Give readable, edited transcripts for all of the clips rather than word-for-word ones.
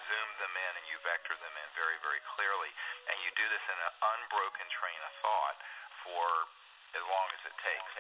zoom them in and you vector them in very, very clearly. And you do this in an unbroken train of thought for as long as it takes.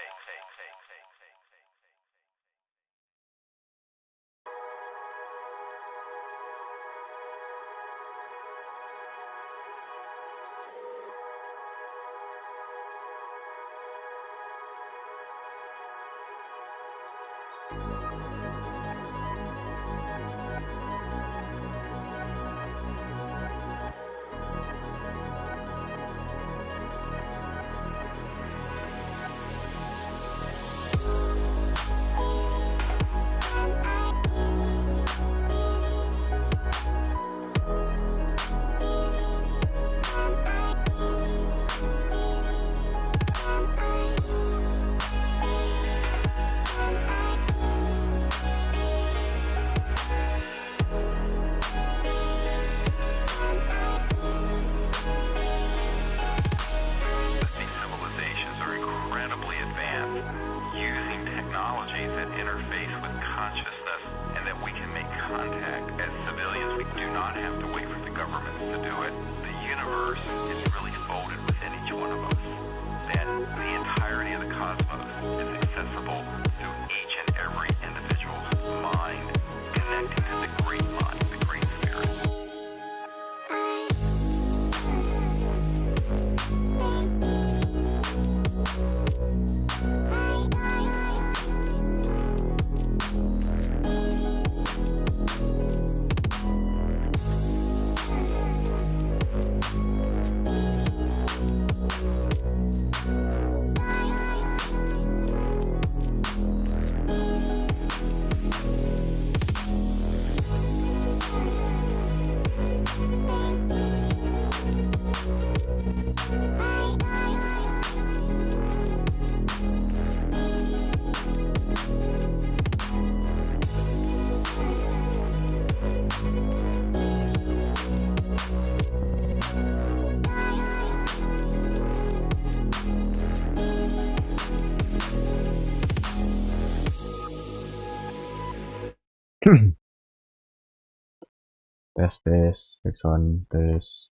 Tes Jackson tes.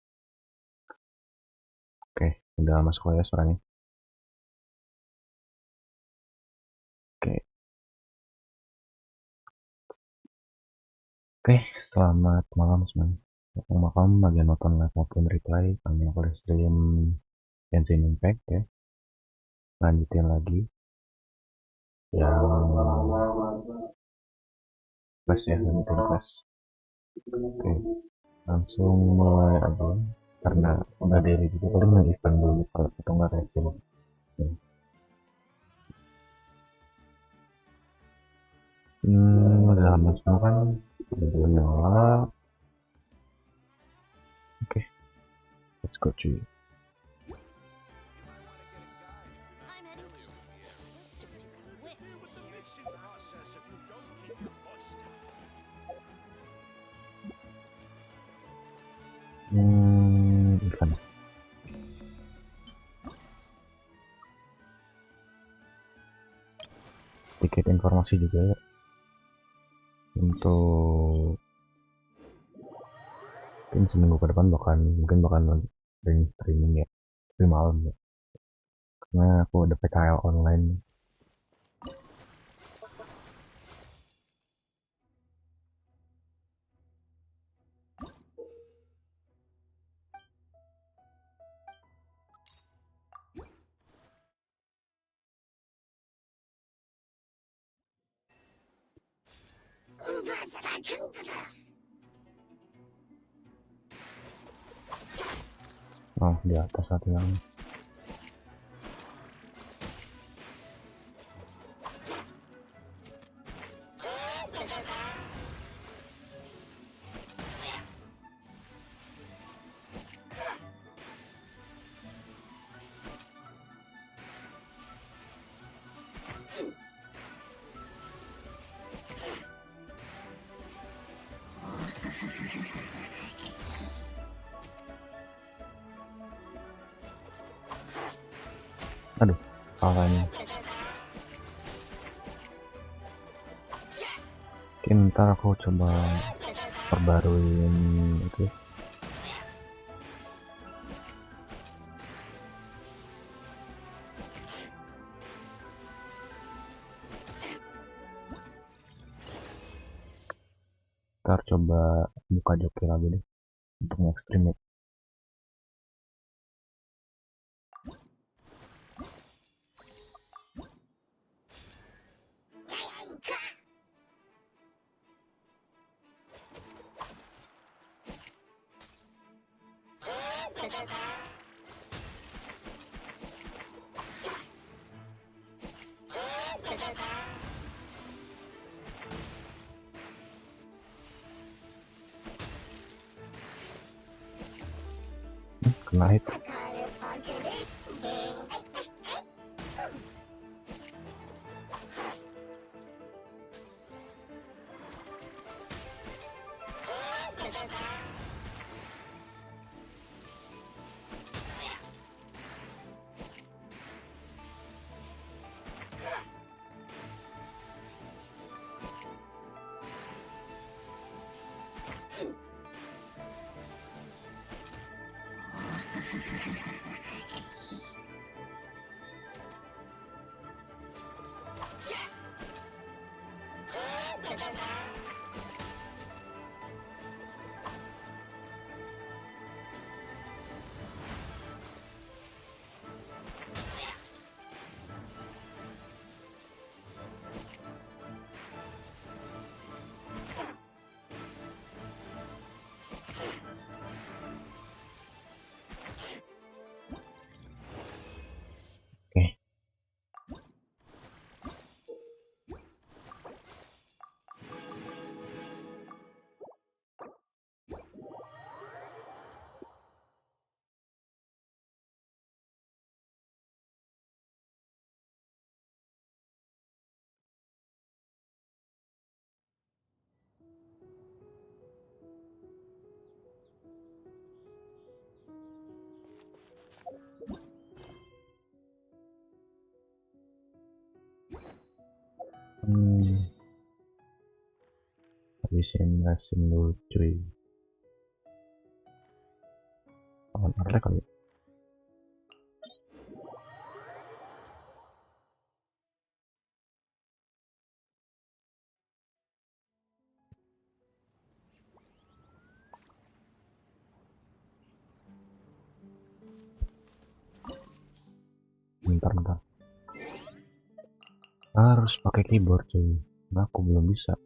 Oke, udah masuk ya suaranya. Oke, selamat malam semuanya. Selamat malam bagi yang nonton live maupun replay. Kami akan stream GENSHIN Impact ya. Lanjutin lagi yang quest ya, lanjutin quest. Oke, langsung mulai aja karena udah daily juga, paling nge-event dulu kalau atau nggak reaksi. Udah lama semua kan, nyala. Oke, let's go cuy. Ikan. Sedikit informasi juga ya untuk mungkin seminggu ke depan mungkin bakal streaming ya, tapi malam ya, karena aku ada PKL online. Oh, di atas satu yang aduh salahnya. Oke, ntar aku coba perbaruin itu. Ntar coba buka joki lagi deh untuk ekstrim ya. Kena hit. Oke. Habisin resin dulu cuy. Lawan Arle kali. Bentar. Harus pakai keyboard cuy. Nah, aku belum bisa.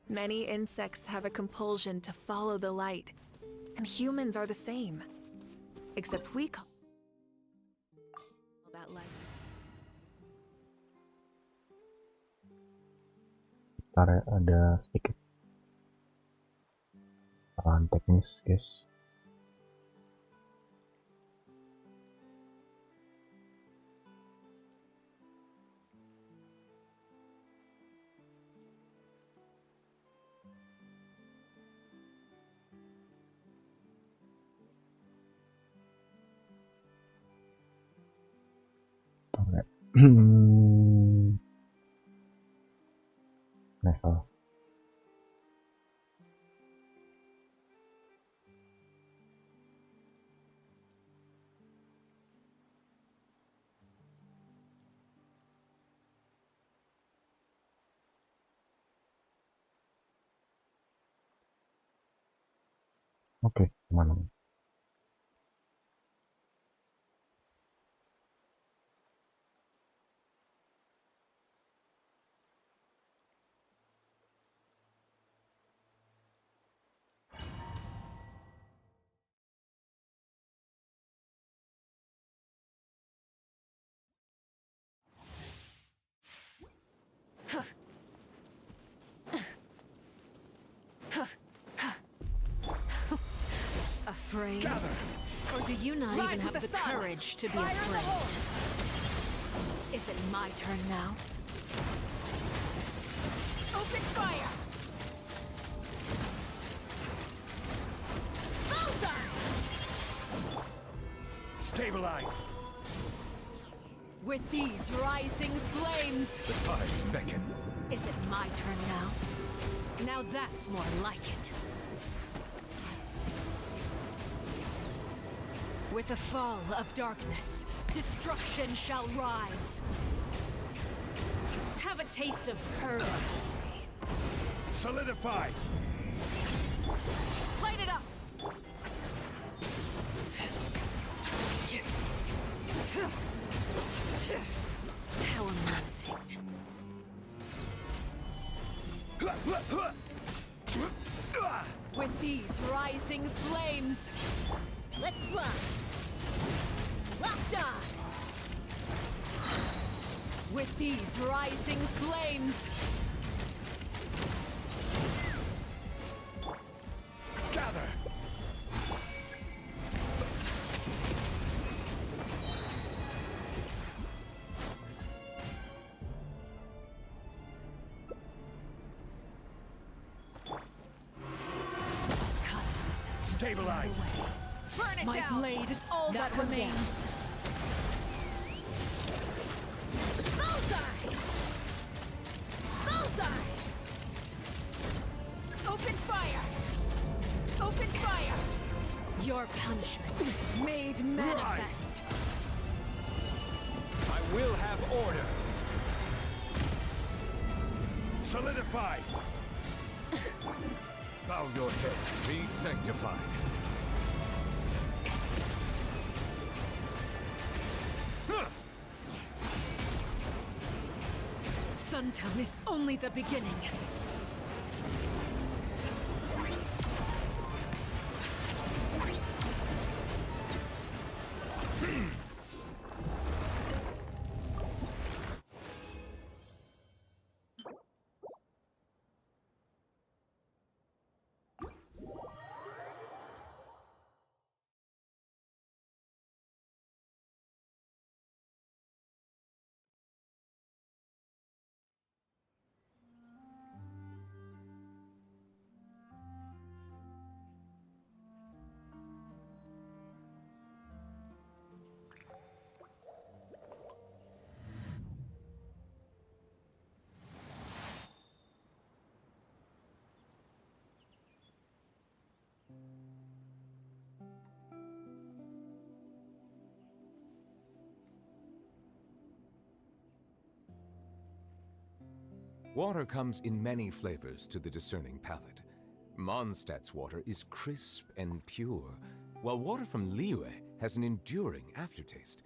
Many insects have a compulsion to follow the light, and humans are the same. Except we call that light. Ntar ada sedikit kesalahan teknis guys. Nah, salah. Oke, kemana? Afraid? Or do you not even have the courage to be afraid? Is it my turn now? Open fire! Stabilize! With these rising flames, The tides beckon. is it my turn now? Now that's more like it. With the fall of darkness, destruction shall rise. Have a taste of purgatory. Solidify! Light it up! How amusing. With these rising flames, let's fly. Locked on. With these rising flames, Gather! kindness has been Stabilize. sealed away. Burn it My down! blade is all that Knock 'em down. remains. Bullseye! Bullseye! Open fire! Open fire! Your punishment made manifest. I will have order! Solidify! Bow your head. Be sanctified. Suntown is only the beginning. Water comes in many flavors to the discerning palate. Mondstadt's water is crisp and pure, while water from Liyue has an enduring aftertaste.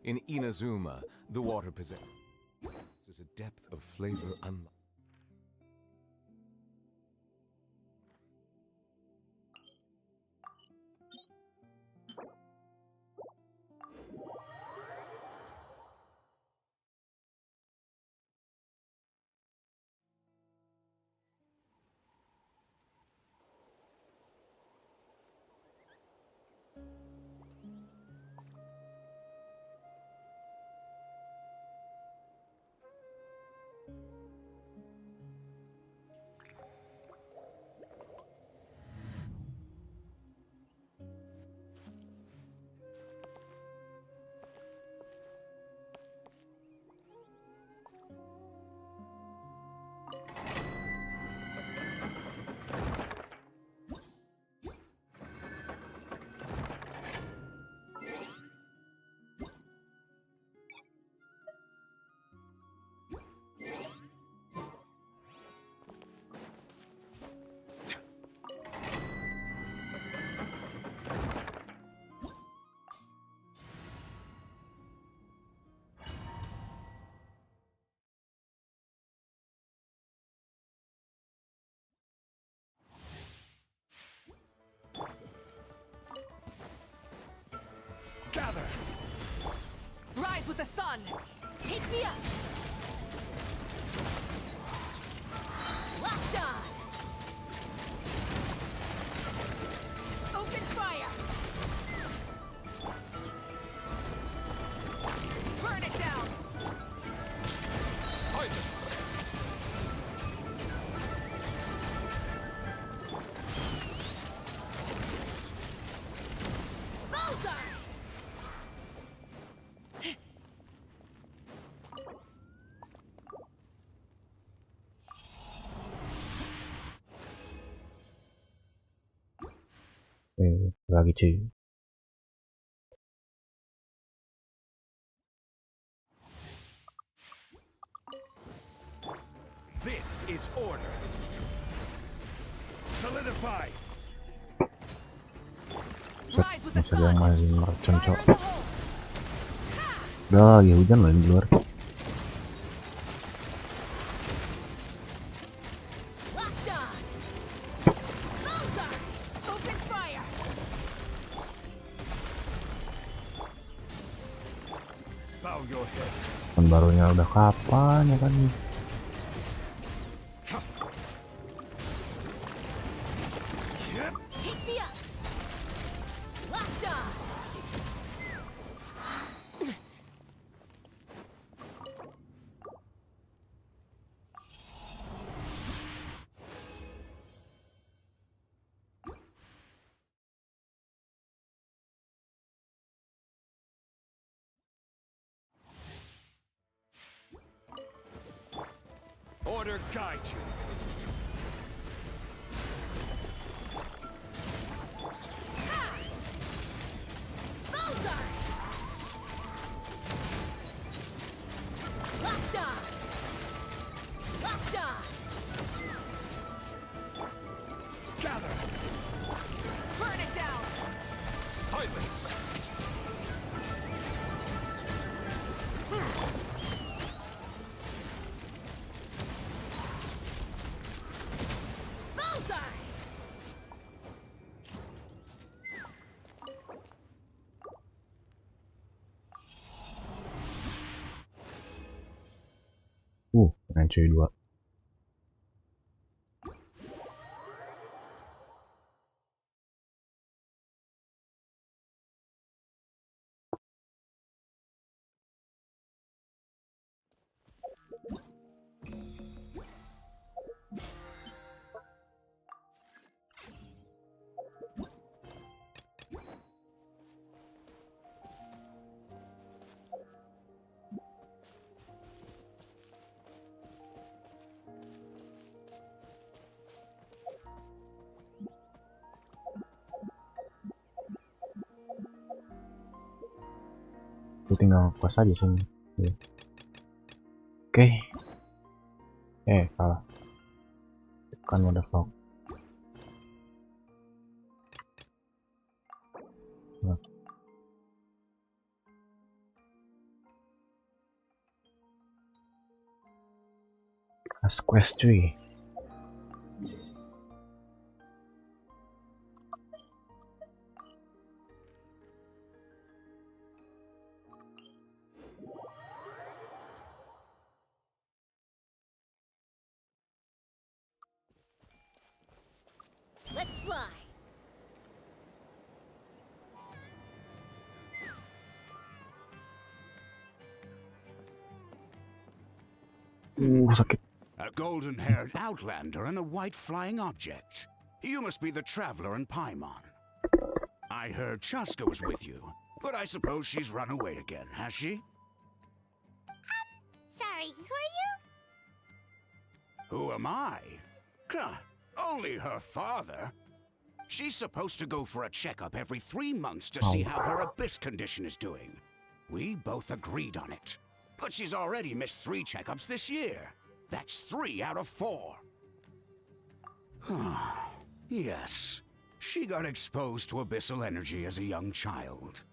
In Inazuma, the water possesses a depth of flavor unlike. Gather! Rise with the sun! Take me up! Locked on! Open fire! Burn it down! Silence! Bullseye! Lagi cuy. This is order. Solidify. Rise with the Masih ada yang sun. masih mercon Fire cok. in the hole. Udah lagi hujan loh di luar. Locked on. Bullseye. Open fire. Bow your head. Tahun barunya udah kapan ya kan? Take me up. Locked on. Order guide you. Bullseye. Locked on. Locked on. Gather. Burn it down. Silence. Bullseye. Keren cuy 2. Aku tinggal kuas aja sini. Ya. Oke. Salah. Kan mode vlog. Nah. Ask quest cuy. Let's fly. Sakit. A golden-haired outlander and a white flying object. You must be the traveler in Paimon. I heard Chaska was with you, but I suppose she's run away again, has she? Sorry, who are you? Who am I? Only her father. She's supposed to go for a checkup every 3 months to see how her abyss condition is doing. We both agreed on it. But she's already missed 3 checkups this year. That's 3 out of 4. Yes. She got exposed to abyssal energy as a young child.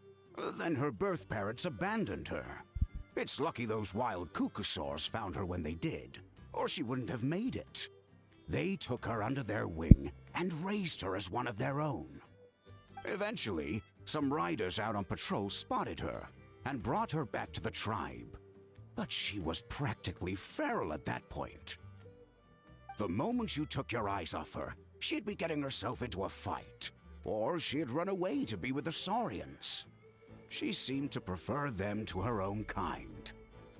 Then her birth parents abandoned her. It's lucky those wild cuckoosaurs found her when they did, or she wouldn't have made it. They took her under their wing and raised her as one of their own. Eventually, some riders out on patrol spotted her and brought her back to the tribe. But she was practically feral at that point. The moment you took your eyes off her, she'd be getting herself into a fight, or she'd run away to be with the Saurians. She seemed to prefer them to her own kind.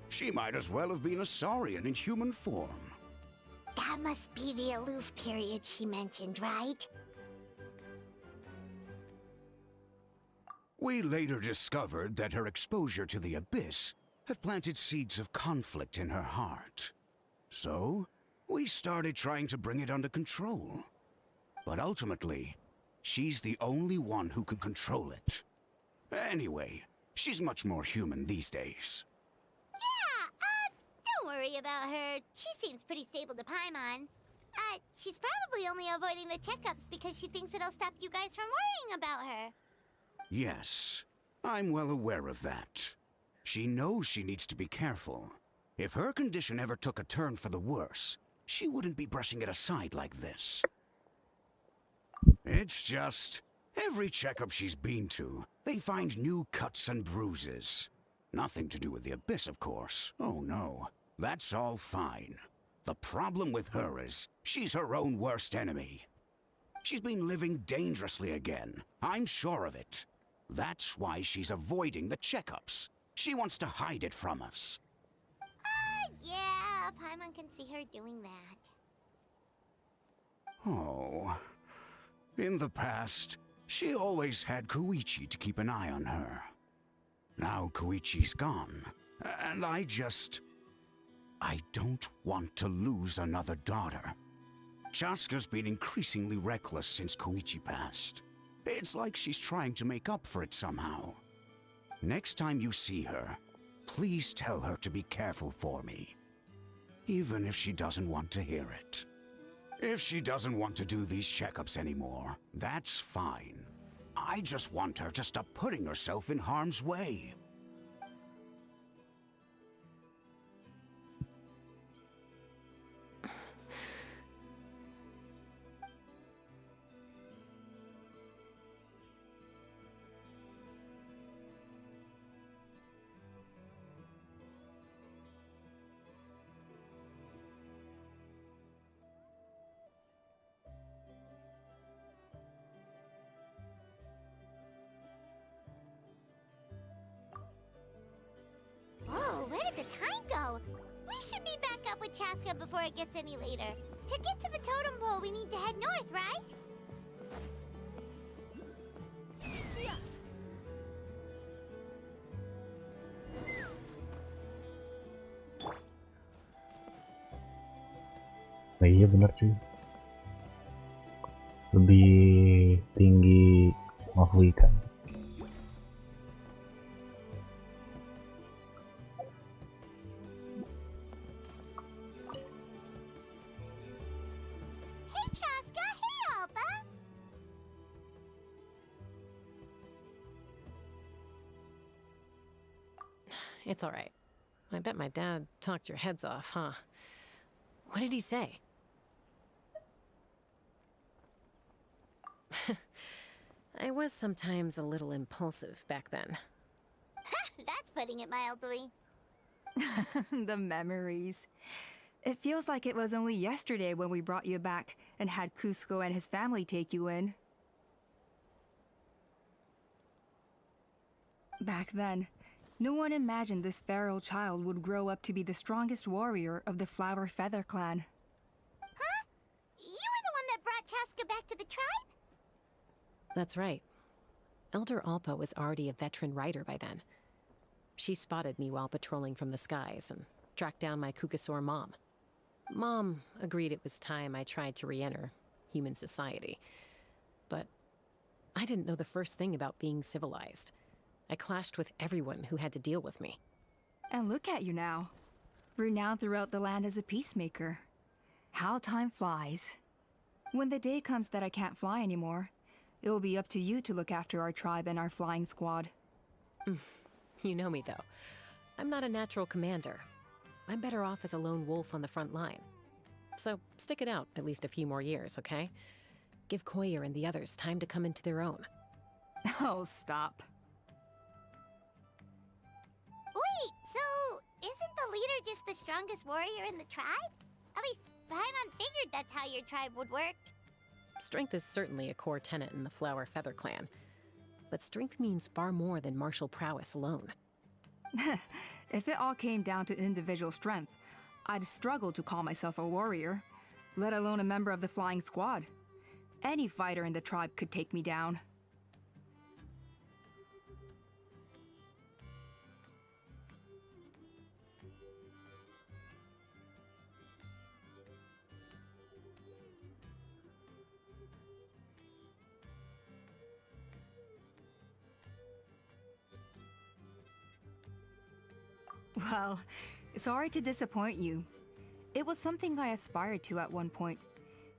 She might as well have been a Saurian in human form. That must be the aloof period she mentioned, right? We later discovered that her exposure to the abyss had planted seeds of conflict in her heart. So, we started trying to bring it under control. But ultimately, She's the only one who can control it. Anyway, she's much more human these days. Don't worry about her. She seems pretty stable to Paimon. She's probably only avoiding the checkups because she thinks it'll stop you guys from worrying about her. Yes, I'm well aware of that. She knows she needs to be careful. If her condition ever took a turn for the worse, she wouldn't be brushing it aside like this. It's just, every checkup she's been to, they find new cuts and bruises. Nothing to do with the Abyss, of course. Oh no, that's all fine. The problem with her is, she's her own worst enemy. She's been living dangerously again, I'm sure of it. That's why she's avoiding the checkups. She wants to hide it from us. Yeah, Paimon can see her doing that. Oh. In the past, she always had Koichi to keep an eye on her. Now Koichi's gone, and I don't want to lose another daughter. Chaska's been increasingly reckless since Koichi passed. It's like she's trying to make up for it somehow. Next time you see her, please tell her to be careful for me. Even if she doesn't want to hear it. If she doesn't want to do these checkups anymore, that's fine. I just want her to stop putting herself in harm's way. Whoa, where did the time go? We should be back up with Chaska before it gets any later. To get to the totem pole, we need to head north, right? Nah, iya bener cuy. Lebih tinggi makhluk ikan. Hey, Chaska! Hey, Alba! It's all right. I bet my dad talked your heads off, huh? What did he say? I was sometimes a little impulsive back then. That's putting it mildly. The memories. It feels like it was only yesterday when we brought you back and had Cusco and his family take you in. Back then, no one imagined this feral child would grow up to be the strongest warrior of the Flower Feather clan. Huh? You were the one that brought Chaska back to the tribe? That's right. Elder Alpa was already a veteran rider by then. She spotted me while patrolling from the skies and tracked down my Kukasaur mom. Mom agreed it was time I tried to re-enter human society. But I didn't know the first thing about being civilized. I clashed with everyone who had to deal with me. And look at you now, renowned throughout the land as a peacemaker. How time flies. When the day comes that I can't fly anymore, it will be up to you to look after our tribe and our flying squad. You know me, though. I'm not a natural commander. I'm better off as a lone wolf on the front line. So stick it out at least a few more years, okay? Give Koyer and the others time to come into their own. Oh, stop. Wait, so isn't the leader just the strongest warrior in the tribe? At least Paimon figured that's how your tribe would work. Strength is certainly a core tenet in the Flower Feather clan. But strength means far more than martial prowess alone. If it all came down to individual strength, I'd struggle to call myself a warrior, let alone a member of the flying squad. Any fighter in the tribe could take me down. Well, sorry to disappoint you. It was something I aspired to at one point.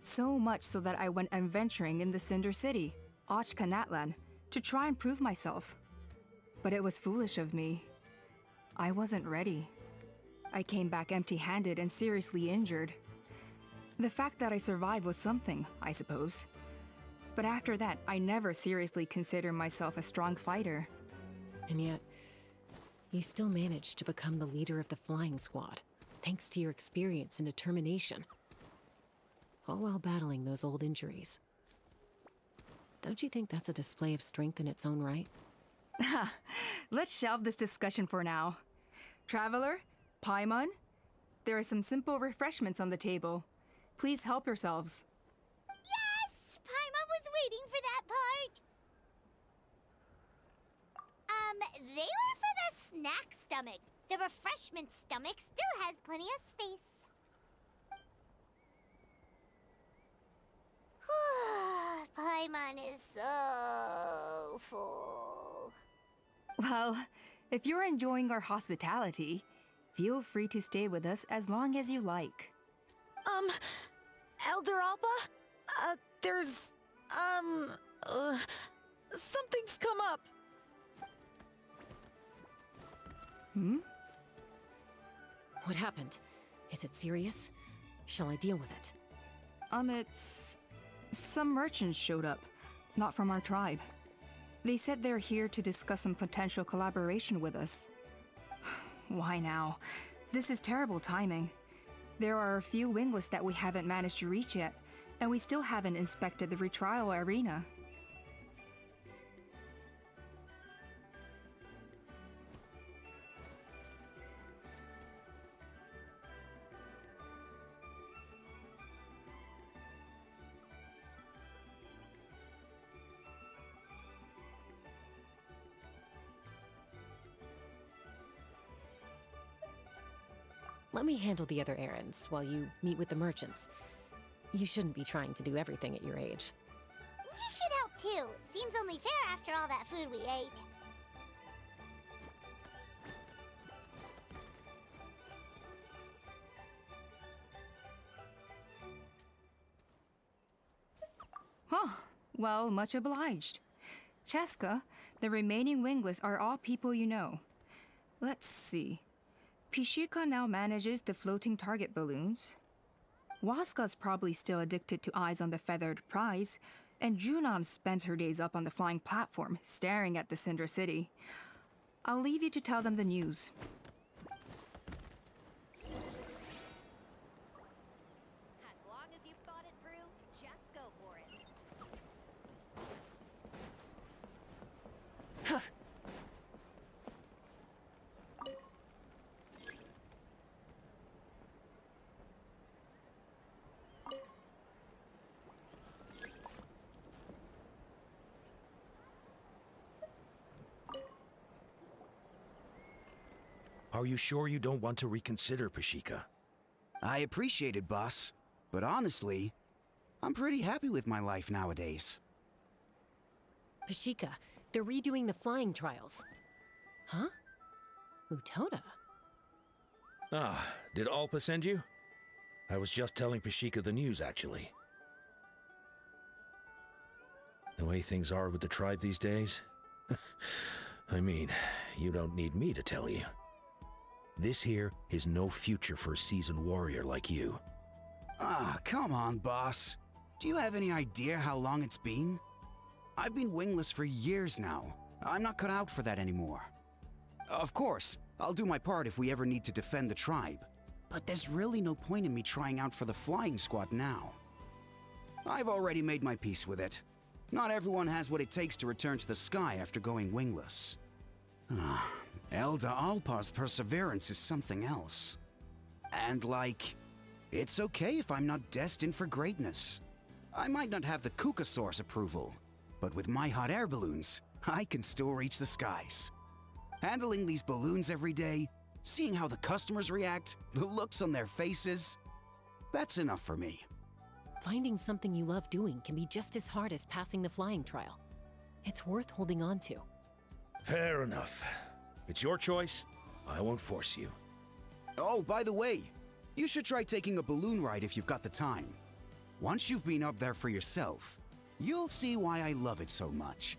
So much so that I went adventuring in the Cinder City, Natlan, to try and prove myself. But it was foolish of me. I wasn't ready. I came back empty-handed and seriously injured. The fact that I survived was something, I suppose. But after that, I never seriously considered myself a strong fighter. And yet, you still managed to become the leader of the flying squad, thanks to your experience and determination. All while battling those old injuries. Don't you think that's a display of strength in its own right? Let's shelve this discussion for now. Traveler, Paimon, there are some simple refreshments on the table. Please help yourselves. Yes! Paimon was waiting for that part! They were for the snack stomach. The refreshment stomach still has plenty of space. Paimon is so full. Well, if you're enjoying our hospitality, feel free to stay with us as long as you like. Elder Alpa? There's, something's come up. Hmm? What happened? Is it serious? Shall I deal with it? It's... Some merchants showed up, not from our tribe. They said they're here to discuss some potential collaboration with us. Why now? This is terrible timing. There are a few wingless that we haven't managed to reach yet, and we still haven't inspected the retrial arena. Let me handle the other errands while you meet with the merchants. You shouldn't be trying to do everything at your age. You should help too. Seems only fair after all that food we ate. Huh. Well, much obliged. Cheska, the remaining wingless are all people you know. Let's see. Pishika now manages the floating target balloons. Waska's probably still addicted to eyes on the feathered prize, and Junon spends her days up on the flying platform, staring at the Cinder City. I'll leave you to tell them the news. As long as you've thought it through, just go for it. Are you sure you don't want to reconsider, Pashika? I appreciate it, boss. But honestly, I'm pretty happy with my life nowadays. Pashika, they're redoing the flying trials. Huh? Utoda? Ah, did Alpa send you? I was just telling Pashika the news, actually. The way things are with the tribe these days? I mean, you don't need me to tell you. This here is no future for a seasoned warrior like you. Ah, come on, boss. Do you have any idea how long it's been? I've been wingless for years now. I'm not cut out for that anymore. Of course, I'll do my part if we ever need to defend the tribe. But there's really no point in me trying out for the flying squad now. I've already made my peace with it. Not everyone has what it takes to return to the sky after going wingless. Elder Alpa's perseverance is something else. And it's okay if I'm not destined for greatness. I might not have the Kukasaur's approval, but with my hot air balloons, I can still reach the skies. Handling these balloons every day, seeing how the customers react, the looks on their faces, that's enough for me. Finding something you love doing can be just as hard as passing the flying trial. It's worth holding on to. Fair enough. It's your choice, I won't force you. Oh, by the way, you should try taking a balloon ride if you've got the time. Once you've been up there for yourself, you'll see why I love it so much.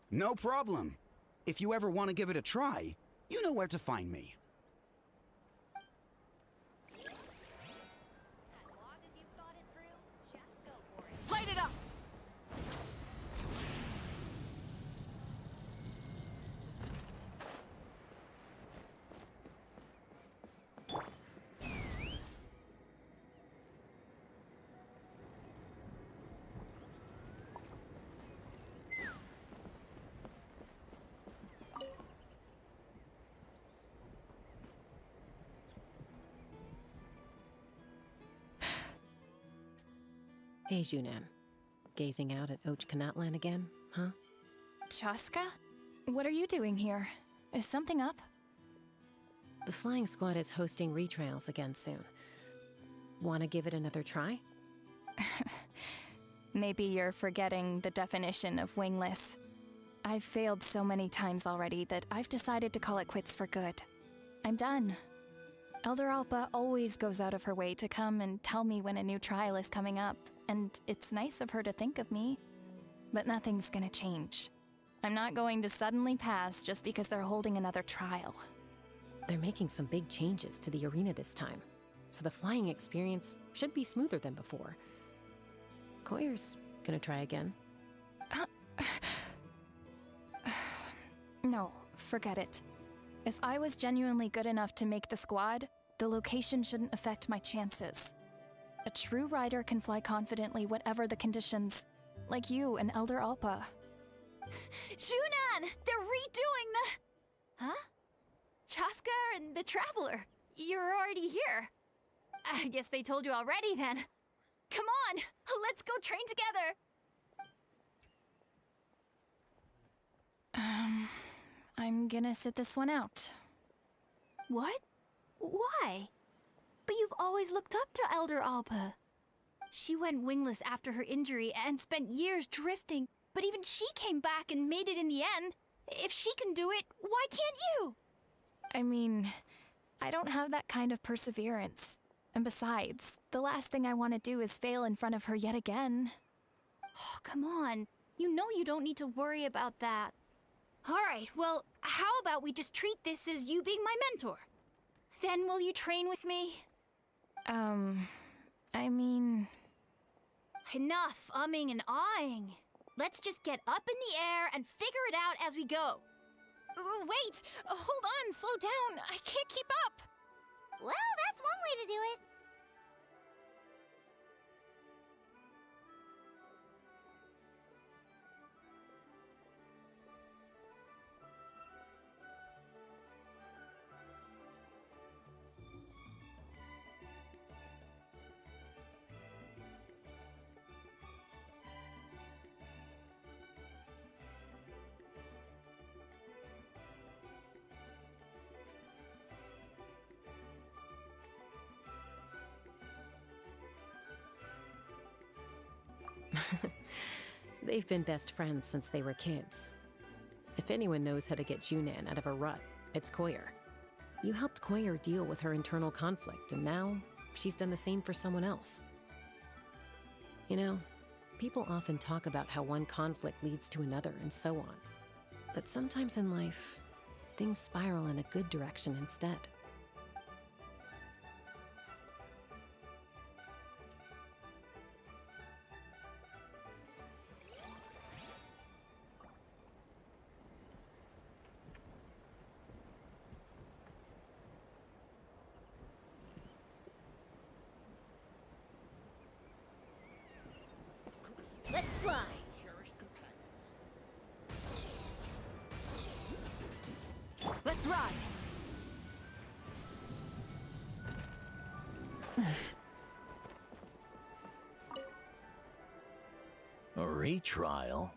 No problem. If you ever want to give it a try, you know where to find me. As long as you've thought it through, just go for it. Light it up! Hey, Junan. Gazing out at Natlan again, huh? Chaska? What are you doing here? Is something up? The flying squad is hosting retrials again soon. Wanna give it another try? Maybe you're forgetting the definition of wingless. I've failed so many times already that I've decided to call it quits for good. I'm done. Elder Alpa always goes out of her way to come and tell me when a new trial is coming up, and it's nice of her to think of me. But nothing's gonna change. I'm not going to suddenly pass just because they're holding another trial. They're making some big changes to the arena this time, so the flying experience should be smoother than before. Koyer's gonna try again. No, forget it. If I was genuinely good enough to make the squad, the location shouldn't affect my chances. A true rider can fly confidently whatever the conditions, like you and Elder Alpa. Junan! They're redoing the... Huh? Chaska and the Traveler. You're already here. I guess they told you already then. Come on! Let's go train together! I'm gonna sit this one out. What? Why? But you've always looked up to Elder Alpa. She went wingless after her injury and spent years drifting, but even she came back and made it in the end. If she can do it, why can't you? I mean, I don't have that kind of perseverance. And besides, the last thing I want to do is fail in front of her yet again. Oh, come on. You know you don't need to worry about that. Alright, well, how about we just treat this as you being my mentor? Then will you train with me? I mean... Enough umming and ahhing. Let's just get up in the air and figure it out as we go. Wait! Hold on, slow down! I can't keep up! Well, that's one way to do it. They've been best friends since they were kids. If anyone knows how to get Junan out of a rut, it's Koyer. You helped Koyer deal with her internal conflict, and now she's done the same for someone else. You know, people often talk about how one conflict leads to another and so on. But sometimes in life, things spiral in a good direction instead. Let's fly! Let's ride! Retrial?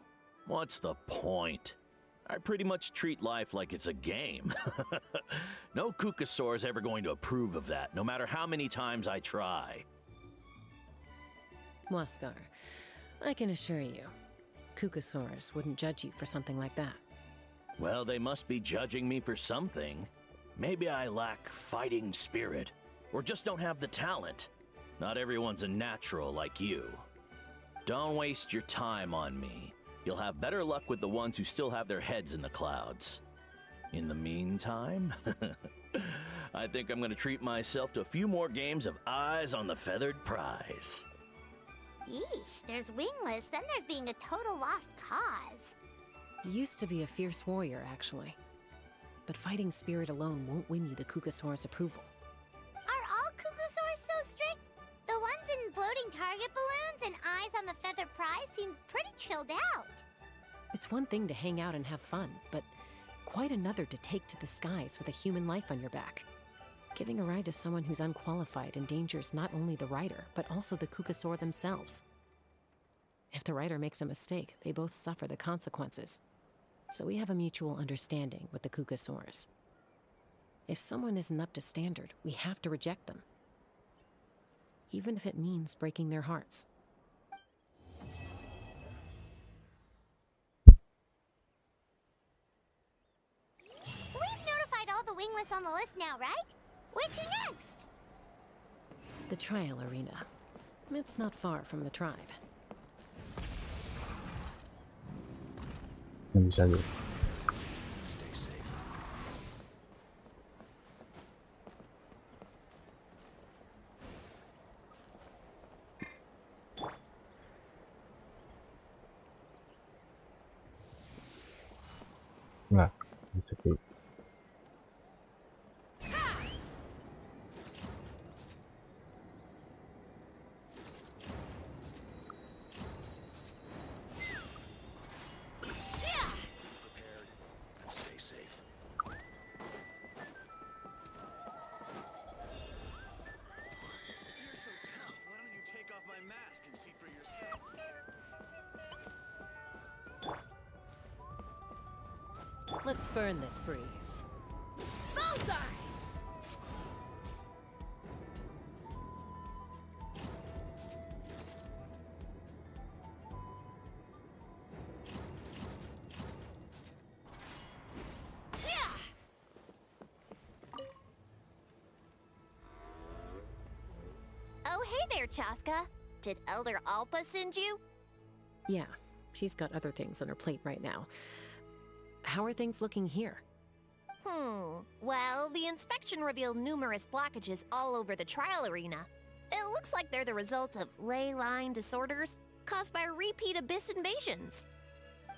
What's the point? I pretty much treat life like it's a game. No Kukasaur is ever going to approve of that, no matter how many times I try. Waskar, I can assure you, Kukasaurs wouldn't judge you for something like that. Well, they must be judging me for something. Maybe I lack fighting spirit, or just don't have the talent. Not everyone's a natural like you. Don't waste your time on me. You'll have better luck with the ones who still have their heads in the clouds. In the meantime, I think I'm gonna treat myself to a few more games of Eyes on the Feathered Prize. Yeesh, there's wingless, then there's being a total lost cause. You used to be a fierce warrior, actually. But fighting spirit alone won't win you the Kukasaur's approval. Are all Kukasaurs so strict? The ones in floating target balloons and Eyes on the Feather Prize seem pretty chilled out. It's one thing to hang out and have fun, but quite another to take to the skies with a human life on your back. Giving a ride to someone who's unqualified endangers not only the rider, but also the Kukasaur themselves. If the rider makes a mistake, they both suffer the consequences. So we have a mutual understanding with the Kukasaurs. If someone isn't up to standard, we have to reject them. Even if it means breaking their hearts. We've notified all the wingless on the list now, right? Where to next? The trial arena. It's not far from the tribe. Bisa gitu. Stay safe. Nggak, bisa gitu. Let's burn this breeze. Bullseye! Oh, hey there, Chaska. Did Elder Alpa send you? Yeah, she's got other things on her plate right now. How are things looking here? Well, the inspection revealed numerous blockages all over the trial arena. It looks like they're the result of ley line disorders caused by repeat abyss invasions.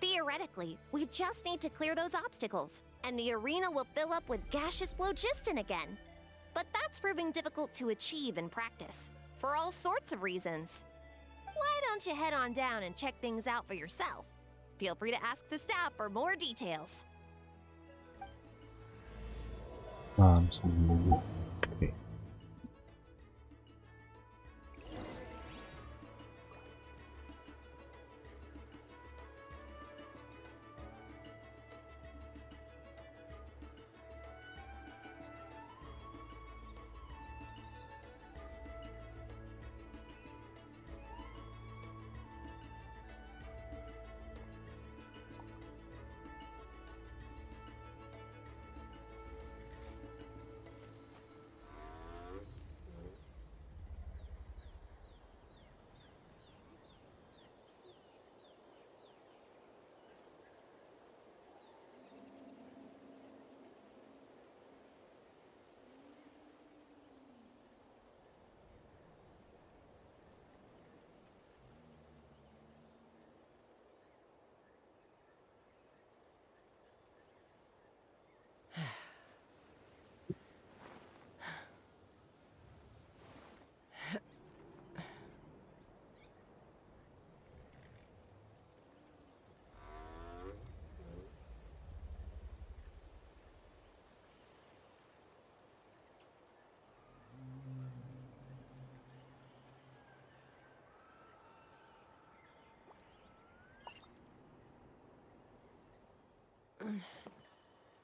Theoretically, we just need to clear those obstacles, and the arena will fill up with gaseous phlogiston again. But that's proving difficult to achieve in practice, for all sorts of reasons. Why don't you head on down and check things out for yourself? Feel free to ask the staff for more details. Oke.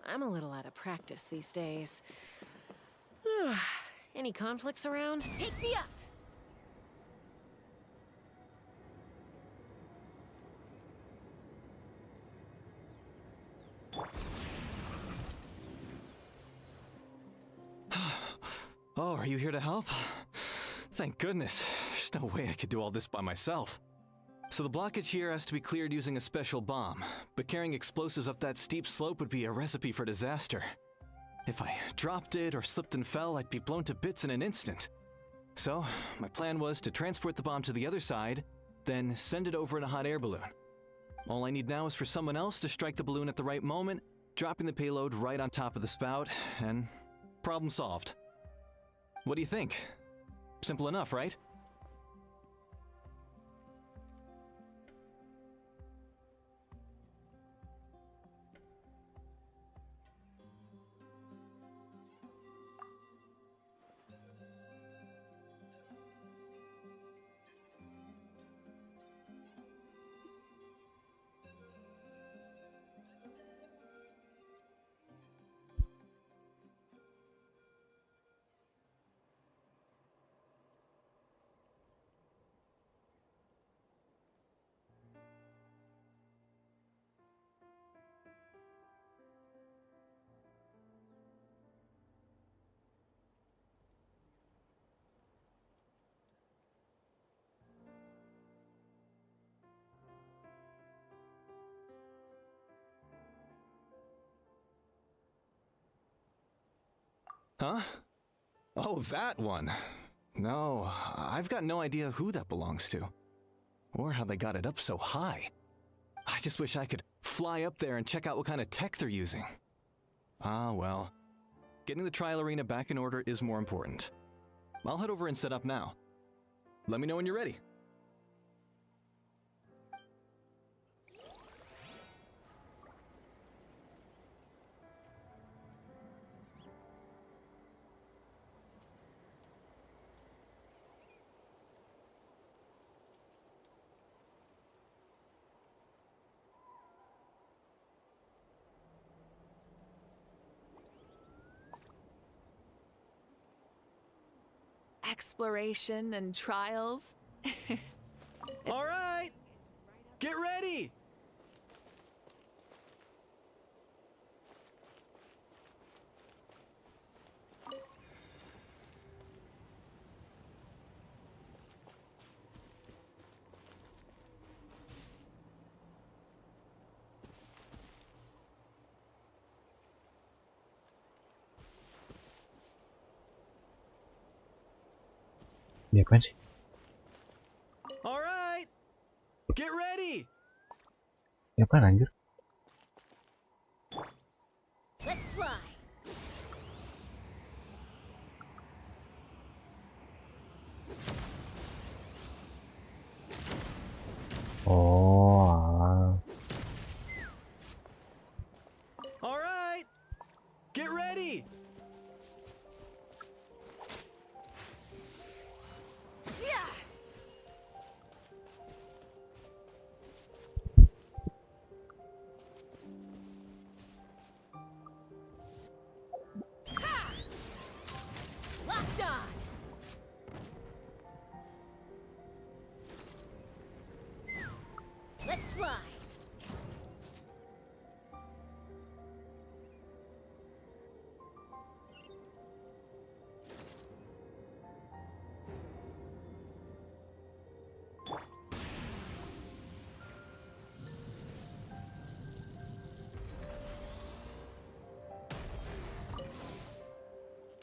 I'm a little out of practice these days. Any conflicts around? Take me up! Oh, are you here to help? Thank goodness. There's no way I could do all this by myself. So the blockage here has to be cleared using a special bomb, but carrying explosives up that steep slope would be a recipe for disaster. If I dropped it or slipped and fell, I'd be blown to bits in an instant. So, my plan was to transport the bomb to the other side, then send it over in a hot air balloon. All I need now is for someone else to strike the balloon at the right moment, dropping the payload right on top of the spout, and problem solved. What do you think? Simple enough, right? Huh? Oh, that one. No, I've got no idea who that belongs to. Or how they got it up so high. I just wish I could fly up there and check out what kind of tech they're using. Ah, well. Getting the trial arena back in order is more important. I'll head over and set up now. Let me know when you're ready. Exploration and trials. All right! Get ready! Ini apaan sih? All right! Get ready! Ini apaan anjir? Let's fly! Oh, alah. All right! Get ready! Locked on! Let's fly!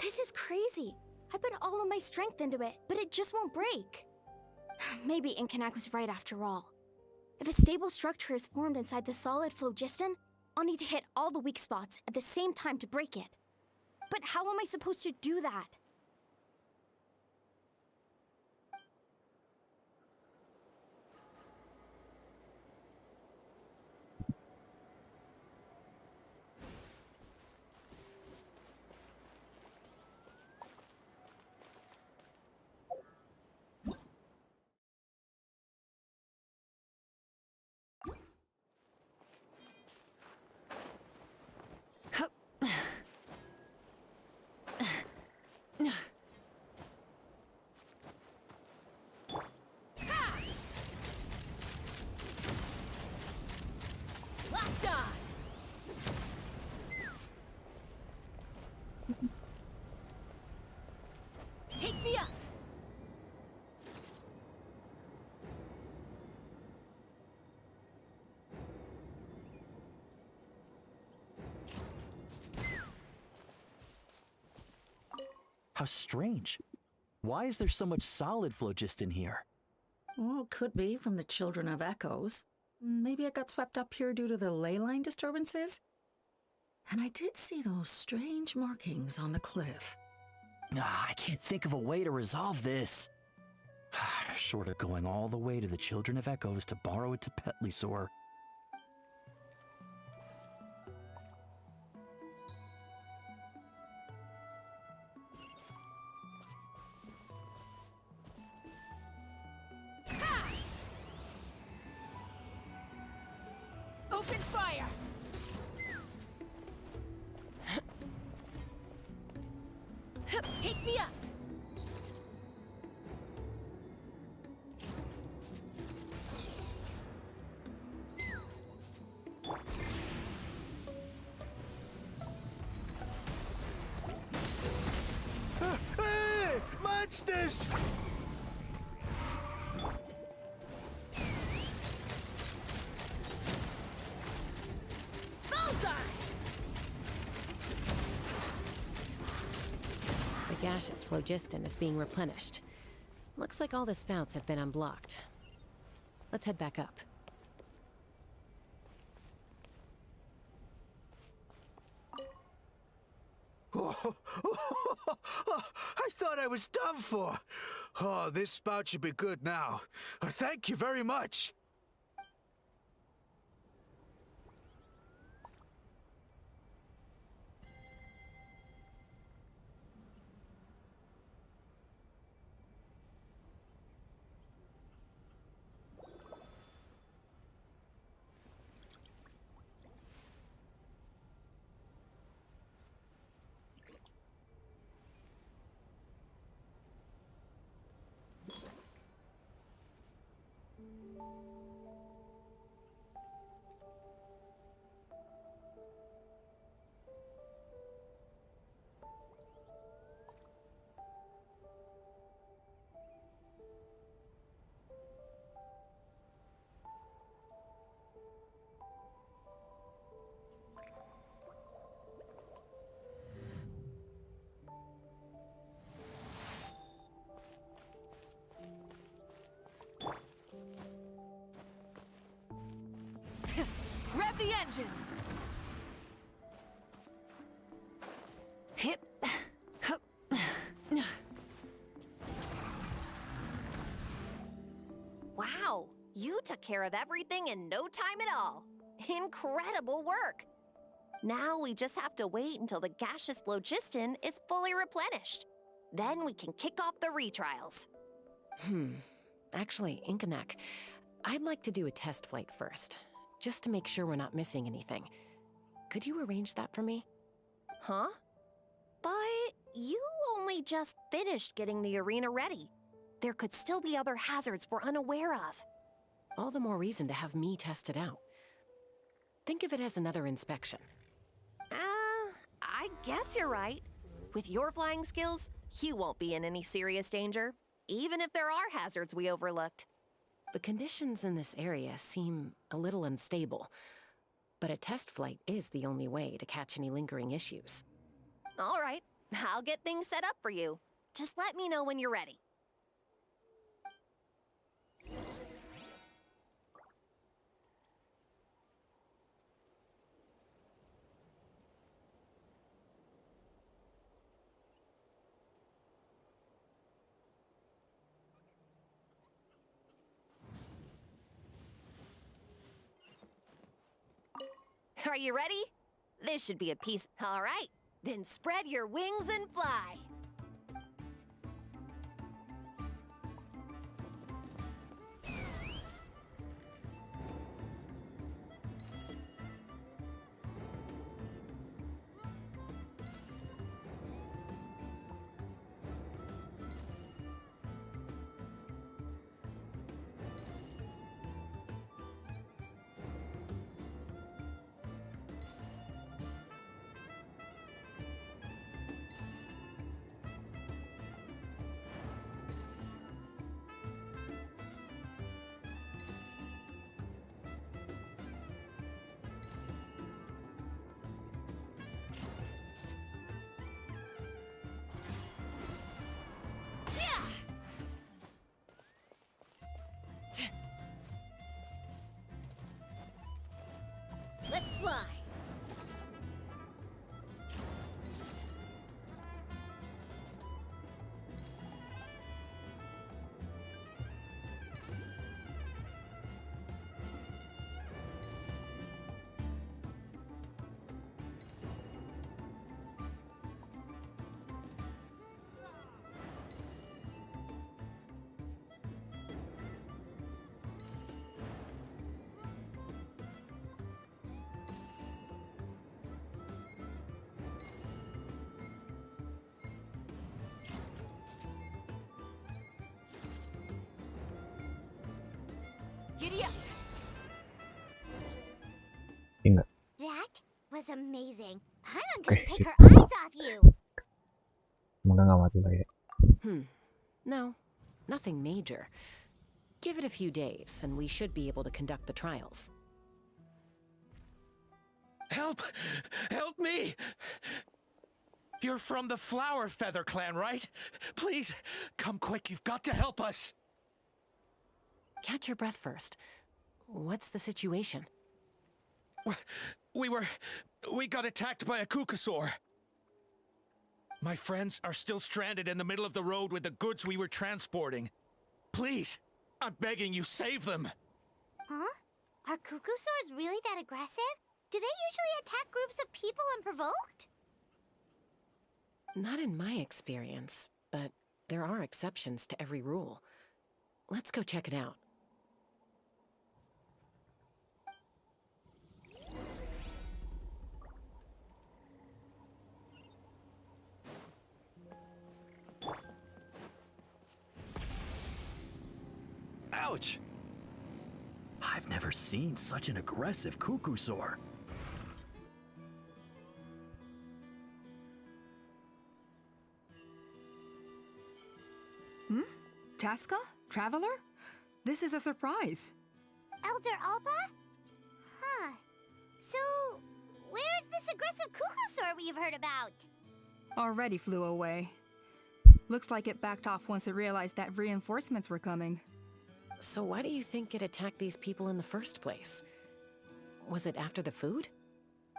This is crazy. I put all of my strength into it, but it just won't break. Maybe Inkanak was right after all. If a stable structure is formed inside the solid phlogiston, I'll need to hit all the weak spots at the same time to break it. But how am I supposed to do that? How strange. Why is there so much solid phlogiston here? Well, could be from the Children of Echoes. Maybe it got swept up here due to the ley line disturbances? And I did see those strange markings on the cliff. I can't think of a way to resolve this. Short of going all the way to the Children of Echoes to borrow it to Petlisaur. Open fire! Take me up! Hey! Monsters! The gaseous phlogiston is being replenished. Looks like all the spouts have been unblocked. Let's head back up. I thought I was done for. Oh, this spout should be good now. Thank you very much. Rev the engines! Hip. Hup. Wow, you took care of everything in no time at all. Incredible work. Now we just have to wait until the gaseous phlogiston is fully replenished. Then we can kick off the retrials. Actually, Inkanak, I'd like to do a test flight first, just to make sure we're not missing anything. Could you arrange that for me? Huh? But you only just finished getting the arena ready. There could still be other hazards we're unaware of. All the more reason to have me test it out. Think of it as another inspection. I guess you're right. With your flying skills, you won't be in any serious danger, even if there are hazards we overlooked. The conditions in this area seem a little unstable, but a test flight is the only way to catch any lingering issues. All right, I'll get things set up for you. Just let me know when you're ready. Are you ready? This should be a piece. All right, then spread your wings and fly. Giddy up. Enggak. That was amazing. Paimon Oke, couldn't sip. take her eyes off you. Semoga nggak mati lah ya. No, nothing major. Give it a few days, and we should be able to conduct the trials. Help! Help me! You're from the Flower Feather clan, right? Please, come quick, you've got to help us! Catch your breath first. What's the situation? We got attacked by a Kukasaur. My friends are still stranded in the middle of the road with the goods we were transporting. Please, I'm begging you, save them! Huh? Are Kukusaurs really that aggressive? Do they usually attack groups of people unprovoked? Not in my experience, but there are exceptions to every rule. Let's go check it out. Ouch! I've never seen such an aggressive Kukusaur. Tasca? Traveler? This is a surprise. Elder Alpa? Huh. So, where's this aggressive Kukusaur we've heard about? Already flew away. Looks like it backed off once it realized that reinforcements were coming. So why do you think it attacked these people in the first place? Was it after the food?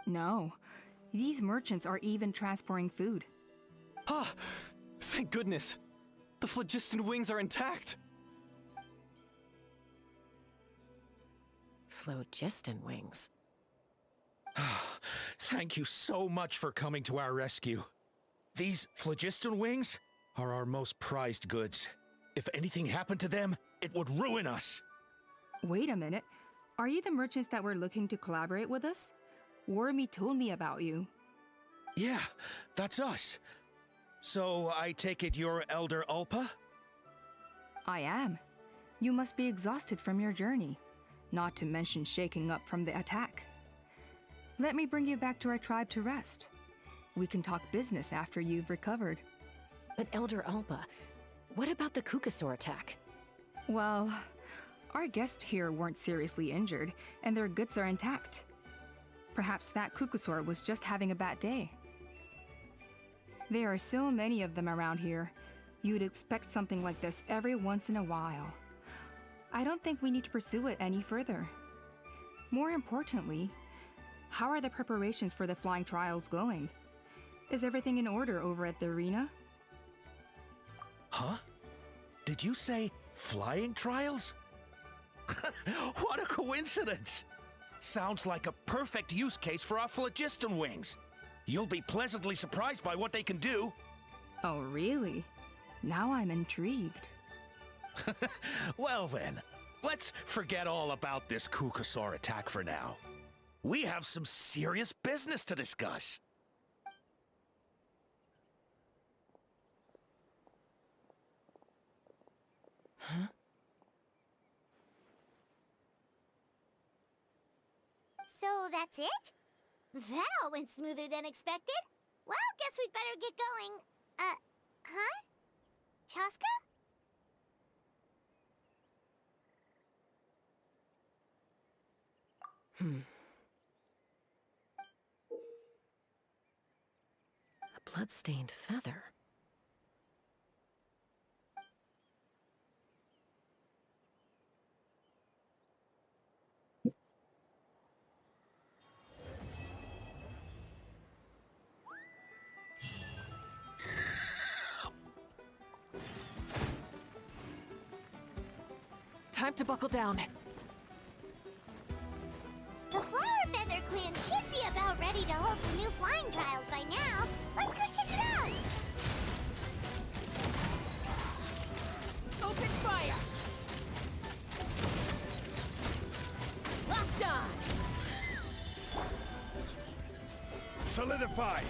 No. These merchants are even transporting food. Ah! Thank goodness! The phlogiston wings are intact! Phlogiston wings? Thank you so much for coming to our rescue. These phlogiston wings are our most prized goods. If anything happened to them, it would ruin us. Wait a minute. Are you the merchants that were looking to collaborate with us? Wormy told me about you. Yeah, that's us. So I take it you're Elder Alpa? I am. You must be exhausted from your journey, not to mention shaking up from the attack. Let me bring you back to our tribe to rest. We can talk business after you've recovered. But Elder Alpa, what about the Kukusaur attack? Well, our guests here weren't seriously injured, and their goods are intact. Perhaps that Kukusaur was just having a bad day. There are so many of them around here. You'd expect something like this every once in a while. I don't think we need to pursue it any further. More importantly, how are the preparations for the flying trials going? Is everything in order over at the arena? Huh? Did you say flying trials? What a coincidence! Sounds like a perfect use case for our phlogiston wings. You'll be pleasantly surprised by what they can do. Oh, really? Now I'm intrigued. Well then, let's forget all about this Kukusaur attack for now. We have some serious business to discuss. Huh? So that's it? That all went smoother than expected. Well, guess we'd better get going. Huh? Chaska? A blood-stained feather. Time to buckle down. The Flower Feather Clan should be about ready to hold the new flying trials by now. Let's go check it out! Open fire! Locked on! Solidify!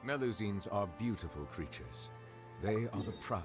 Melusines are beautiful creatures. They are the pride.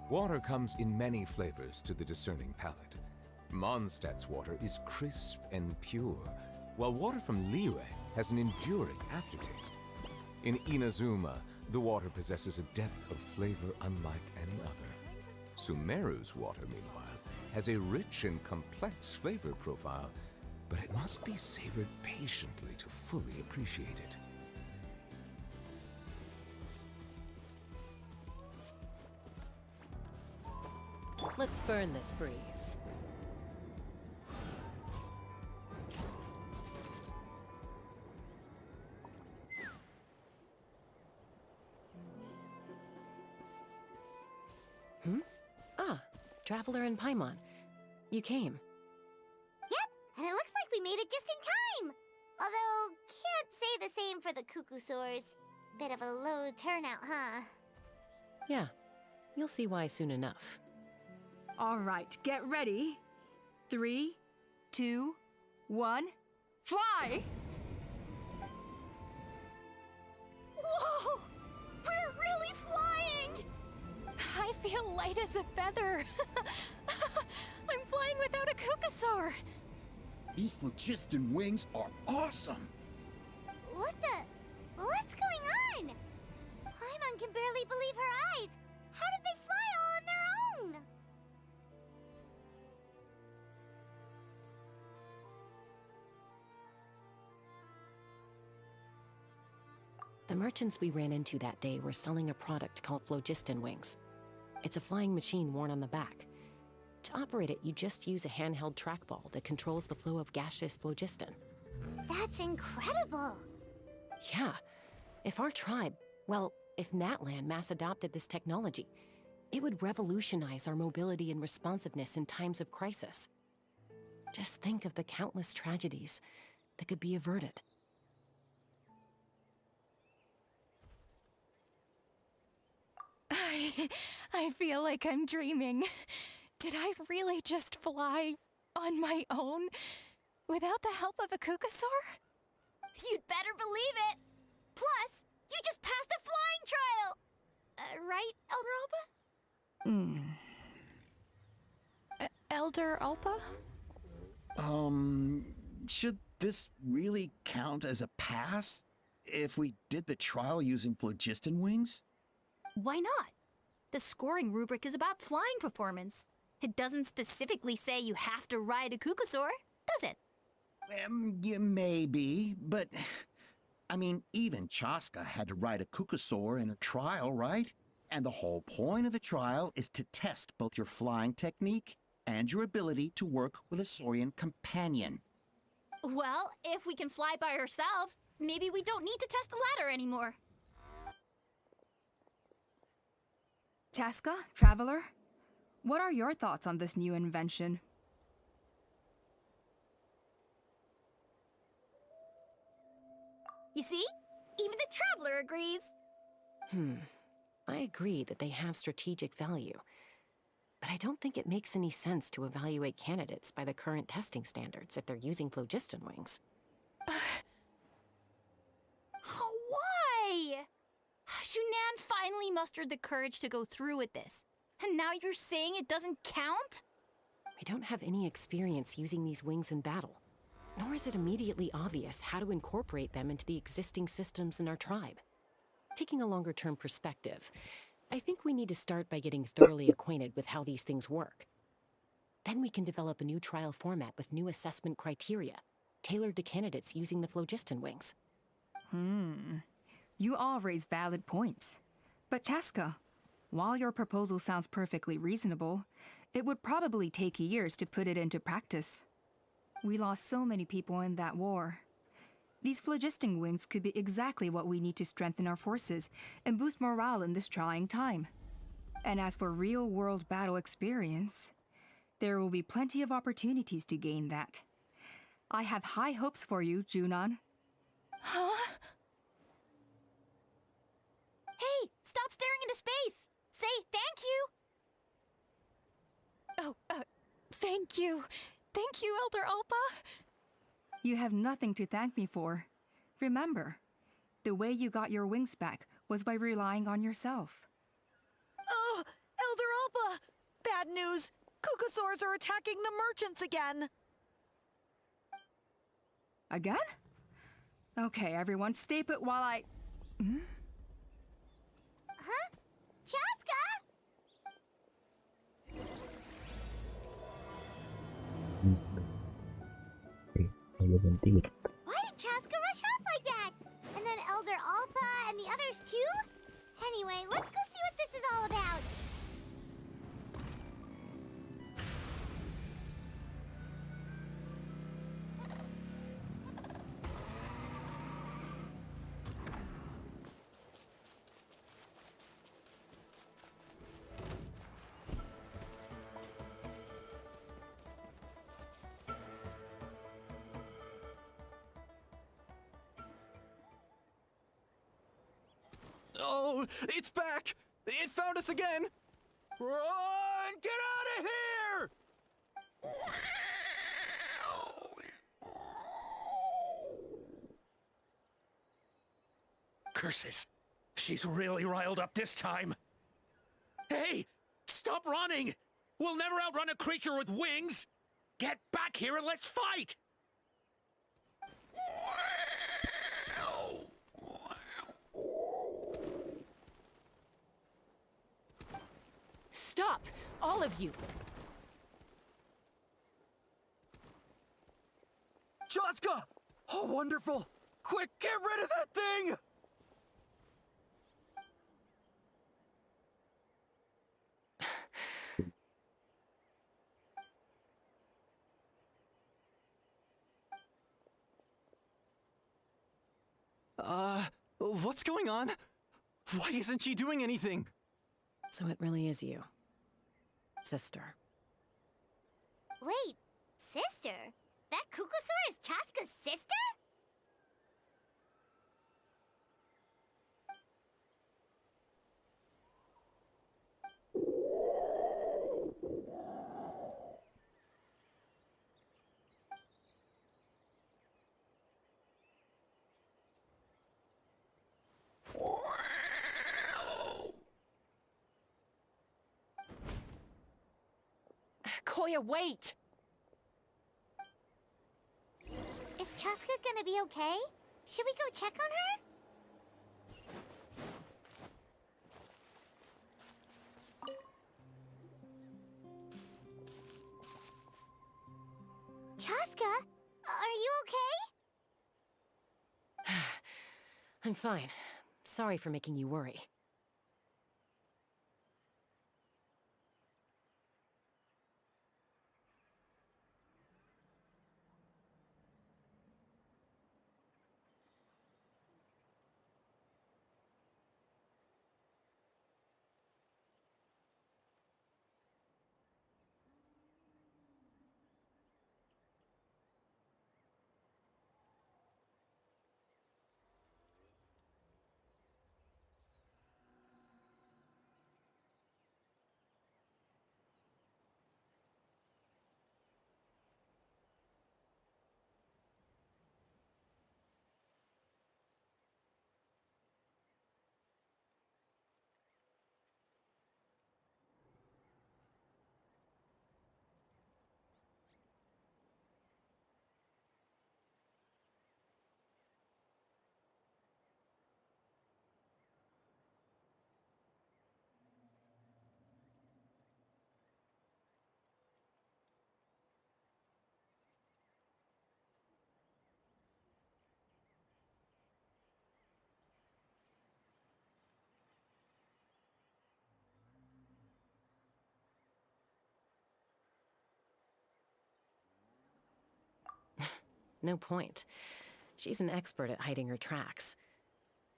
Water comes in many flavors to the discerning palate. Mondstadt's water is crisp and pure, while water from Liyue has an enduring aftertaste. In Inazuma, the water possesses a depth of flavor unlike any other. Sumeru's water, meanwhile, has a rich and complex flavor profile, but it must be savored patiently to fully appreciate it. Let's burn this breeze. Traveler and Paimon. You came. Yep, and it looks like we made it just in time. Although, can't say the same for the Cucusaurs. Bit of a low turnout, huh? Yeah, you'll see why soon enough. All right, get ready. 3, 2, 1, fly! Whoa! We're really flying! I feel light as a feather. I'm flying without a Cucusaur. These phlogiston wings are awesome! What's going on? Paimon can barely believe her eyes. How did they fly all on their own? The merchants we ran into that day were selling a product called phlogiston wings. It's a flying machine worn on the back. To operate it, you just use a handheld trackball that controls the flow of gaseous phlogiston. That's incredible. Yeah. If our tribe, if Natlan mass adopted this technology, it would revolutionize our mobility and responsiveness in times of crisis. Just think of the countless tragedies that could be averted. I feel like I'm dreaming. Did I really just fly on my own without the help of a Cucusaur? You'd better believe it! Plus, you just passed the flying trial! Right, Elder Alpa? Elder Alpa? Should this really count as a pass if we did the trial using phlogiston wings? Why not? The scoring rubric is about flying performance. It doesn't specifically say you have to ride a Cucusaur, does it? Yeah, maybe, but I mean, even Chaska had to ride a Cucusaur in a trial, right? And the whole point of the trial is to test both your flying technique and your ability to work with a Saurian companion. Well, if we can fly by ourselves, maybe we don't need to test the ladder anymore. Chaska, Traveler, what are your thoughts on this new invention? You see? Even the Traveler agrees. I agree that they have strategic value, but I don't think it makes any sense to evaluate candidates by the current testing standards if they're using phlogiston wings. Why? Shunan finally mustered the courage to go through with this, and now you're saying it doesn't count? I don't have any experience using these wings in battle, nor is it immediately obvious how to incorporate them into the existing systems in our tribe. Taking a longer-term perspective, I think we need to start by getting thoroughly acquainted with how these things work. Then we can develop a new trial format with new assessment criteria, tailored to candidates using the phlogiston wings. You all raise valid points. But Chaska, while your proposal sounds perfectly reasonable, It would probably take years to put it into practice. We lost so many people in that war. These phlogiston wings could be exactly what we need to strengthen our forces and boost morale in this trying time. And as for real-world battle experience, there will be plenty of opportunities to gain that. I have high hopes for you, Junon. Huh? Hey, stop staring into space! Say thank you! Oh, thank you. Thank you, Elder Alpa. You have nothing to thank me for. Remember, the way you got your wings back was by relying on yourself. Oh, Elder Alpa! Bad news! Cucosaurs are attacking the merchants again! Again? Okay, everyone, stay put while I... Huh? Chaska? Why did Chaska rush off like that? And then Elder Alpa and the others too? Anyway, let's go see what this is all about. Oh, it's back! It found us again! Run! Get out of here! Curses! She's really riled up this time. Hey! Stop running! We'll never outrun a creature with wings! Get back here and let's fight! Stop! All of you! Chaska! Oh, wonderful! Quick, get rid of that thing! What's going on? Why isn't she doing anything? So it really is you. Sister. Wait, sister? That Cucosaur is Chaska's sister? Koya, wait! Is Chaska gonna be okay? Should we go check on her? Chaska, are you okay? I'm fine. Sorry for making you worry. No point. She's an expert at hiding her tracks.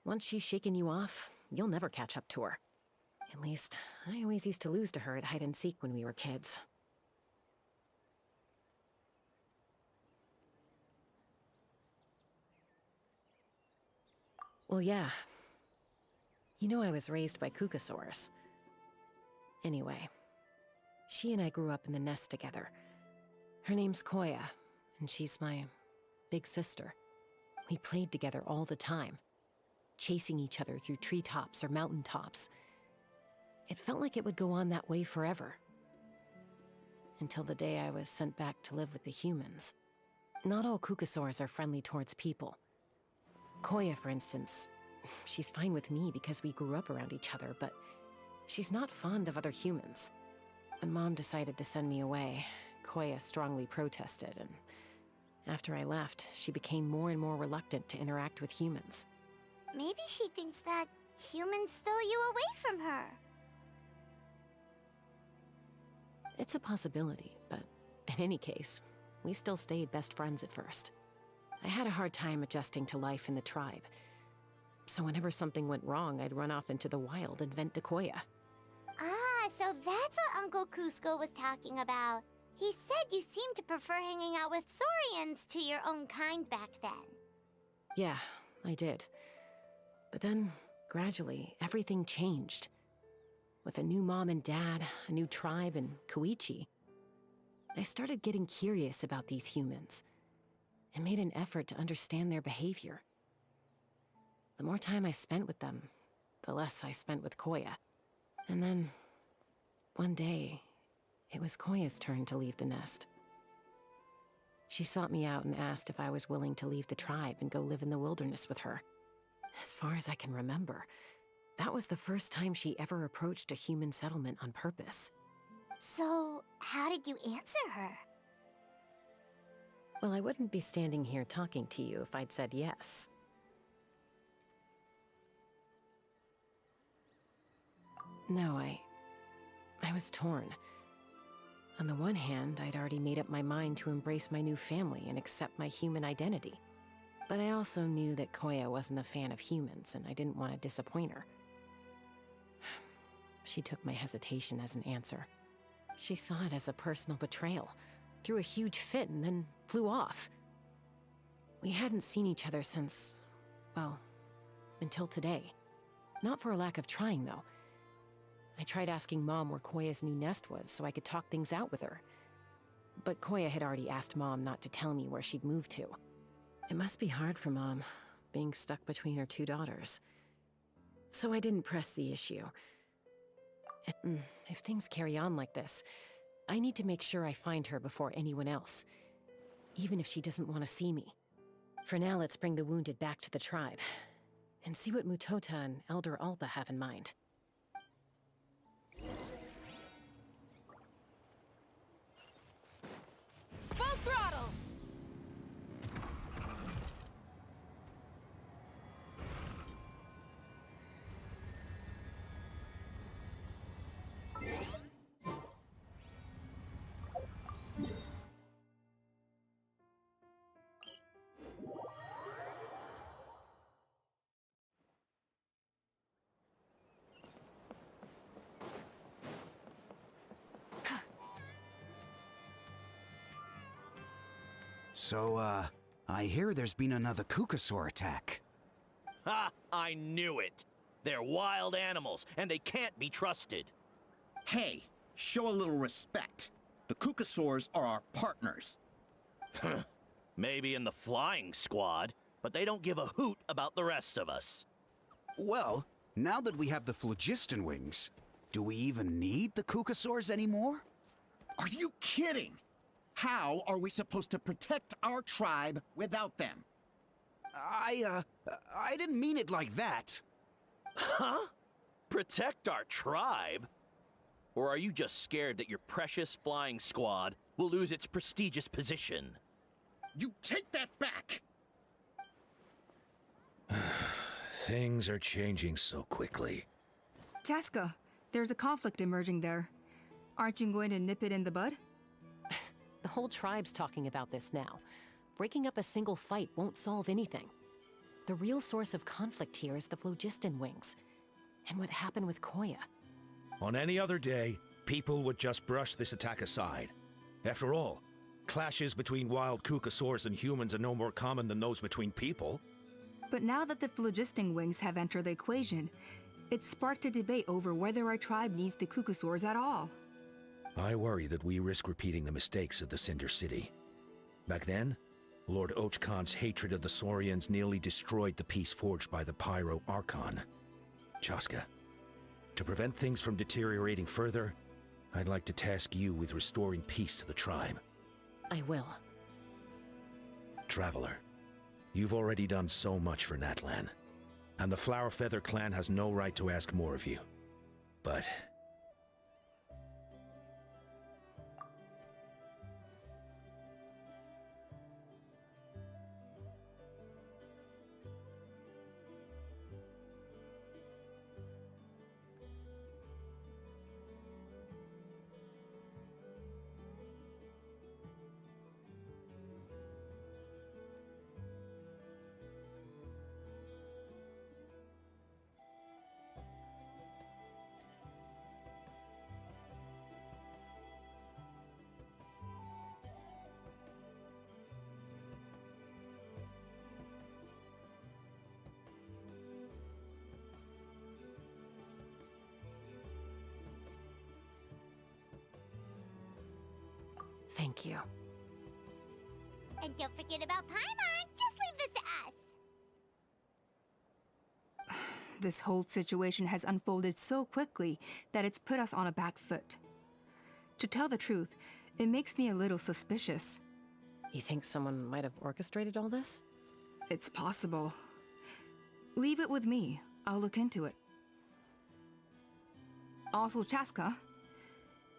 Once she's shaken you off, you'll never catch up to her. At least, I always used to lose to her at hide-and-seek when we were kids. Well, yeah. You know I was raised by cucosaurs. Anyway, she and I grew up in the nest together. Her name's Koya, and she's my big sister. We played together all the time, chasing each other through treetops or mountaintops. It felt like it would go on that way forever. Until the day I was sent back to live with the humans. Not all cucosaurs are friendly towards people. Koya, for instance, she's fine with me because we grew up around each other, but she's not fond of other humans. When Mom decided to send me away, Koya strongly protested, and after I left, she became more and more reluctant to interact with humans. Maybe she thinks that humans stole you away from her. It's a possibility, but in any case, we still stayed best friends at first. I had a hard time adjusting to life in the tribe. So whenever something went wrong, I'd run off into the wild and vent to Koya. Ah, so that's what Uncle Cusco was talking about. He said you seemed to prefer hanging out with Saurians to your own kind back then. Yeah, I did. But then, gradually, everything changed. With a new mom and dad, a new tribe, and Koichi, I started getting curious about these humans and made an effort to understand their behavior. The more time I spent with them, the less I spent with Koya. And then, one day, it was Koya's turn to leave the nest. She sought me out and asked if I was willing to leave the tribe and go live in the wilderness with her. As far as I can remember, that was the first time she ever approached a human settlement on purpose. So, how did you answer her? Well, I wouldn't be standing here talking to you if I'd said yes. No, I was torn. On the one hand, I'd already made up my mind to embrace my new family and accept my human identity. But I also knew that Koya wasn't a fan of humans, and I didn't want to disappoint her. She took my hesitation as an answer. She saw it as a personal betrayal, threw a huge fit, and then flew off. We hadn't seen each other since, well, until today. Not for a lack of trying, though. I tried asking Mom where Koya's new nest was so I could talk things out with her. But Koya had already asked Mom not to tell me where she'd moved to. It must be hard for Mom, being stuck between her two daughters. So I didn't press the issue. If things carry on like this, I need to make sure I find her before anyone else, even if she doesn't want to see me. For now, let's bring the wounded back to the tribe, and see what Mutota and Elder Alpa have in mind. Full throttle! So, I hear there's been another cucosaur attack. Ha! I knew it! They're wild animals, and they can't be trusted. Hey, show a little respect. The cucosaurs are our partners. Maybe in the flying squad, but they don't give a hoot about the rest of us. Well, now that we have the phlogiston wings, do we even need the cucosaurs anymore? Are you kidding? How are we supposed to protect our tribe without them? I didn't mean it like that. Huh? Protect our tribe? Or are you just scared that your precious flying squad will lose its prestigious position? You take that back! Things are changing so quickly. Tasca, there's a conflict emerging there. Aren't you going to nip it in the bud? The whole tribe's talking about this now. breaking up a single fight won't solve anything. The real source of conflict here is the phlogiston wings, and what happened with Koya. On any other day, people would just brush this attack aside. After all, clashes between wild kukasaurs and humans are no more common than those between people. But now that the phlogiston wings have entered the equation, it's sparked a debate over whether our tribe needs the kukasaurs at all. I worry that we risk repeating the mistakes of the Cinder City. Back then, Lord Ochkan's hatred of the Saurians nearly destroyed the peace forged by the Pyro Archon. Chaska, to prevent things from deteriorating further, I'd like to task you with restoring peace to the tribe. I will. Traveler, you've already done so much for Natlan, and the Flower Feather clan has no right to ask more of you. But Thank you. And don't forget about Paimon. Just leave this to us. This whole situation has unfolded so quickly that it's put us on a back foot. To tell the truth, it makes me a little suspicious. You think someone might have orchestrated all this? It's possible. Leave it with me. I'll look into it. Also, Chaska,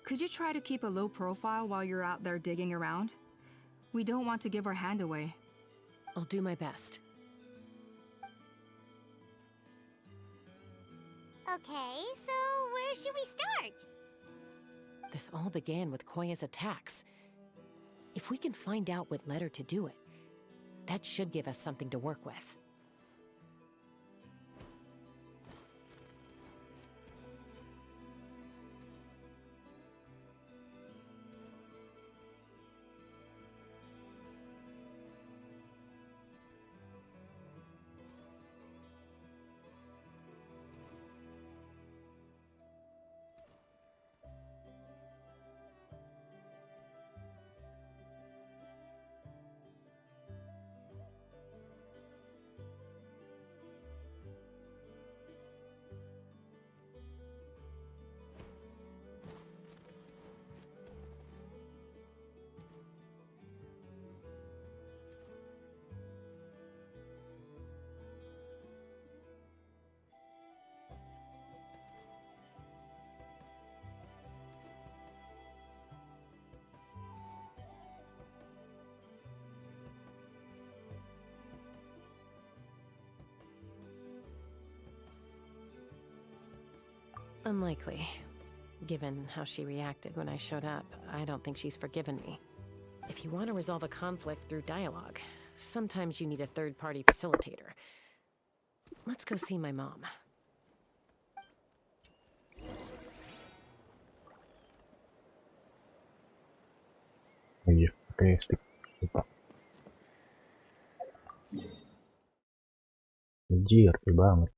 could you try to keep a low profile while you're out there digging around? We don't want to give our hand away. I'll do my best. Okay, so where should we start? This all began with Koya's attacks. If we can find out what led her to do it, that should give us something to work with. Unlikely. Given how she reacted when I showed up, I don't think she's forgiven me. If you want to resolve a conflict through dialogue, sometimes you need a third-party facilitator. Let's go see my mom. Iya, pakai stick. Lupa. Anjir, rapi banget.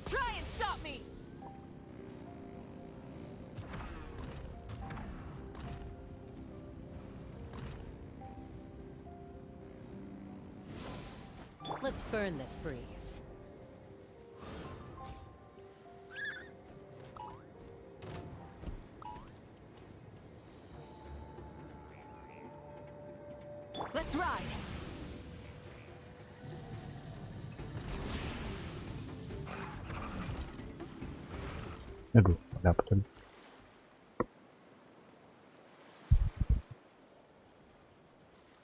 Try and stop me! Let's burn this breeze. Let's ride! Aduh, dapet kan.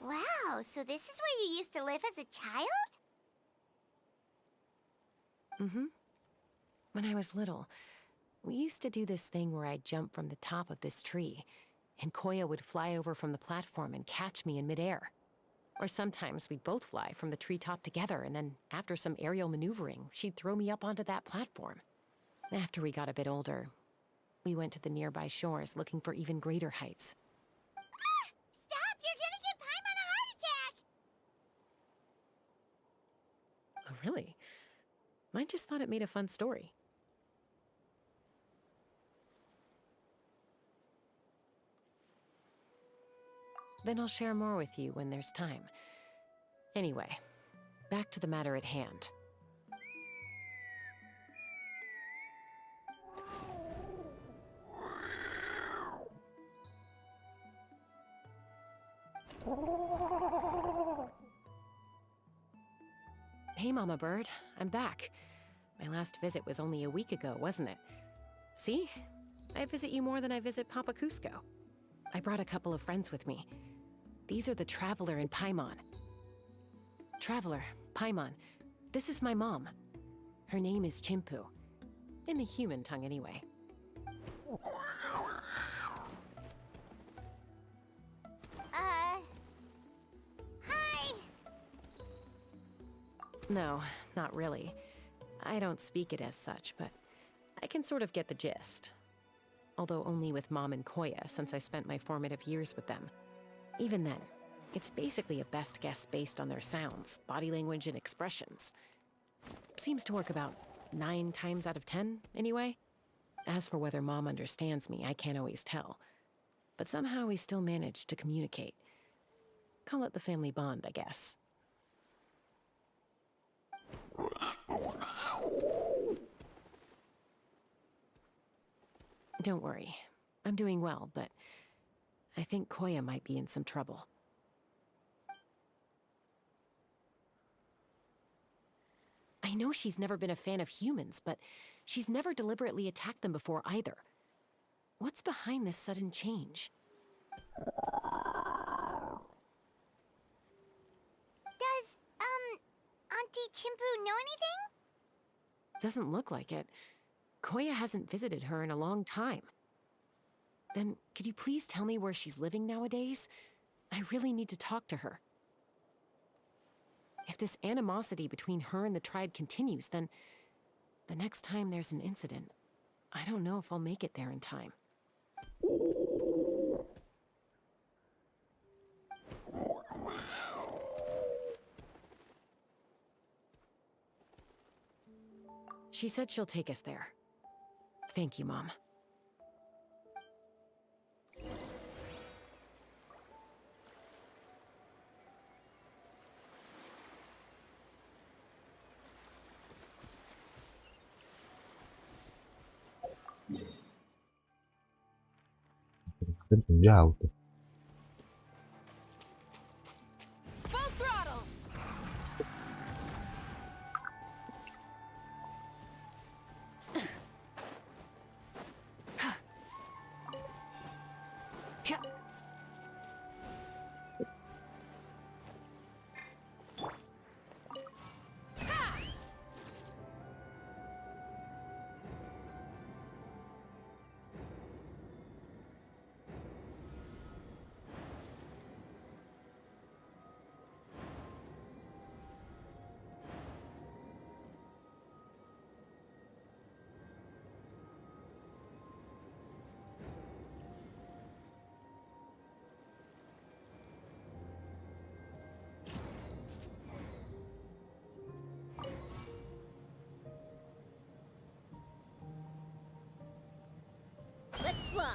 Wow, so this is where you used to live as a child? Mm-hmm. When I was little, we used to do this thing where I'd jump from the top of this tree, and Koya would fly over from the platform and catch me in midair. Or sometimes we'd both fly from the treetop together, and then after some aerial maneuvering, she'd throw me up onto that platform. After we got a bit older, we went to the nearby shores looking for even greater heights. Stop! You're gonna give Paimon a heart attack! Oh, really? I just thought it made a fun story. Then I'll share more with you when there's time. Anyway, back to the matter at hand. Hey, Mama Bird, I'm back. My last visit was only a week ago, wasn't it? See? I visit you more than I visit Papa Cusco. I brought a couple of friends with me. These are the Traveler and Paimon. Traveler, Paimon, this is my mom. Her name is Chimpu. In the human tongue, anyway. Hi! No, not really. I don't speak it as such, but I can sort of get the gist. Although only with Mom and Koya, since I spent my formative years with them. Even then, it's basically a best guess based on their sounds, body language, and expressions. Seems to work about 9 times out of 10, anyway. As for whether Mom understands me, I can't always tell. But somehow we still manage to communicate. Call it the family bond, I guess. Don't worry. I'm doing well, but I think Koya might be in some trouble. I know she's never been a fan of humans, but she's never deliberately attacked them before either. What's behind this sudden change? Does, Auntie Chimpu know anything? Doesn't look like it. Koya hasn't visited her in a long time. Then, could you please tell me where she's living nowadays? I really need to talk to her. If this animosity between her and the tribe continues, then the next time there's an incident, I don't know if I'll make it there in time. She said she'll take us there. Thank you, Mom. Kan jauh tuh. Full throttle! Let's fly!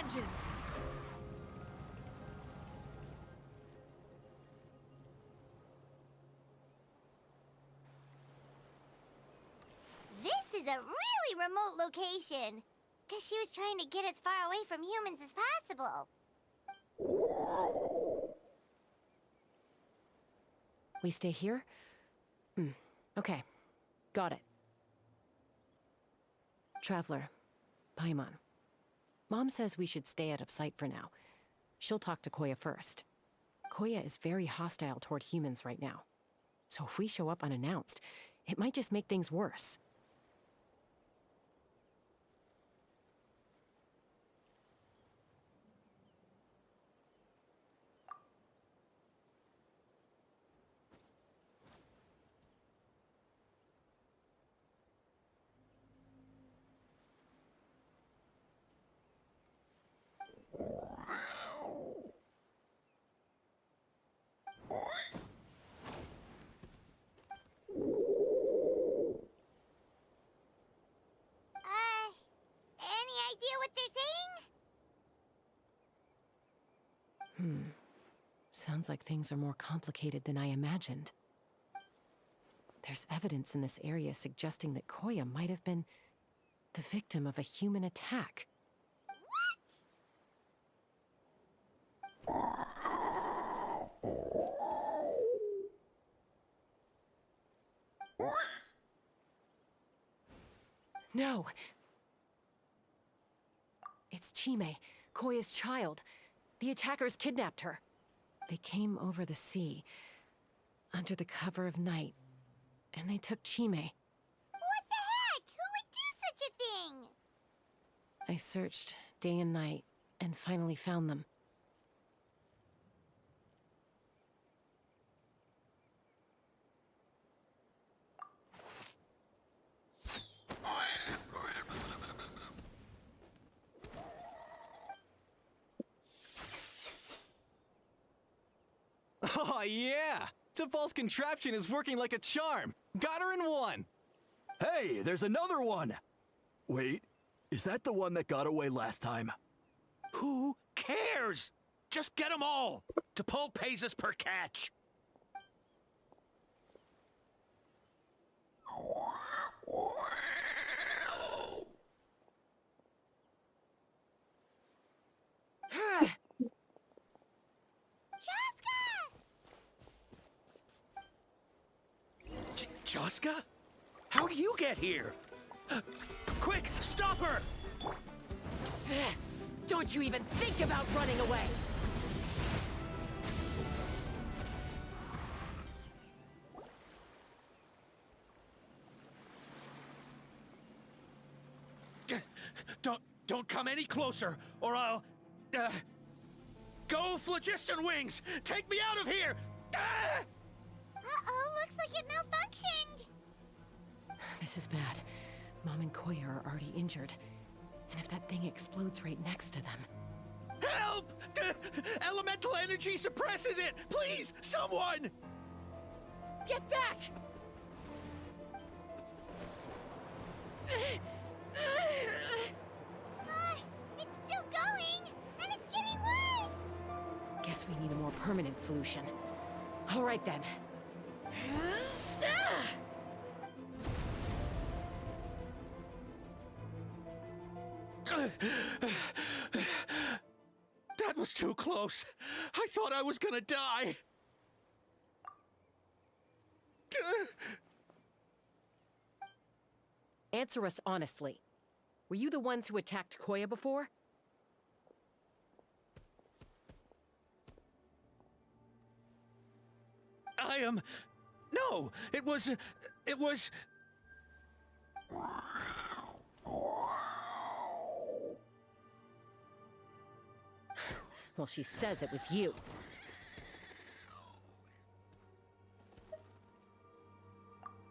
vengeance! This is a really remote location. Guess she was trying to get as far away from humans as possible. We stay here? Okay. Got it. Traveler, Paimon. Mom says we should stay out of sight for now. She'll talk to Koya first. Koya is very hostile toward humans right now. So if we show up unannounced, it might just make things worse. Any idea what they're saying? Sounds like things are more complicated than I imagined. There's evidence in this area suggesting that Koya might have been the victim of a human attack. No! It's Chime, Koya's child. The attackers kidnapped her. They came over the sea, under the cover of night, and they took Chime. What the heck? Who would do such a thing? I searched day and night, and finally found them. Oh, yeah! T'Pol's contraption is working like a charm! Got her in one! Hey, there's another one! Wait, is that the one that got away last time? Who cares? Just get them all! T'Pol pays us per catch! Joska? How do you get here? Quick, stop her! Don't you even think about running away! Don't come any closer, or I'll... Go, Phlogiston Wings! Take me out of here! Uh-oh, looks like it malfunctioned. This is bad. Mom and Koya are already injured. And if that thing explodes right next to them... Help! Elemental energy suppresses it! Please, someone! Get back! It's still going, and it's getting worse. Guess we need a more permanent solution. All right then. That was too close. I thought I was gonna die. Answer us honestly. Were you the ones who attacked Koya before? I am... No, it was... Well, she says it was you.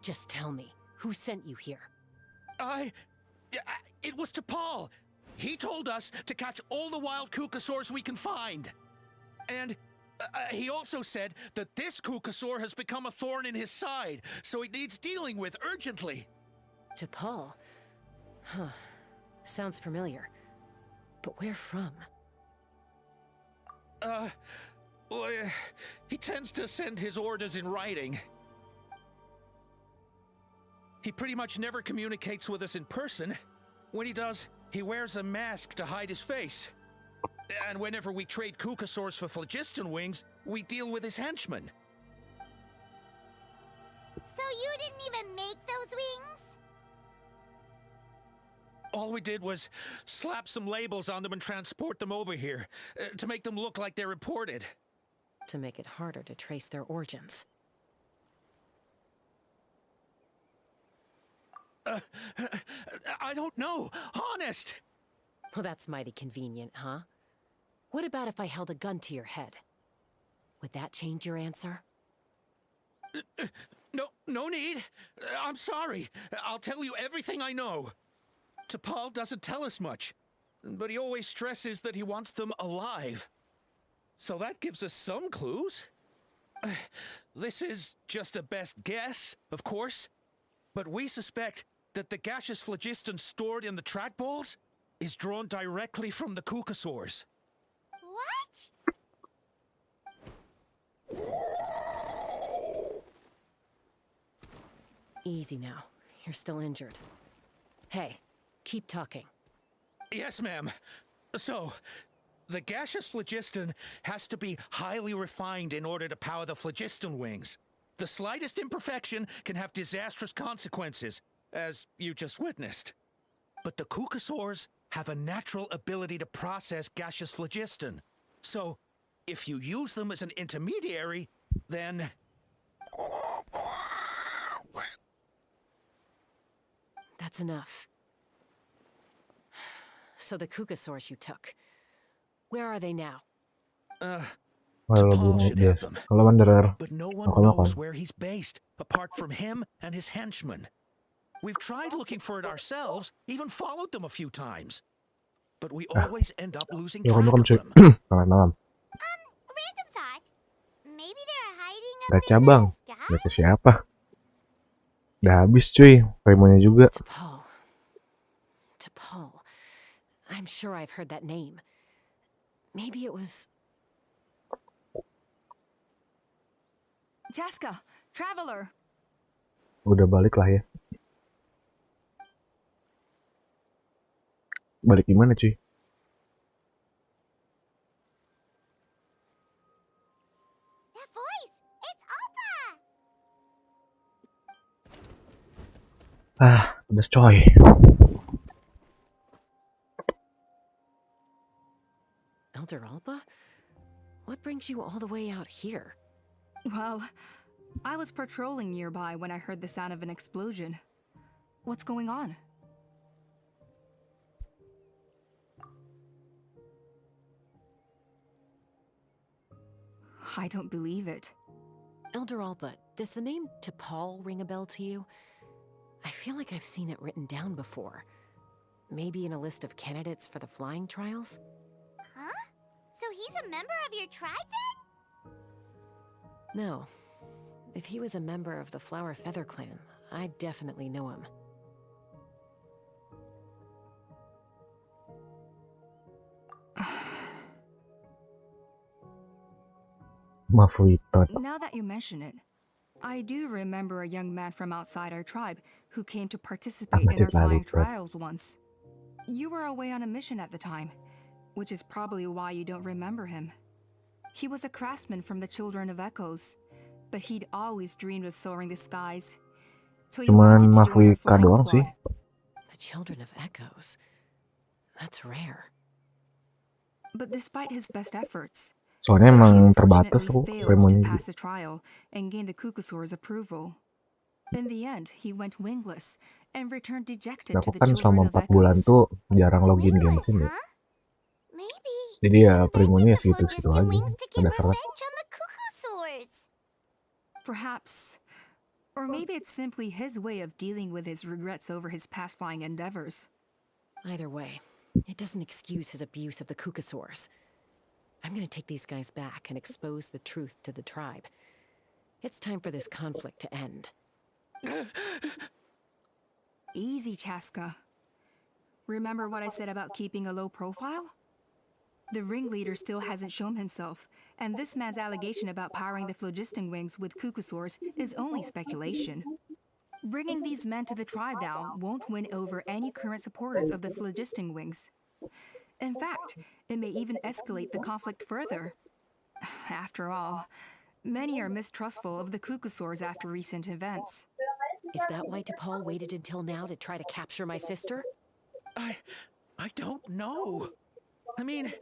Just tell me, who sent you here? It was T'Pol. He told us to catch all the wild Kukasaurs we can find. And he also said that this Kukasaur has become a thorn in his side, so it needs dealing with urgently. T'Pol? Huh. Sounds familiar. But where from? Well, he tends to send his orders in writing. He pretty much never communicates with us in person. When he does, he wears a mask to hide his face. And whenever we trade Kukasaurs for phlogiston wings, we deal with his henchmen. So you didn't even make those wings? All we did was slap some labels on them and transport them over here, to make them look like they're imported. To make it harder to trace their origins. I don't know, honest! Well, that's mighty convenient, huh? What about if I held a gun to your head? Would that change your answer? No need. I'm sorry. I'll tell you everything I know. T'Pol doesn't tell us much, but he always stresses that he wants them alive. So that gives us some clues. This is just a best guess, of course, but we suspect that the gaseous phlogiston stored in the trackballs is drawn directly from the Kukasaurs. What? Easy now. You're still injured. Hey, keep talking. Yes, ma'am. So, the gaseous phlogiston has to be highly refined in order to power the phlogiston wings. The slightest imperfection can have disastrous consequences, as you just witnessed. But the Kukasaurs have a natural ability to process gaseous phlogiston. So, if you use them as an intermediary, then... That's enough. So the Kukasaurs you took, where are they now? T'Pol should have them. But no one knows where he's based, apart from him and his henchmen. We've tried looking for it ourselves, even followed them a few times. But we always end up losing track of them. Random thought. Maybe they're hiding up Baca in bang. the sky? Baca siapa? Udah habis cuy, Remonya juga. T'Pol. I'm sure I've heard that name. Maybe it was... Jaska, Traveler. Udah balik lah ya. Balik gimana cuy? That voice! It's Alpa! Udah coy. Elder Alpa? What brings you all the way out here? Well, I was patrolling nearby when I heard the sound of an explosion. What's going on? I don't believe it. Elder Alpa, does the name T'Pol ring a bell to you? I feel like I've seen it written down before. Maybe in a list of candidates for the flying trials? Huh? So he's a member of your tribe then? No. If he was a member of the Flower Feather Clan, I'd definitely know him. Now that you mention it, I do remember a young man from outside our tribe who came to participate in our flying trials once. You were away on a mission at the time, which is probably why you don't remember him. He was a craftsman from the Children of Echoes, but he'd always dreamed of soaring the skies. So he wanted to join our flying squad. The Children of Echoes? That's rare. But despite his best efforts, Soalnya he emang terbatas unfortunately kok failed to Remonya pass juga. the trial and gain the Kukasaur's approval. In the end, he went wingless and returned dejected Nah, to aku the kan selama Children of 4 bulan Echoes. tuh jarang login GENSHIN ya. Jadi ya Primonya ya segitu-segitu aja. Ada serat. Perhaps. Or maybe it's simply his way of dealing with his regrets over his past flying endeavors. Either way, it doesn't excuse his abuse of the Kukasaurs. I'm gonna take these guys back and expose the truth to the tribe. It's time for this conflict to end. Easy, Chaska. Remember what I said about keeping a low profile? The ringleader still hasn't shown himself, and this man's allegation about powering the phlogiston wings with cuckoosaurs is only speculation. Bringing these men to the tribe now won't win over any current supporters of the phlogiston wings. In fact, it may even escalate the conflict further. After all, many are mistrustful of the cuckoosaurs after recent events. Is that why T'Pol waited until now to try to capture my sister? I don't know. I mean,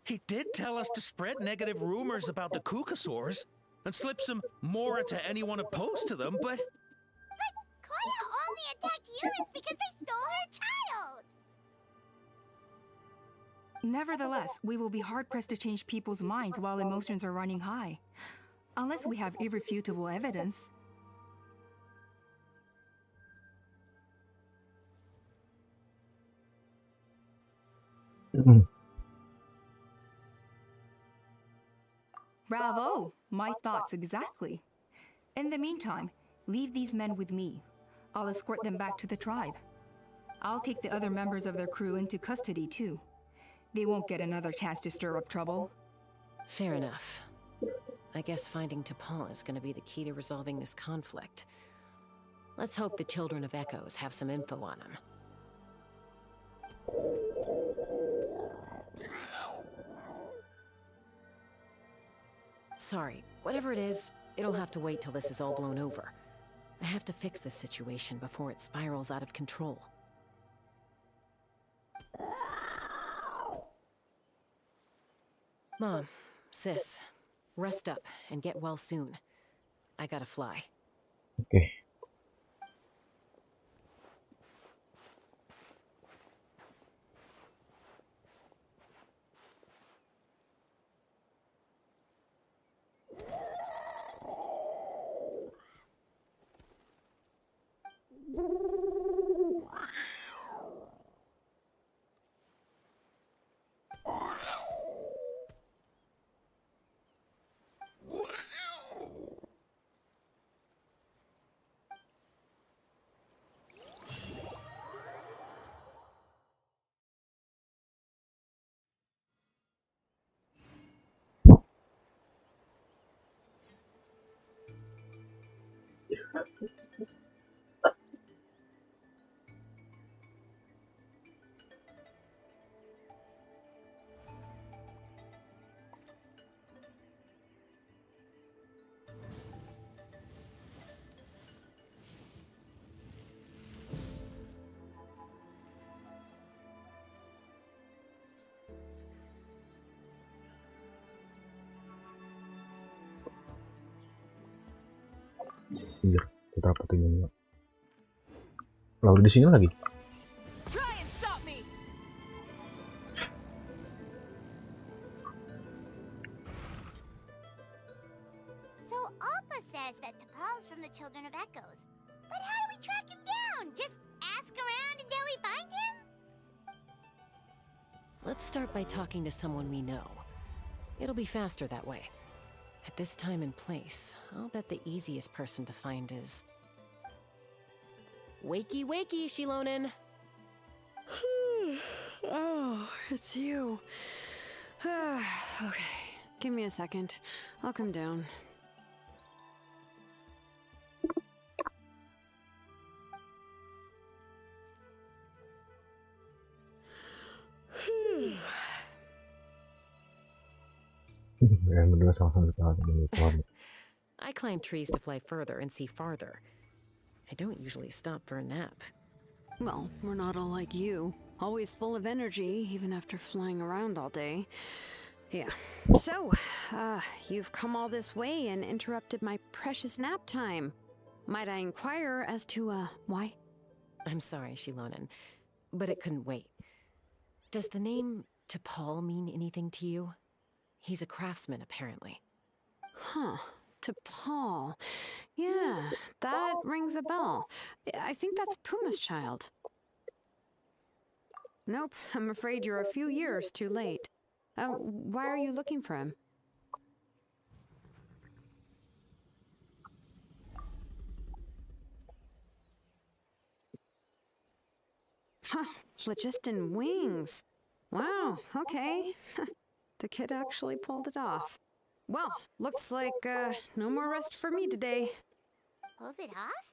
he did tell us to spread negative rumors about the cuckoosaurs and slip some mora to anyone opposed to them, but... Koya only attacked humans because they stole her child! Nevertheless, we will be hard-pressed to change people's minds while emotions are running high. Unless we have irrefutable evidence. Bravo! My thoughts exactly. In the meantime, leave these men with me. I'll escort them back to the tribe. I'll take the other members of their crew into custody too. They won't get another chance to stir up trouble. Fair enough. I guess finding T'Pol is going to be the key to resolving this conflict. Let's hope the Children of Echoes have some info on him. Sorry, whatever it is, it'll have to wait till this is all blown over. I have to fix this situation before it spirals out of control. Mom, sis, rest up and get well soon. I gotta fly. Okay. Anjir, kita rapetin ini. Lah udah di sini lagi. Try and stop me. So Alpa says that T'Pol's from the Children of Echoes. But how do we track him down? Just ask around until we find him? Let's start by talking to someone we know. It'll be faster that way. At this time and place, I'll bet the easiest person to find is... Wakey, wakey, Shilonen! Oh, it's you. Okay, give me a second. I'll come down. I climb trees to fly further and see farther. I don't usually stop for a nap. Well, we're not all like you. Always full of energy, even after flying around all day. Yeah. So, you've come all this way and interrupted my precious nap time. Might I inquire as to, why? I'm sorry, Shilonen, but it couldn't wait. Does the name T'Pol mean anything to you? He's a craftsman, apparently. Huh. T'Pol. Yeah, that rings a bell. I think that's Puma's child. Nope, I'm afraid you're a few years too late. Why are you looking for him? Huh, phlogiston wings. Wow, okay. The kid actually pulled it off. Well, looks like no more rest for me today. Pulled it off?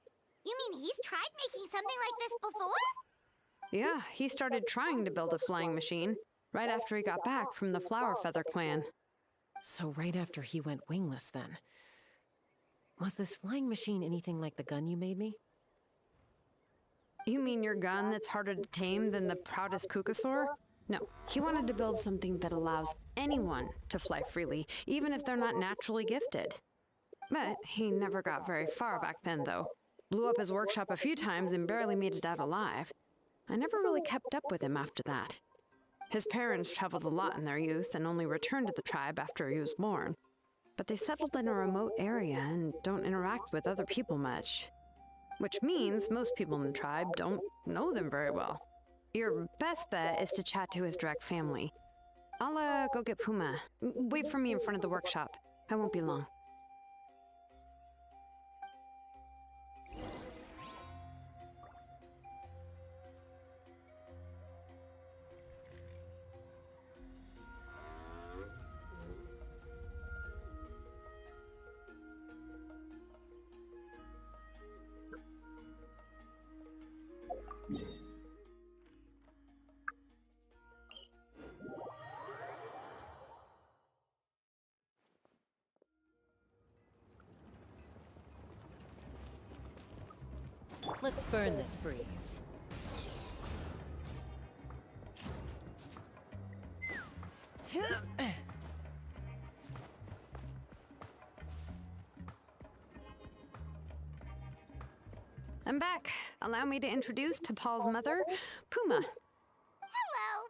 You mean he's tried making something like this before? Yeah, he started trying to build a flying machine right after he got back from the Flower Feather clan. So right after he went wingless then. Was this flying machine anything like the gun you made me? You mean your gun that's harder to tame than the proudest Kukasaur? No, he wanted to build something that allows anyone to fly freely, even if they're not naturally gifted. But he never got very far back then, though. Blew up his workshop a few times and barely made it out alive. I never really kept up with him after that. His parents traveled a lot in their youth and only returned to the tribe after he was born. But they settled in a remote area and don't interact with other people much. Which means most people in the tribe don't know them very well. Your best bet is to chat to his direct family. I'll go get Puma. Wait for me in front of the workshop. I won't be long. Let's burn this breeze. I'm back. Allow me to introduce to Paul's mother, Puma. Hello,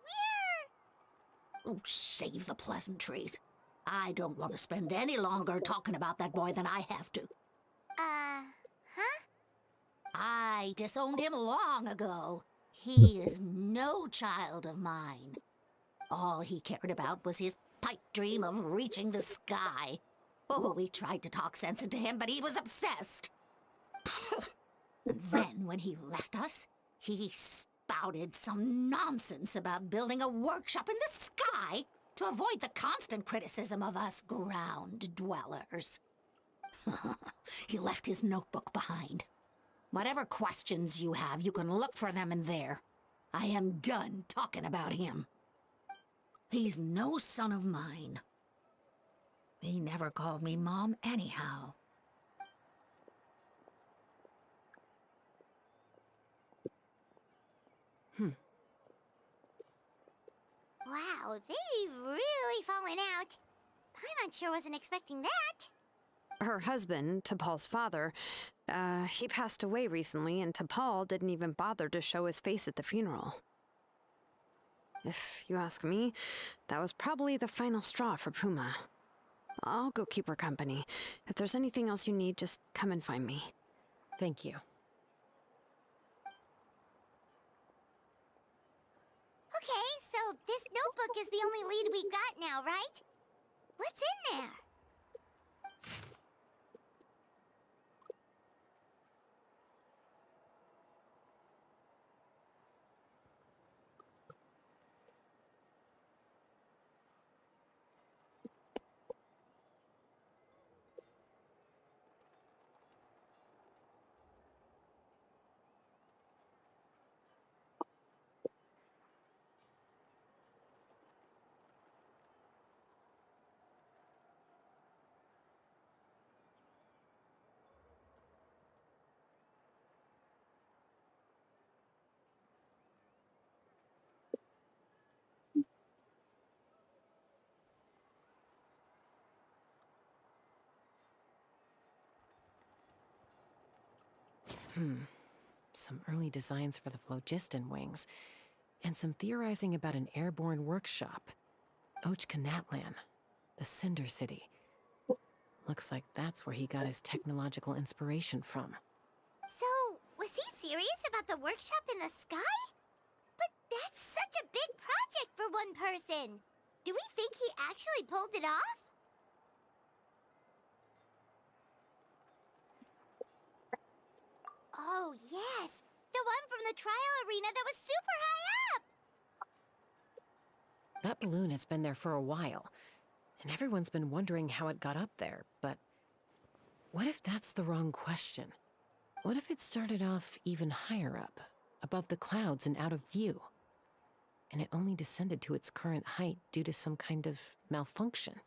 we're... Oh, save the pleasantries. I don't want to spend any longer talking about that boy than I have to. Huh? I disowned him long ago. He is no child of mine. All he cared about was his pipe dream of reaching the sky. Oh, we tried to talk sense into him, but he was obsessed. And then, when he left us, he spouted some nonsense about building a workshop in the sky to avoid the constant criticism of us ground dwellers. He left his notebook behind. Whatever questions you have, you can look for them in there. I am done talking about him. He's no son of mine. He never called me Mom anyhow. Wow, they've really fallen out. Paimon sure wasn't expecting that. Her husband, T'Pol's father, he passed away recently, and T'Pol didn't even bother to show his face at the funeral. If you ask me, that was probably the final straw for Puma. I'll go keep her company. If there's anything else you need, just come and find me. Thank you. Okay, so this notebook is the only lead we got now, right? What's in there? Some early designs for the phlogiston wings, and some theorizing about an airborne workshop. Natlan, the Cinder City. Looks like that's where he got his technological inspiration from. So, was he serious about the workshop in the sky? But that's such a big project for one person. Do we think he actually pulled it off? Oh, yes. The one from the trial arena that was super high up! That balloon has been there for a while, and everyone's been wondering how it got up there, but what if that's the wrong question? What if it started off even higher up, above the clouds and out of view, and it only descended to its current height due to some kind of malfunction?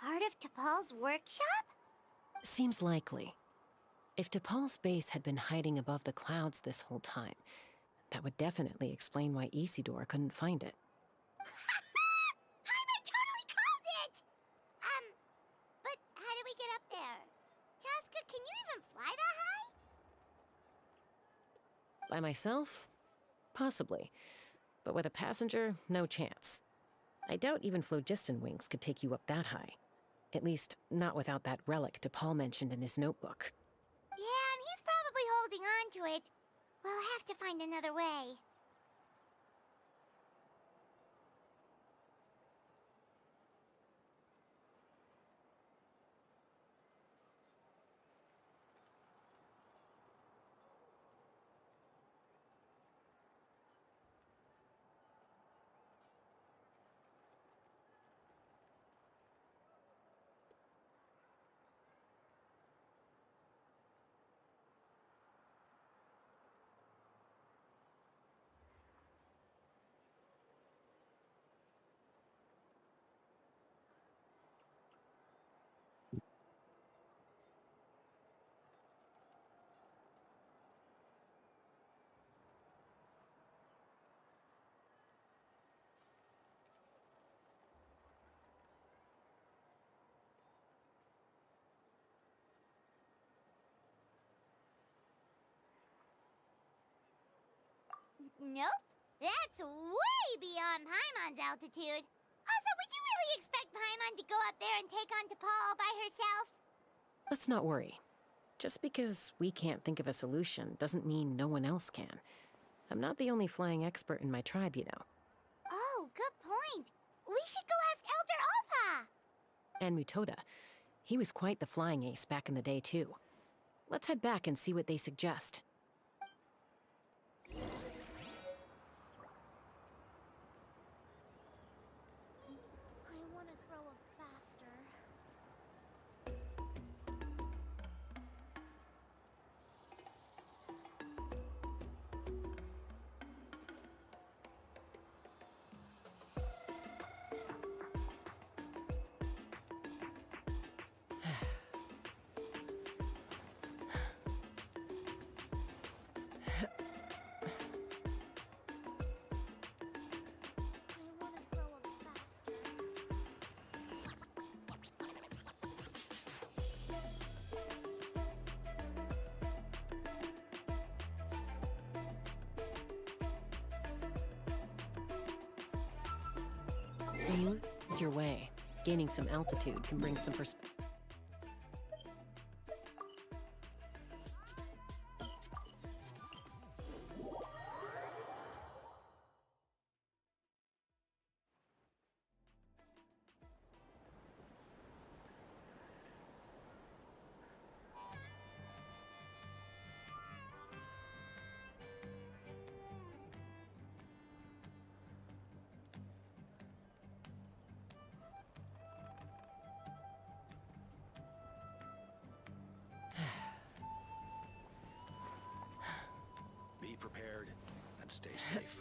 Part of T'Pol's workshop? Seems likely. If T'Pol's base had been hiding above the clouds this whole time, that would definitely explain why Isidore couldn't find it. I totally called it! But how do we get up there? Jessica, can you even fly that high? By myself? Possibly. But with a passenger, no chance. I doubt even phlogiston wings could take you up that high. At least, not without that relic T'Pol mentioned in his notebook. Yeah, and he's probably holding on to it. We'll have to find another way. Nope. That's way beyond Paimon's altitude. Also, would you really expect Paimon to go up there and take on T'Pol all by herself? Let's not worry. Just because we can't think of a solution doesn't mean no one else can. I'm not the only flying expert in my tribe, you know. Oh, good point. We should go ask Elder Alpa! And Mutoda. He was quite the flying ace back in the day, too. Let's head back and see what they suggest. I want to grow up faster. When you lose your way, gaining some altitude can bring some perspective. Be prepared and stay safe.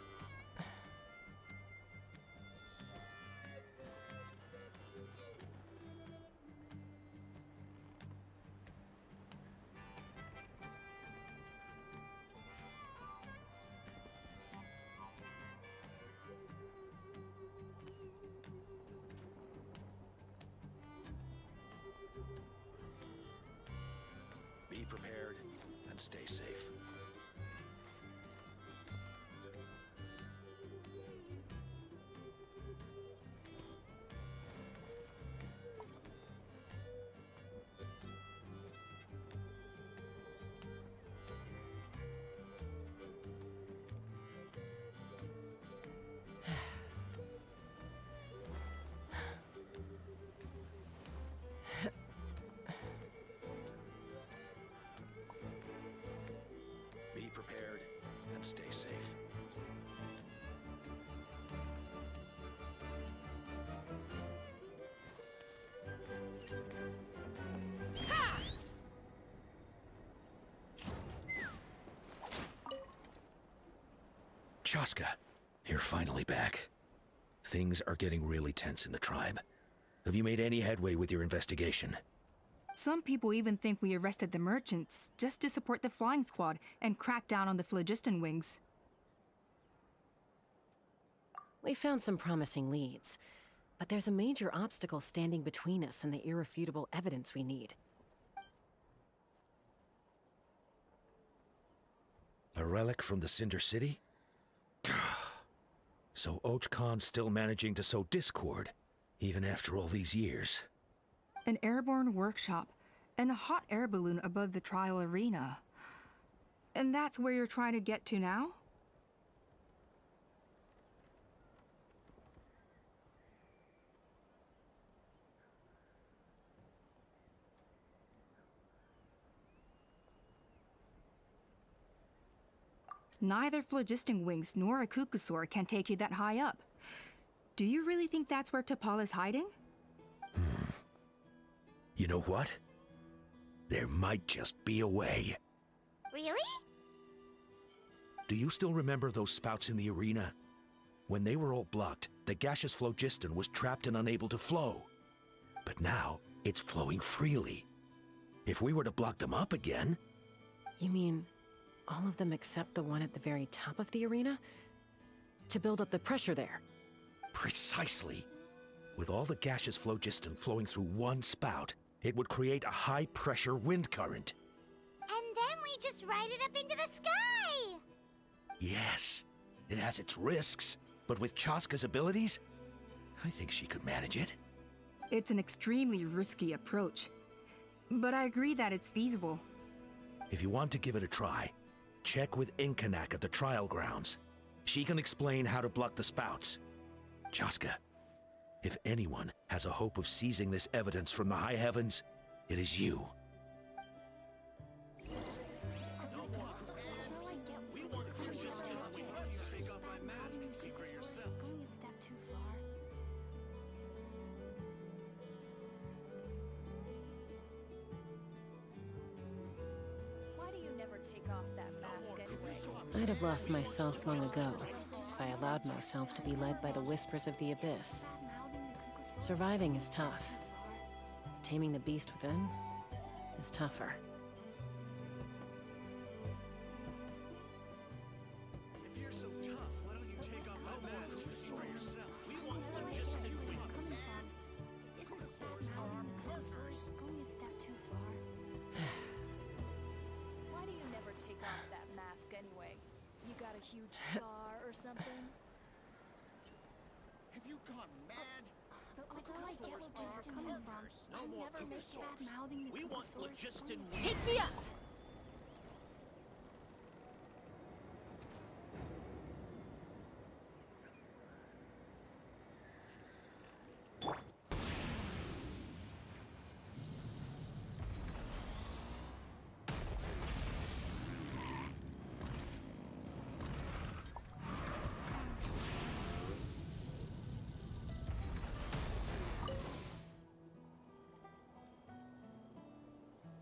Be prepared and stay safe. Chaska, you're finally back. Things are getting really tense in the tribe. Have you made any headway with your investigation? Some people even think we arrested the merchants just to support the flying squad and crack down on the phlogiston wings. We found some promising leads, but there's a major obstacle standing between us and the irrefutable evidence we need. A relic from the Cinder City? So Och Khan's still managing to sow discord, even after all these years. An airborne workshop and a hot air balloon above the trial arena. And that's where you're trying to get to now? Neither phlogiston wings nor a cuckoosaur can take you that high up. Do you really think that's where T'Pol is hiding? You know what? There might just be a way. Really? Do you still remember those spouts in the arena? When they were all blocked, the gaseous phlogiston was trapped and unable to flow. But now, it's flowing freely. If we were to block them up again... You mean all of them except the one at the very top of the arena? To build up the pressure there? Precisely. With all the gaseous phlogiston flowing through one spout, it would create a high-pressure wind current. And then we just ride it up into the sky! Yes, it has its risks, but with Chaska's abilities, I think she could manage it. It's an extremely risky approach, but I agree that it's feasible. If you want to give it a try, check with Inkanak at the trial grounds. She can explain how to block the spouts. Chaska, if anyone has a hope of seizing this evidence from the high heavens, it is you. I'd have lost myself long ago if I allowed myself to be led by the whispers of the abyss. Surviving is tough. Taming the beast within is tougher. If you're so tough, why don't you take off my mask and see for yourself? We want phlogiston wings. Cuckoosaurs are our partners. Going a step too far. Why do you never take off that mask anyway? You got a huge scar or something? Have you gone mad? But although I get where you're coming from, I'll never make bad mouthing the We want cuckoosaurs phlogiston going wings. Take me up!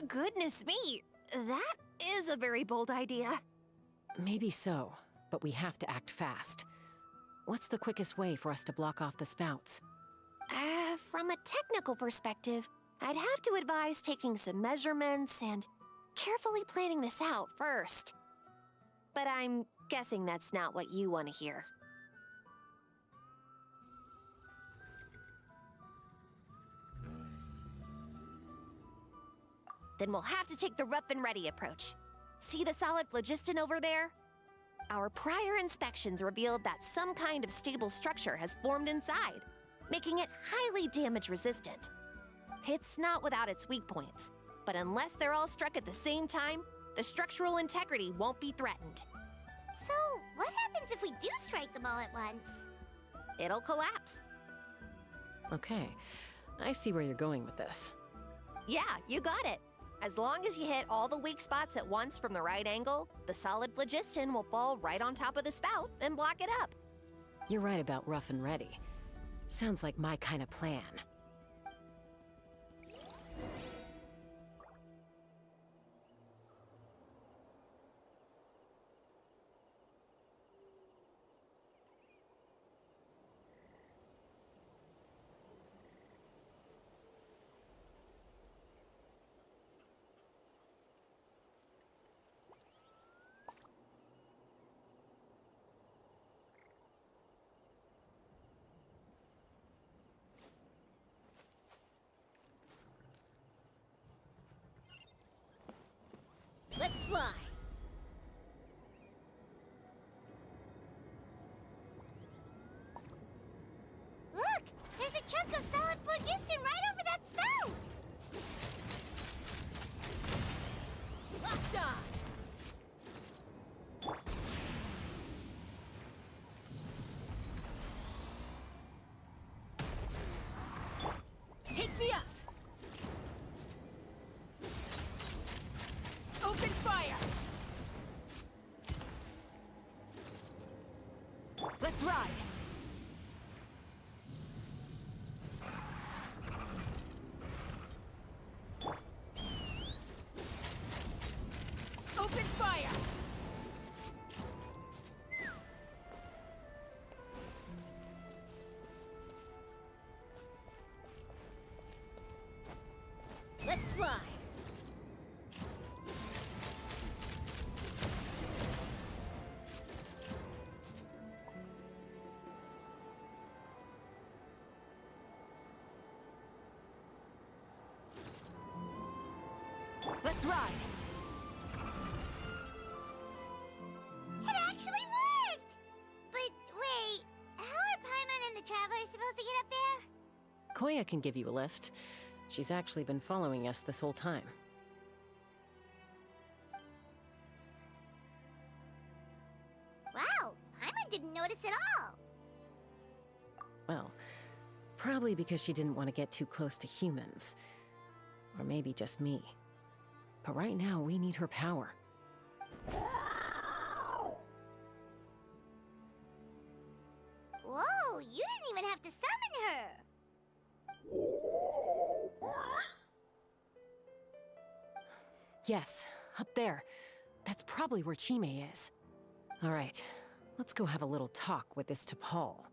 Goodness me, that is a very bold idea. Maybe so, but we have to act fast. What's the quickest way for us to block off the spouts? From a technical perspective, I'd have to advise taking some measurements and carefully planning this out first. But I'm guessing that's not what you want to hear. Then we'll have to take the rough and ready approach. See the solid phlogiston over there? Our prior inspections revealed that some kind of stable structure has formed inside, making it highly damage resistant. It's not without its weak points, but unless they're all struck at the same time, the structural integrity won't be threatened. So, what happens if we do strike them all at once? It'll collapse. Okay, I see where you're going with this. Yeah, you got it. As long as you hit all the weak spots at once from the right angle, the solid phlogiston will fall right on top of the spout and block it up. You're right about rough and ready. Sounds like my kind of plan. Let's fly. Look! There's a chunk of solid phlogiston right over that spout! Locked on. Take me up. Open fire. Let's ride. Open fire. Let's fly. Let's ride. It actually worked! But wait, how are Paimon and the Travelers supposed to get up there? Koya can give you a lift. She's actually been following us this whole time. Wow, Paimon didn't notice at all. Well, probably because she didn't want to get too close to humans. Or maybe just me. But right now, we need her power. Whoa, you didn't even have to summon her! Yes, up there. That's probably where Chime is. All right, let's go have a little talk with this T'Pol.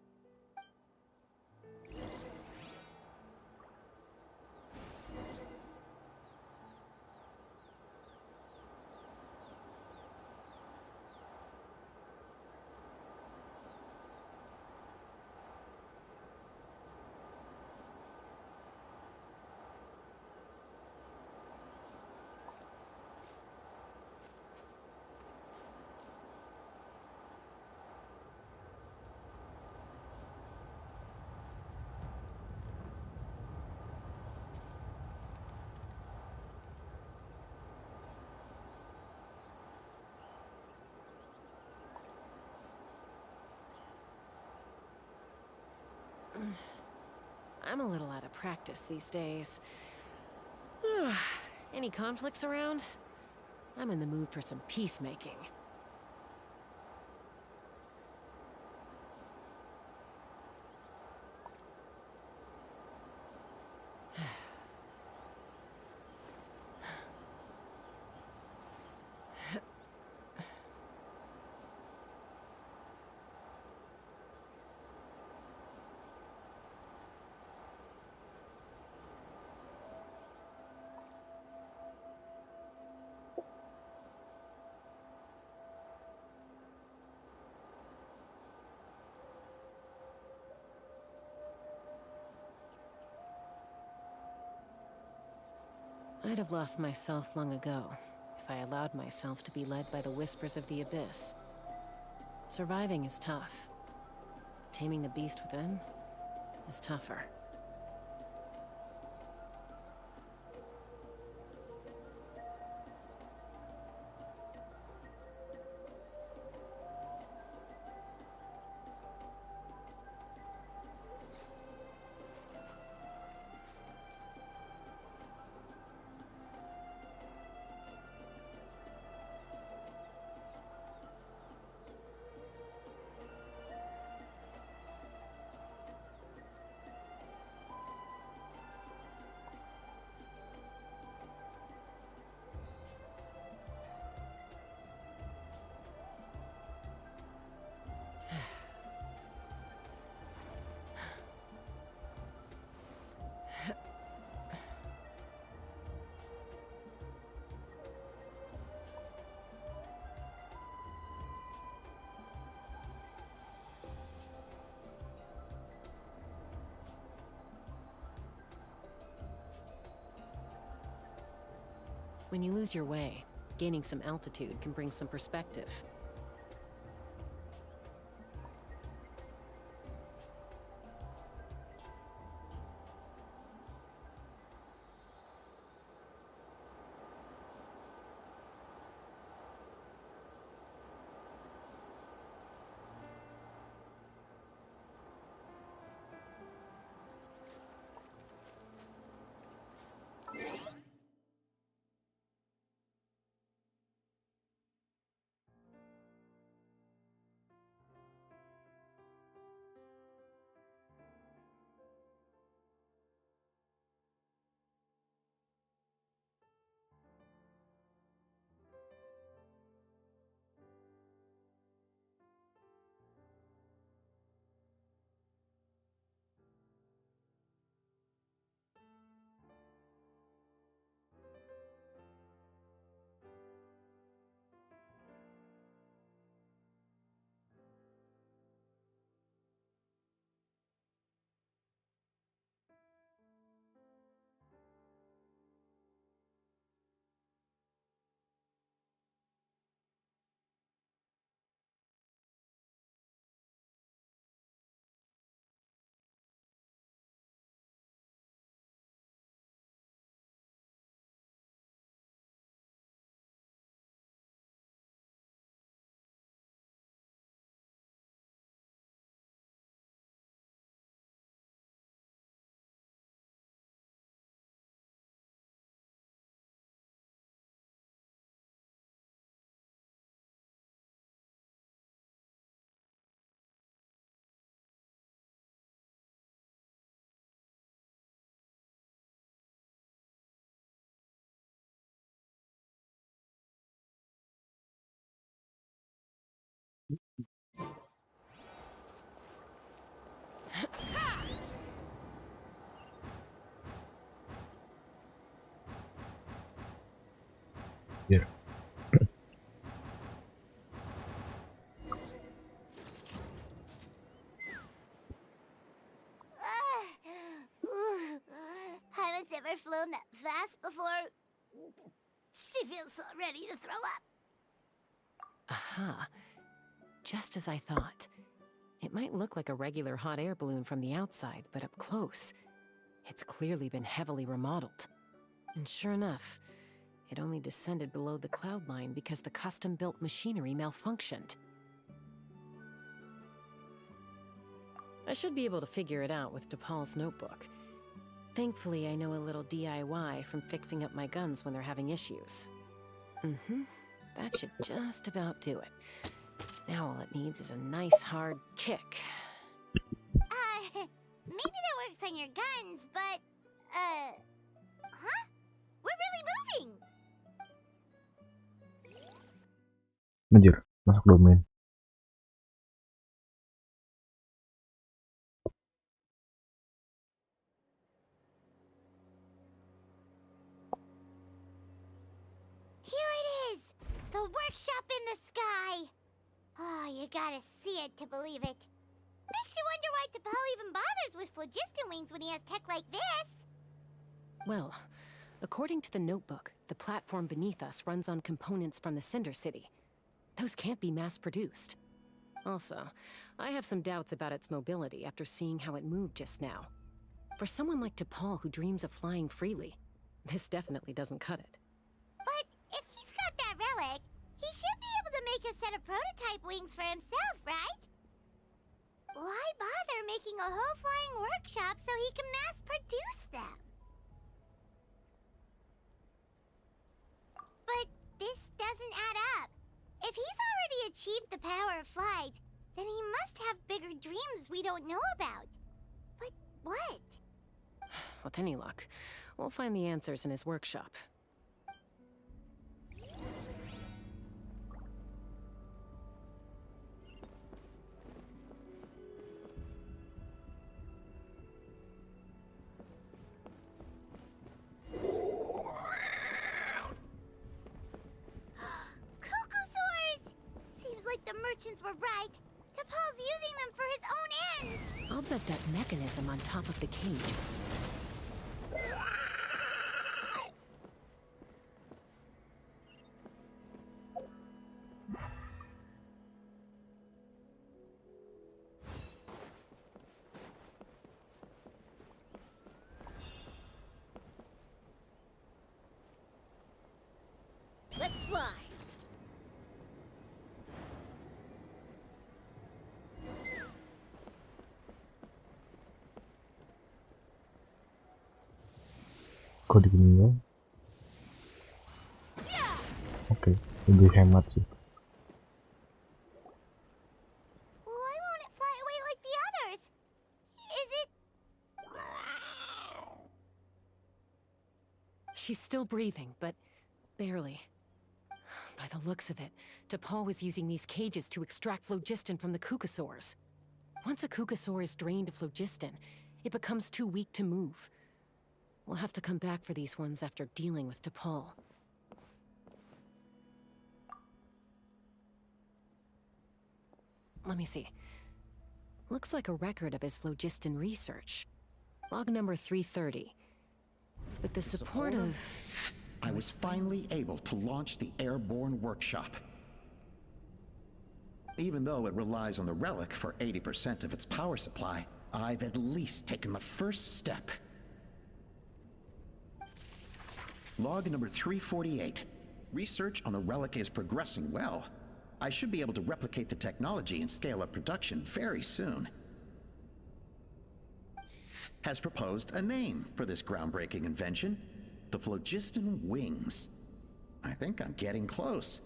I'm a little out of practice these days. Any conflicts around? I'm in the mood for some peacemaking. I'd have lost myself long ago if I allowed myself to be led by the whispers of the abyss. Surviving is tough. Taming the beast within is tougher. When you lose your way, gaining some altitude can bring some perspective. Here. Haven't ever flown that fast before. She feels so ready to throw up. Aha. Just as I thought. It might look like a regular hot air balloon from the outside, but up close, it's clearly been heavily remodeled. And sure enough, it only descended below the cloud line because the custom-built machinery malfunctioned. I should be able to figure it out with DePaul's notebook. Thankfully, I know a little DIY from fixing up my guns when they're having issues. That should just about do it. Now all it needs is a nice hard kick. Maybe that works on your guns, but, huh? We're really moving! Anjir, masuk domain. Here it is! The workshop in the sky! Oh, you gotta see it to believe it. Makes you wonder why T'Pol even bothers with phlogiston wings when he has tech like this. Well, according to the notebook, the platform beneath us runs on components from the Cinder City. Those can't be mass-produced. Also, I have some doubts about its mobility after seeing how it moved just now. For someone like T'Pol who dreams of flying freely, this definitely doesn't cut it. But if he's got that relic, he should be able to make a set of prototype wings for himself, right? Why bother making a whole flying workshop so he can mass-produce them? But this doesn't add up. If he's already achieved the power of flight, then he must have bigger dreams we don't know about. But what? With any luck, we'll find the answers in his workshop. The merchants were right. T'Pol's using them for his own ends. I'll bet that mechanism on top of the cage. fly. Kok digini? Oke, lebih hemat sih. Why won't it fly away like the others? Is it... She's still breathing, but barely. By the looks of it, T'Pol was using these cages to extract phlogiston from the cucosaurs. Once a cucosaur is drained of phlogiston, it becomes too weak to move. We'll have to come back for these ones after dealing with T'Pol. Let me see. Looks like a record of his phlogiston research. Log number 330. With the support of... I was finally able to launch the airborne workshop. Even though it relies on the relic for 80% of its power supply, I've at least taken the first step. Log number 348. Research on the relic is progressing well. I should be able to replicate the technology and scale up production very soon. Has proposed a name for this groundbreaking invention: the phlogiston wings. I think I'm getting close.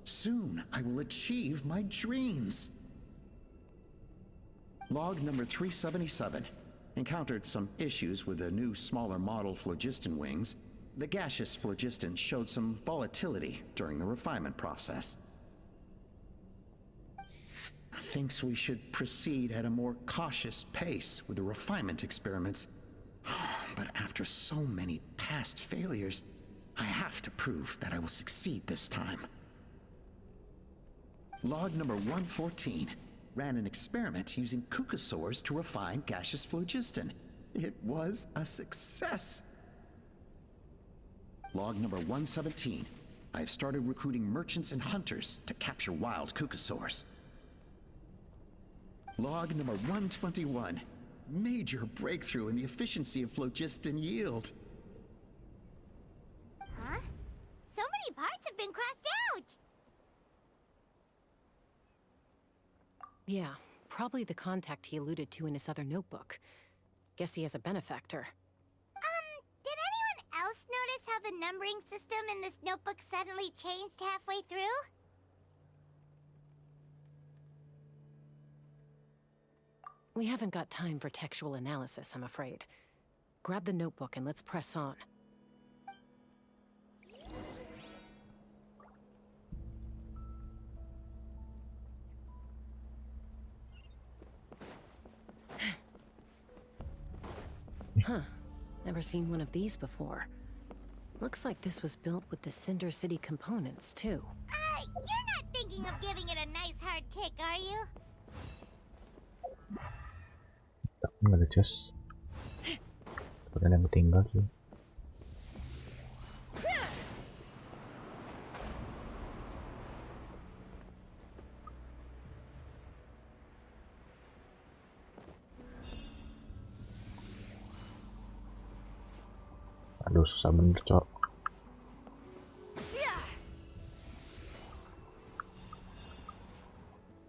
Soon I will achieve my dreams. Log number 377. Encountered some issues with the new smaller model phlogiston wings. The gaseous phlogiston showed some volatility during the refinement process. Thinks we should proceed at a more cautious pace with the refinement experiments. But after so many past failures, I have to prove that I will succeed this time. Log number 114. Ran an experiment using cucosaurs to refine gaseous phlogiston. It was a success. Log number 117. I have started recruiting merchants and hunters to capture wild cucosaurs. Log number 121. Major breakthrough in the efficiency of phlogiston yield. Huh? So many parts have been crossed out! Yeah, probably the contact he alluded to in his other notebook. Guess he has a benefactor. Did anyone else notice how the numbering system in this notebook suddenly changed halfway through? We haven't got time for textual analysis, I'm afraid. Grab the notebook and let's press on. Huh. Never seen one of these before. Looks like this was built with the Cinder City components, too. You're not thinking of giving it a nice hard kick, are you? Nggak ada chest. Seperti ada yang tinggal sih. Aduh, susah bener, cok.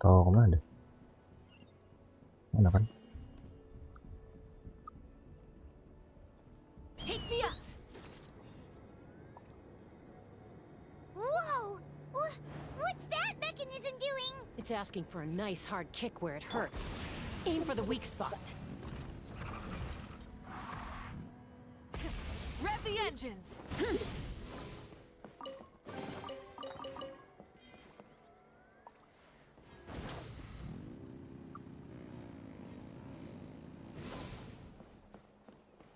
Tahu kemana? Mana kan? Take me up. Whoa! What's that mechanism doing? It's asking for a nice hard kick where it hurts. Aim for the weak spot. Rev the engines!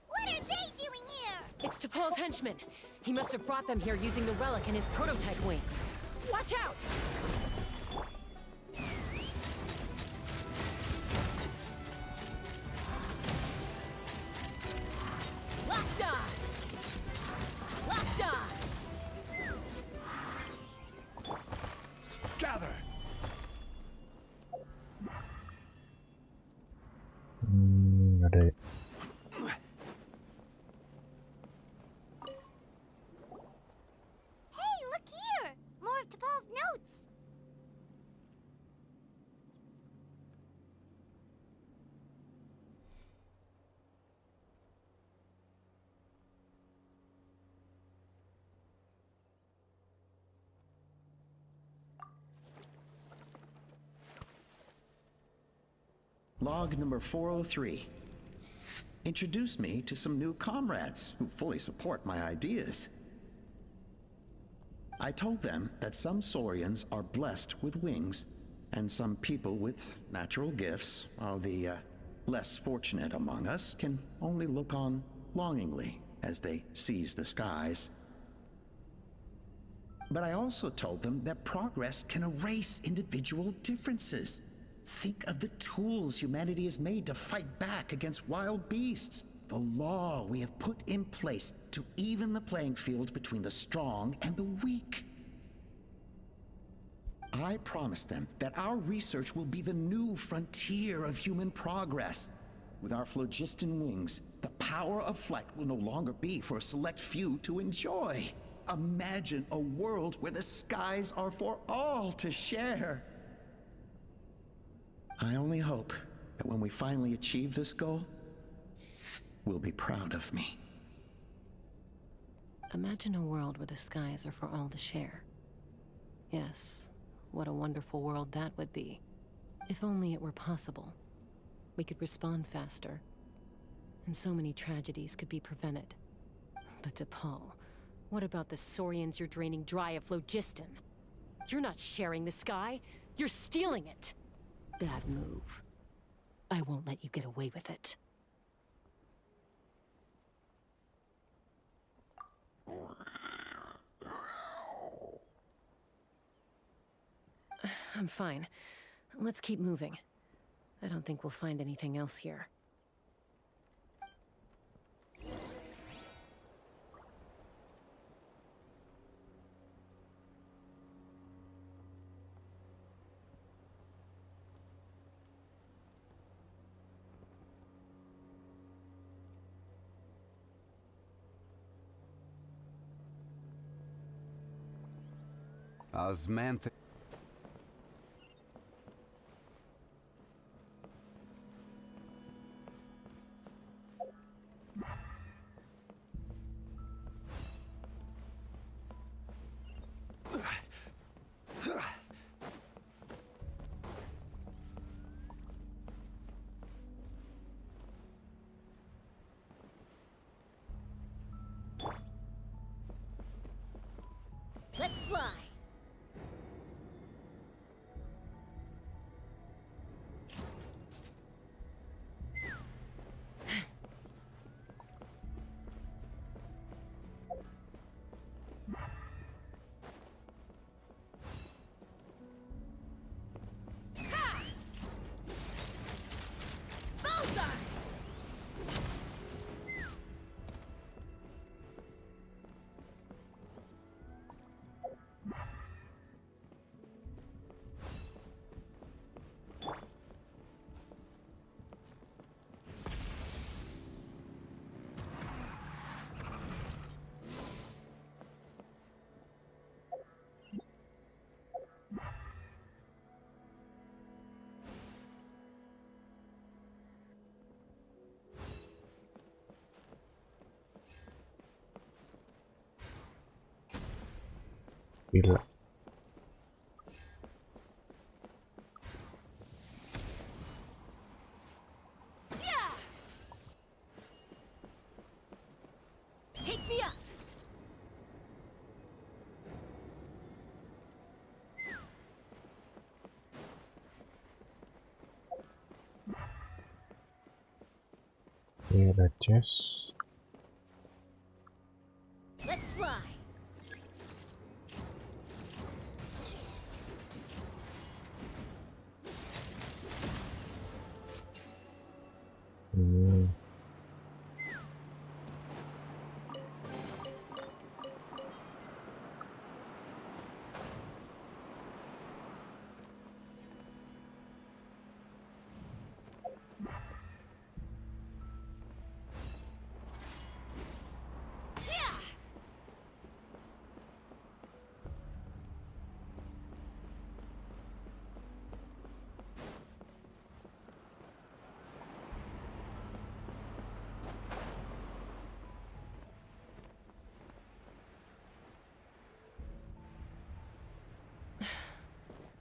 What are they doing here? It's T'Pol's henchman. He must have brought them here using the relic and his prototype wings. Watch out! Locked on! Locked on! Gather! Ada ya. Hey, look here! Log number 403. Introduced me to some new comrades who fully support my ideas. I told them that some saurians are blessed with wings, and some people with natural gifts, while the less fortunate among us can only look on longingly as they seize the skies. But I also told them that progress can erase individual differences. Think of the tools humanity has made to fight back against wild beasts. The law we have put in place to even the playing field between the strong and the weak. I promised them that our research will be the new frontier of human progress. With our phlogiston wings, the power of flight will no longer be for a select few to enjoy. Imagine a world where the skies are for all to share. I only hope that when we finally achieve this goal, will be proud of me. Imagine a world where the skies are for all to share. Yes, what a wonderful world that would be. If only it were possible. We could respond faster, and so many tragedies could be prevented. But DePaul, what about the saurians you're draining dry of phlogiston? You're not sharing the sky, you're stealing it! Bad move. I won't let you get away with it. I'm fine. Let's keep moving. I don't think we'll find anything else here. Osmantha. Let's fly. Gila. Take me up. Ini ada chest. Let's fly.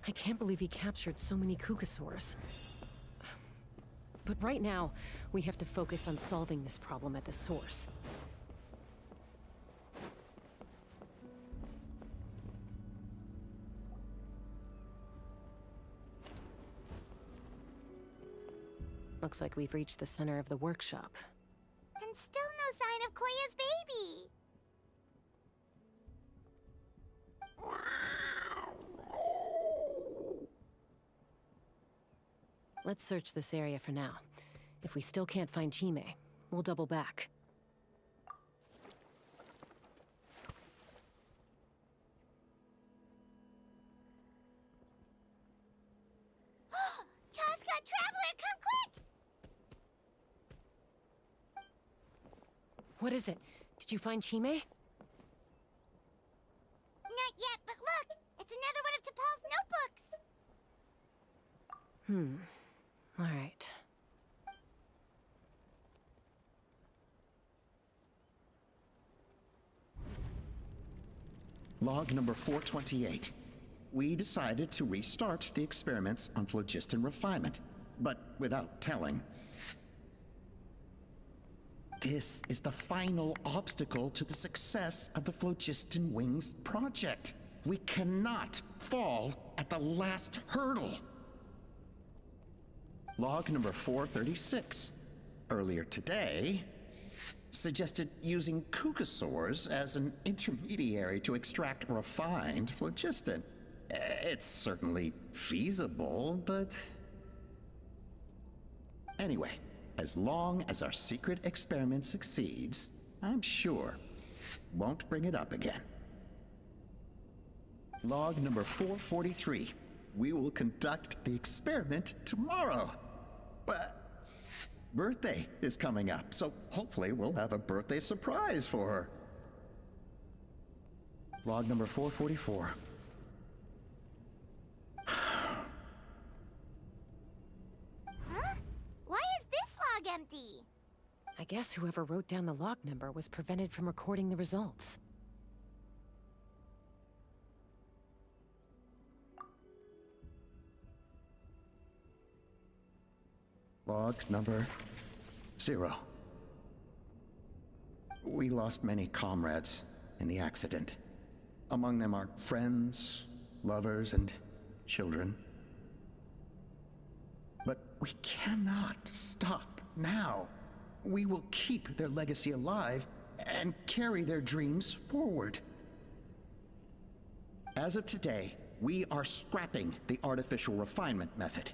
I can't believe he captured so many Kukasaurs. But right now, we have to focus on solving this problem at the source. Looks like we've reached the center of the workshop. And still no sign of Koya's baby. Let's search this area for now. If we still can't find Chime, we'll double back. Chaska, Traveler, come quick! What is it? Did you find Chime? Not yet, but look! It's another one of T'Pol's notebooks! All right. Log number 428. We decided to restart the experiments on phlogiston refinement, but without telling. This is the final obstacle to the success of the Phlogiston Wings project. We cannot fall at the last hurdle. Log number 436. Earlier today, suggested using cucosaurs as an intermediary to extract refined phlogiston. It's certainly feasible, but... Anyway, as long as our secret experiment succeeds, I'm sure won't bring it up again. Log number 443. We will conduct the experiment tomorrow. Birthday is coming up, so hopefully we'll have a birthday surprise for her. Log number 444. Huh? Why is this log empty? I guess whoever wrote down the log number was prevented from recording the results. Log number 0. We lost many comrades in the accident. Among them are friends, lovers, and children. But we cannot stop now. We will keep their legacy alive and carry their dreams forward. As of today, we are scrapping the artificial refinement method.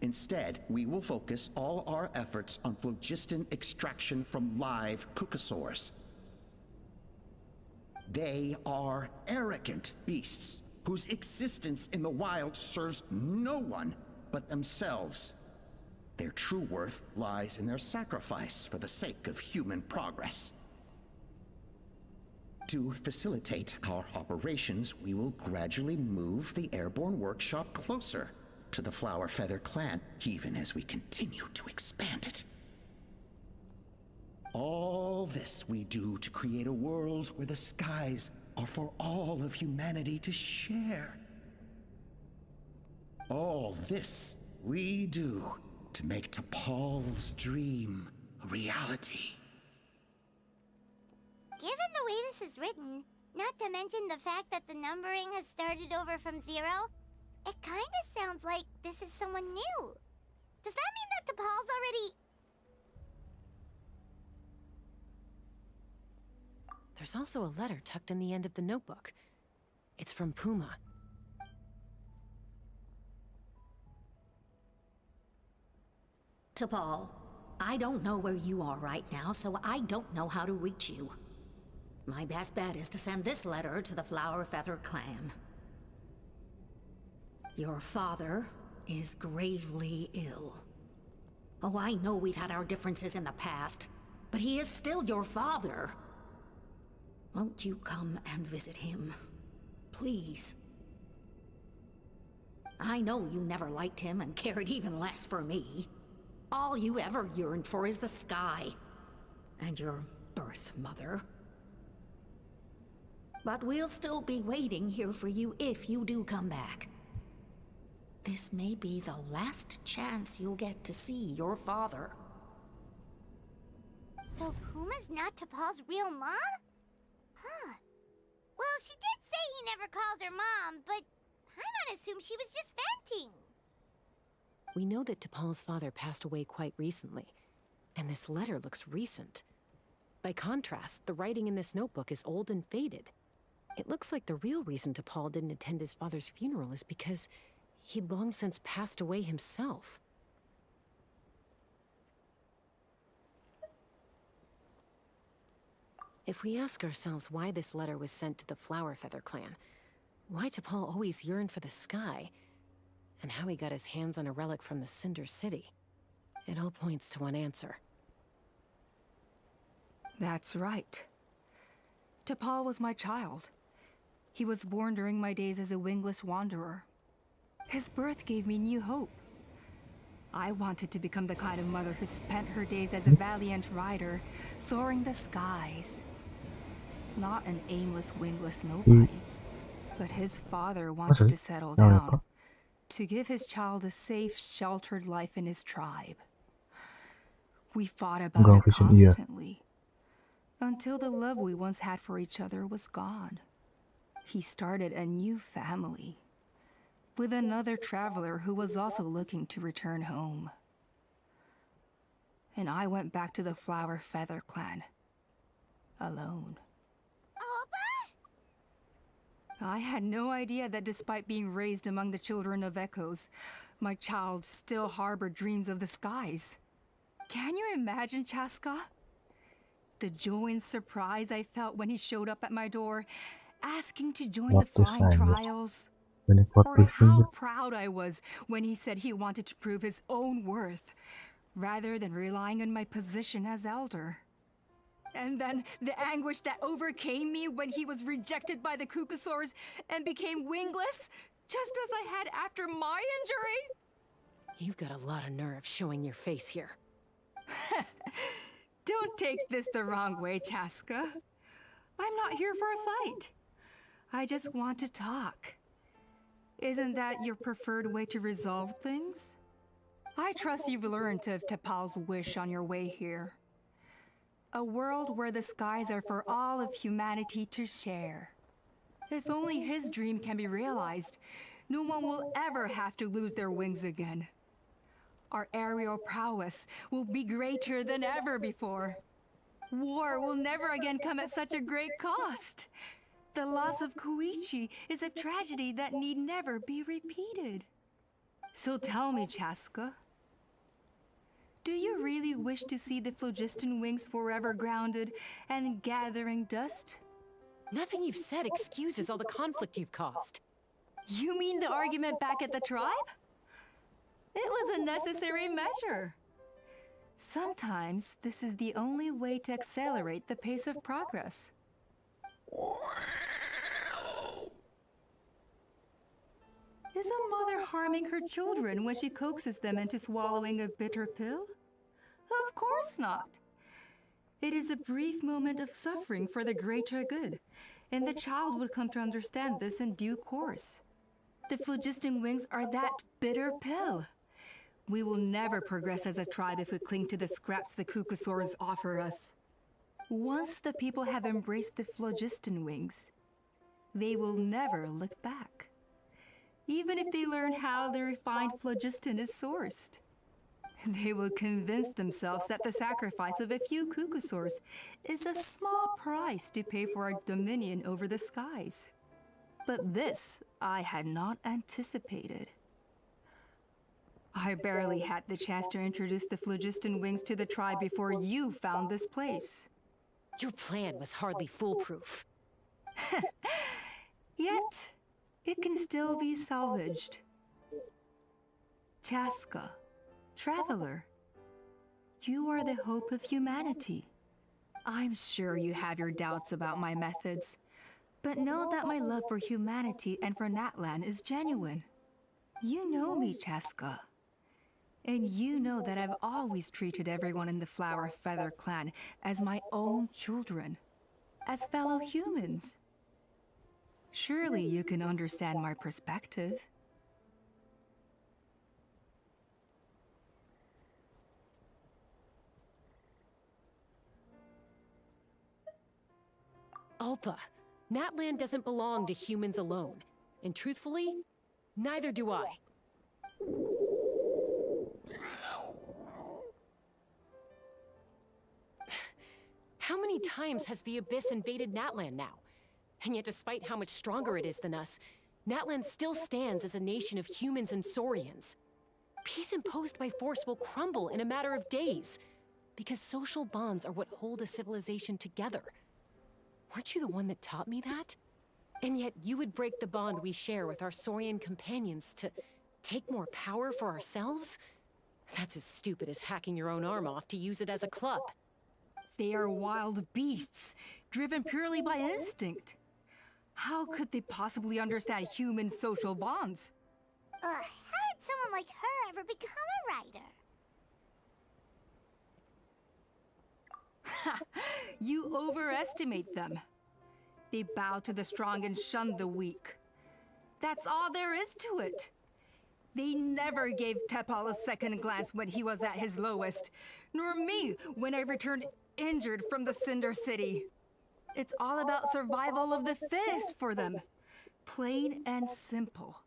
Instead, we will focus all our efforts on phlogiston extraction from live cucosaurs. They are arrogant beasts whose existence in the wild serves no one but themselves. Their true worth lies in their sacrifice for the sake of human progress. To facilitate our operations, we will gradually move the airborne workshop closer to the Flower Feather clan, even as we continue to expand it. All this we do to create a world where the skies are for all of humanity to share. All this we do to make T'Pol's dream a reality. Given the way this is written, not to mention the fact that the numbering has started over from 0, it kinda sounds like this is someone new. Does that mean that T'Pol's already... There's also a letter tucked in the end of the notebook. It's from Puma. T'Pol, I don't know where you are right now, so I don't know how to reach you. My best bet is to send this letter to the Flower Feather clan. Your father is gravely ill. Oh, I know we've had our differences in the past, but he is still your father. Won't you come and visit him? Please. I know you never liked him and cared even less for me. All you ever yearned for is the sky. And your birth mother. But we'll still be waiting here for you if you do come back. This may be the last chance you'll get to see your father. So Puma's not T'Pol's real mom? Huh. Well, she did say he never called her mom, but Paimon assumed she was just venting. We know that T'Pol's father passed away quite recently, and this letter looks recent. By contrast, the writing in this notebook is old and faded. It looks like the real reason T'Pol didn't attend his father's funeral is because he'd long since passed away himself. If we ask ourselves why this letter was sent to the Flowerfeather clan, why T'Pol always yearned for the sky, and how he got his hands on a relic from the Cinder City, it all points to one answer. That's right. T'Pol was my child. He was born during my days as a wingless wanderer. His birth gave me new hope. I wanted to become the kind of mother who spent her days as a valiant rider, soaring the skies. Not an aimless, wingless nobody. But his father wanted to settle down, to give his child a safe, sheltered life in his tribe. We fought about it constantly, until the love we once had for each other was gone. He started a new family, with another traveler who was also looking to return home. And I went back to the Flowerfeather clan, alone. I had no idea that despite being raised among the children of echoes, my child still harbored dreams of the skies. Can you imagine, Chaska? The joy and surprise I felt when he showed up at my door, asking to join the flying trials. Or how proud I was when he said he wanted to prove his own worth, rather than relying on my position as elder. And then the anguish that overcame me when he was rejected by the Cucusaurs and became wingless, just as I had after my injury. You've got a lot of nerve showing your face here. Don't take this the wrong way, Chaska. I'm not here for a fight. I just want to talk. Isn't that your preferred way to resolve things? I trust you've learned of T'Pol's wish on your way here. A world where the skies are for all of humanity to share. If only his dream can be realized, no one will ever have to lose their wings again. Our aerial prowess will be greater than ever before. War will never again come at such a great cost. The loss of Koichi is a tragedy that need never be repeated. So tell me, Chaska, do you really wish to see the phlogiston wings forever grounded and gathering dust? Nothing you've said excuses all the conflict you've caused. You mean the argument back at the tribe? It was a necessary measure. Sometimes this is the only way to accelerate the pace of progress. Is a mother harming her children when she coaxes them into swallowing a bitter pill? Of course not. It is a brief moment of suffering for the greater good, and the child would come to understand this in due course. The phlogiston wings are that bitter pill. We will never progress as a tribe if we cling to the scraps the Cucusaurs offer us. Once the people have embraced the phlogiston wings, they will never look back. Even if they learn how the refined phlogiston is sourced. They will convince themselves that the sacrifice of a few Cucusaurs is a small price to pay for our dominion over the skies. But this I had not anticipated. I barely had the chance to introduce the phlogiston wings to the tribe before you found this place. Your plan was hardly foolproof. Yet, it can still be salvaged. Chaska, traveler, you are the hope of humanity. I'm sure you have your doubts about my methods, but know that my love for humanity and for Natlan is genuine. You know me, Chaska. And you know that I've always treated everyone in the Flowerfeather clan as my own children, as fellow humans. Surely you can understand my perspective. Alpa, Natlan doesn't belong to humans alone. And truthfully, neither do I. How many times has the Abyss invaded Natlan now? And yet despite how much stronger it is than us, Natlan still stands as a nation of humans and saurians. Peace imposed by force will crumble in a matter of days, because social bonds are what hold a civilization together. Weren't you the one that taught me that? And yet you would break the bond we share with our saurian companions to take more power for ourselves? That's as stupid as hacking your own arm off to use it as a club. They are wild beasts, driven purely by instinct. How could they possibly understand human social bonds? How did someone like her ever become a writer? You overestimate them. They bow to the strong and shun the weak. That's all there is to it. They never gave Tepal a second glance when he was at his lowest, nor me when I returned injured from the Cinder City. It's all about survival of the fittest for them. Plain and simple.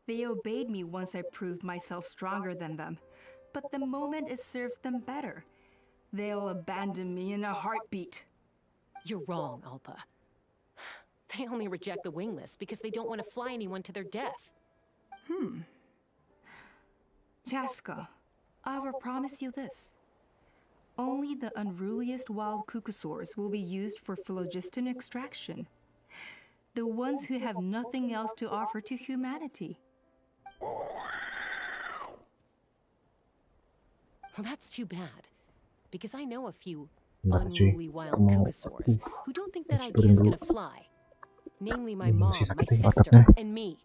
They obeyed me once I proved myself stronger than them, but the moment it serves them better, they'll abandon me in a heartbeat. You're wrong, Alpa. They only reject the wingless because they don't want to fly anyone to their death. Chaska, I will promise you this. Only the unruliest wild cuckoosaurs will be used for phlogiston extraction. The ones who have nothing else to offer to humanity. Well, that's too bad. Because I know a few unruly wild cuckoosaurs who don't think that idea is gonna fly. Namely my mom, my sister, and me.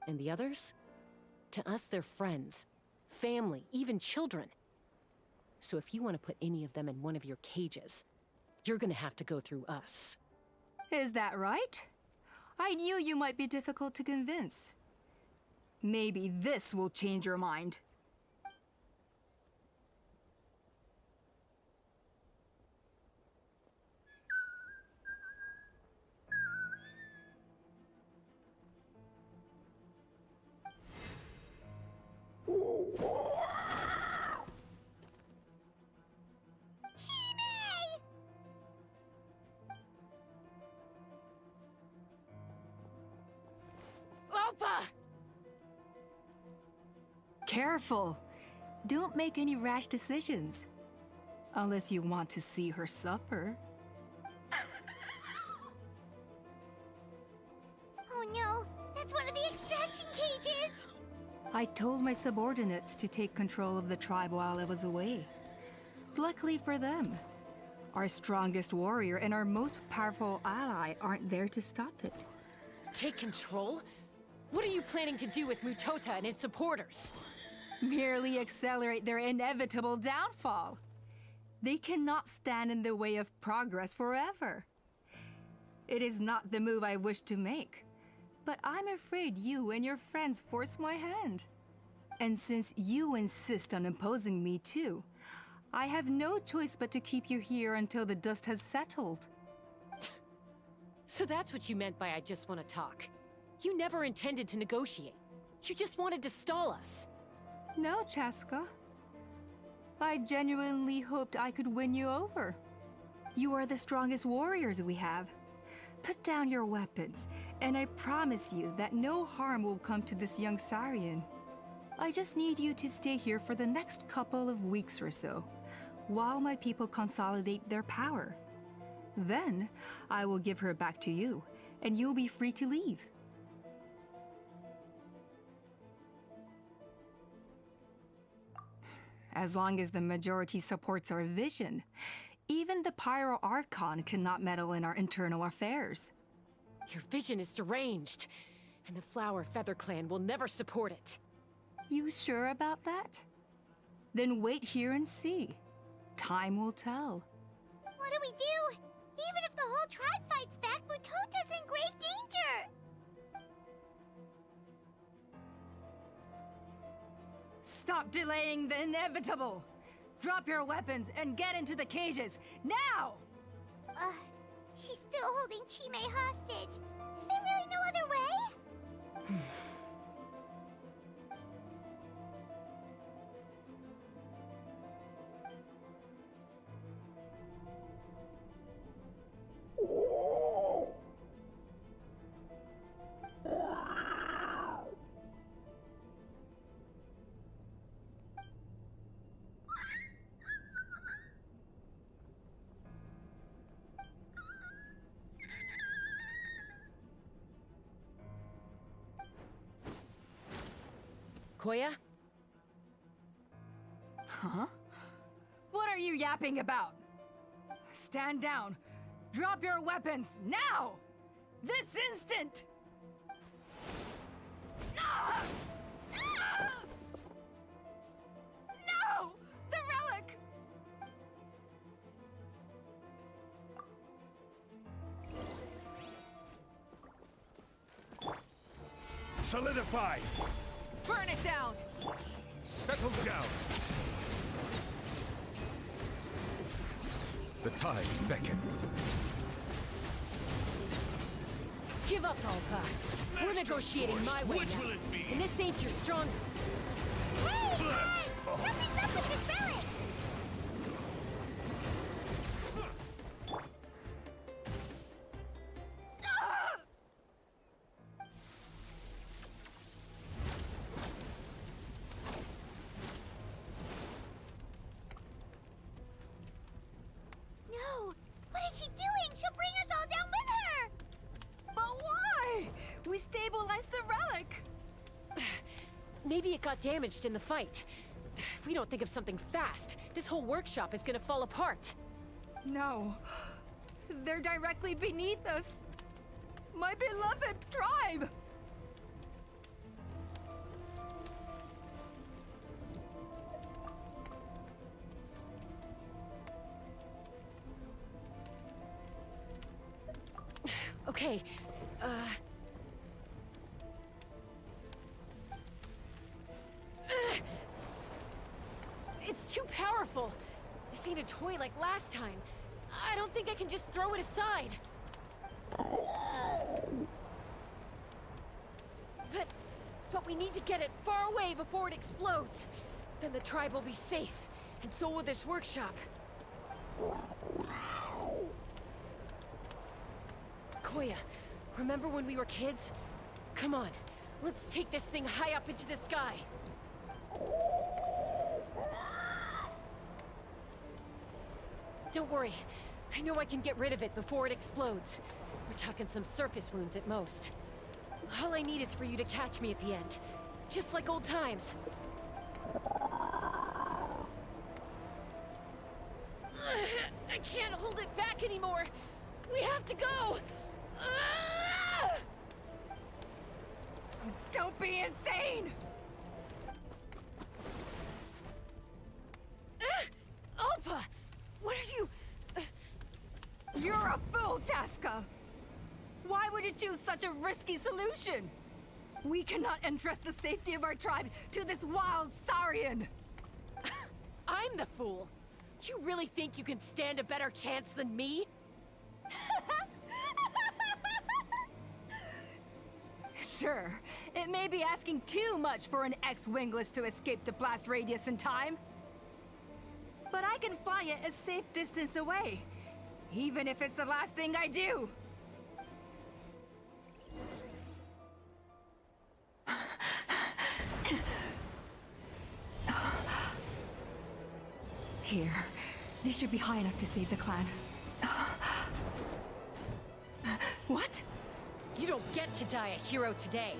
And the others? To us, they're friends, family, even children. So if you want to put any of them in one of your cages, you're gonna have to go through us. Is that right? I knew you might be difficult to convince. Maybe this will change your mind. Careful! Don't make any rash decisions. Unless you want to see her suffer. Oh no, that's one of the extraction cages! I told my subordinates to take control of the tribe while I was away. Luckily for them, our strongest warrior and our most powerful ally aren't there to stop it. Take control? What are you planning to do with Mutota and his supporters? Merely accelerate their inevitable downfall. They cannot stand in the way of progress forever. It is not the move I wish to make, but I'm afraid you and your friends force my hand. And since you insist on imposing me too, I have no choice but to keep you here until the dust has settled. So that's what you meant by I just want to talk. You never intended to negotiate. You just wanted to stall us. No, Chaska. I genuinely hoped I could win you over. You are the strongest warriors we have. Put down your weapons, and I promise you that no harm will come to this young Sarian. I just need you to stay here for the next couple of weeks or so, while my people consolidate their power. Then, I will give her back to you, and you'll be free to leave. As long as the majority supports our vision, even the Pyro Archon cannot meddle in our internal affairs. Your vision is deranged, and the Flower Feather Clan will never support it. You sure about that? Then wait here and see. Time will tell. What do we do? Even if the whole tribe fights back, Mutota's in grave danger! Stop delaying the inevitable! Drop your weapons and get into the cages, now! She's still holding Chime hostage. Is there really no other way? Koya? Huh? What are you yapping about? Stand down. Drop your weapons, now! This instant! Ah! Ah! No! The relic! Solidify! Burn it down! Settle down! The tides beckon. Give up, Alpa. We're negotiating my way Which now. will it be? And this ain't your strong... Hey, something's up with this relic! No! What is she doing? She'll bring us all down with her! But why? We stabilized the relic! Maybe it got damaged in the fight. If we don't think of something fast, this whole workshop is gonna fall apart. No. They're directly beneath us. My beloved tribe! Okay, It's too powerful. This ain't a toy like last time. I don't think I can just throw it aside. But we need to get it far away before it explodes. Then the tribe will be safe, and so will this workshop. Koya, remember when we were kids? Come on, let's take this thing high up into the sky. Don't worry. I know I can get rid of it before it explodes. We're talking some surface wounds at most. All I need is for you to catch me at the end. Just like old times. I can't hold it back anymore. We have to go. Don't be insane! Alpa! What are you... You're a fool, Jaska! Why would you choose such a risky solution? We cannot entrust the safety of our tribe to this wild Saurian! I'm the fool. You really think you can stand a better chance than me? Sure, it may be asking too much for an ex-wingless to escape the blast radius in time. But I can fly it a safe distance away, even if it's the last thing I do. Here, this should be high enough to save the clan. What? You don't get to die a hero today.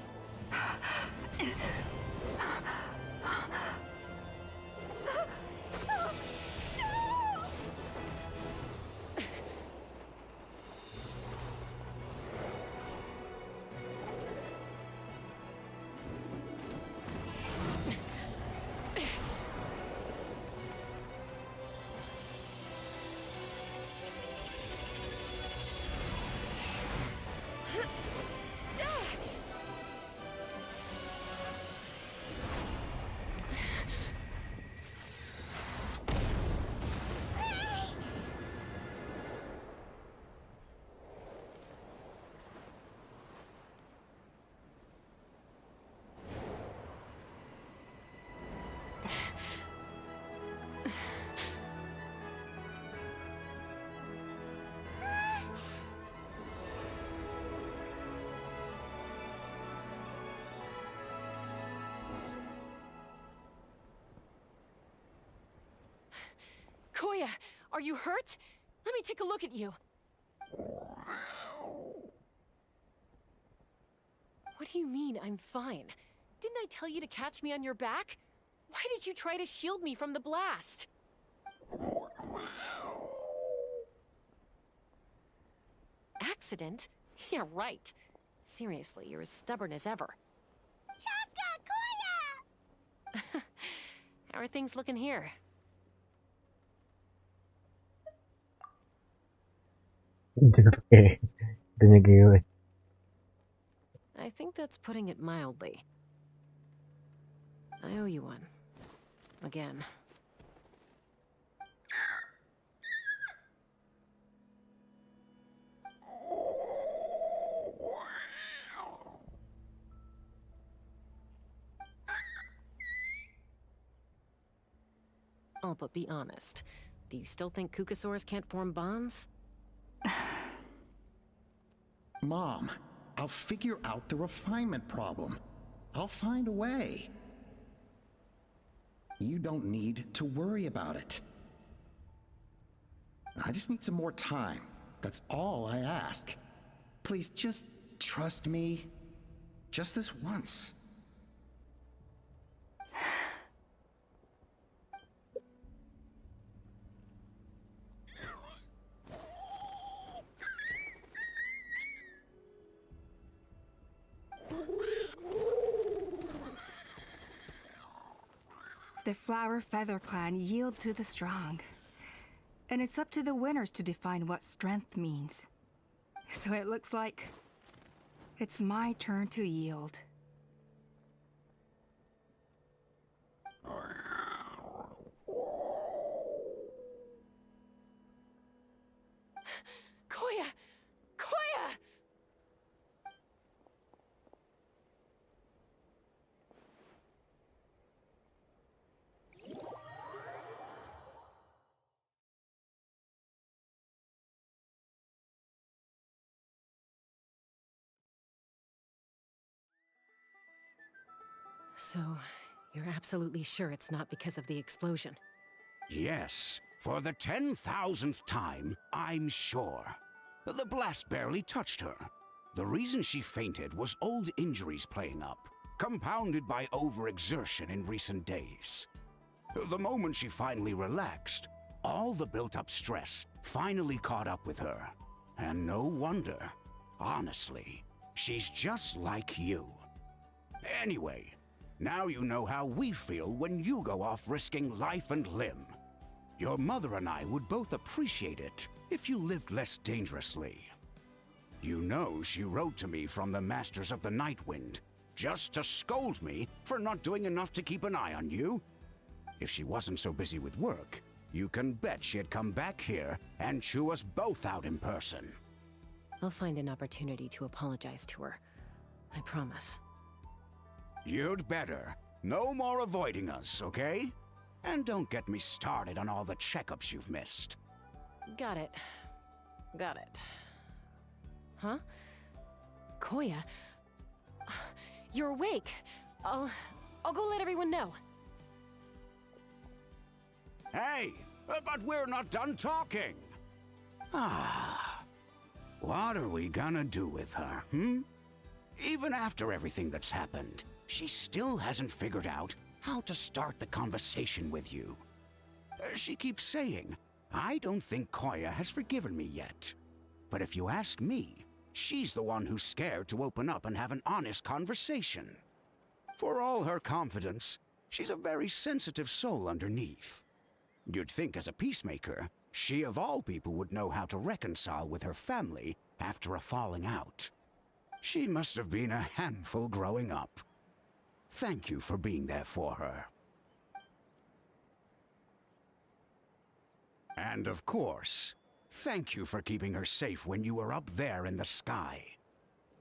Koya, are you hurt? Let me take a look at you. What do you mean, I'm fine? Didn't I tell you to catch me on your back? Why did you try to shield me from the blast? Accident? Yeah, right. Seriously, you're as stubborn as ever. Chaska, Koya! How are things looking here? Jangan pakai itunya gue. I think that's putting it mildly. I owe you one. Again. Oh, but be honest. Do you still think Kukasaurs can't form bonds? Mom, I'll figure out the refinement problem. I'll find a way. You don't need to worry about it. I just need some more time. That's all I ask. Please just trust me. Just this once. The Flower Feather Clan yield to the strong. And it's up to the winners to define what strength means. So it looks like it's my turn to yield. Koya! Koya! So, You're absolutely sure it's not because of the explosion? Yes, for the 10,000th time, I'm sure. The blast barely touched her. The reason she fainted was old injuries playing up, compounded by overexertion in recent days. The moment she finally relaxed, all the built-up stress finally caught up with her. And no wonder. Honestly, she's just like you. Anyway, now you know how we feel when you go off risking life and limb. Your mother and I would both appreciate it if you lived less dangerously. You know she wrote to me from the Masters of the Night Wind, just to scold me for not doing enough to keep an eye on you. If she wasn't so busy with work, you can bet she'd come back here and chew us both out in person. I'll find an opportunity to apologize to her. I promise. You'd better. No more avoiding us, okay? And don't get me started on all the checkups you've missed. Got it. Got it. Huh? Koya? You're awake. I'll go let everyone know. Hey, but we're not done talking. What are we gonna do with her, Even after everything that's happened, she still hasn't figured out how to start the conversation with you. She keeps saying, I don't think Koya has forgiven me yet. But if you ask me, she's the one who's scared to open up and have an honest conversation. For all her confidence, she's a very sensitive soul underneath. You'd think as a peacemaker, she of all people would know how to reconcile with her family after a falling out. She must have been a handful growing up. Thank you for being there for her. And of course, thank you for keeping her safe when you were up there in the sky.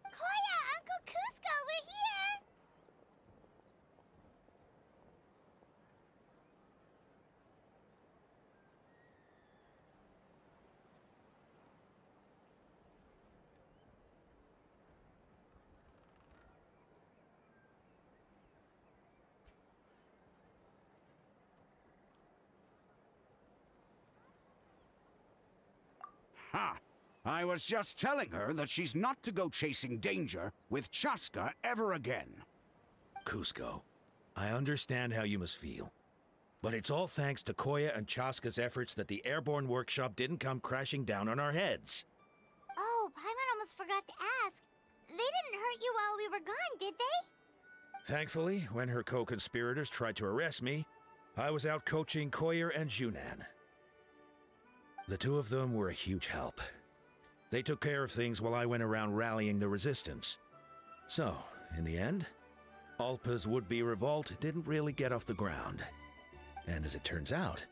Koya, Uncle Cusco, we're here! Ha! I was just telling her that she's not to go chasing danger with Chaska ever again. Cusco, I understand how you must feel. But it's all thanks to Koya and Chaska's efforts that the airborne workshop didn't come crashing down on our heads. Oh, Paimon almost forgot to ask. They didn't hurt you while we were gone, did they? Thankfully, when her co-conspirators tried to arrest me, I was out coaching Koya and Junan. The two of them were a huge help. They took care of things while I went around rallying the resistance. So, in the end, Alpa's would-be revolt didn't really get off the ground. And as it turns out,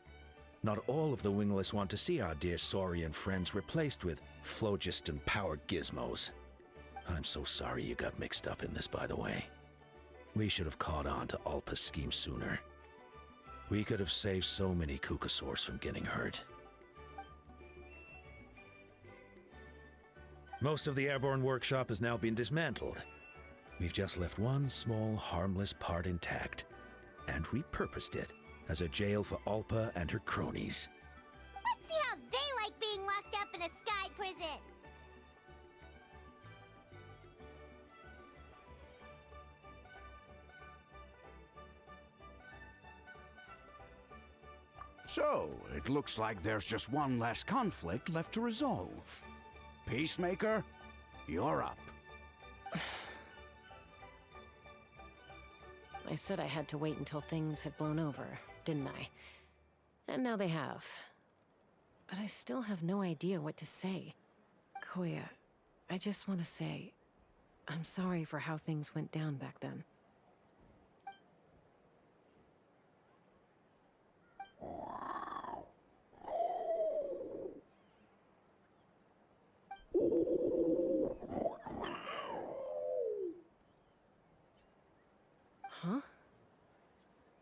not all of the wingless want to see our dear Saurian friends replaced with phlogiston-powered gizmos. I'm so sorry you got mixed up in this, by the way. We should have caught on to Alpa's scheme sooner. We could have saved so many Kukasaurs from getting hurt. Most of the airborne workshop has now been dismantled. We've just left one small, harmless part intact, and repurposed it as a jail for Alpa and her cronies. Let's see how they like being locked up in a sky prison. So, it looks like there's just one last conflict left to resolve. Peacemaker, you're up. I said I had to wait until things had blown over, didn't I? And now they have. But I still have no idea what to say. Koya, I just want to say, I'm sorry for how things went down back then. Huh?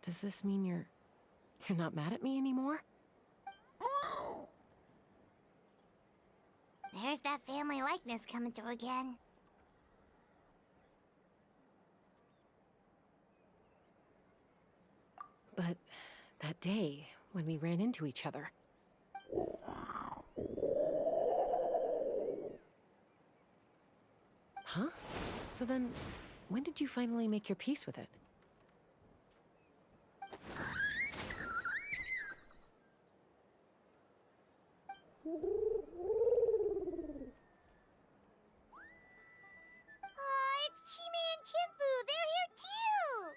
Does this mean you're not mad at me anymore? There's that family likeness coming through again. But that day, when we ran into each other. Huh? So then, when did you finally make your peace with it? Aw, it's Chime and Chimpu. They're here too.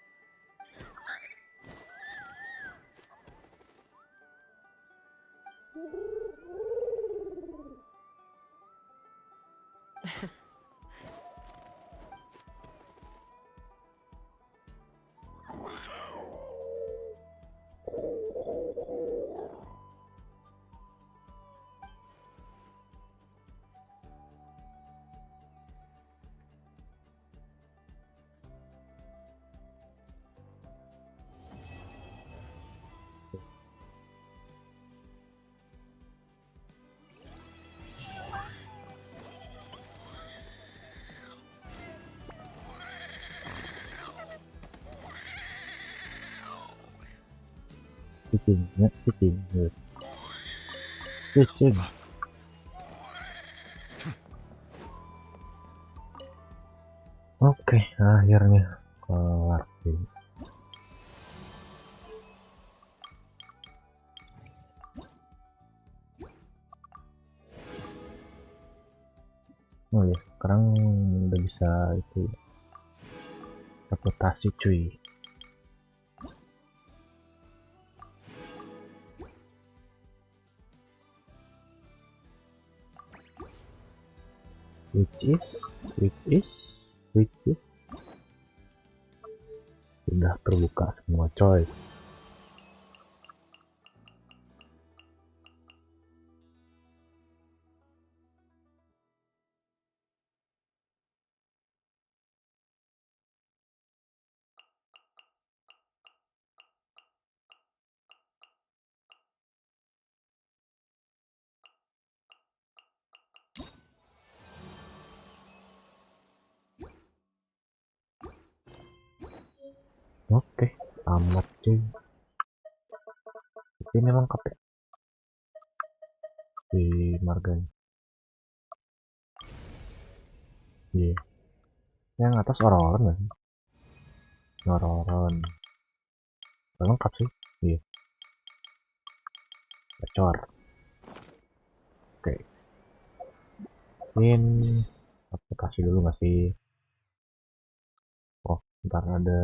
Kucingnya kucing. Kucing. Oke, akhirnya kelar sih. Oh ya, sekarang udah bisa itu reputasi cuy. Which is sudah terbuka semua coy. Oke, tamat cuy. Ini lengkap ya di marganya. Iya. Yang atas orang-orang nggak sih? Orang-orang. Lengkap sih. Iya. Bacor. Oke. Ini aplikasi dulu nggak sih? Oh, ntar ada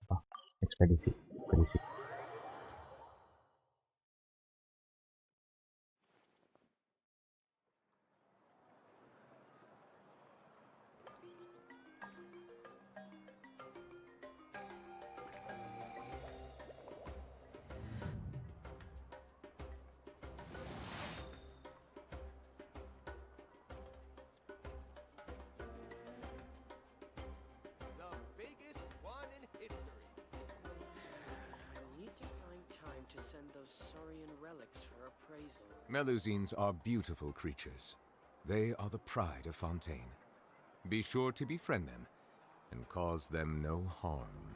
apa? Ekspedisi. Melusines are beautiful creatures. They are the pride of Fontaine. Be sure to befriend them and cause them no harm.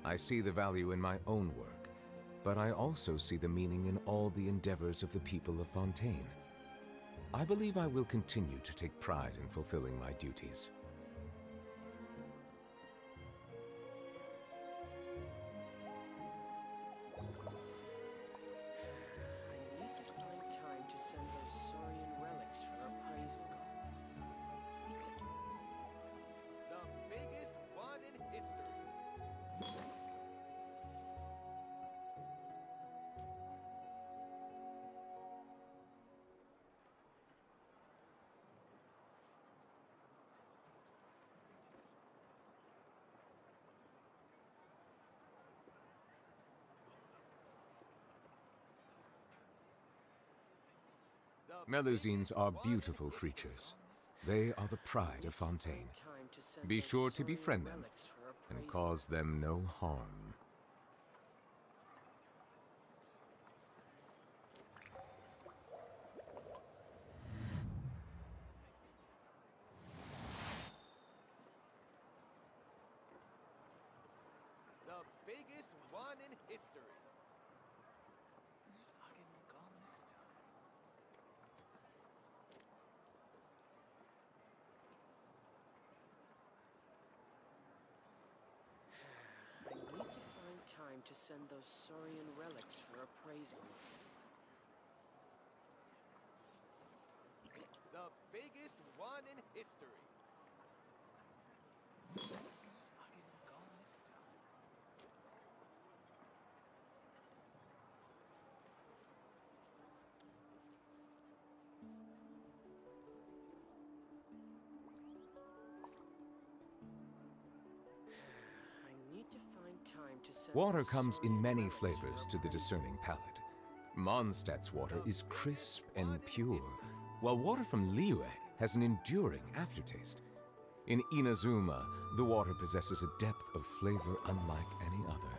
I see the value in my own work, but I also see the meaning in all the endeavors of the people of Fontaine. I believe I will continue to take pride in fulfilling my duties. The biggest one in history. 「The biggest one in history. Melusines are beautiful creatures. They are the pride of Fontaine. Be sure to befriend them and cause them no harm. The biggest one in history. Where's Agama gone this time? I need to find time to send those saurian relics for appraisal. The biggest one in history. Where's Agama gone this time? I need to find time to send Water those comes in saurian many relics flavors for to the discerning palate. Mondstadt's water is crisp and pure, while water from Liyue has an enduring aftertaste. In Inazuma, the water possesses a depth of flavor unlike any other.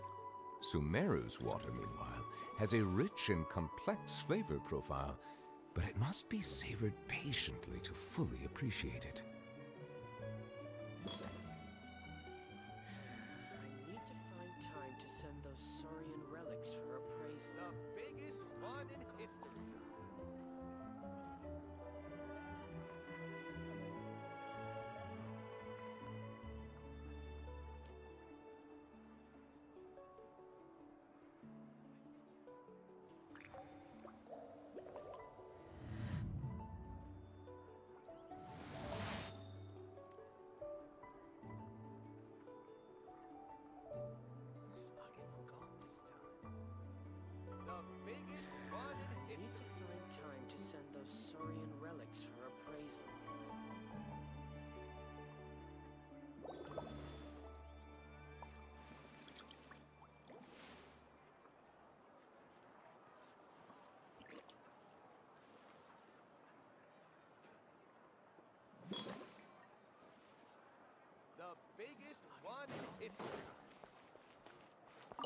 Sumeru's water, meanwhile, has a rich and complex flavor profile, but it must be savored patiently to fully appreciate it. I need to find time to send those saurian relics for appraisal. The biggest one in history. Where's Agama gone this time? The biggest one in I need to history. find time to send those saurian relics for appraisal. The biggest one in history.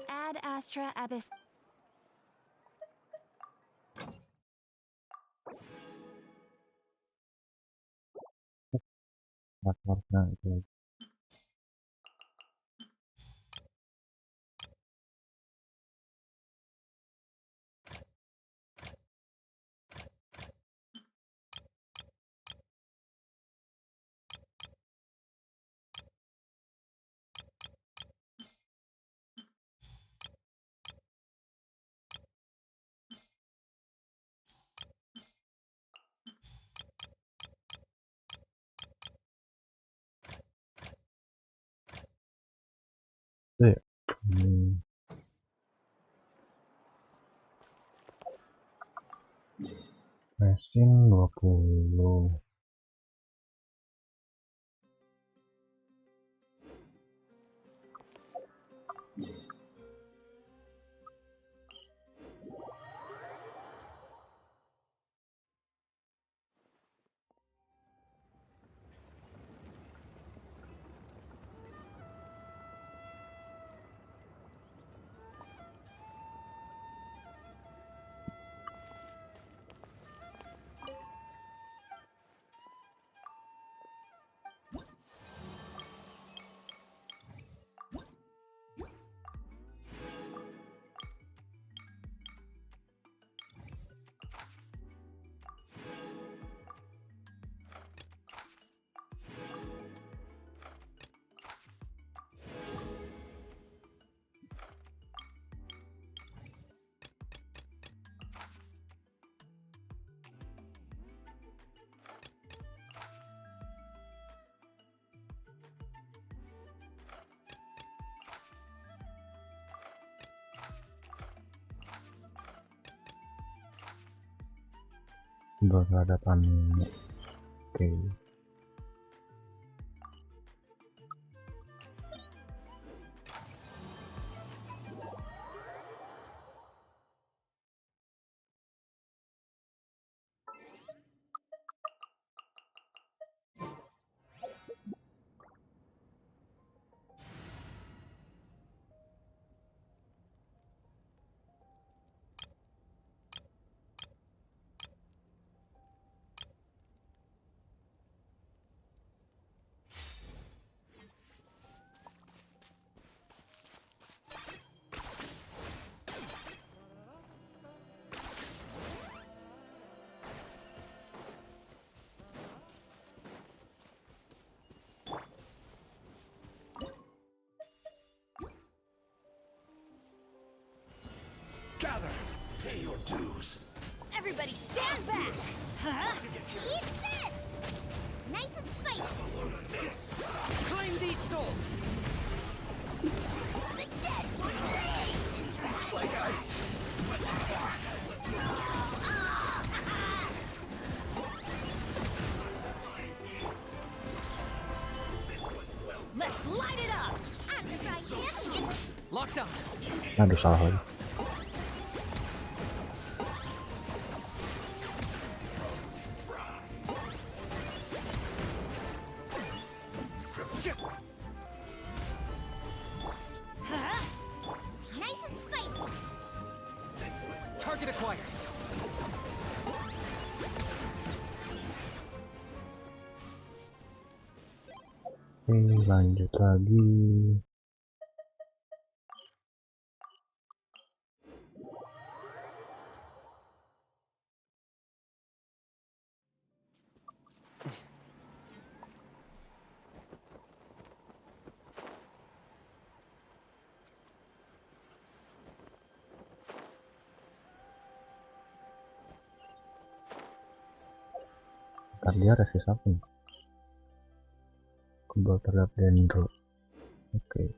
Ad Astra Abyss. Nah, itu lagi. Itu ya. Mesin 20. Berhadapan. Oke. Gather. Pay your dues. Everybody stand back! Huh? Eat this! Nice and spicy! Claim these souls! The dead will bleed! Looks like I went too far. Let's light it up! I'm right here! Locked on! Aduh, salah lagi. Huh? Nice and spicy! Target acquired! Oke, lanjut lagi. Ntar dia rasis apa nih? Kebal terhadap dendro. Oke.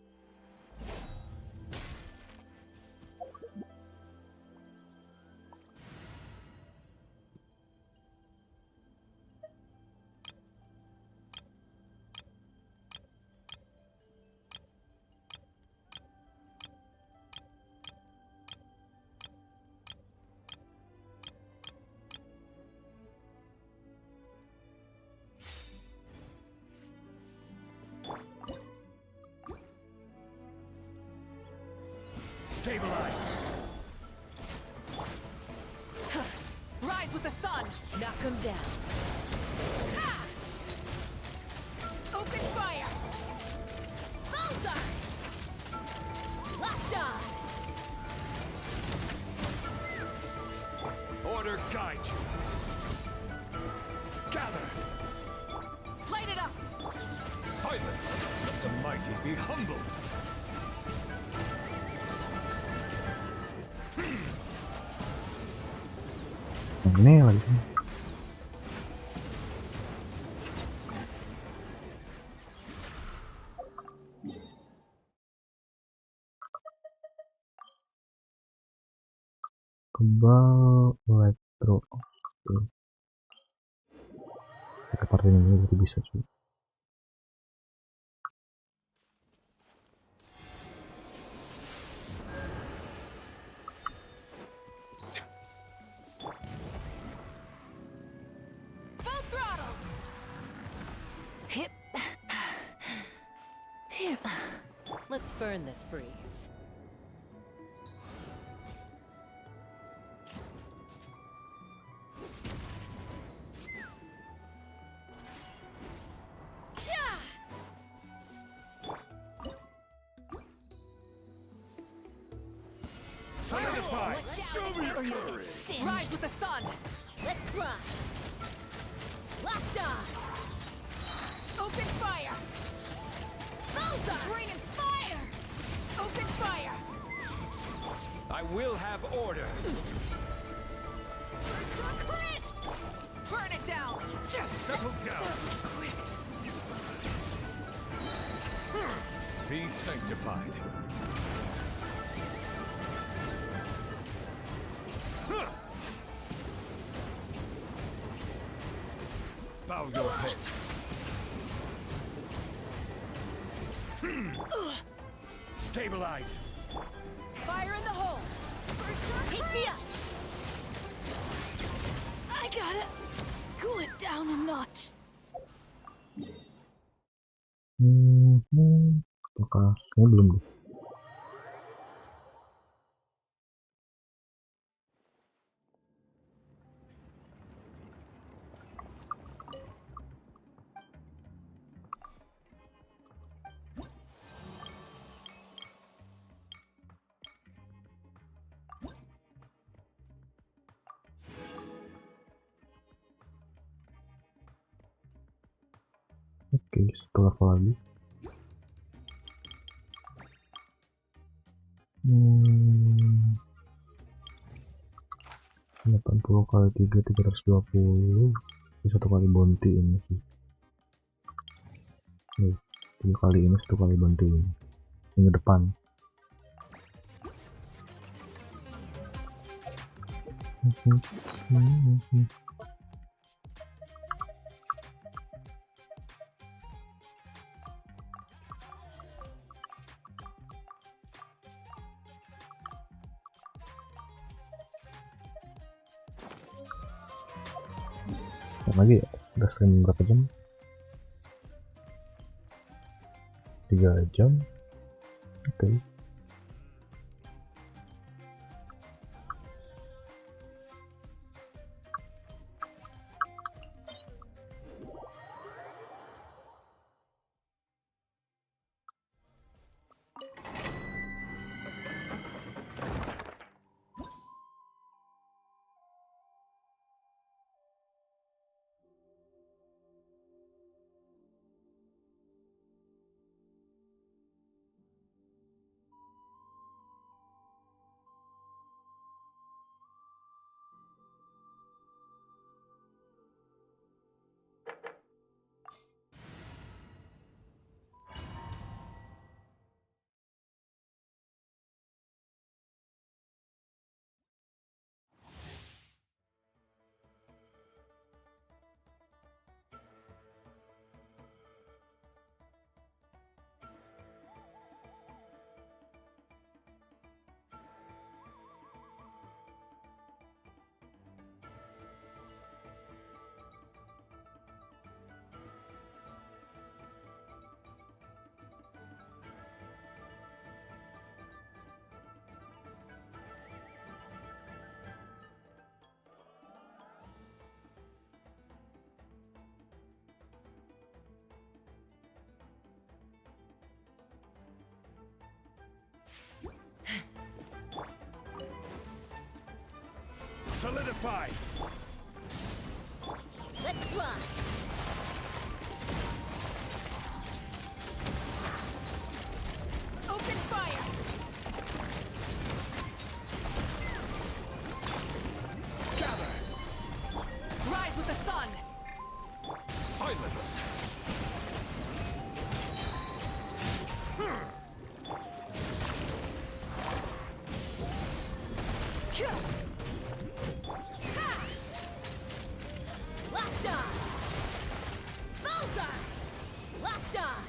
Stabilize. Rise with the sun! Knock him down. Ha! Open fire! Bullseye! Locked on! Order guide you. Gather. Light it up! Silence. Let the mighty be humbled. Ini lagi. Kebal elektro. Oke. Kita partai ini jadi bisa sih. Full throttle! Hip. Hip. Let's burn this breeze. Solidify. Show me your courage! Rise with the sun! Let's run! Locked on! Open fire! Bullseye! It's raining fire! Open fire! I will have order. Crisp! Burn it down! Settle down. Be sanctified. Bow your head. Stabilize. Fire in the hole! Take me up! I gotta cool it down a notch. Apakah kayaknya belum deh. Oke, setelah apa lagi? 80 kali 3 320. Ini 1 kali bounty ini sih. Nih, 3 kali ini 1 kali bounty ini. Minggu depan. Lagi ya, udah stream berapa jam? 3 jam. Oke. Solidify! Let's fly! Open fire! Gather! Rise with the sun! Silence! Locked on! Bullseye! Locked on!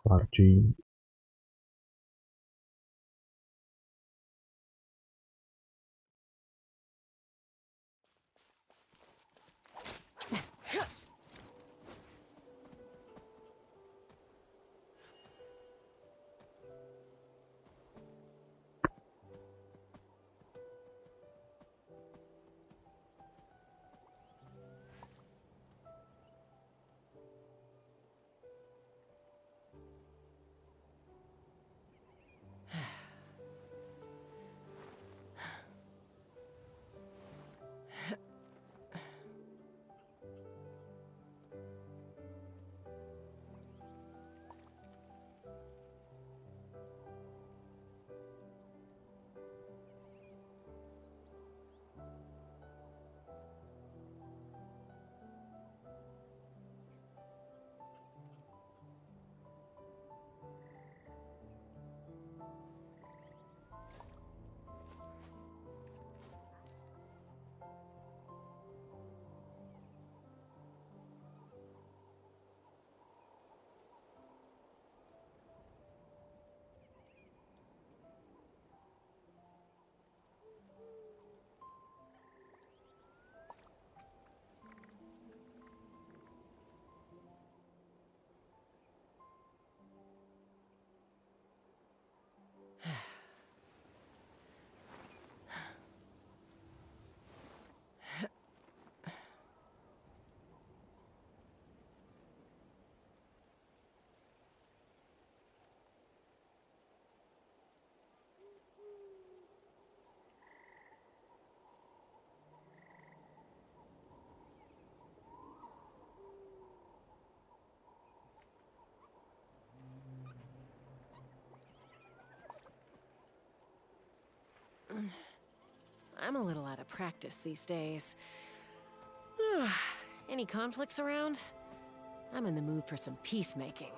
Parci. I'm a little out of practice these days. Any conflicts around? I'm in the mood for some peacemaking.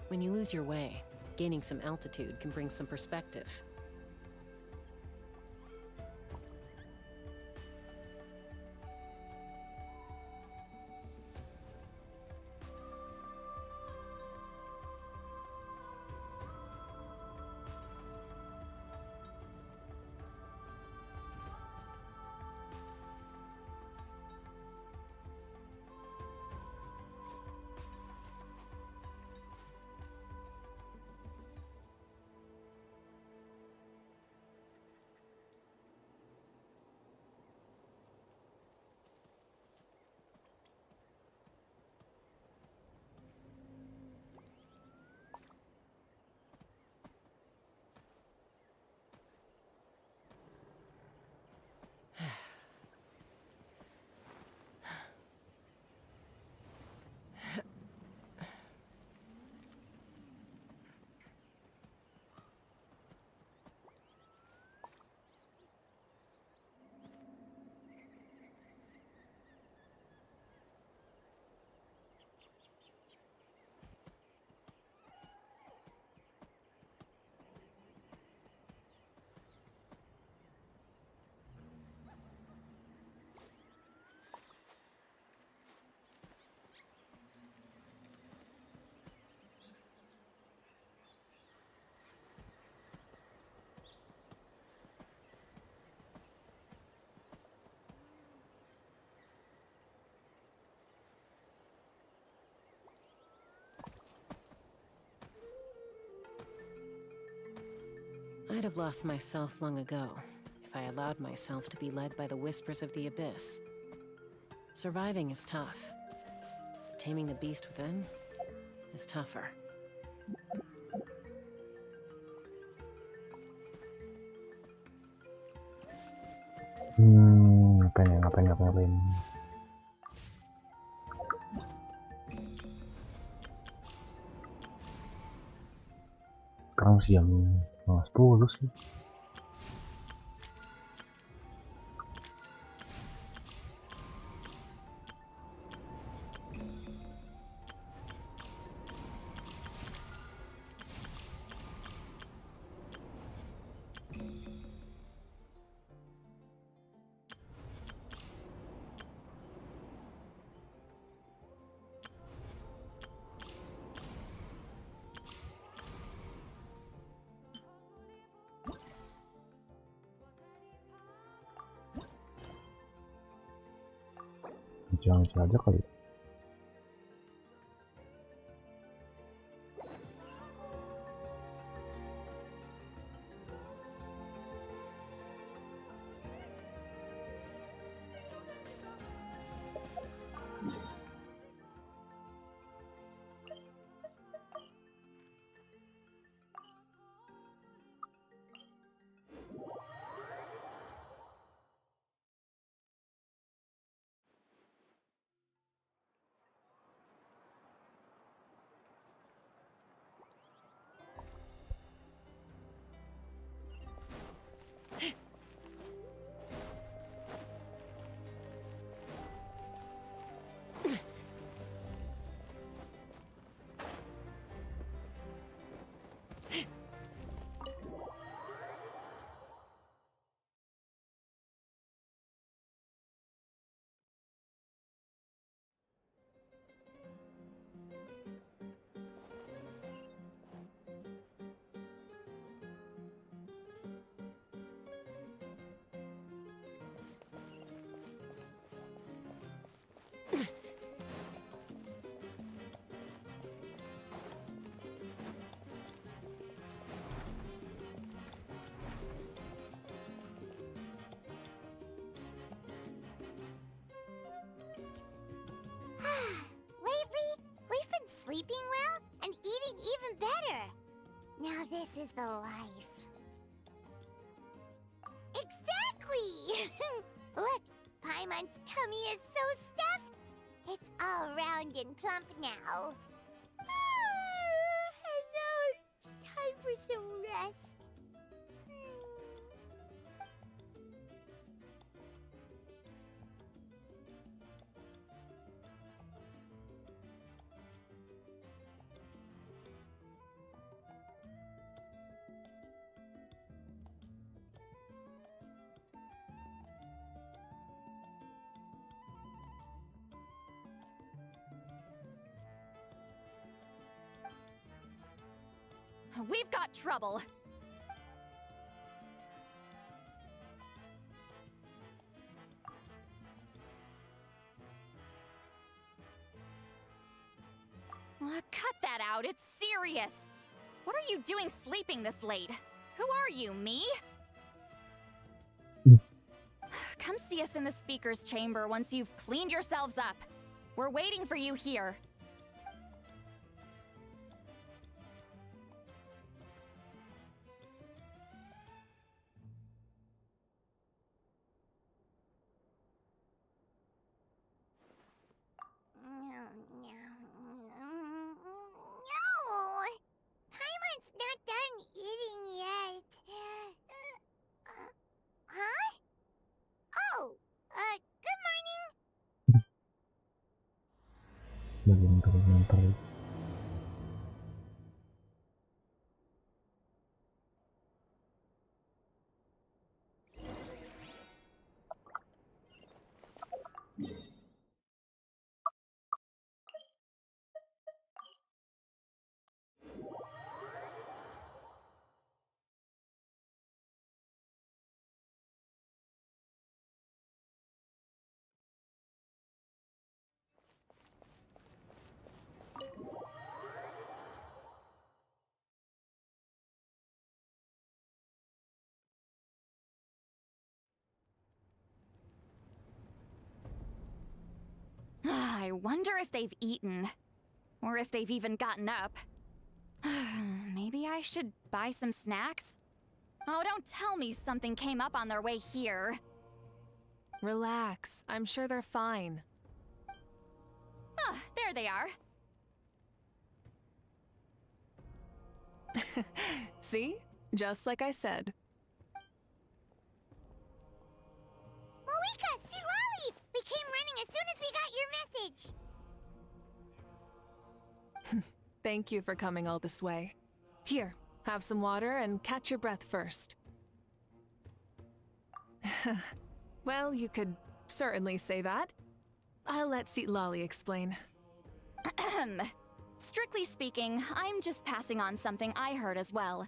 When you lose your way, gaining some altitude can bring some perspective. I'd have lost myself long ago if I allowed myself to be led by the whispers of the abyss. Surviving is tough. But taming the beast within is tougher. Ngapain. Sekarang siang 10 sih. Jangan saja kali. Now this is the life. Exactly! Look, Paimon's tummy is so stuffed. It's all round and plump now. And now it's time for some rest. We've got trouble. Cut that out, it's serious. What are you doing sleeping this late? Who are you, me? Come see us in the speaker's chamber once you've cleaned yourselves up. We're waiting for you here. No! Paimon's not done eating yet. Huh? Oh, good morning. Belum terus. I wonder if they've eaten. Or if they've even gotten up. Maybe I should buy some snacks? Oh, don't tell me something came up on their way here. Relax. I'm sure they're fine. Ah, there they are. See? Just like I said. Moika, see Lolly! We came running as soon as we got your message. Thank you for coming all this way. Here, have some water and catch your breath first. Well, you could certainly say that. I'll let Lolly explain. Strictly speaking, I'm just passing on something I heard as well.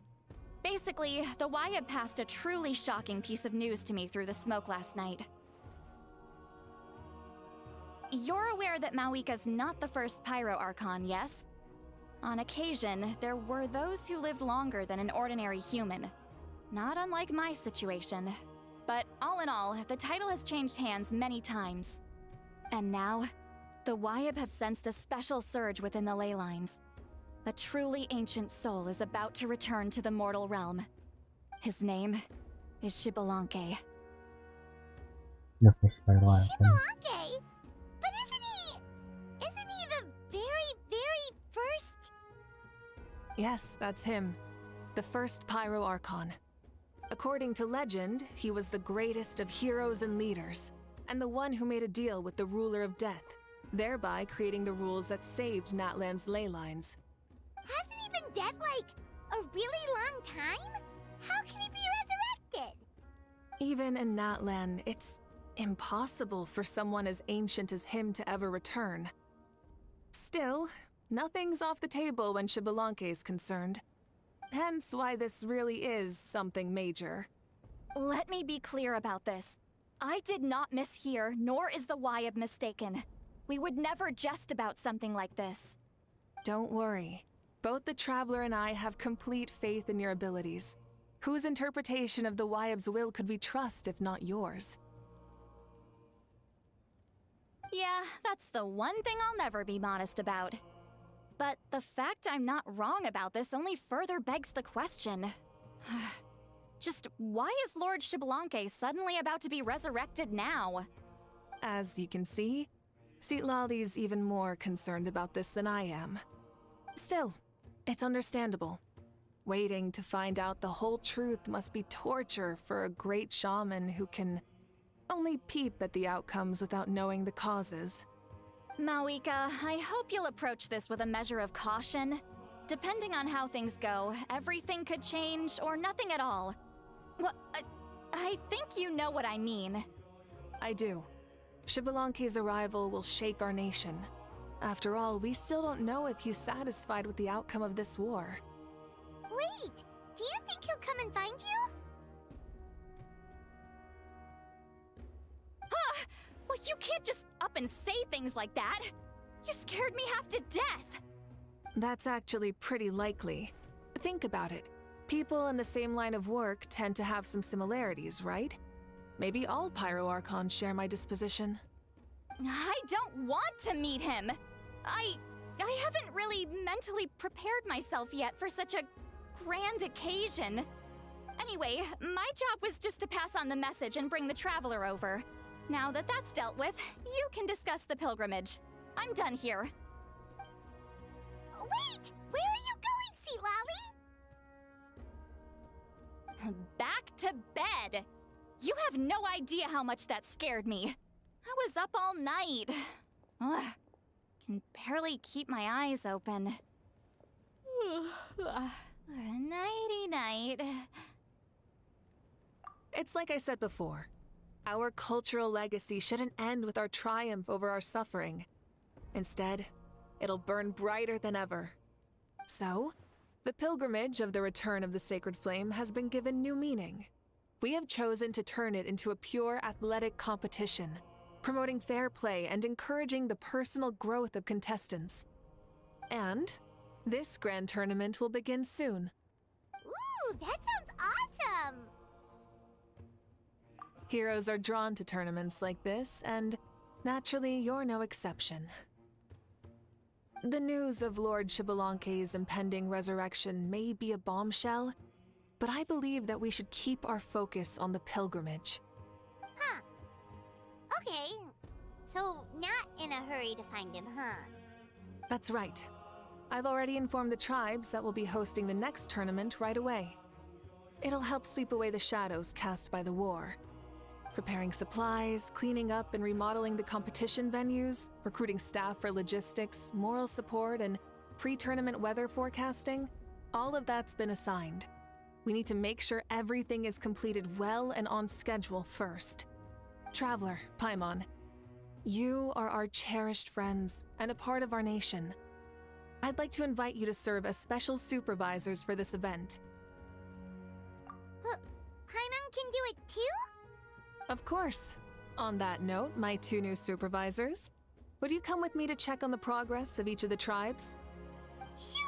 Basically, the Wyab passed a truly shocking piece of news to me through the smoke last night. You're aware that Mawika's not the first Pyro Archon, yes? On occasion, there were those who lived longer than an ordinary human. Not unlike my situation. But all in all, the title has changed hands many times. And now, the Wyab have sensed a special surge within the ley lines. A truly ancient soul is about to return to the mortal realm. His name is Xbalanque. The first Pyro. Xbalanque? But isn't he the very, very first? Yes, that's him. The first Pyro Archon. According to legend, he was the greatest of heroes and leaders, and the one who made a deal with the ruler of death, thereby creating the rules that saved Natlan's ley lines. Hasn't he been dead like a really long time? How can he be resurrected? Even in Natlan, it's impossible for someone as ancient as him to ever return. Still, nothing's off the table when Xbalanque is concerned. Hence why this really is something major. Let me be clear about this. I did not mishear, nor is the Wyab mistaken. We would never jest about something like this. Don't worry. Both the Traveler and I have complete faith in your abilities. Whose interpretation of the Wyab's will could we trust if not yours? Yeah, that's the one thing I'll never be modest about. But the fact I'm not wrong about this only further begs the question. Just why is Lord Xbalanque suddenly about to be resurrected now? As you can see, Citlali's even more concerned about this than I am. Still, it's understandable. Waiting to find out the whole truth must be torture for a great shaman who can only peep at the outcomes without knowing the causes. Mawika, I hope you'll approach this with a measure of caution. Depending on how things go, everything could change or nothing at all. Well, I think you know what I mean. I do. Xbalanque's arrival will shake our nation. After all, we still don't know if he's satisfied with the outcome of this war. Wait, do you think he'll come and find you? Well, you can't just up and say things like that. You scared me half to death. That's actually pretty likely. Think about it. People in the same line of work tend to have some similarities, right? Maybe all Pyro Archons share my disposition. I don't want to meet him. I haven't really mentally prepared myself yet for such a grand occasion. Anyway, my job was just to pass on the message and bring the traveler over. Now that that's dealt with, you can discuss the pilgrimage. I'm done here. Wait! Where are you going, Citlali? Back to bed! You have no idea how much that scared me. I was up all night. Ugh, can barely keep my eyes open. Nighty-night. It's like I said before. Our cultural legacy shouldn't end with our triumph over our suffering. Instead, it'll burn brighter than ever. So, the pilgrimage of the return of the sacred flame has been given new meaning. We have chosen to turn it into a pure athletic competition, promoting fair play and encouraging the personal growth of contestants. And this grand tournament will begin soon. Ooh, that sounds awesome! Heroes are drawn to tournaments like this, and naturally, you're no exception. The news of Lord Xbalanque's impending resurrection may be a bombshell, but I believe that we should keep our focus on the pilgrimage. Huh. Okay. So, not in a hurry to find him, huh? That's right. I've already informed the tribes that we'll be hosting the next tournament right away. It'll help sweep away the shadows cast by the war. Preparing supplies, cleaning up and remodeling the competition venues, recruiting staff for logistics, moral support, and pre-tournament weather forecasting, all of that's been assigned. We need to make sure everything is completed well and on schedule first. Traveler, Paimon, you are our cherished friends and a part of our nation. I'd like to invite you to serve as special supervisors for this event. Paimon can do it too? Of course. On that note, my two new supervisors, would you come with me to check on the progress of each of the tribes? Sure!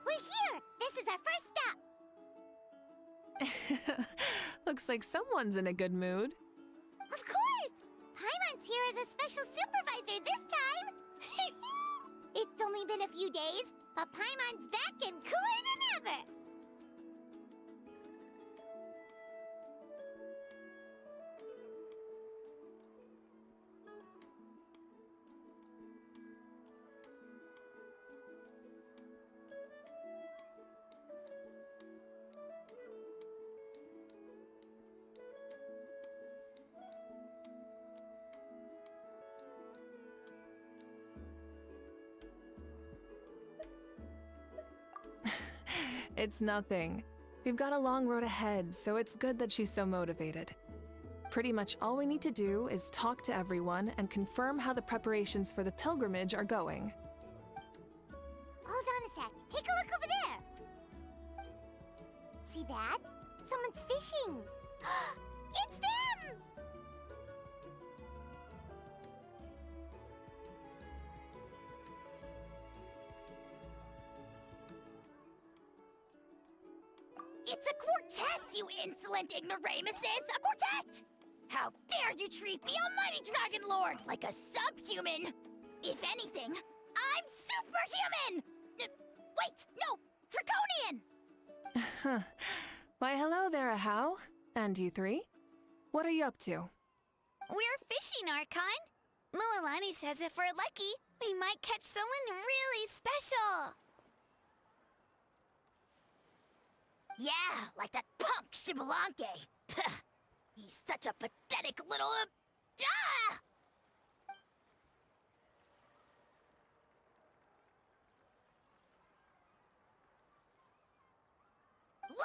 We're here! This is our first stop! Looks like someone's in a good mood. Of course! Paimon's here as a special supervisor this time! It's only been a few days, but Paimon's back and cooler than ever! It's nothing. We've got a long road ahead, so it's good that she's so motivated. Pretty much all we need to do is talk to everyone and confirm how the preparations for the pilgrimage are going. Hold on a sec. Take a look over there! can't see that. Someone's fishing. It's them! It's a quartet, you insolent ignoramuses! A quartet! How dare you treat the almighty Dragon Lord like a subhuman! If anything, I'm superhuman! Wait, no! Draconian! Why, hello there, Ahau. And you three? What are you up to? We're fishing, Archon. Mualani says if we're lucky, we might catch someone really special. Yeah, like that punk Shibalanke. He's such a pathetic little... Ah!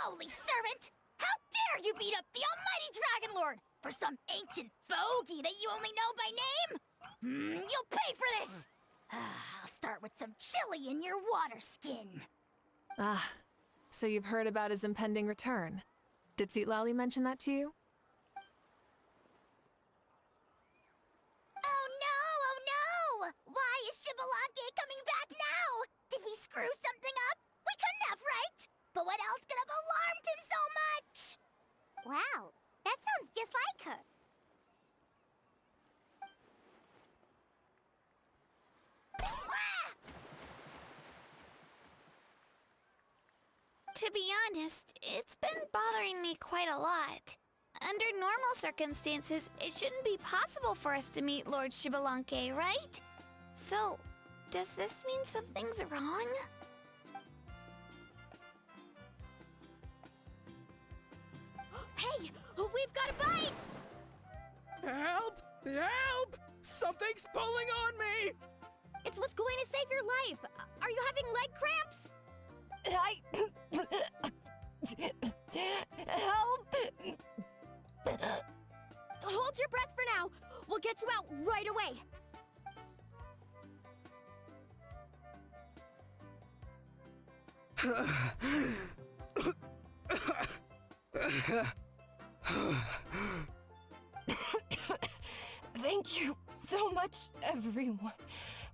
Lowly servant! How dare you beat up the almighty Dragon Lord for some ancient fogey that you only know by name? You'll pay for this! I'll start with some chili in your water skin. Ah, so you've heard about his impending return. Did Lali mention that to you? Oh no! Why is Shibalanke coming back now? Did we screw something up? We couldn't have, right? But what else could have alarmed him so much? Wow, that sounds just like her. To be honest, it's been bothering me quite a lot. Under normal circumstances, it shouldn't be possible for us to meet Lord Shibalanke, right? So, does this mean something's wrong? Hey, we've got a bite! Help! Help! Something's pulling on me! It's what's going to save your life. Are you having leg cramps? Help! Hold your breath for now. We'll get you out right away. Thank you so much, everyone.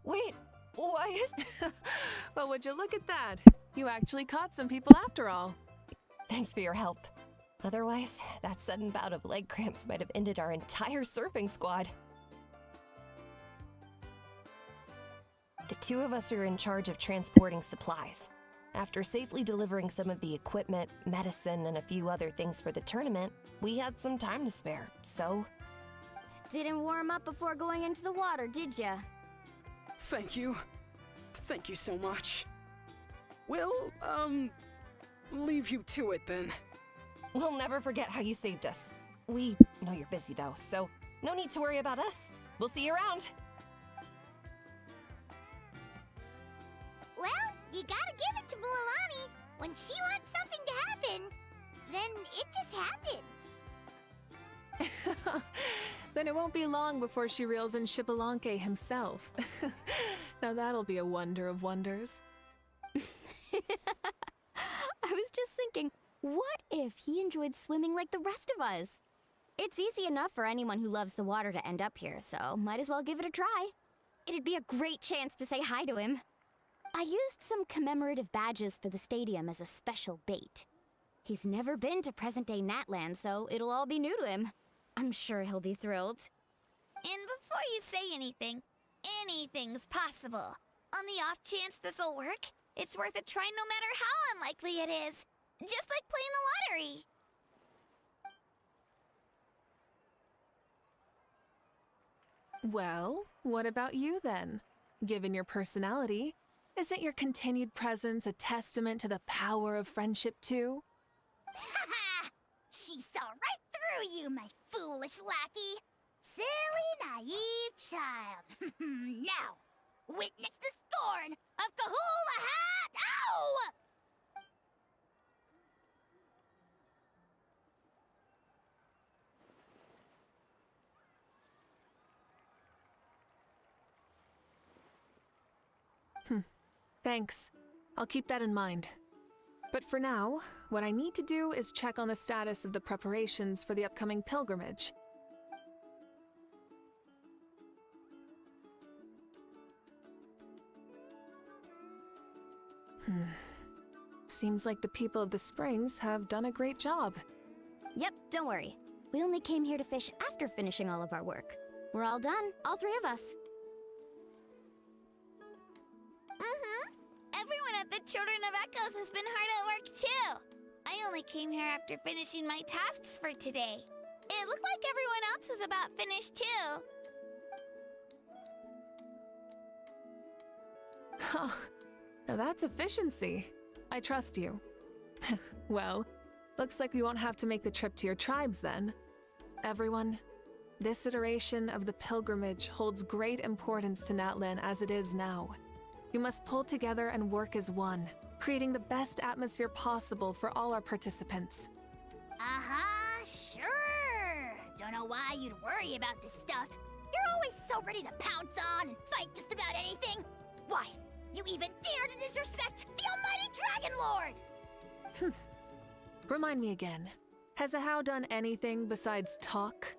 Wait, why is... Well, would you look at that? You actually caught some people after all. Thanks for your help. Otherwise, that sudden bout of leg cramps might have ended our entire surfing squad. The two of us are in charge of transporting supplies. After safely delivering some of the equipment, medicine, and a few other things for the tournament, we had some time to spare, so... Didn't warm up before going into the water, did ya? Thank you. Thank you so much. We'll, leave you to it then. We'll never forget how you saved us. We know you're busy though, so no need to worry about us. We'll see you around. Well, you gotta give it to Mualani. When she wants something to happen, then it just happens. Then it won't be long before she reels in Shibalanke himself. Now that'll be a wonder of wonders. I was just thinking, what if he enjoyed swimming like the rest of us? It's easy enough for anyone who loves the water to end up here, so might as well give it a try. It'd be a great chance to say hi to him. I used some commemorative badges for the stadium as a special bait. He's never been to present-day Natlan, so it'll all be new to him. I'm sure he'll be thrilled. And before you say anything, anything's possible. On the off chance this'll work, it's worth a try no matter how unlikely it is. Just like playing the lottery. Well, what about you then? Given your personality, isn't your continued presence a testament to the power of friendship too? Ha! She saw right through you, my foolish lackey. Silly, naive child. Now, witness the scorn of Kahula-Hat! Ow! Thanks. I'll keep that in mind. But for now, what I need to do is check on the status of the preparations for the upcoming pilgrimage. Seems like the people of the springs have done a great job. Yep, don't worry. We only came here to fish after finishing all of our work. We're all done, all three of us. Everyone at the Children of Echoes has been hard at work too. I only came here after finishing my tasks for today. It looked like everyone else was about finished too. Huh. Now that's efficiency. I trust you. Well, looks like we won't have to make the trip to your tribes then. Everyone, this iteration of the pilgrimage holds great importance to Natlan as it is now. You must pull together and work as one, creating the best atmosphere possible for all our participants. Sure. Don't know why you'd worry about this stuff. You're always so ready to pounce on and fight just about anything. Why, you even dare to disrespect the almighty Dragon Lord! Remind me again, has Ahau done anything besides talk?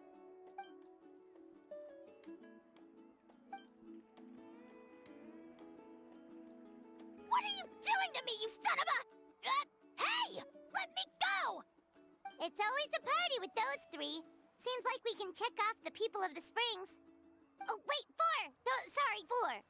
What are you doing to me, you son of a... hey! Let me go! It's always a party with those three. Seems like we can check off the people of the springs. Oh, wait, four! Sorry, four.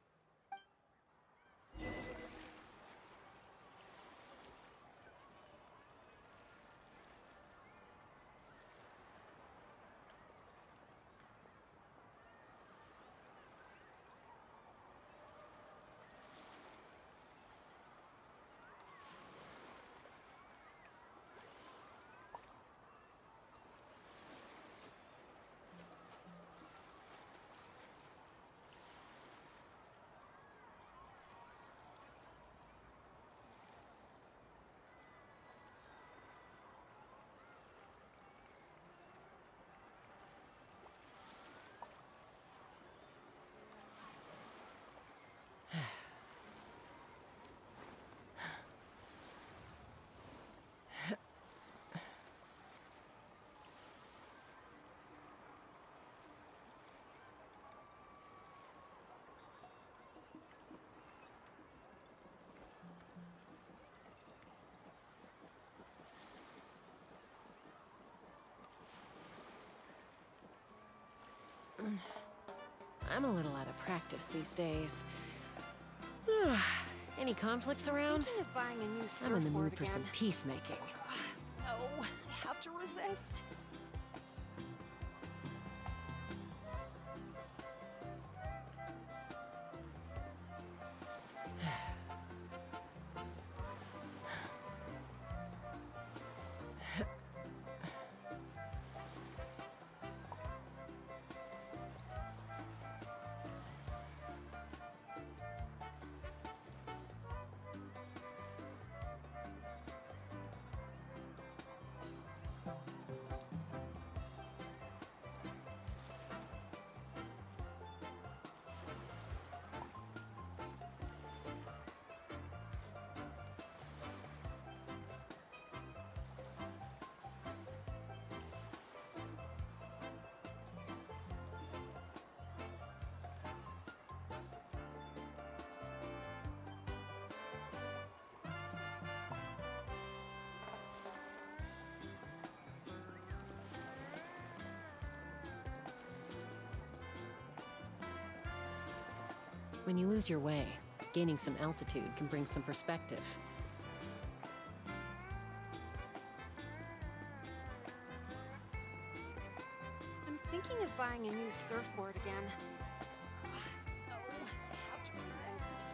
I'm a little out of practice these days. Any conflicts around? Thinking of buying a new I'm in the mood surfboard for some again. peacemaking. No, I have to resist. When you lose your way, gaining some altitude can bring some perspective. I'm thinking of buying a new surfboard again. No, I have to resist.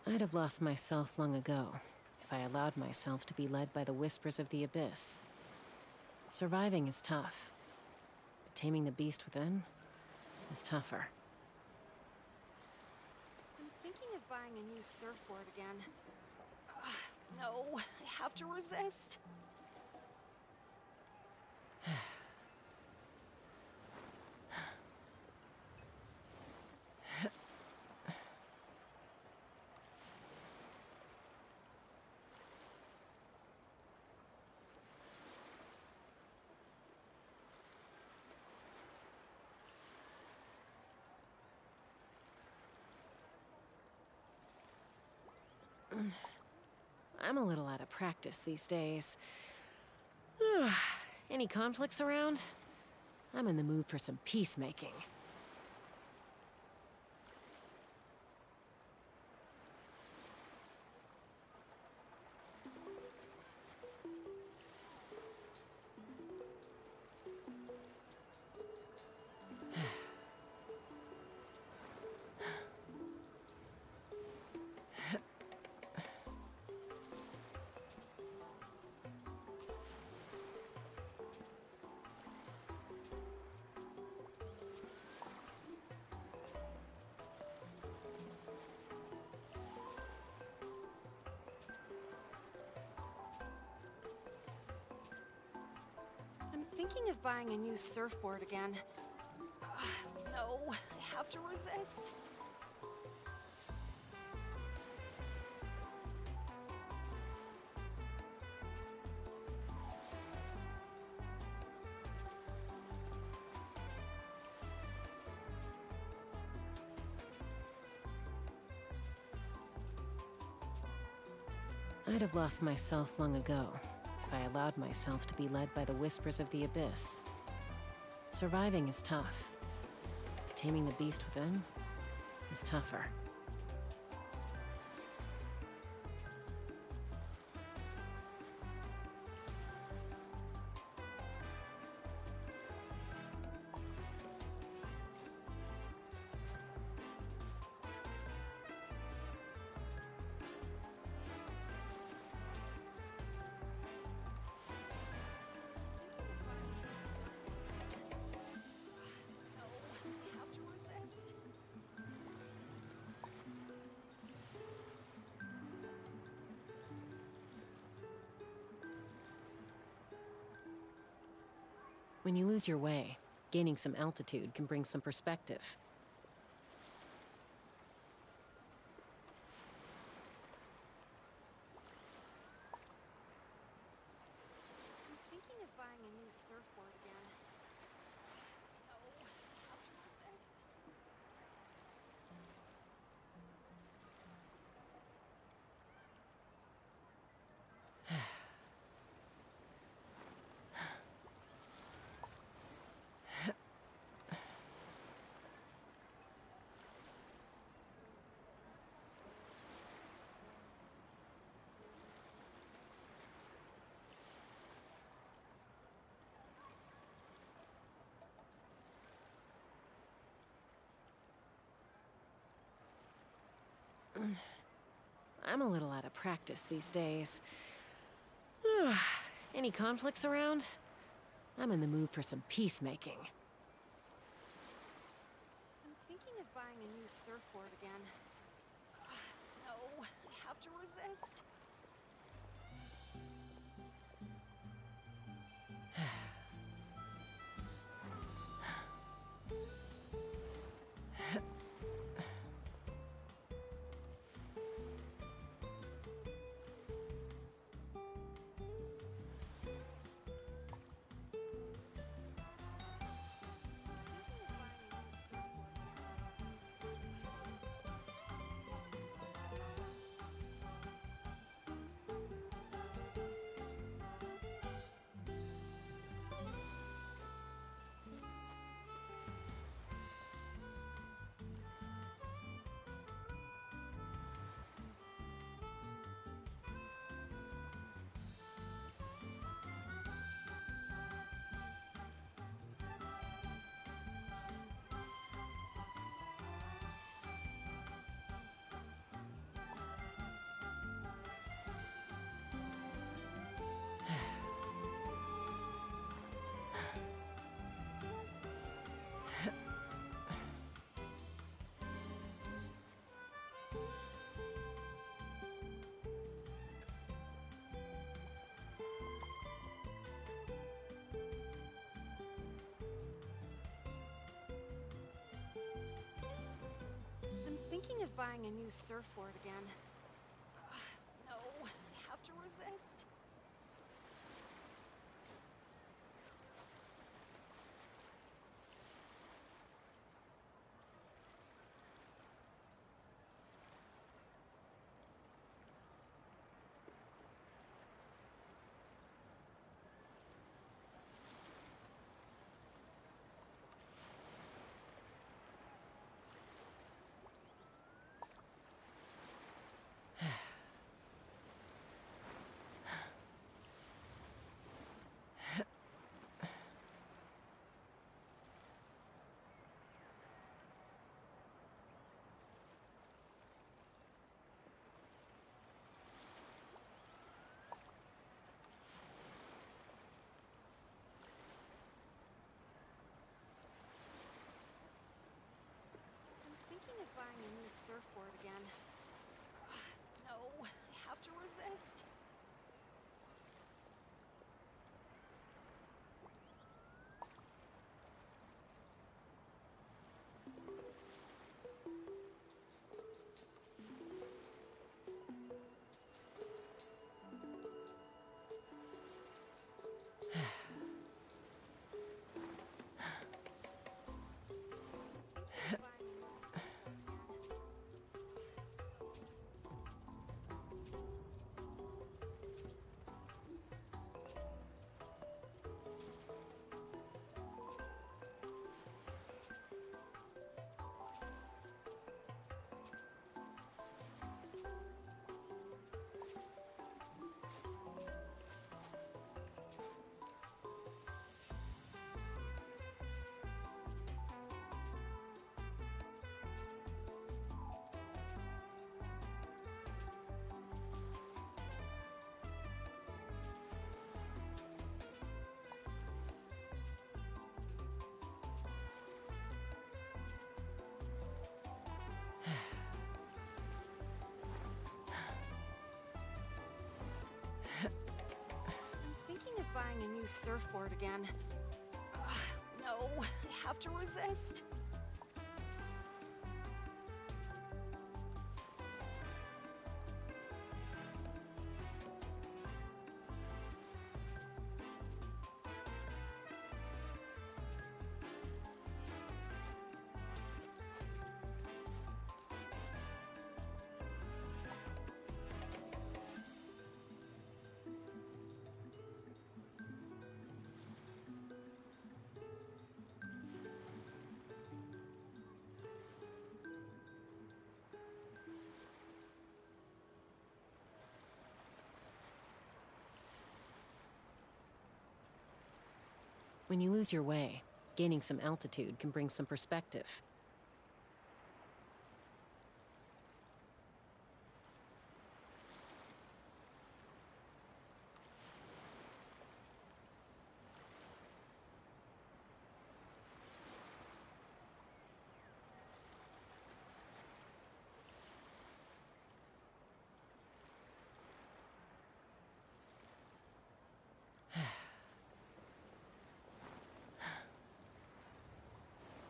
I'd have lost myself long ago if I allowed myself to be led by the whispers of the abyss. Surviving is tough, but taming the beast within is tougher. I'm thinking of buying a new surfboard again. No, I have to resist. I'm a little out of practice these days. Any conflicts around? I'm in the mood for some peacemaking. I'm thinking of buying a new surfboard again. No, I have to resist. I'd have lost myself long ago if I allowed myself to be led by the whispers of the abyss. Surviving is tough. Taming the beast within is tougher. When you lose your way, gaining some altitude can bring some perspective. I'm thinking of buying a new surfboard again. No, I have to resist. I'm a little out of practice these days. Any conflicts around? I'm in the mood for some peacemaking. I'm thinking of buying a new surfboard again. No, I have to resist. thinking of buying a new surfboard again. No, I have to resist. Thinking of buying a new surfboard again. No, I have to resist. Buying a new surfboard again. No, I have to resist. When you lose your way, gaining some altitude can bring some perspective.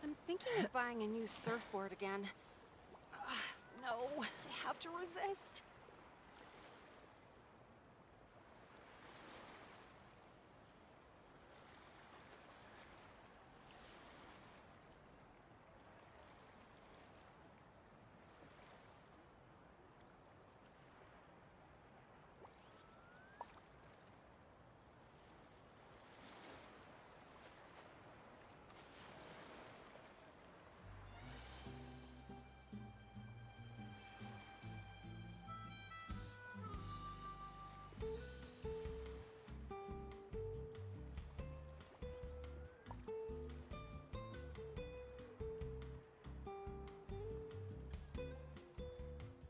I'm thinking of buying a new surfboard again. No, I have to resist.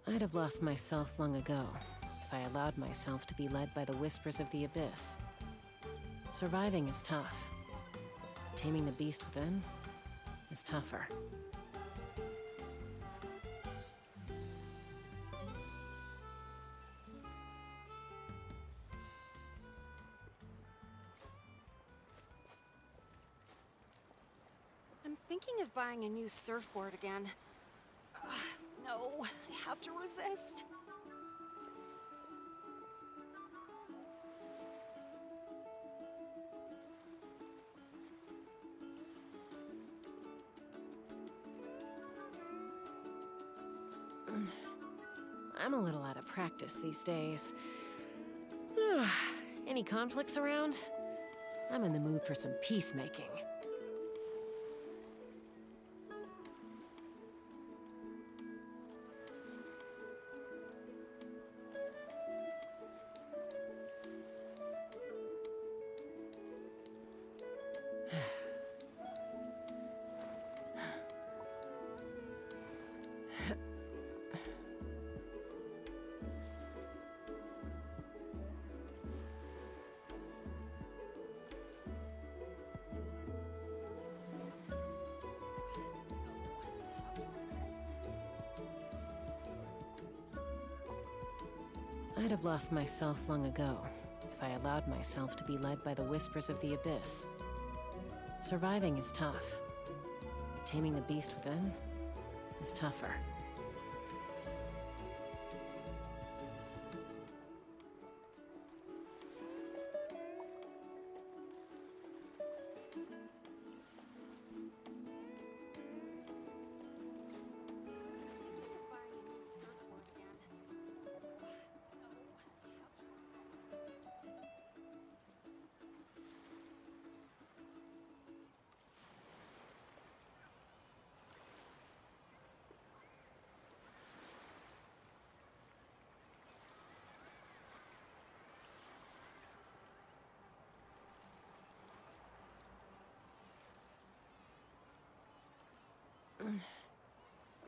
I'd have lost myself long ago if I allowed myself to be led by the whispers of the abyss. Surviving is tough. Taming the beast within is tougher. I'm thinking of buying a new surfboard again. No, no, I have to resist. I'm a little out of practice these days. Any conflicts around? I'm in the mood for some peacemaking. I'd have lost myself long ago if I allowed myself to be led by the whispers of the abyss. Surviving is tough. Taming the beast within is tougher.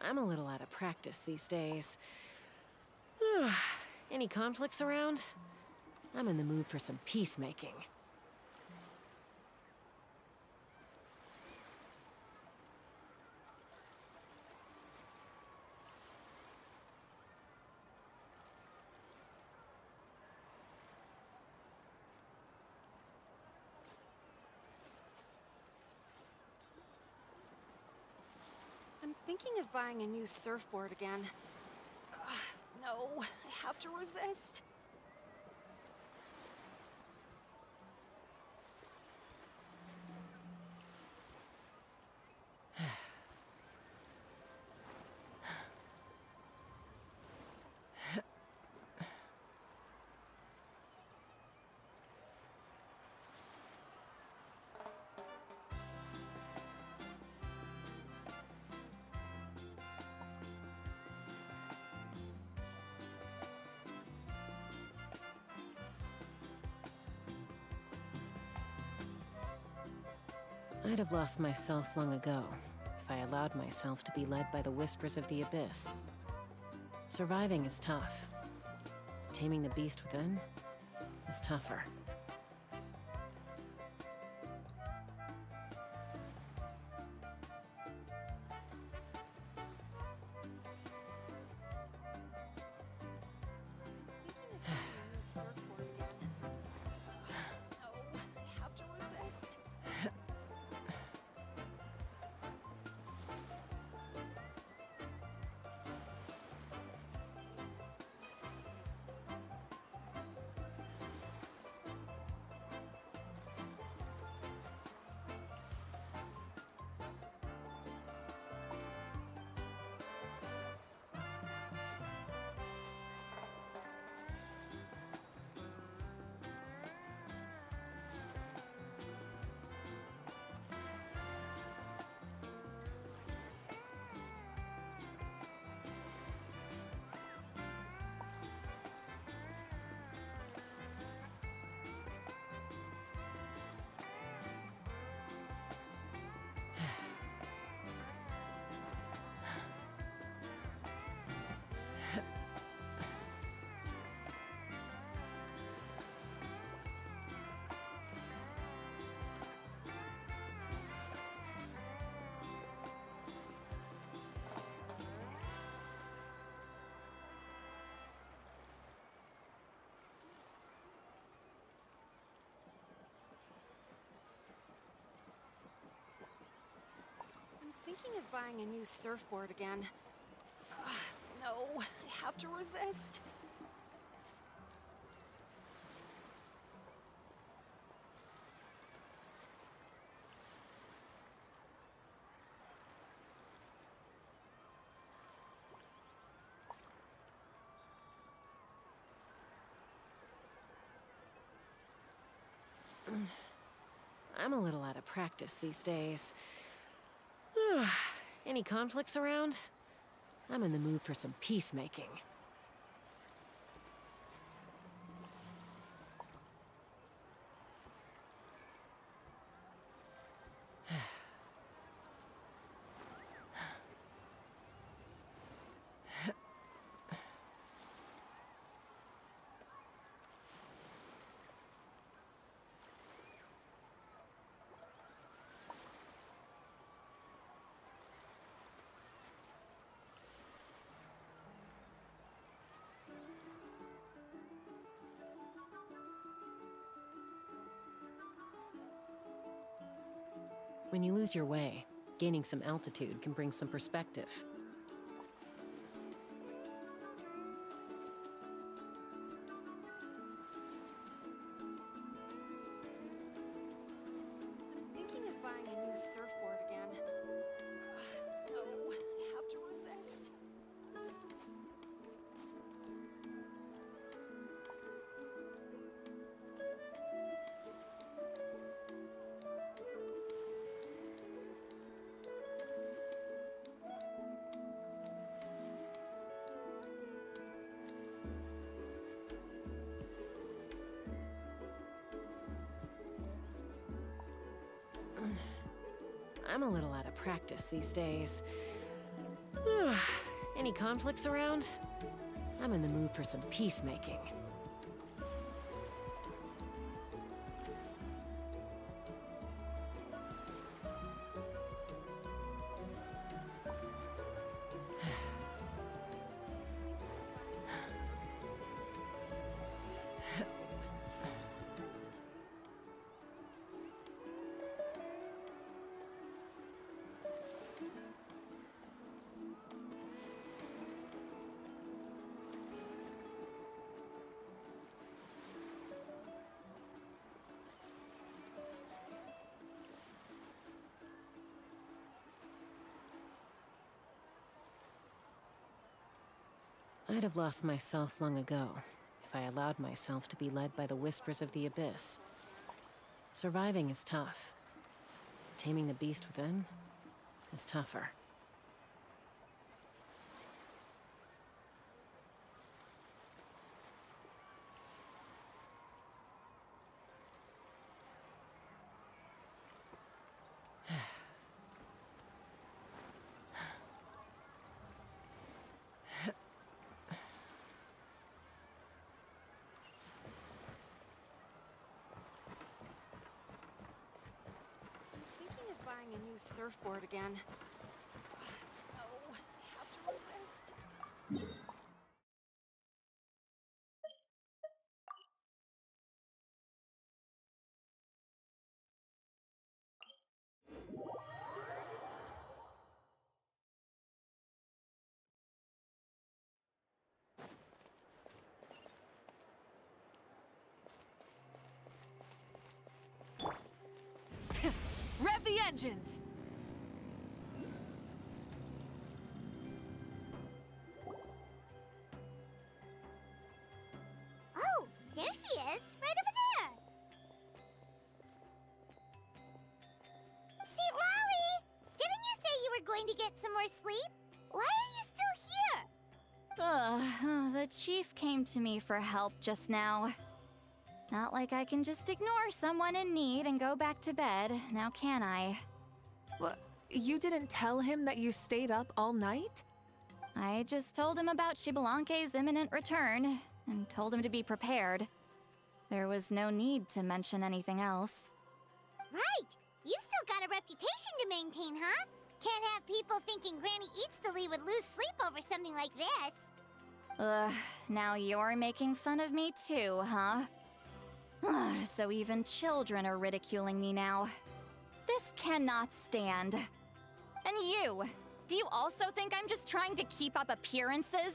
I'm a little out of practice these days. Any conflicts around? I'm in the mood for some peacemaking. I'm thinking of buying a new surfboard again. No, I have to resist. I'd have lost myself long ago if I allowed myself to be led by the whispers of the abyss. Surviving is tough. Taming the beast within is tougher. I'm thinking of buying a new surfboard again. no, I have to resist. I'm a little out of practice these days. Any conflicts around? I'm in the mood for some peacemaking. When you lose your way, gaining some altitude can bring some perspective. I'm thinking of buying a new surfboard again. No, I have to resist. I'm a little out of practice these days. Any conflicts around? I'm in the mood for some peacemaking. I'd have lost myself long ago if I allowed myself to be led by the whispers of the abyss. Surviving is tough. Taming the beast within is tougher. Buying a new surfboard again. No, I have to resist. Rev the engines! Oh, there she is, right over there. See, Lolly, didn't you say you were going to get some more sleep? Why are you still here? The chief came to me for help just now. Not like I can just ignore someone in need and go back to bed, now can I? What? You didn't tell him that you stayed up all night? I just told him about Xbalanque's imminent return, and told him to be prepared. There was no need to mention anything else. Right, you still got a reputation to maintain, huh? Can't have people thinking Granny Eatstily would lose sleep over something like this. Now you're making fun of me too, huh? So even children are ridiculing me now. This cannot stand. And you! Do you also think I'm just trying to keep up appearances?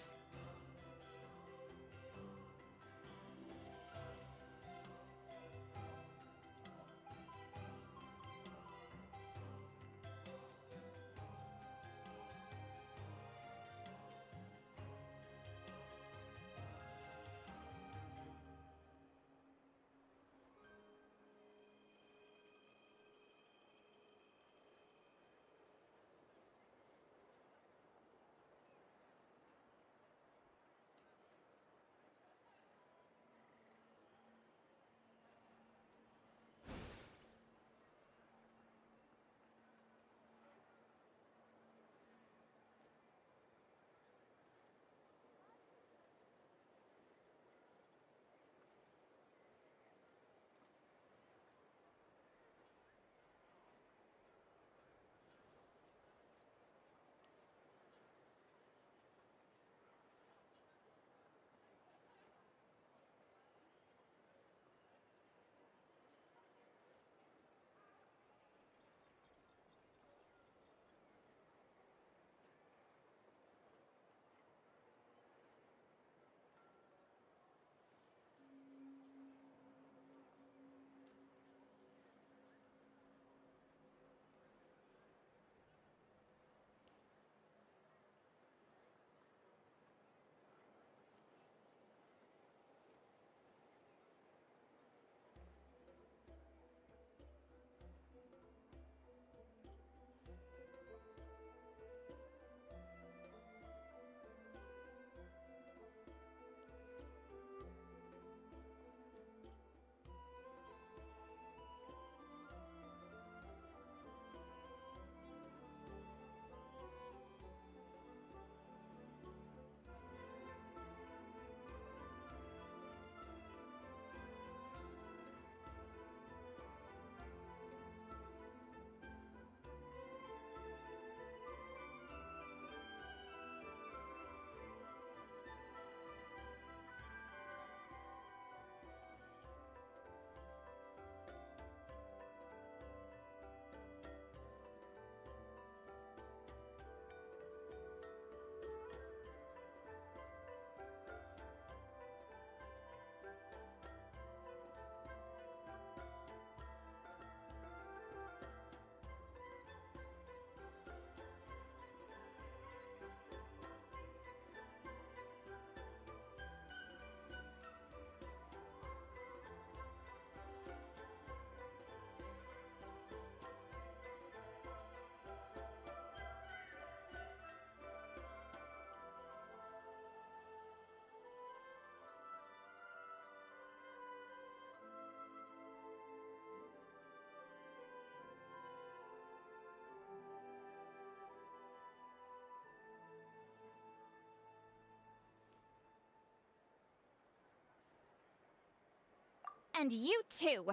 And you too.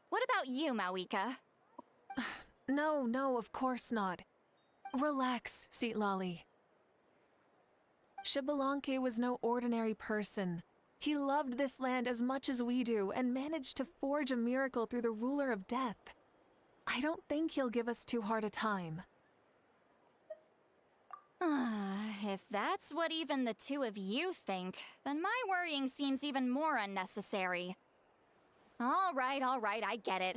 What about you, Mawika? No, of course not. Relax, Lolly. Xbalanque was no ordinary person. He loved this land as much as we do and managed to forge a miracle through the ruler of death. I don't think he'll give us too hard a time. If that's what even the two of you think, then my worrying seems even more unnecessary. All right, I get it.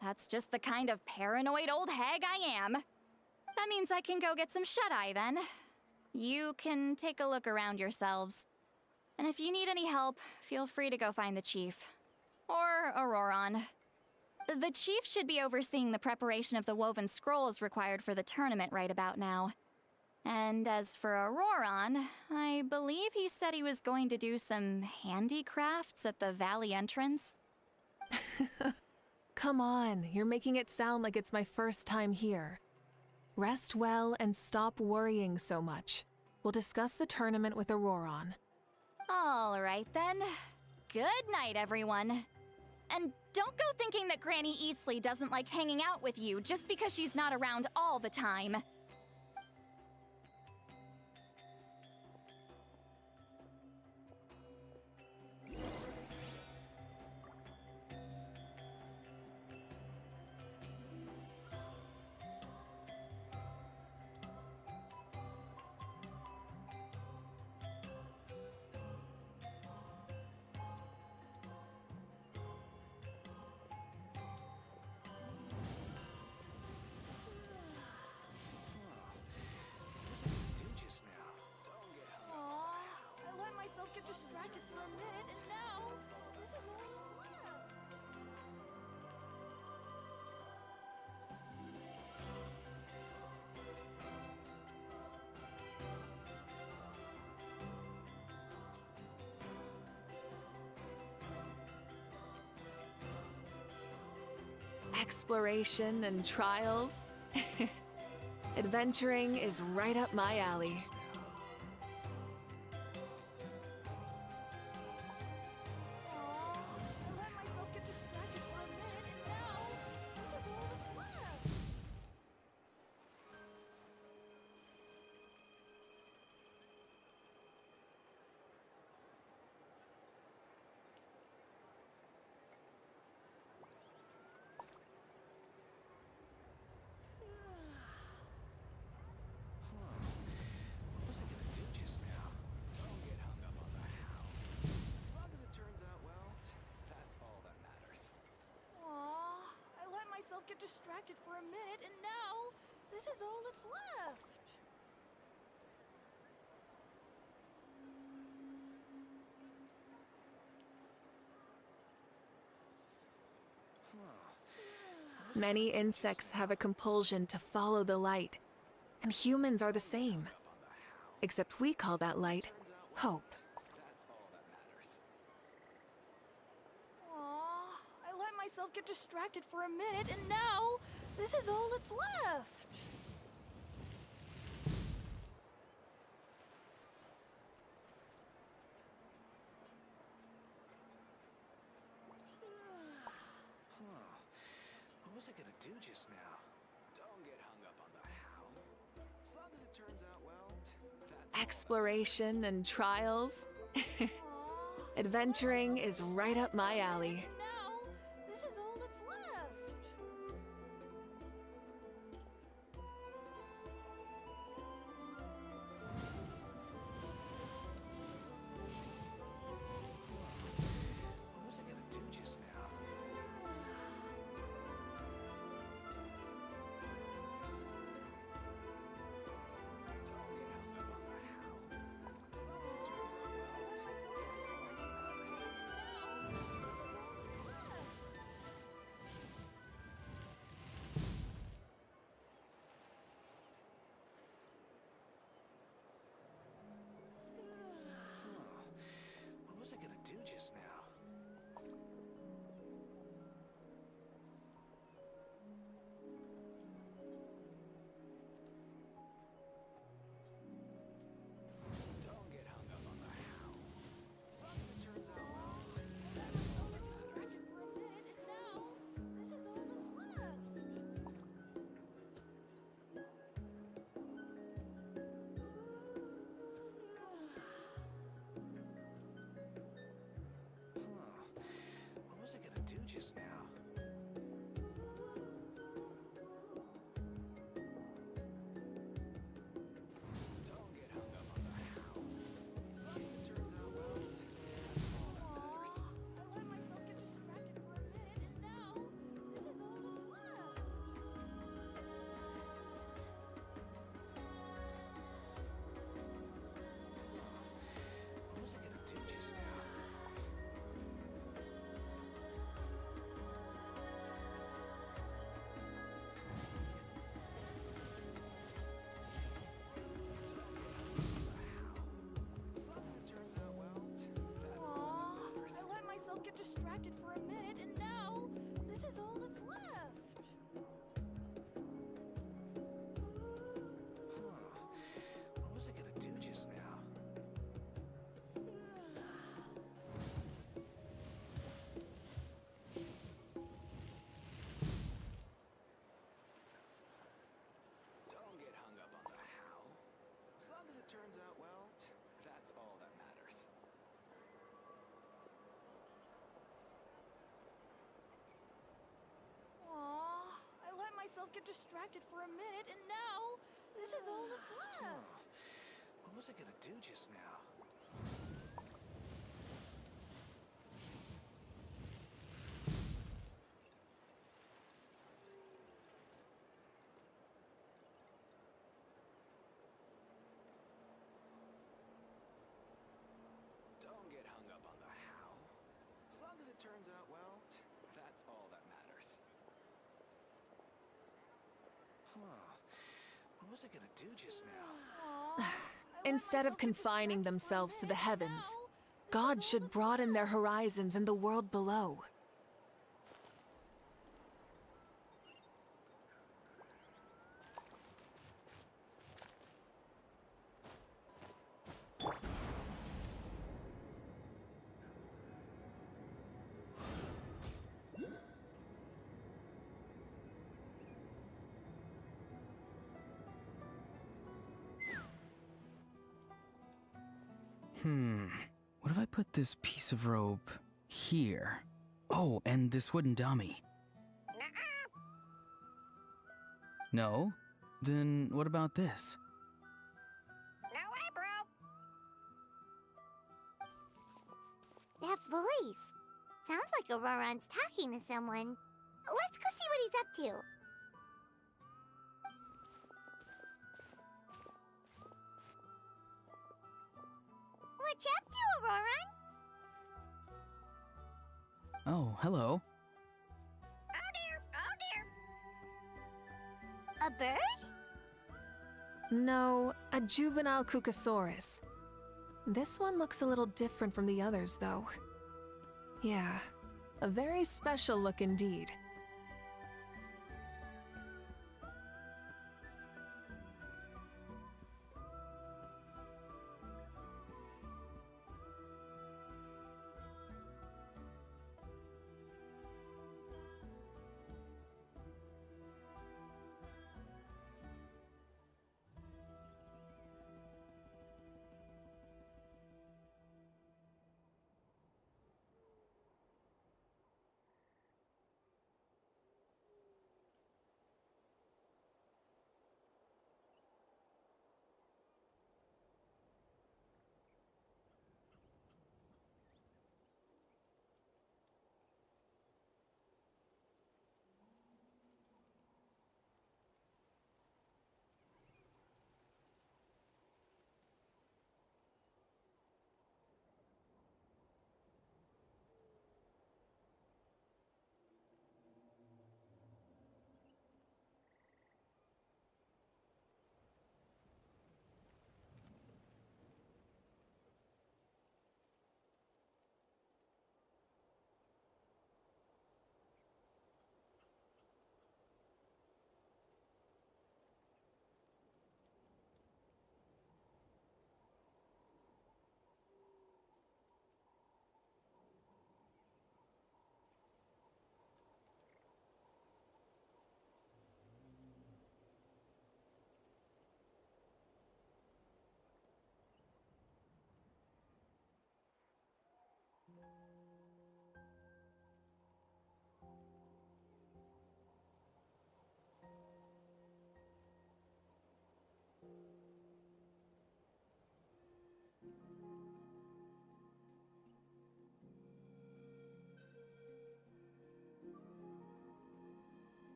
That's just the kind of paranoid old hag I am. That means I can go get some shut-eye then. You can take a look around yourselves. And if you need any help, feel free to go find the chief. Or Auroron. The chief should be overseeing the preparation of the woven scrolls required for the tournament right about now. And as for Auroron, I believe he said he was going to do some handicrafts at the valley entrance. Come on, you're making it sound like it's my first time here. Rest well and stop worrying so much. We'll discuss the tournament with Auroron. All right then. Good night, everyone. And don't go thinking that Granny Eastley doesn't like hanging out with you just because she's not around all the time. Exploration and trials. Adventuring is right up my alley. What was I gonna do just now? Don't get hung up on the how. As long as it turns out well, that's all that matters. Aww, I let myself get distracted for a minute, and now this is all that's left. Many insects have a compulsion to follow the light, and humans are the same. Except we call that light hope. Aww, I let myself get distracted for a minute, and now this is all that's left. What was I gonna do just now? Don't get hung up on the how. As long as it turns out well, that's Exploration and trials. Adventuring is right up my alley. Now this is all that's left. What was I gonna do just now? What was I gonna do just now? Don't get hung up on the how. As long as it turns out well, that's all that matters. For a minute, and now this is all that's left. What was I gonna do just now? Don't get hung up on the how. As long as it turns out well, that's all that matters. I let myself get distracted for a minute, and now this is all that's left. What was I gonna do just now? As long as it turns out well, that's all that matters. I let myself get distracted for a minute, and now this is all that's left. What was I gonna do just now? Don't get hung up on the how. As long as it turns out well, that's all that matters. Aww, I let myself get distracted for a minute, and now this is all that's left. What was I gonna do just now? Don't get hung up on the how. As long as it turns out well, that's all that matters. What was I gonna do just now? Instead of confining themselves to the heavens, God should broaden their horizons in the world below. What if I put this piece of rope here? Oh, and this wooden dummy. No? Then what about this? No way, bro. That voice. Sounds like Auroron's talking to someone. Let's go see what he's up to. What you up to, Auroron? Oh, hello. A bird? No, a juvenile Cucosaurus. This one looks a little different from the others, though. Yeah, a very special look indeed.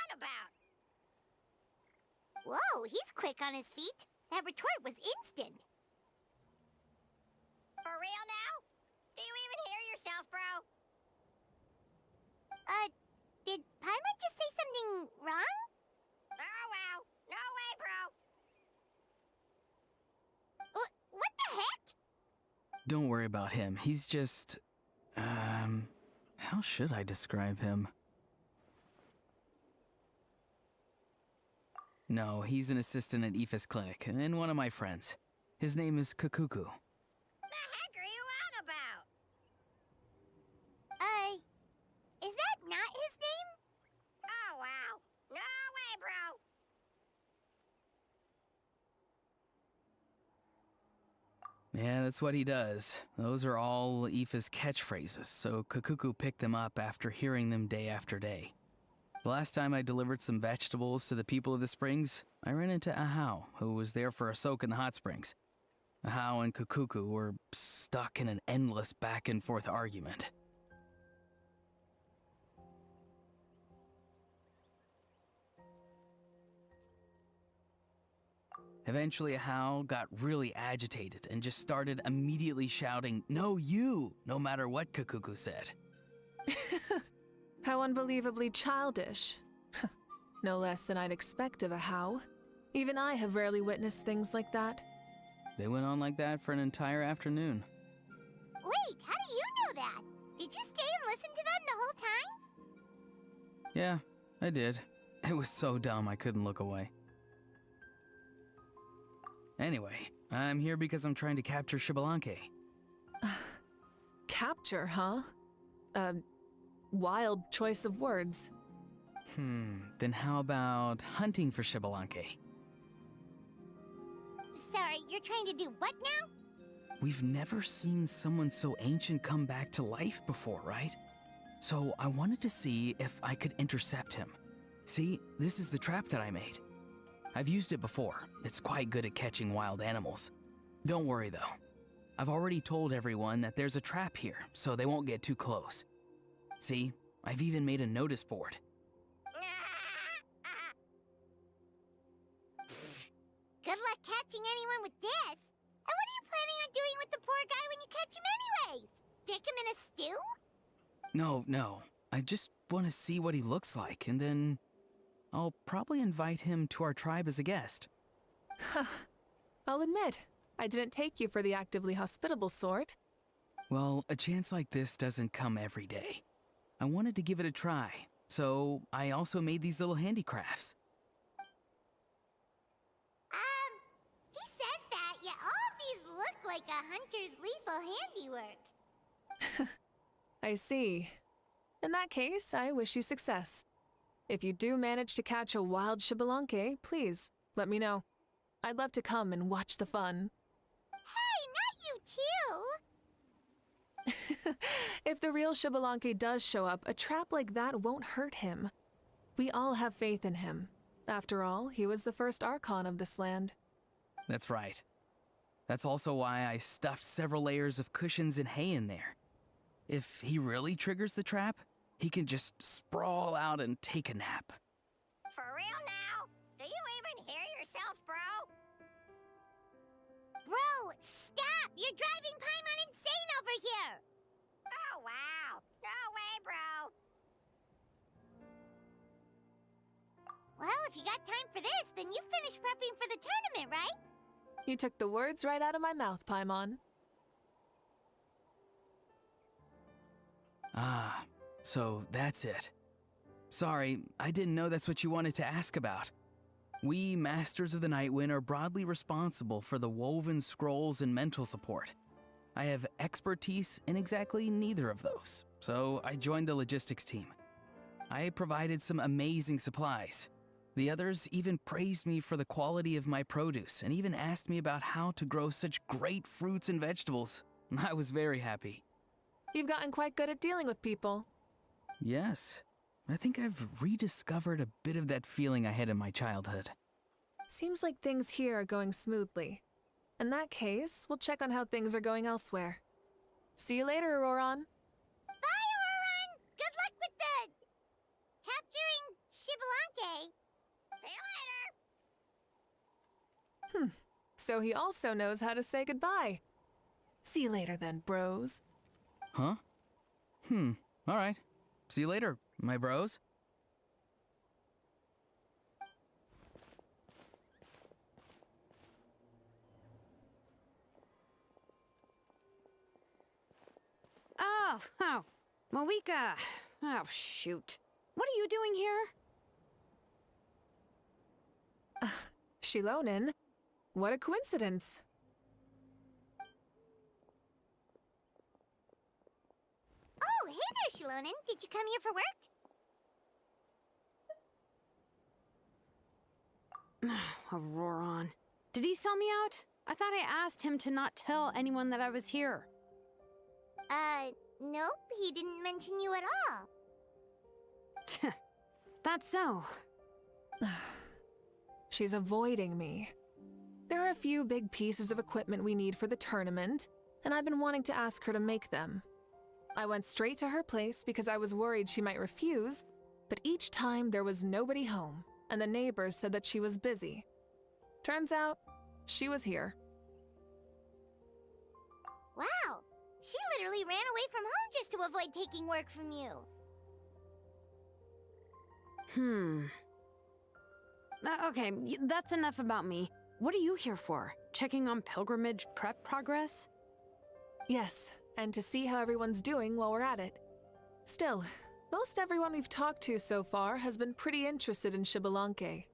on about? Whoa, he's quick on his feet. That retort was instant. For real now? Do you even hear yourself, bro? Did Paimon just say something wrong? Oh, wow. No way, bro. What the heck? Don't worry about him. He's just... how should I describe him? No, he's an assistant at Aoife's clinic, and one of my friends. His name is Kukuku. The heck are you on about? Is that not his name? Oh, wow. No way, bro. Yeah, that's what he does. Those are all Aoife's catchphrases, so Kukuku picked them up after hearing them day after day. The last time I delivered some vegetables to the people of the springs, I ran into Ahau, who was there for a soak in the hot springs. Ahau and Kukuku were stuck in an endless back-and-forth argument. Eventually, Ahau got really agitated and just started immediately shouting, "No, you!" no matter what Kukuku said. How unbelievably childish. No less than I'd expect of a How. Even I have rarely witnessed things like that. They went on like that for an entire afternoon. Wait, how do you know that? Did you stay and listen to them the whole time? Yeah, I did. It was so dumb I couldn't look away. Anyway, I'm here because I'm trying to capture Xbalanque. Capture, huh? Wild choice of words. Then how about hunting for Xbalanque? Sorry, you're trying to do what now? We've never seen someone so ancient come back to life before, right? So I wanted to see if I could intercept him. See, this is the trap that I made. I've used it before. It's quite good at catching wild animals. Don't worry though. I've already told everyone that there's a trap here, so they won't get too close. See, I've even made a notice board. Good luck catching anyone with this. And what are you planning on doing with the poor guy when you catch him anyways? Stick him in a stew? No. I just want to see what he looks like, and then I'll probably invite him to our tribe as a guest. I'll admit, I didn't take you for the actively hospitable sort. Well, a chance like this doesn't come every day. I wanted to give it a try, so I also made these little handicrafts. He says that, yet all of these look like a hunter's lethal handiwork. I see. In that case, I wish you success. If you do manage to catch a wild Xbalanque, please, let me know. I'd love to come and watch the fun. Hey, not you too! If the real Xbalanque does show up, a trap like that won't hurt him. We all have faith in him. After all, he was the first Archon of this land. That's right. That's also why I stuffed several layers of cushions and hay in there. If he really triggers the trap, he can just sprawl out and take a nap. For real now? Do you even hear yourself, bro? Bro, stop! You're driving Paimon insane over here! Oh, wow. No way, bro. Well, if you got time for this, then you finished prepping for the tournament, right? You took the words right out of my mouth, Paimon. Ah, so that's it. Sorry, I didn't know that's what you wanted to ask about. We, Masters of the Nightwind, are broadly responsible for the woven scrolls and mental support. I have expertise in exactly neither of those, so I joined the logistics team. I provided some amazing supplies. The others even praised me for the quality of my produce and even asked me about how to grow such great fruits and vegetables. I was very happy. You've gotten quite good at dealing with people. Yes, I think I've rediscovered a bit of that feeling I had in my childhood. Seems like things here are going smoothly. In that case, we'll check on how things are going elsewhere. See you later, Auroron. Bye, Auroron! Good luck with the... capturing Xbalanque. So he also knows how to say goodbye. See you later then, bros. Huh? Alright. See you later, my bros. Oh, Malika. Oh, shoot. What are you doing here? Shilonen, what a coincidence. Oh, hey there, Shilonen. Did you come here for work? Auroron. Did he sell me out? I thought I asked him to not tell anyone that I was here. Nope, he didn't mention you at all. That's so. She's avoiding me. There are a few big pieces of equipment we need for the tournament, and I've been wanting to ask her to make them. I went straight to her place because I was worried she might refuse, but each time there was nobody home, and the neighbors said that she was busy. Turns out, she was here. Wow, she literally ran away from home just to avoid taking work from you. Okay, that's enough about me. What are you here for? Checking on pilgrimage prep progress? Yes, and to see how everyone's doing while we're at it. Still, most everyone we've talked to so far has been pretty interested in Xbalanque.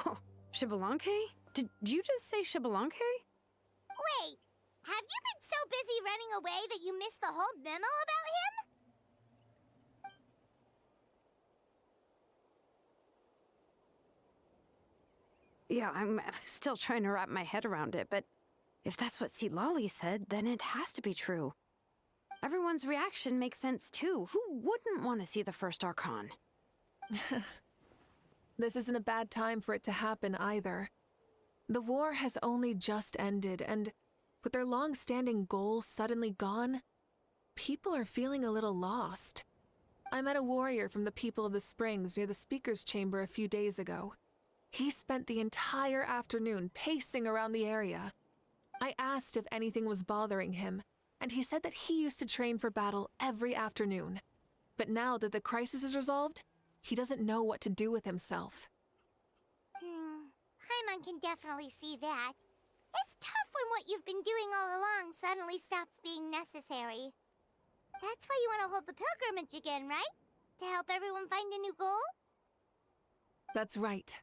Oh, Xbalanque? Did you just say Xbalanque? Wait, have you been so busy running away that you missed the whole memo about him? Yeah, I'm still trying to wrap my head around it, but if that's what Lolly said, then it has to be true. Everyone's reaction makes sense too. Who wouldn't want to see the first Archon? This isn't a bad time for it to happen either. The war has only just ended, and with their long-standing goal suddenly gone, people are feeling a little lost. I met a warrior from the People of the Springs near the Speaker's Chamber a few days ago. He spent the entire afternoon pacing around the area. I asked if anything was bothering him, and he said that he used to train for battle every afternoon. But now that the crisis is resolved, he doesn't know what to do with himself. Paimon can definitely see that. It's tough when what you've been doing all along suddenly stops being necessary. That's why you want to hold the pilgrimage again, right? To help everyone find a new goal? That's right.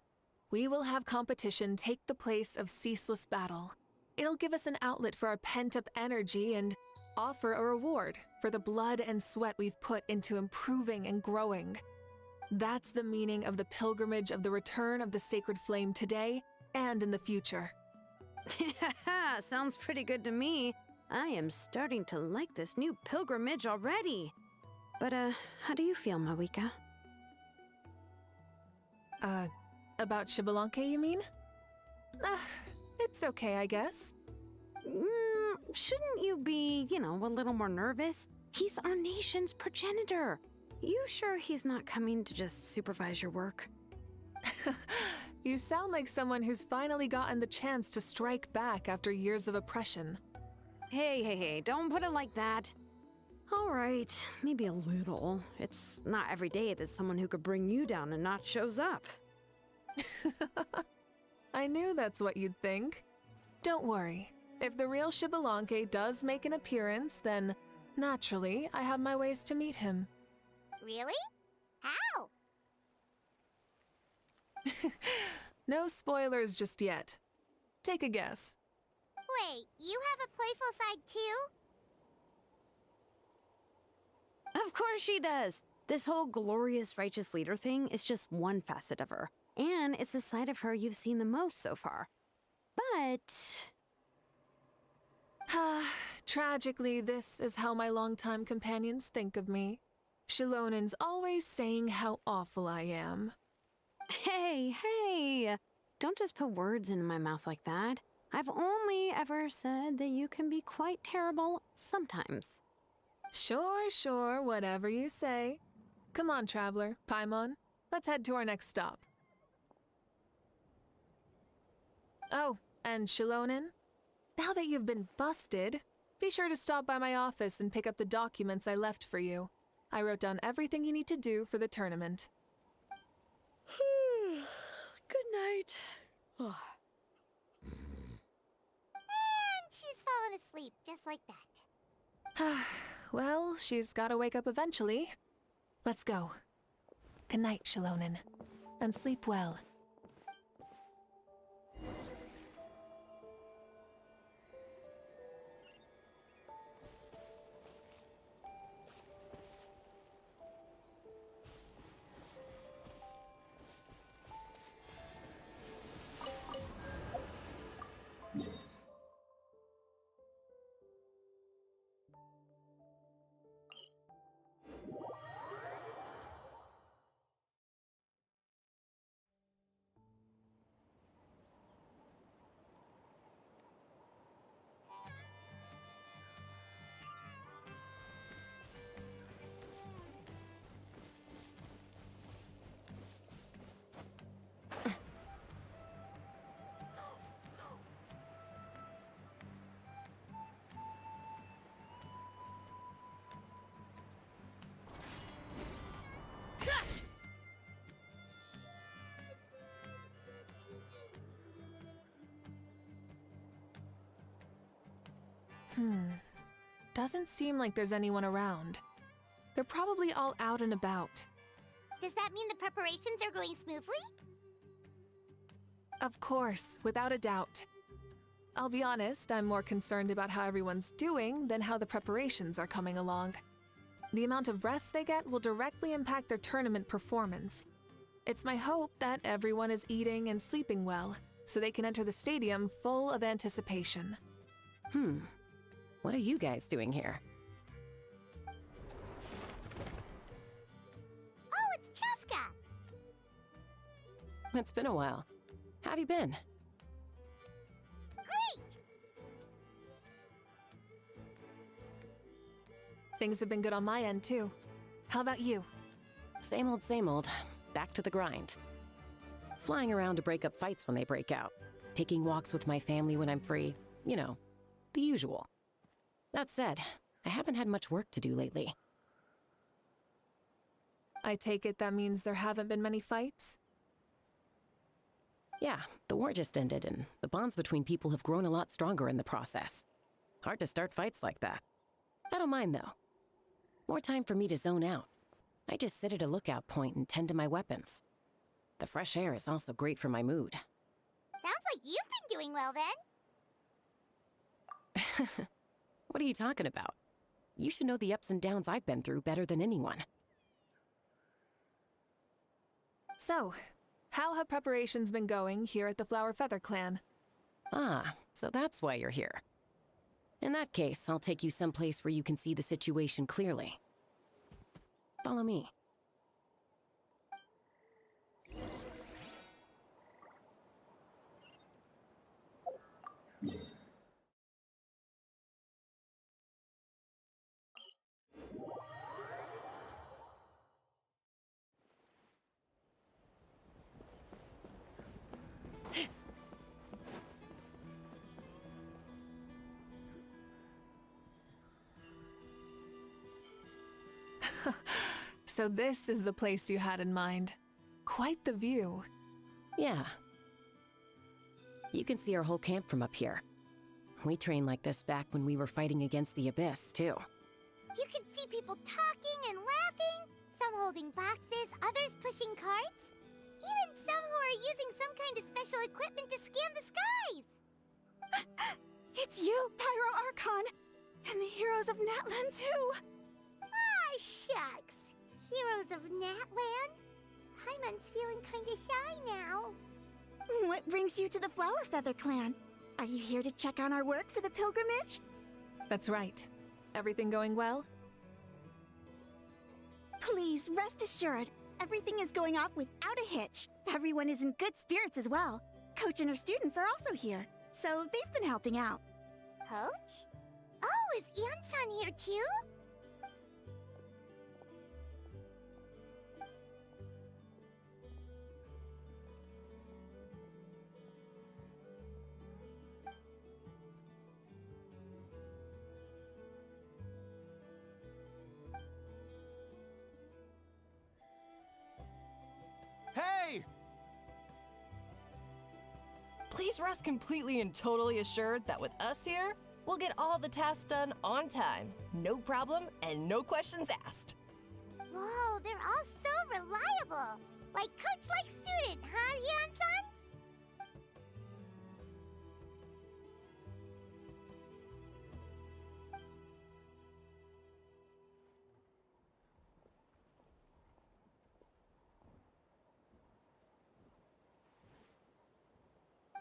We will have competition take the place of ceaseless battle. It'll give us an outlet for our pent-up energy and offer a reward for the blood and sweat we've put into improving and growing. That's the meaning of the pilgrimage of the return of the sacred flame today and in the future. Sounds pretty good to me. I am starting to like this new pilgrimage already. But, how do you feel, Malika? About Xbalanque, you mean? It's okay, I guess. Shouldn't you be, a little more nervous? He's our nation's progenitor. You sure he's not coming to just supervise your work? You sound like someone who's finally gotten the chance to strike back after years of oppression. Hey, don't put it like that. All right, maybe a little. It's not every day that someone who could bring you down a notch shows up. I knew that's what you'd think. Don't worry. If the real Xbalanque does make an appearance, then naturally I have my ways to meet him. Really? How? No spoilers just yet. Take a guess. Wait, you have a playful side too? Of course she does. This whole glorious righteous leader thing is just one facet of her. And it's the side of her you've seen the most so far. But... Tragically, this is how my longtime companions think of me. Shilonen's always saying how awful I am. Hey! Don't just put words into my mouth like that. I've only ever said that you can be quite terrible sometimes. Sure, whatever you say. Come on, traveler, Paimon. Let's head to our next stop. Oh, And Shilonen, now that you've been busted, be sure to stop by my office and pick up the documents I left for you. I wrote down everything you need to do for the tournament. Good night. And she's fallen asleep just like that. Well, she's gotta wake up eventually. Let's go. Good night, Shilonen. And sleep well. Doesn't seem like there's anyone around. They're probably all out and about. Does that mean the preparations are going smoothly? Of course, without a doubt. I'll be honest, I'm more concerned about how everyone's doing than how the preparations are coming along. The amount of rest they get will directly impact their tournament performance. It's my hope that everyone is eating and sleeping well, so they can enter the stadium full of anticipation. What are you guys doing here? Oh, it's Cheska! It's been a while. How have you been? Great! Things have been good on my end, too. How about you? Same old, back to the grind. Flying around to break up fights when they break out. Taking walks with my family when I'm free. You know, the usual. That said, I haven't had much work to do lately. I take it that means there haven't been many fights? Yeah, the war just ended, and the bonds between people have grown a lot stronger in the process. Hard to start fights like that. I don't mind, though. More time for me to zone out. I just sit at a lookout point and tend to my weapons. The fresh air is also great for my mood. Sounds like you've been doing well, then. What are you talking about? You should know the ups and downs I've been through better than anyone. So, how have preparations been going here at the Flower Feather Clan? Ah, so that's why you're here. In that case, I'll take you someplace where you can see the situation clearly. Follow me. So this is the place you had in mind. Quite the view. Yeah. You can see our whole camp from up here. We trained like this back when we were fighting against the Abyss, too. You can see people talking and laughing, some holding boxes, others pushing carts. Even some who are using some kind of special equipment to scan the skies. It's you, Pyro Archon! And the heroes of Natlan, too! Ah, shucks. Heroes of Natlan? Paimon's feeling kinda shy now. What brings you to the Flower Feather Clan? Are you here to check on our work for the pilgrimage? That's right. Everything going well? Please, rest assured, everything is going off without a hitch. Everyone is in good spirits as well. Coach and her students are also here, so they've been helping out. Coach? Oh, is Ansan here too? please rest completely and totally assured that with us here, we'll get all the tasks done on time, no problem, and no questions asked. Whoa, they're all so reliable. Like coach like student, huh, Yeon-san?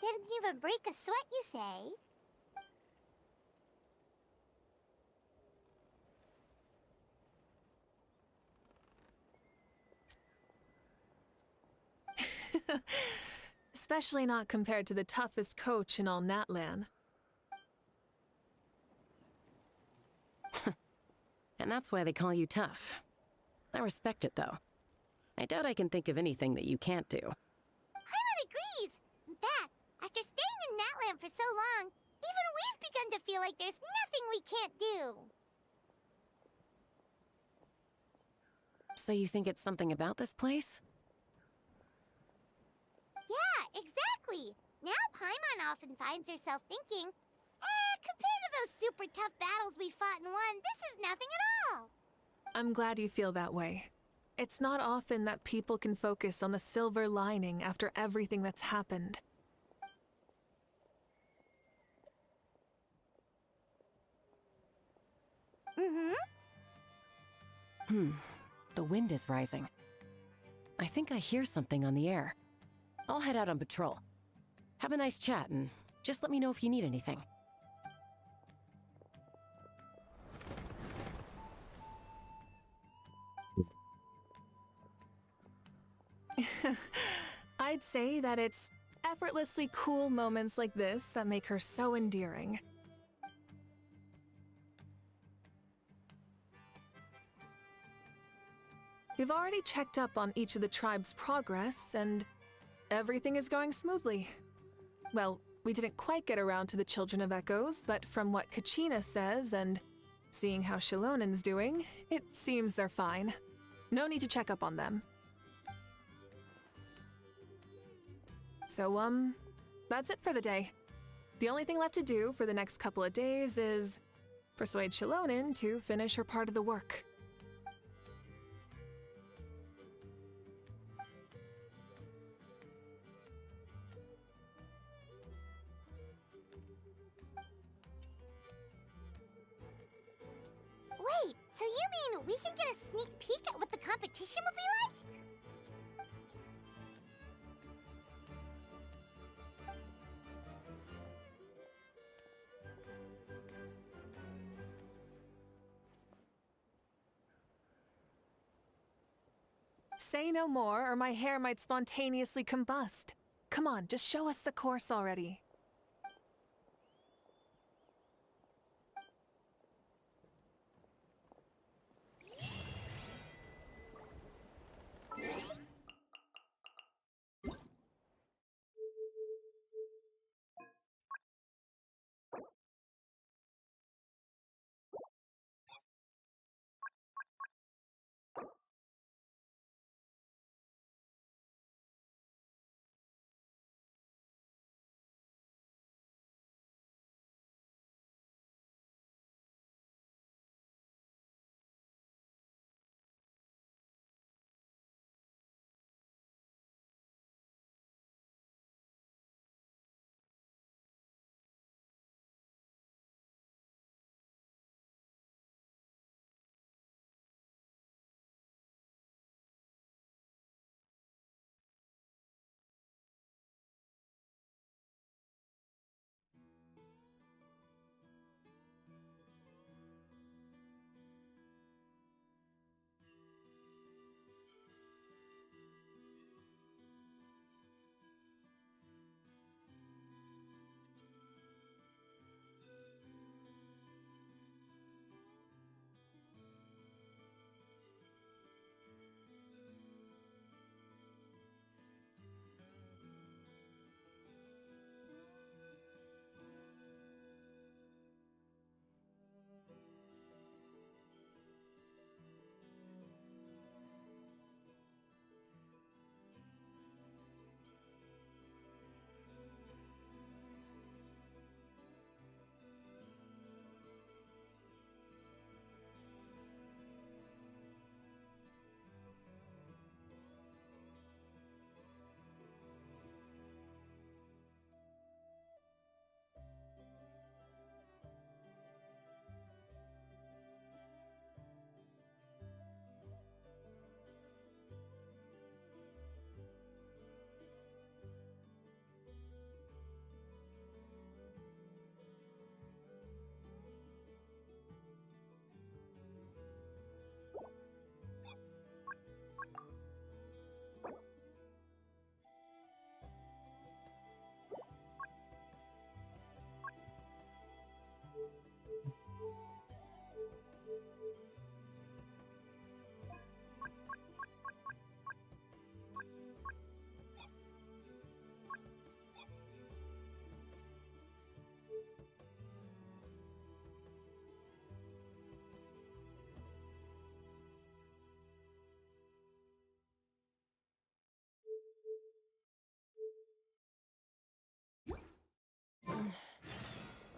Didn't even break a sweat, you say? Especially not compared to the toughest coach in all Natlan. And that's why they call you tough. I respect it, though. I doubt I can think of anything that you can't do. Paimon agrees! In fact, after staying in Natlan for so long, even we've begun to feel like there's nothing we can't do. So you think it's something about this place? Yeah, exactly! Now Paimon often finds herself thinking, compared to those super tough battles we fought and won, this is nothing at all! I'm glad you feel that way. It's not often that people can focus on the silver lining after everything that's happened. The wind is rising. I think I hear something on the air. I'll head out on patrol. Have a nice chat and just let me know if you need anything. I'd say that it's effortlessly cool moments like this that make her so endearing. We've already checked up on each of the tribe's progress, and everything is going smoothly. Well, we didn't quite get around to the Children of Echoes, but from what Kachina says and seeing how Shilonen's doing, it seems they're fine. No need to check up on them. So, that's it for the day. The only thing left to do for the next couple of days is persuade Shilonen to finish her part of the work. Wait, so you mean we can get a sneak peek at what the competition will be like? Say no more, or my hair might spontaneously combust. Come on, just show us the course already.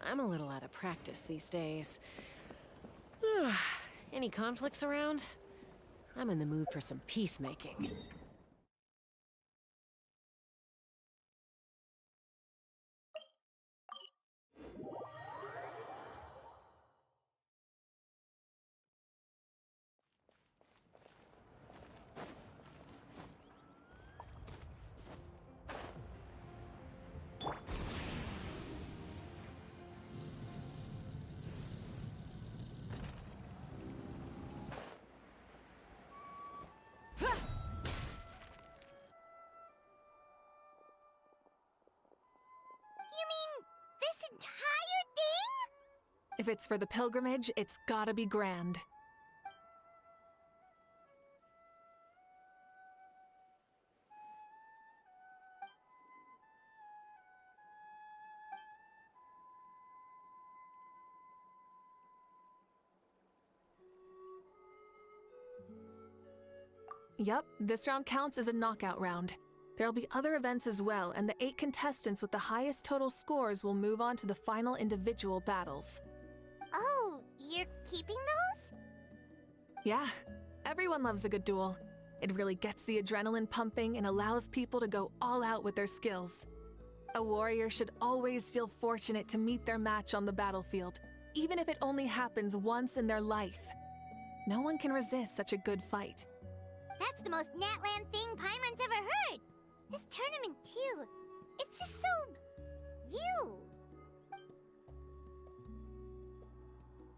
I'm a little out of practice these days. Any conflicts around? I'm in the mood for some peacemaking. You mean this entire thing? If it's for the pilgrimage, it's gotta be grand. Yep, this round counts as a knockout round. There'll be other events as well, and the 8 contestants with the highest total scores will move on to the final individual battles. Oh, you're keeping those? Yeah, everyone loves a good duel. It really gets the adrenaline pumping and allows people to go all out with their skills. A warrior should always feel fortunate to meet their match on the battlefield, even if it only happens once in their life. No one can resist such a good fight. That's the most Natlan thing Paimon's ever heard. This tournament, too. It's just so... you.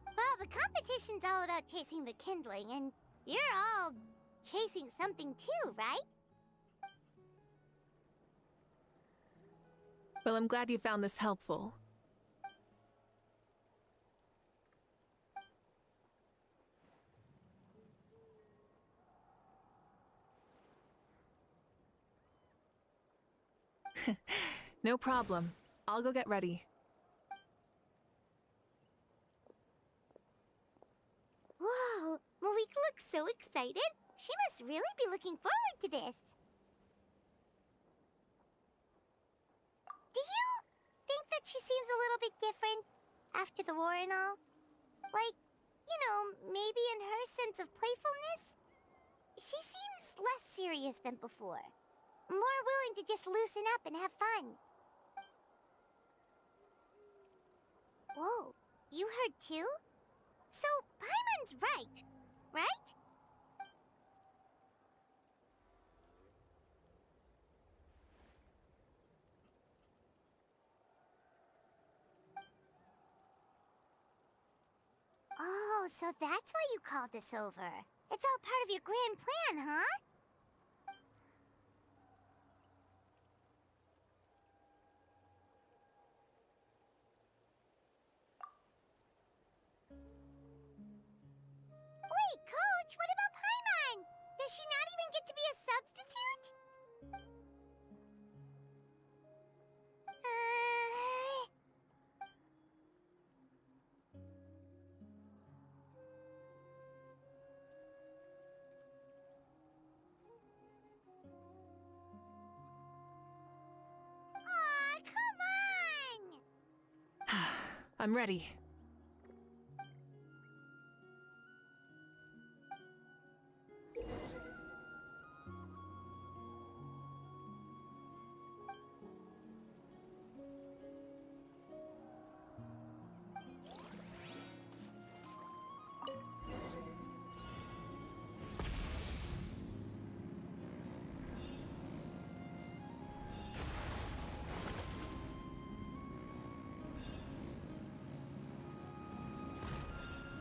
Well, the competition's all about chasing the kindling, and you're all chasing something too, right? Well, I'm glad you found this helpful. No problem. I'll go get ready. Whoa, Malika looks so excited. She must really be looking forward to this. Do you think that she seems a little bit different after the war and all? Like, you know, maybe in her sense of playfulness? She seems less serious than before. More willing to just loosen up and have fun. Whoa, you heard too? So, Paimon's right, right? Oh, so that's why you called us over. It's all part of your grand plan, huh? Wait, Coach, what about Paimon? Does she not even get to be a substitute? Aw, come on! I'm ready.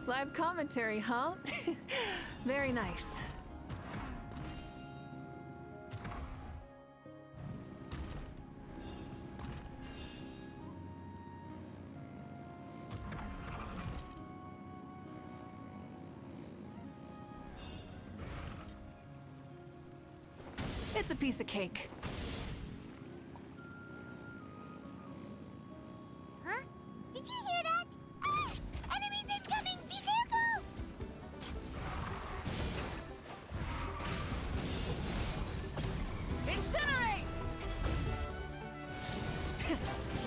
Live commentary, huh? Very nice. It's a piece of cake.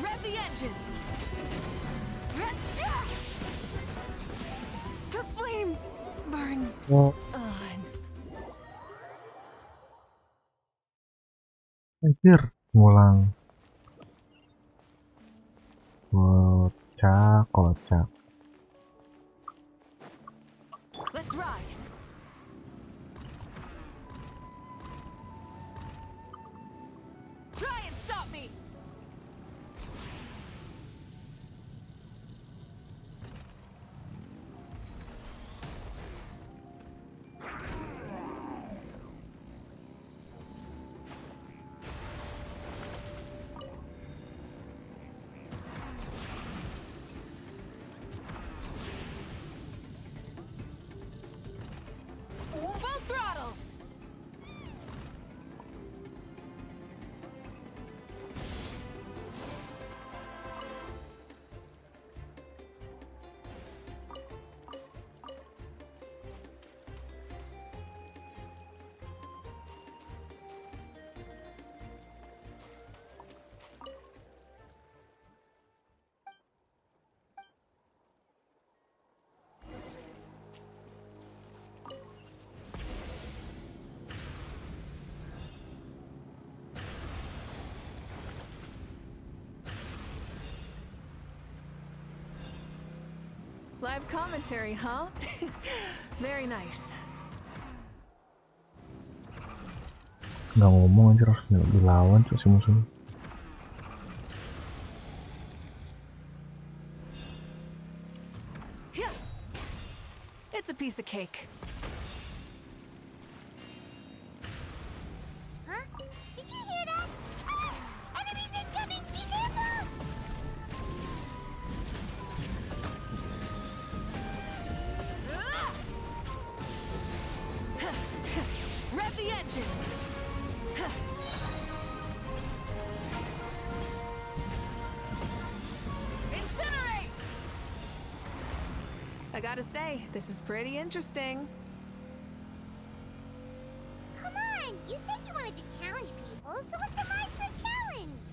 Rev the engines! The flame burns Oh, on. anjir, ngulang. Kocak, kocak. Let's ride. Try and stop me. Full throttle. Live commentary, huh? Very nice. Nggak ngomong anjir, harus dilawan tuh si musuhnya. Yeah. It's a piece of cake. Huh? Did you hear that? Ah! Enemies incoming! Be careful! Rev the engines! Incinerate! I gotta say, this is pretty interesting. Come on! You said you wanted to challenge people, so what defies the challenge?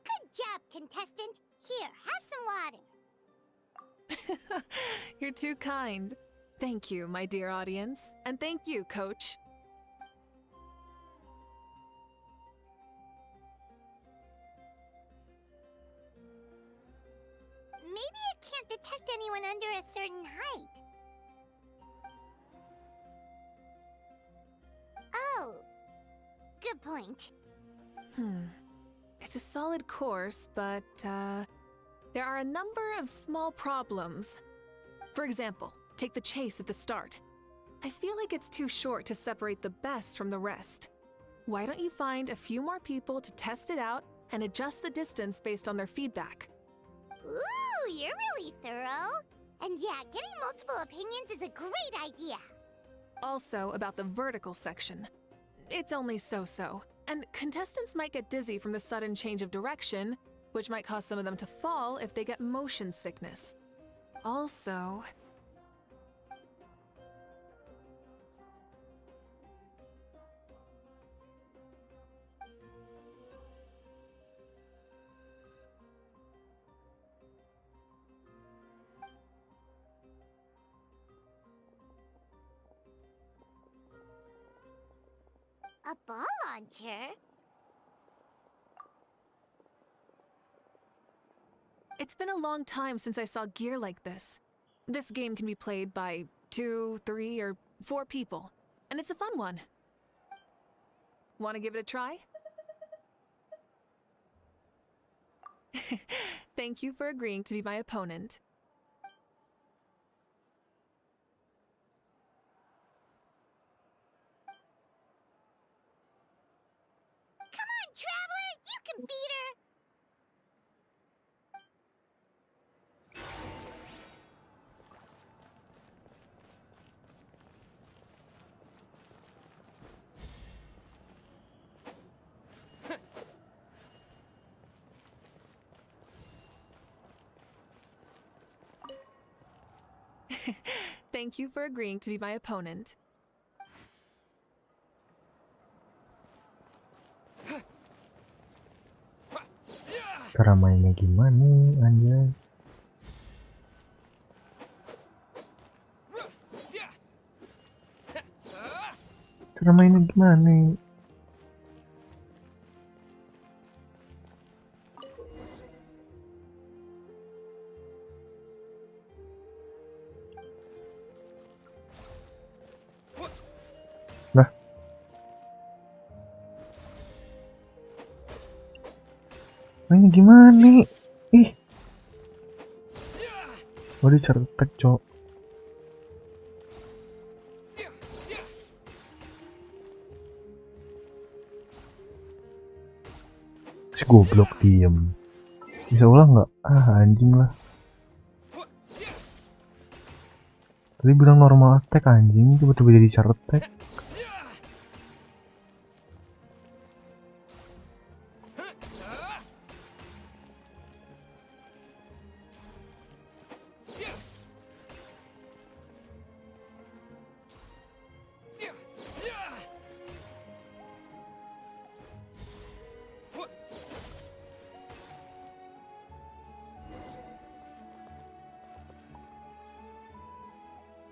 Good job, contestant. Here, have some water. You're too kind. Thank you, my dear audience. And thank you, Coach. Maybe it can't detect anyone under a certain height. Oh, good point. It's a solid course, but, there are a number of small problems. For example, take the chase at the start. I feel like it's too short to separate the best from the rest. Why don't you find a few more people to test it out and adjust the distance based on their feedback? Ooh, you're really thorough. And yeah, getting multiple opinions is a great idea. Also, about the vertical section. It's only so-so, and contestants might get dizzy from the sudden change of direction, which might cause some of them to fall if they get motion sickness. Also... A ball launcher? It's been a long time since I saw gear like this. This game can be played by 2, 3, or 4 people, and it's a fun one. Want to give it a try? Thank you for agreeing to be my opponent. Come on, Traveler! You can beat her! Thank you for agreeing to be my opponent. Cara mainnya gimana anjay? Cara mainnya gimana? Nah, mainnya gimana? Ih, oh dicertek cok. Si goblok diem. Bisa ulang nggak? Ah anjing lah. Tadi bilang normal attack anjing, tiba-tiba jadi certek.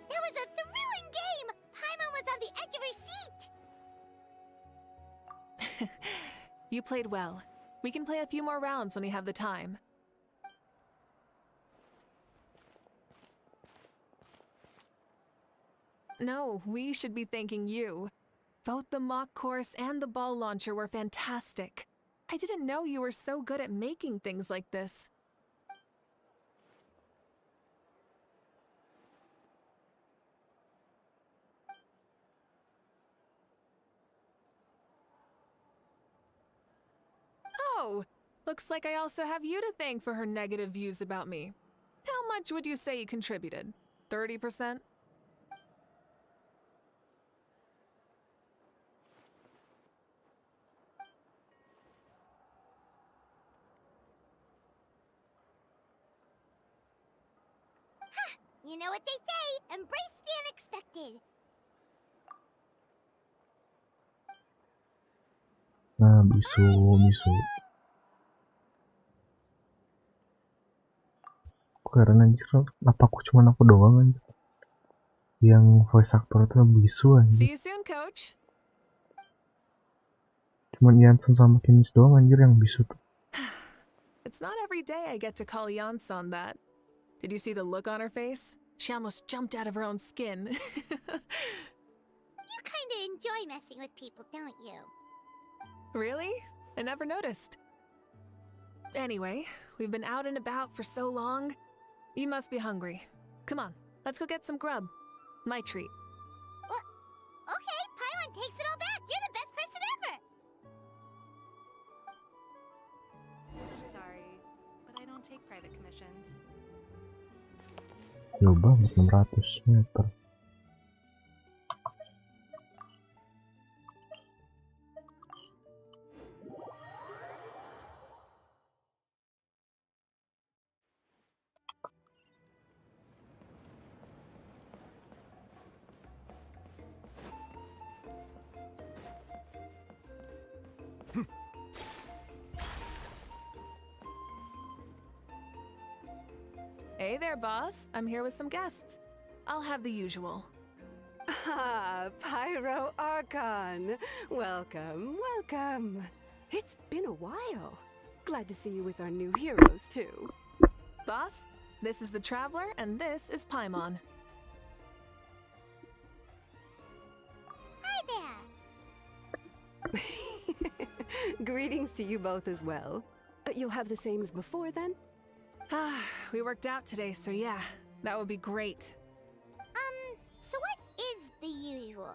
That was a thrilling game! Paimon was on the edge of her seat! You played well. We can play a few more rounds when we have the time. No, we should be thanking you. Both the mock course and the ball launcher were fantastic. I didn't know you were so good at making things like this. Oh, looks like I also have you to thank for her negative views about me. How much would you say you contributed? 30%? You know what they say, embrace the unexpected. Nah, bisu. Karena anjir, apa cuman aku doang anjir yang voice actor itu bisu anjir. See you soon, coach. Cuman Jansen sama Kinis doang anjir yang bisu tuh. It's not every day I get to call Janssen that. Did you see the look on her face? She almost jumped out of her own skin. You kinda enjoy messing with people, don't you? Really? I never noticed. Anyway, we've been out and about for so long. You must be hungry. Come on, let's go get some grub. My treat. Well, okay, Paimon takes it all back. You're the best person ever. Sorry, but I don't take private commissions. Jauh banget 600 meter. Hey there, boss. I'm here with some guests. I'll have the usual. Ah, Pyro Archon. Welcome, welcome. It's been a while. Glad to see you with our new heroes, too. Boss, this is the Traveler, and this is Paimon. Hi there. Greetings to you both as well. You'll have the same as before, then? We worked out today, so yeah, that would be great. So what is the usual?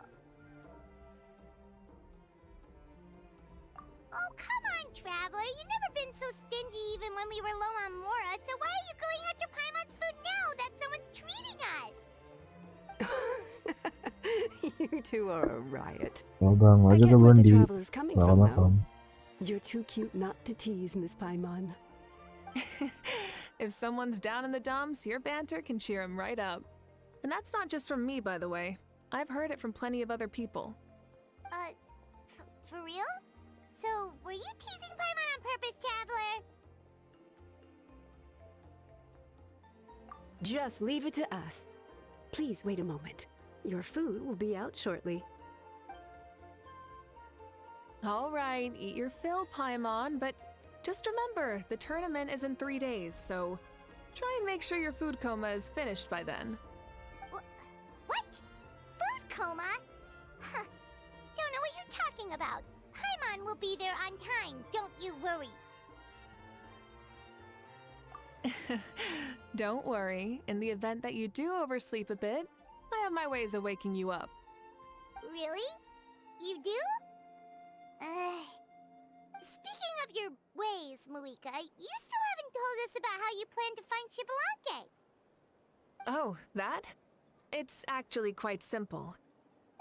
Oh, come on, Traveler. You've never been so stingy even when we were low on Mora, so why are you going after Paimon's food now that someone's treating us? You two are a riot. Bang, I aja get ke where the Bandi. Traveler's coming from, Makan. though. You're too cute not to tease, Miss Paimon. If someone's down in the dumps, your banter can cheer him right up. And that's not just from me, by the way. I've heard it from plenty of other people. For real? So, were you teasing Paimon on purpose, Traveler? Just leave it to us. Please wait a moment. Your food will be out shortly. All right, eat your fill, Paimon, but just remember, the tournament is in 3 days, so try and make sure your food coma is finished by then. What? Food coma? Huh. Don't know what you're talking about. Paimon will be there on time, don't you worry. Don't worry, in the event that you do oversleep a bit, I have my ways of waking you up. Really? You do? Speaking of your ways, Moika, you still haven't told us about how you plan to find Xbalanque. Oh, that? It's actually quite simple.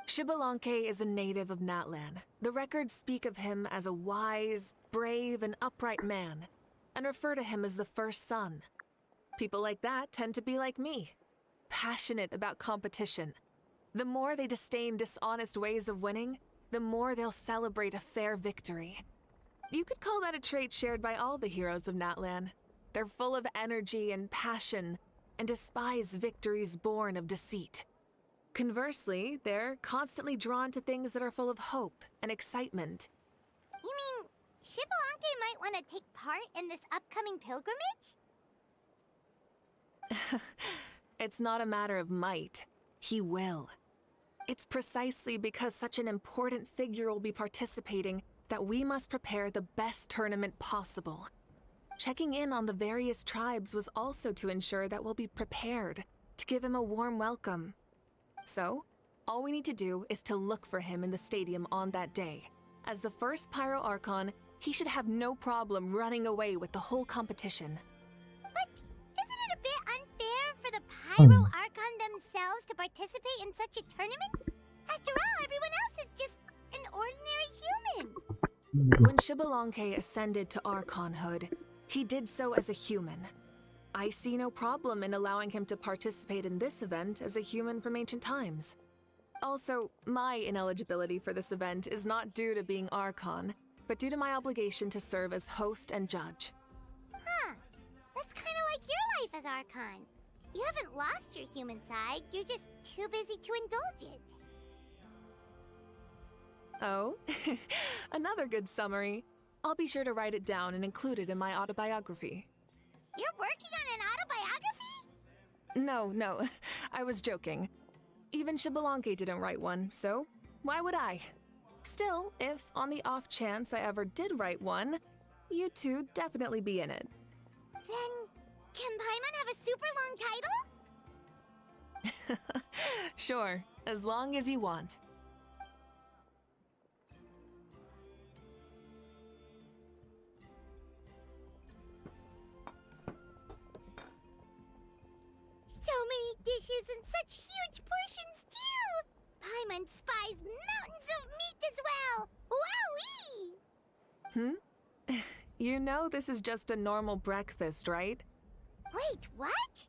Xbalanque is a native of Natlan. The records speak of him as a wise, brave, and upright man, and refer to him as the first son. People like that tend to be like me, passionate about competition. The more they disdain dishonest ways of winning, the more they'll celebrate a fair victory. You could call that a trait shared by all the heroes of Natlan. They're full of energy and passion, and despise victories born of deceit. Conversely, they're constantly drawn to things that are full of hope and excitement. You mean Xbalanque might want to take part in this upcoming pilgrimage? It's not a matter of might. He will. It's precisely because such an important figure will be participating that we must prepare the best tournament possible. Checking in on the various tribes was also to ensure that we'll be prepared to give him a warm welcome. So, all we need to do is to look for him in the stadium on that day. As the first Pyro Archon, he should have no problem running away with the whole competition. But isn't it a bit unfair for the Pyro Archon themselves to participate in such a tournament? After all, everyone else is just an ordinary human. When Xbalanque ascended to Archonhood, he did so as a human. I see no problem in allowing him to participate in this event as a human from ancient times. Also, my ineligibility for this event is not due to being Archon, but due to my obligation to serve as host and judge. Huh. That's kind of like your life as Archon. You haven't lost your human side, you're just too busy to indulge it. Oh, another good summary. I'll be sure to write it down and include it in my autobiography. You're working on an autobiography? No, I was joking. Even Xbalanque didn't write one, so why would I? Still, if on the off chance I ever did write one, you two definitely be in it. Then, can Paimon have a super long title? Sure, as long as you want. So many dishes and such huge portions, too! Paimon spies mountains of meat as well! Wowee! You know this is just a normal breakfast, right? Wait, what?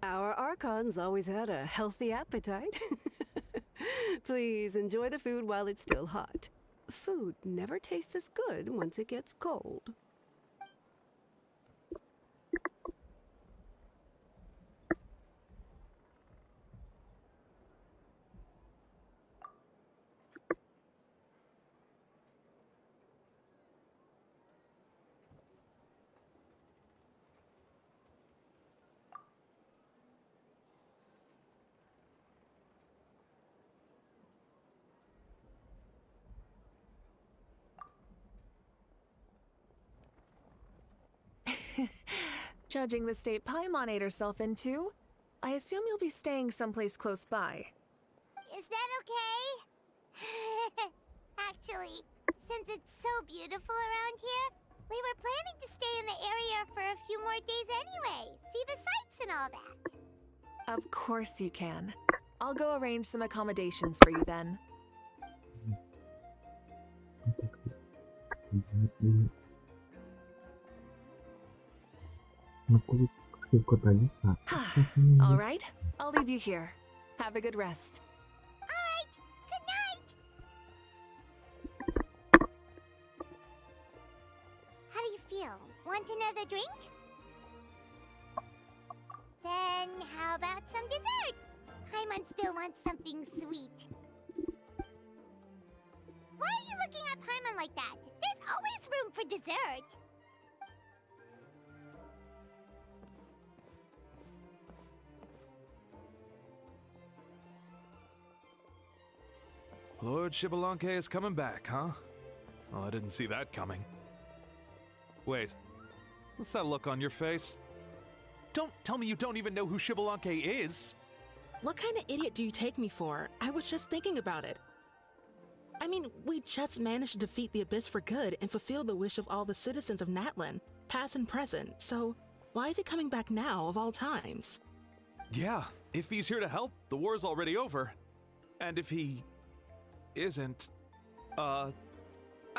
Our Archons always had a healthy appetite. Please enjoy the food while it's still hot. Food never tastes as good once it gets cold. Judging the state Paimon ate herself into, I assume you'll be staying someplace close by. Is that okay? Actually, since it's so beautiful around here, we were planning to stay in the area for a few more days anyway. See the sights and all that. Of course you can. I'll go arrange some accommodations for you then. All right, I'll leave you here. Have a good rest. All right, good night. Want another drink? Then how about some dessert? Paimon still wants something sweet. Why are you looking at Paimon like that? There's always room for dessert. Lord Shibalanke is coming back, huh? Well, I didn't see that coming. Wait, what's that look on your face? Don't tell me you don't even know who Shibalanke is! What kind of idiot do you take me for? I was just thinking about it. I mean, we just managed to defeat the Abyss for good and fulfill the wish of all the citizens of Natlan, past and present, so why is he coming back now of all times? Yeah, if he's here to help, the war's already over. And if he isn't, I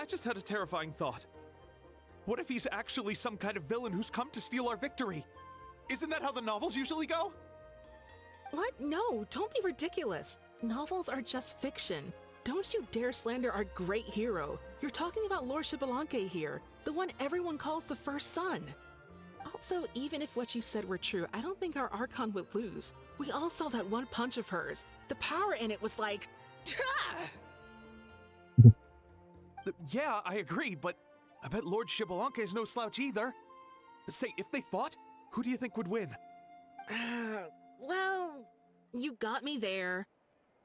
just had a terrifying thought. What if he's actually some kind of villain who's come to steal our victory? Isn't that how the novels usually go? What? No, don't be ridiculous. Novels are just fiction. Don't you dare slander our great hero. You're talking about Lord Shibalanke here, the one everyone calls the first son. Also, even if what you said were true, I don't think our Archon would lose. We all saw that one punch of hers. The power in it was like... Yeah, I agree, but I bet Lord Shibalanke is no slouch either. Say, if they fought, who do you think would win? Well, you got me there.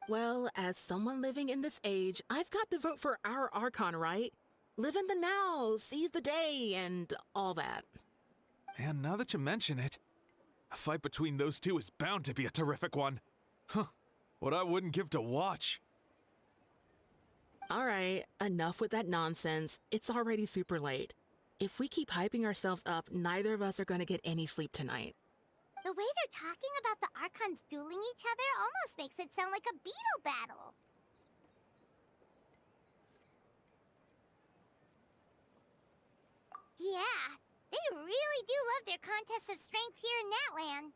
Well, as someone living in this age, I've got to vote for our Archon, right? Live in the now, seize the day, and all that. And now that you mention it, a fight between those two is bound to be a terrific one. Huh, what I wouldn't give to watch. Alright, enough with that nonsense. It's already super late. If we keep hyping ourselves up, neither of us are going to get any sleep tonight. The way they're talking about the Archons dueling each other almost makes it sound like a beetle battle. Yeah, they really do love their contests of strength here in Natlan.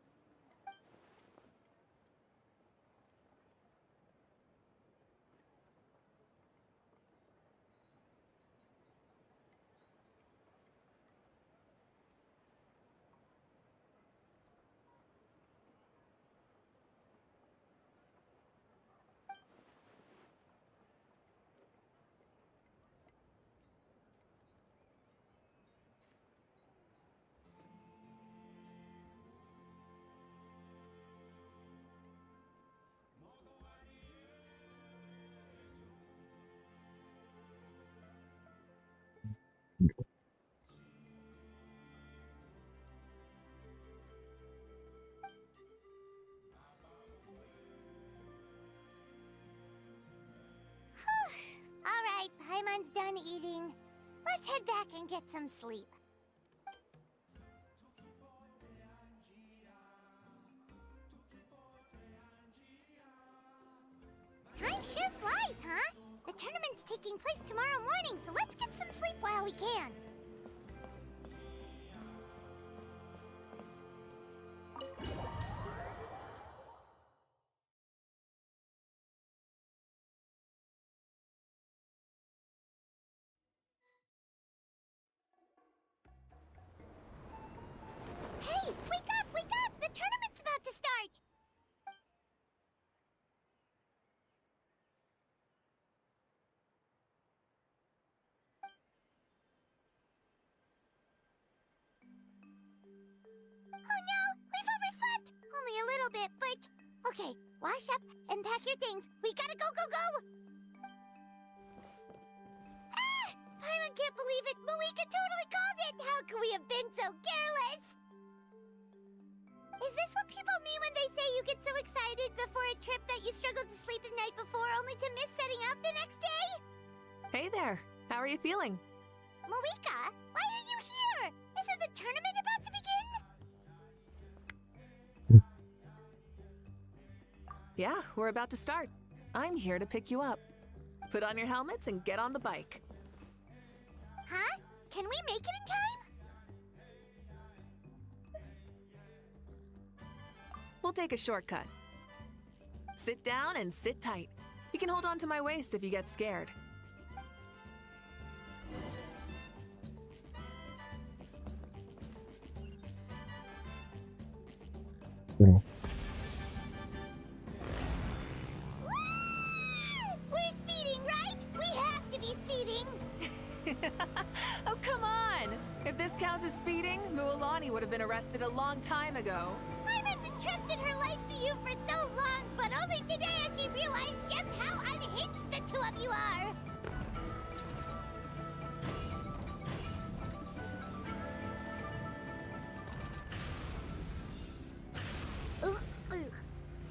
Alright, Paimon's done eating. Let's head back and get some sleep. Time sure flies, huh? The tournament's taking place tomorrow morning, so let's get some sleep while we can. Hey, wake up, wake up! The tournament's about to start! Oh no, we've overslept! Only a little bit, but... Okay, wash up and pack your things. We gotta go, go, go! Ah! I can't believe it! Moika totally called it! How could we have been so careless? Is this what people mean when they say you get so excited before a trip that you struggled to sleep the night before only to miss setting out the next day? Hey there, how are you feeling? Moika, why are you here? Isn't the tournament about to begin? Yeah, we're about to start. I'm here to pick you up. Put on your helmets and get on the bike. Huh? Can we make it in time? We'll take a shortcut. Sit down and sit tight. You can hold on to my waist if you get scared. loh. We're speeding, right? We have to be speeding. Oh, come on! If this counts as speeding, Mualani would have been arrested a long time ago. Ivan's entrusted her life to you for so long, but only today has she realized just how unhinged the two of you are.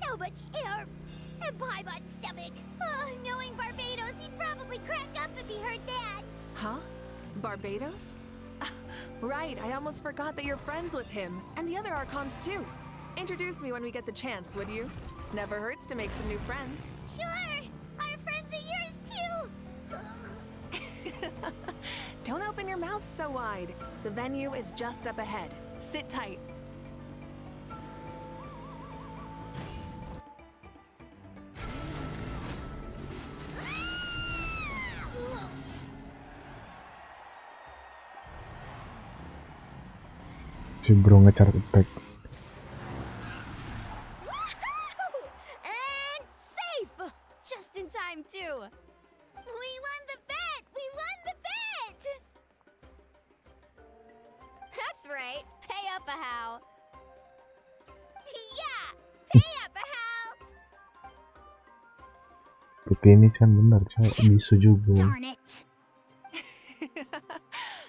So much air and Paimon stomach. Oh, knowing Barbados, he'd probably crack up if he heard that. Huh? Barbados? Right, I almost forgot that you're friends with him, and the other Archons too. Introduce me when we get the chance, would you? Never hurts to make some new friends. Sure! Our friends are yours too! Don't open your mouth so wide. The venue is just up ahead. Sit tight. Si bro ngecar attack. And safe! Just in time, too. We won the bet! We won the bet! That's right. Pay up a how. Yeah! Pay up a how! Pakai ini kan benar, coy. Bisa juga. Darn it!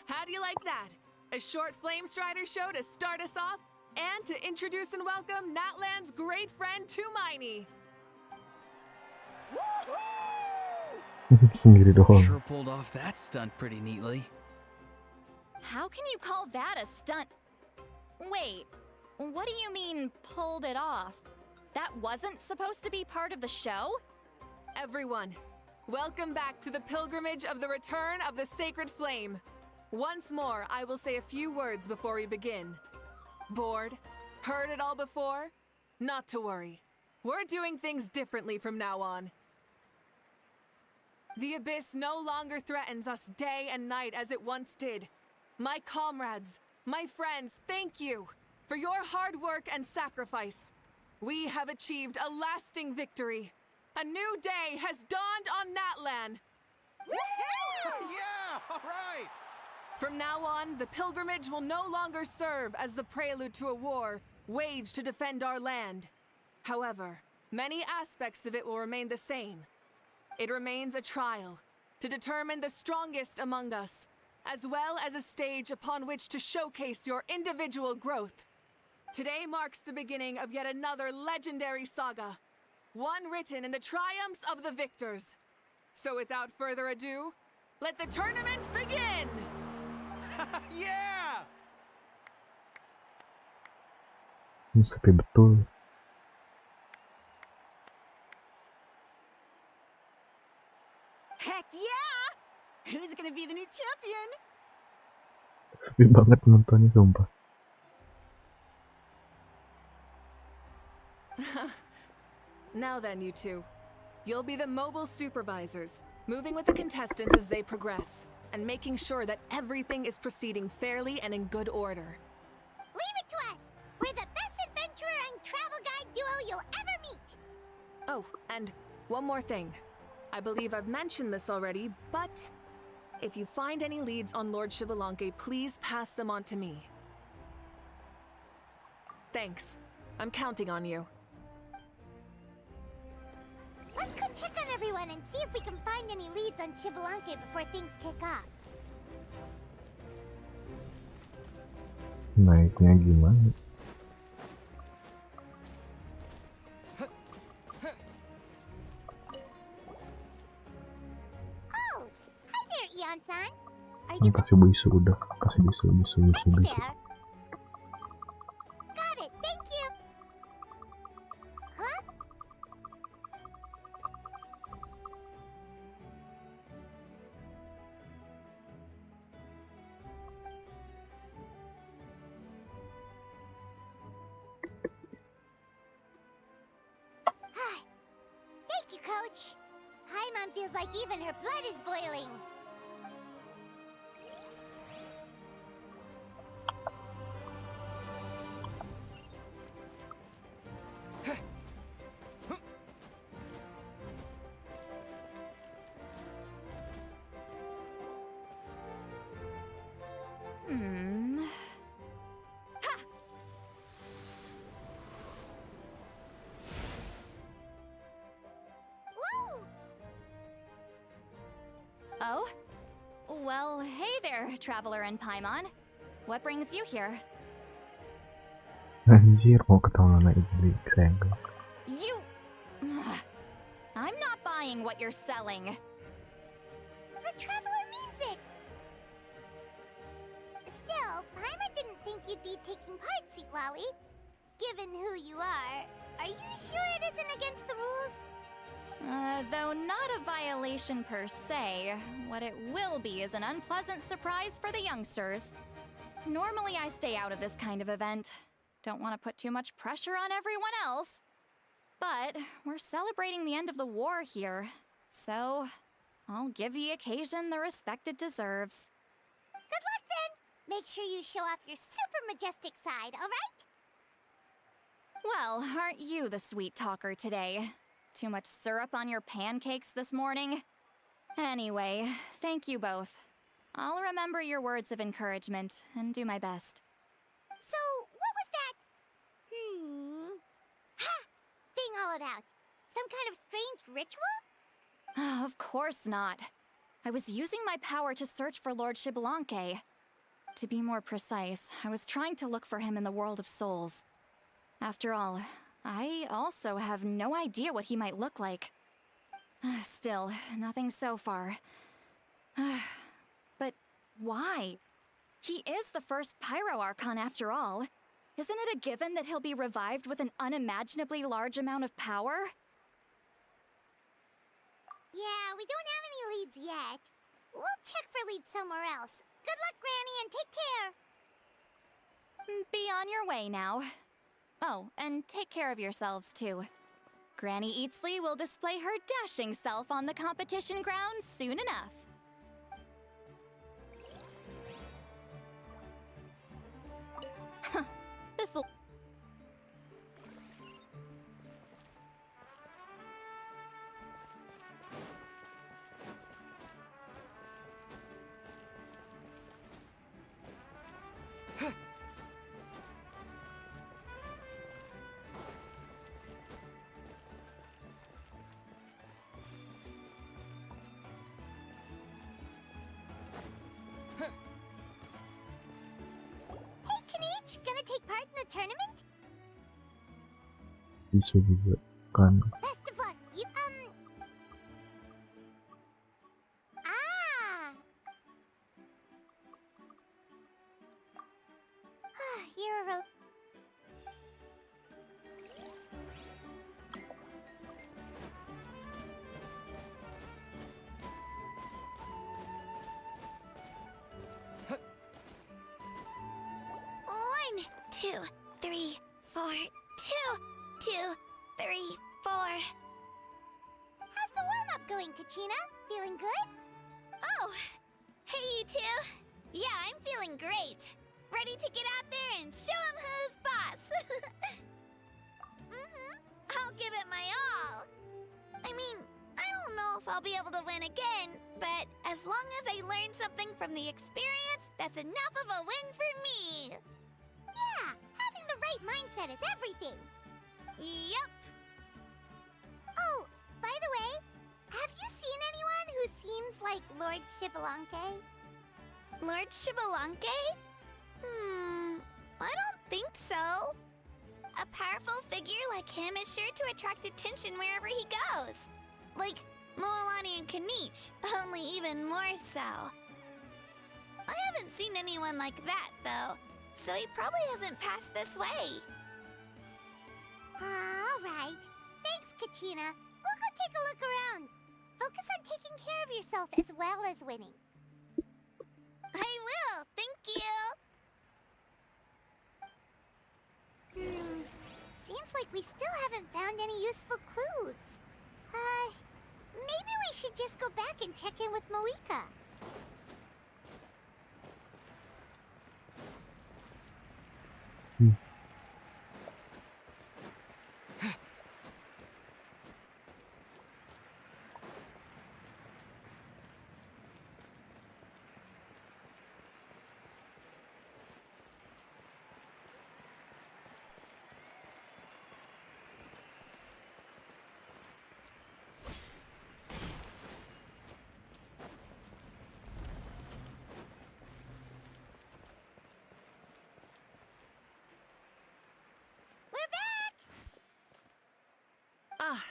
How do you like that? A short Flame Strider show to start us off, and to introduce and welcome Natlan's great friend Tumaini. Sendiri doang. Sure pulled off that stunt pretty neatly. How can you call that a stunt? Wait, what do you mean, pulled it off? That wasn't supposed to be part of the show? Everyone, welcome back to the pilgrimage of the return of the sacred flame. Once more, I will say a few words before we begin. Bored? Heard it all before? Not to worry. We're doing things differently from now on. The abyss no longer threatens us day and night as it once did. My comrades, my friends, thank you for your hard work and sacrifice. We have achieved a lasting victory. A new day has dawned on Natlan. Yeah, all right! From now on, the pilgrimage will no longer serve as the prelude to a war waged to defend our land. However, many aspects of it will remain the same. It remains a trial to determine the strongest among us, as well as a stage upon which to showcase your individual growth. Today marks the beginning of yet another legendary saga, one written in the triumphs of the victors. So without further ado, let the tournament begin! Yeah! Sepi betul. Heck yeah! Who's gonna be the new champion? Sepi banget nontonnya, sumpah. Now then, you two. You'll be the mobile supervisors, moving with the contestants as they progress, and making sure that everything is proceeding fairly and in good order. Leave it to us! We're the best adventurer and travel guide duo you'll ever meet! Oh, and one more thing. I believe I've mentioned this already, but if you find any leads on Lord Shibalanke, please pass them on to me. Thanks. I'm counting on you. Let's go check on everyone and see if we can find any leads on Shibalanke before things kick off. Naiknya gimana? Oh, hi there, Eon-san. Are Kan you kasih bisu udah, kasih bisu. there? Got it, thank you. Huh? Thank you, Coach. Paimon feels like even her blood is boiling. Oh? Well, hey there, Traveler and Paimon. What brings you here? Anjir, mau ketemu sama iblis senggol. You... I'm not buying what you're selling. The Traveler means it! Still, Paimon didn't think you'd be taking part, Sweet Lolly. Given who you are you sure it isn't against the rules? Though not a violation per se, what it will be is an unpleasant surprise for the youngsters. Normally I stay out of this kind of event. Don't want to put too much pressure on everyone else. But we're celebrating the end of the war here, so I'll give the occasion the respect it deserves. Good luck then! Make sure you show off your super majestic side, alright? Well, aren't you the sweet talker today? Too much syrup on your pancakes this morning? Anyway, thank you both. I'll remember your words of encouragement and do my best. So, what was that? Ha! Thing all about? Some kind of strange ritual? Of course not. I was using my power to search for Lord Xbalanque. To be more precise, I was trying to look for him in the world of souls. After all, I also have no idea what he might look like. Still, nothing so far. But why? He is the first Pyro Archon after all. Isn't it a given that he'll be revived with an unimaginably large amount of power? Yeah, we don't have any leads yet. We'll check for leads somewhere else. Good luck, Granny, and take care! Be on your way now. Oh, and take care of yourselves too. Granny Eatsley will display her dashing self on the competition grounds soon enough. This'll... Gonna take part in the tournament? Bisa juga kan. Best of luck. You, You're a rope. One, two, three, four. 2, 2, 3, 4. How's the warm-up going, Kachina? Feeling good? Oh, hey you two. Yeah, I'm feeling great. Ready to get out there and show 'em who's boss. I'll give it my all. I mean, I don't know if I'll be able to win again, but as long as I learn something from the experience, that's enough of a win for me. Yeah, having the right mindset is everything. Yep. Oh, by the way, have you seen anyone who seems like Lord Xbalanque? Lord Xbalanque? I don't think so. A powerful figure like him is sure to attract attention wherever he goes. Like Moalani and Kanich, only even more so. I haven't seen anyone like that, though, so he probably hasn't passed this way. All right. Thanks, Kachina. We'll go take a look around. Focus on taking care of yourself as well as winning. I will, thank you. Seems like we still haven't found any useful clues. Maybe we should just go back and check in with Moika.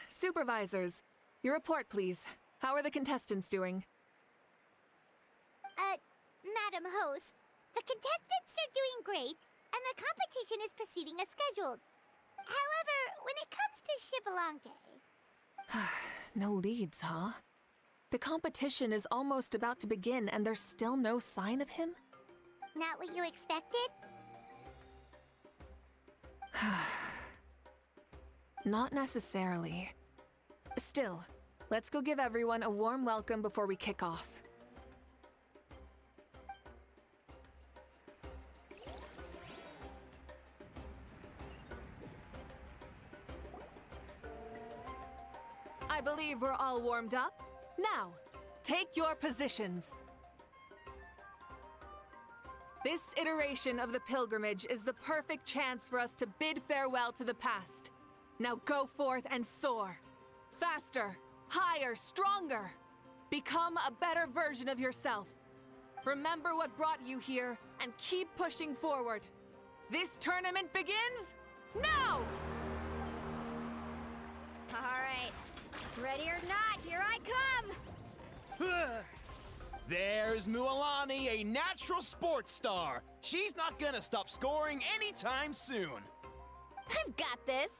Supervisors, your report, please. How are the contestants doing? Madam Host, the contestants are doing great, and the competition is proceeding as scheduled. However, when it comes to Xbalanque... No leads, huh? The competition is almost about to begin, and there's still no sign of him? Not what you expected? Not necessarily. Still, let's go give everyone a warm welcome before we kick off. I believe we're all warmed up. Now, take your positions. This iteration of the pilgrimage is the perfect chance for us to bid farewell to the past. Now go forth and soar. Faster, higher, stronger. Become a better version of yourself. Remember what brought you here and keep pushing forward. This tournament begins now! All right. Ready or not, here I come! There's Mualani, a natural sports star. She's not gonna stop scoring anytime soon. I've got this.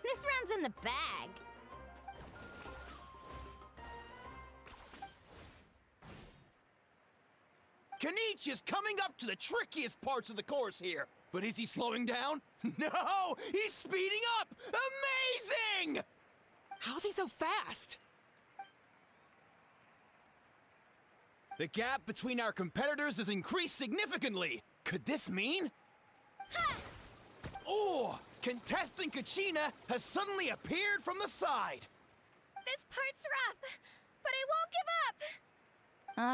This round's in the bag. Kanich is coming up to the trickiest parts of the course here. But is he slowing down? No! He's speeding up! Amazing! How's he so fast? The gap between our competitors has increased significantly. Could this mean? Oh! Contestant Kachina has suddenly appeared from the side. This part's rough, but I won't give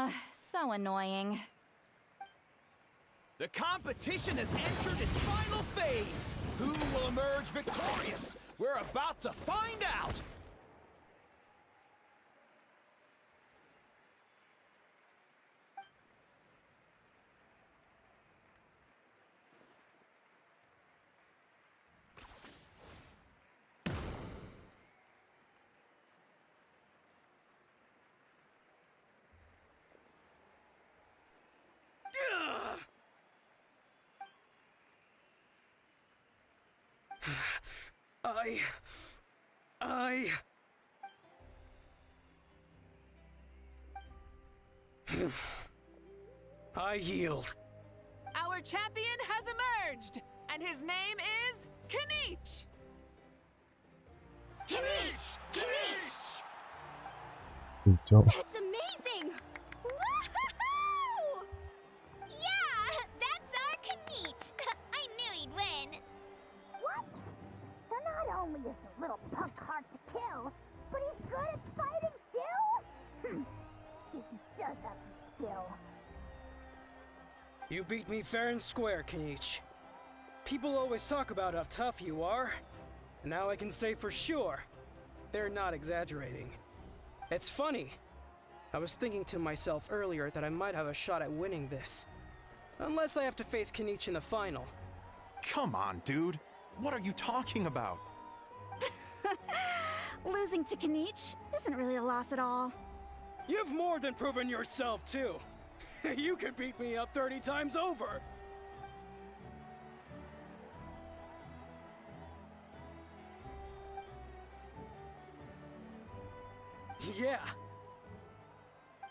up. So annoying. The competition has entered its final phase. Who will emerge victorious? We're about to find out. I yield. Our champion has emerged, and his name is Kanich! Kanich! Kanich! That's amazing! Woohoo! Yeah, that's our Kanich. I knew he'd win. What? So not only is the little punk hard to kill, but he's good at fighting too? He does have some skill. You beat me fair and square, Kanich. People always talk about how tough you are. And now I can say for sure, they're not exaggerating. It's funny. I was thinking to myself earlier that I might have a shot at winning this. Unless I have to face Kanich in the final. Come on, dude. What are you talking about? Losing to Kanich isn't really a loss at all. You've more than proven yourself, too. You could beat me up 30 times over. Yeah.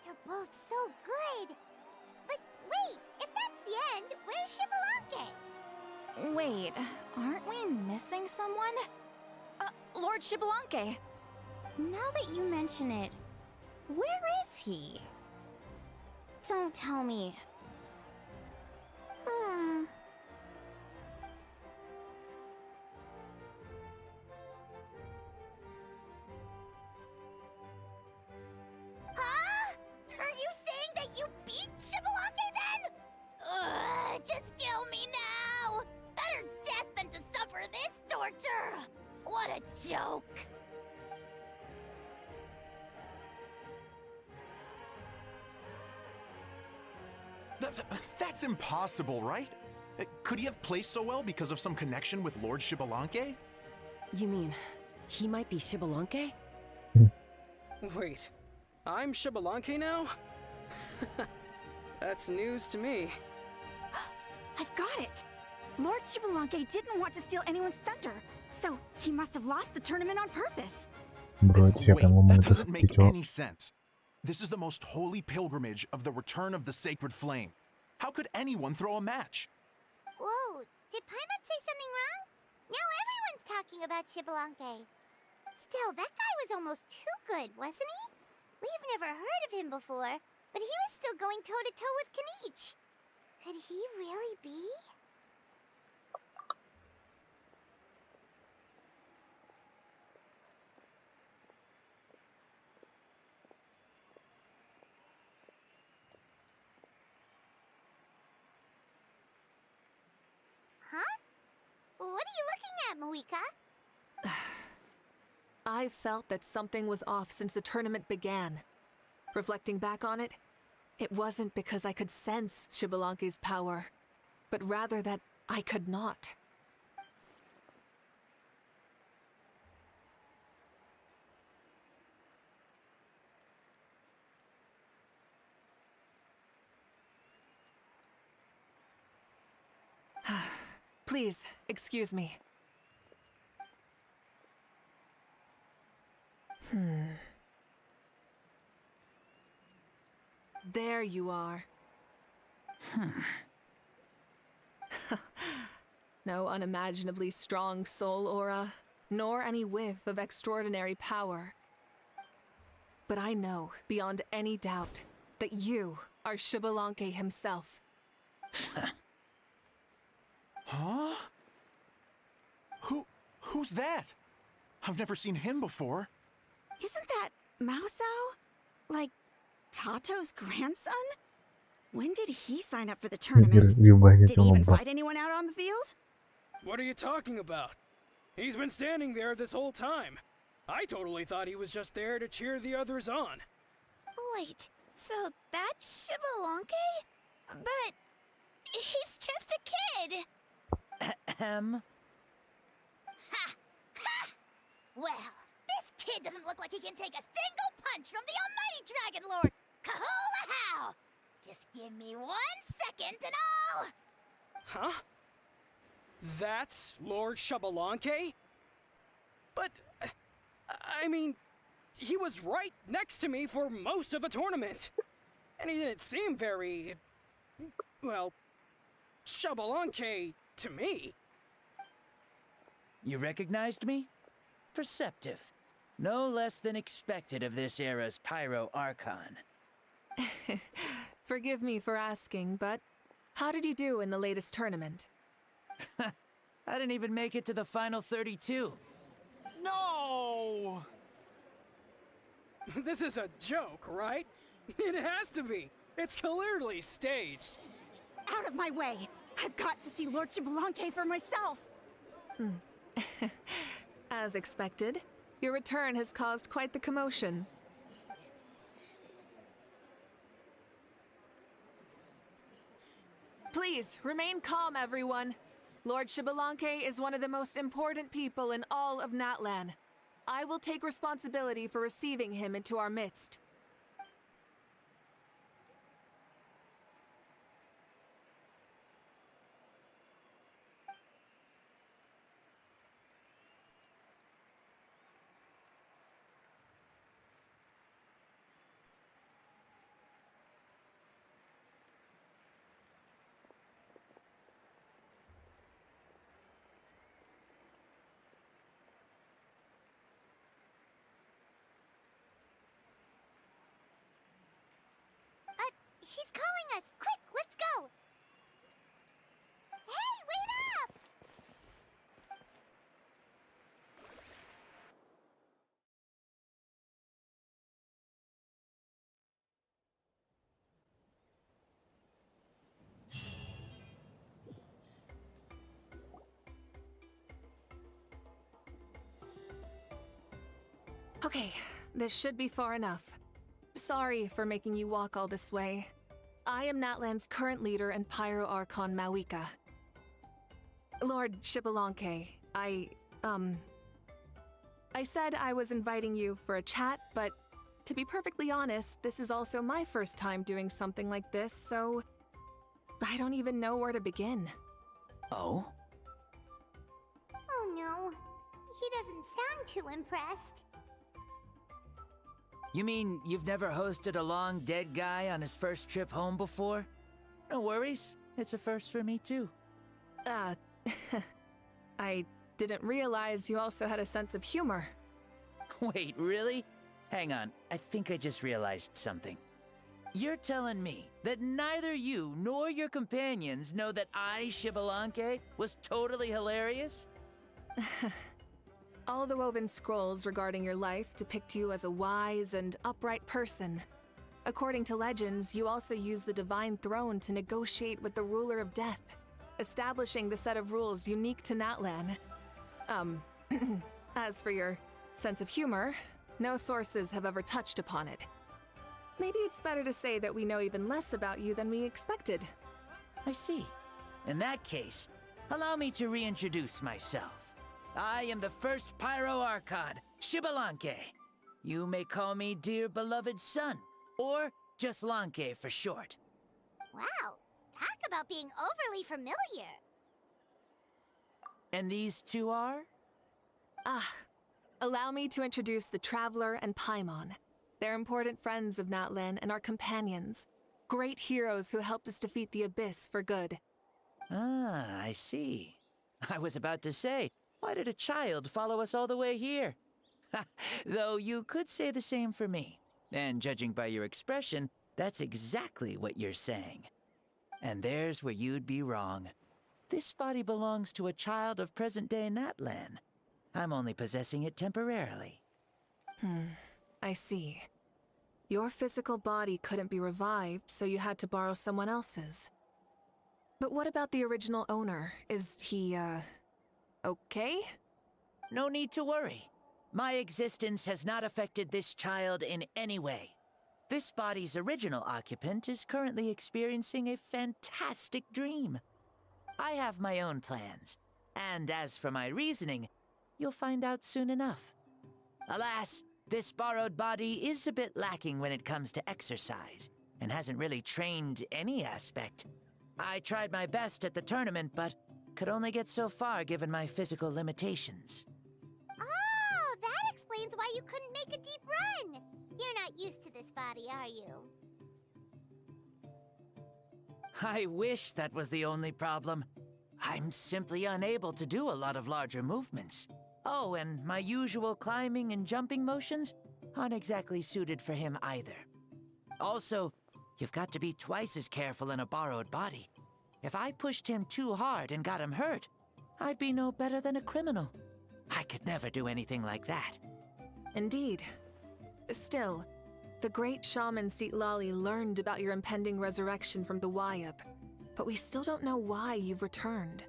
You're both so good. But wait, if that's the end, where's Xbalanque? Wait, aren't we missing someone? Lord Xbalanque. Now that you mention it, where is he? Don't tell me. Huh? Are you saying that you beat Xbalanque then? Ugh, just kill me now! Better death than to suffer this torture! What a joke! That's impossible, right? Could he have placed so well because of some connection with Lord Xbalanque? You mean He might be Shibalanke? Wait, I'm Shibalanke now? That's news to me. I've got it! Lord Shibalanke didn't want to steal anyone's thunder, so he must have lost the tournament on purpose. Bro, siapa yang ngomong That itu doesn't seperti make cowok? any sense. This is the most holy pilgrimage of the return of the sacred flame. How could anyone throw a match? Whoa, did Paimon say something wrong? Now everyone's talking about Shibalanke. Still, that guy was almost too good, wasn't he? We've never heard of him before, but he was still going toe-to-toe with Kenichi. Could he really be? Huh? What are you looking at, Moika? I felt that something was off since the tournament began. Reflecting back on it, it wasn't because I could sense Shibalanke's power, but rather that I could not. Please, excuse me. There you are. No unimaginably strong soul aura, nor any whiff of extraordinary power. But I know, beyond any doubt, that you are Shibalanke himself. Huh? Who's that? I've never seen him before. Isn't that Mauso? Like, Tato's grandson? When did he sign up for the tournament? Did he even fight anyone out on the field? What are you talking about? He's been standing there this whole time. I totally thought he was just there to cheer the others on. Wait, so that's Shibalanke? But he's just a kid. Ha! Ha! Well, this kid doesn't look like he can take a single punch from the almighty Dragon Lord. Kahula how! Just give me 1 second and I'll... Huh? That's Lord Shibalanke? But, I mean, he was right next to me for most of the tournament. And he didn't seem very, well, Shibalanke to me. You recognized me? Perceptive. No less than expected of this era's Pyro Archon. Forgive me for asking, but how did you do in the latest tournament? I didn't even make it to the final 32. No! This is a joke, right? It has to be. It's clearly staged. Out of my way! I've got to see Lord Shibalanke for myself! As expected, your return has caused quite the commotion. Please, remain calm, everyone. Lord Shibalanke is one of the most important people in all of Natlan. I will take responsibility for receiving him into our midst. She's calling us! Quick, let's go! Hey, wait up! Okay, this should be far enough. Sorry for making you walk all this way. I am Natlan's current leader and Pyro Archon Mawika. Lord Shibalanke, I said I was inviting you for a chat, but to be perfectly honest, this is also my first time doing something like this, so I don't even know where to begin. Oh? Oh no, he doesn't sound too impressed. You mean you've never hosted a long dead guy on his first trip home before? No worries, it's a first for me too. I didn't realize you also had a sense of humor. Wait, really? Hang on, I think I just realized something. You're telling me that neither you nor your companions know that I, Xbalanque, was totally hilarious? All the woven scrolls regarding your life depict you as a wise and upright person. According to legends, you also use the divine throne to negotiate with the ruler of death, establishing the set of rules unique to Natlan. As for your sense of humor, no sources have ever touched upon it. Maybe it's better to say that we know even less about you than we expected. I see. In that case, allow me to reintroduce myself. I am the first Pyro Archon, Xbalanque. You may call me dear beloved son, or just Lanque for short. Wow, talk about being overly familiar. And these two are? Allow me to introduce the Traveler and Paimon. They're important friends of Natlan and our companions. Great heroes who helped us defeat the Abyss for good. Ah, I see. I was about to say, why did a child follow us all the way here? Though you could say the same for me. And judging by your expression, that's exactly what you're saying. And there's where you'd be wrong. This body belongs to a child of present-day Natlan. I'm only possessing it temporarily. I see. Your physical body couldn't be revived, so you had to borrow someone else's. But what about the original owner? Is he, okay? No need to worry. My existence has not affected this child in any way. This body's original occupant is currently experiencing a fantastic dream. I have my own plans, and as for my reasoning, you'll find out soon enough. Alas, this borrowed body is a bit lacking when it comes to exercise, and hasn't really trained any aspect. I tried my best at the tournament, but could only get so far given my physical limitations. Oh, that explains why you couldn't make a deep run. You're not used to this body, are you? I wish that was the only problem. I'm simply unable to do a lot of larger movements. Oh, and my usual climbing and jumping motions aren't exactly suited for him either. Also, you've got to be twice as careful in a borrowed body. If I pushed him too hard and got him hurt, I'd be no better than a criminal. I could never do anything like that. Indeed. Still, the great shaman Citlali learned about your impending resurrection from the Wayup, but we still don't know why you've returned.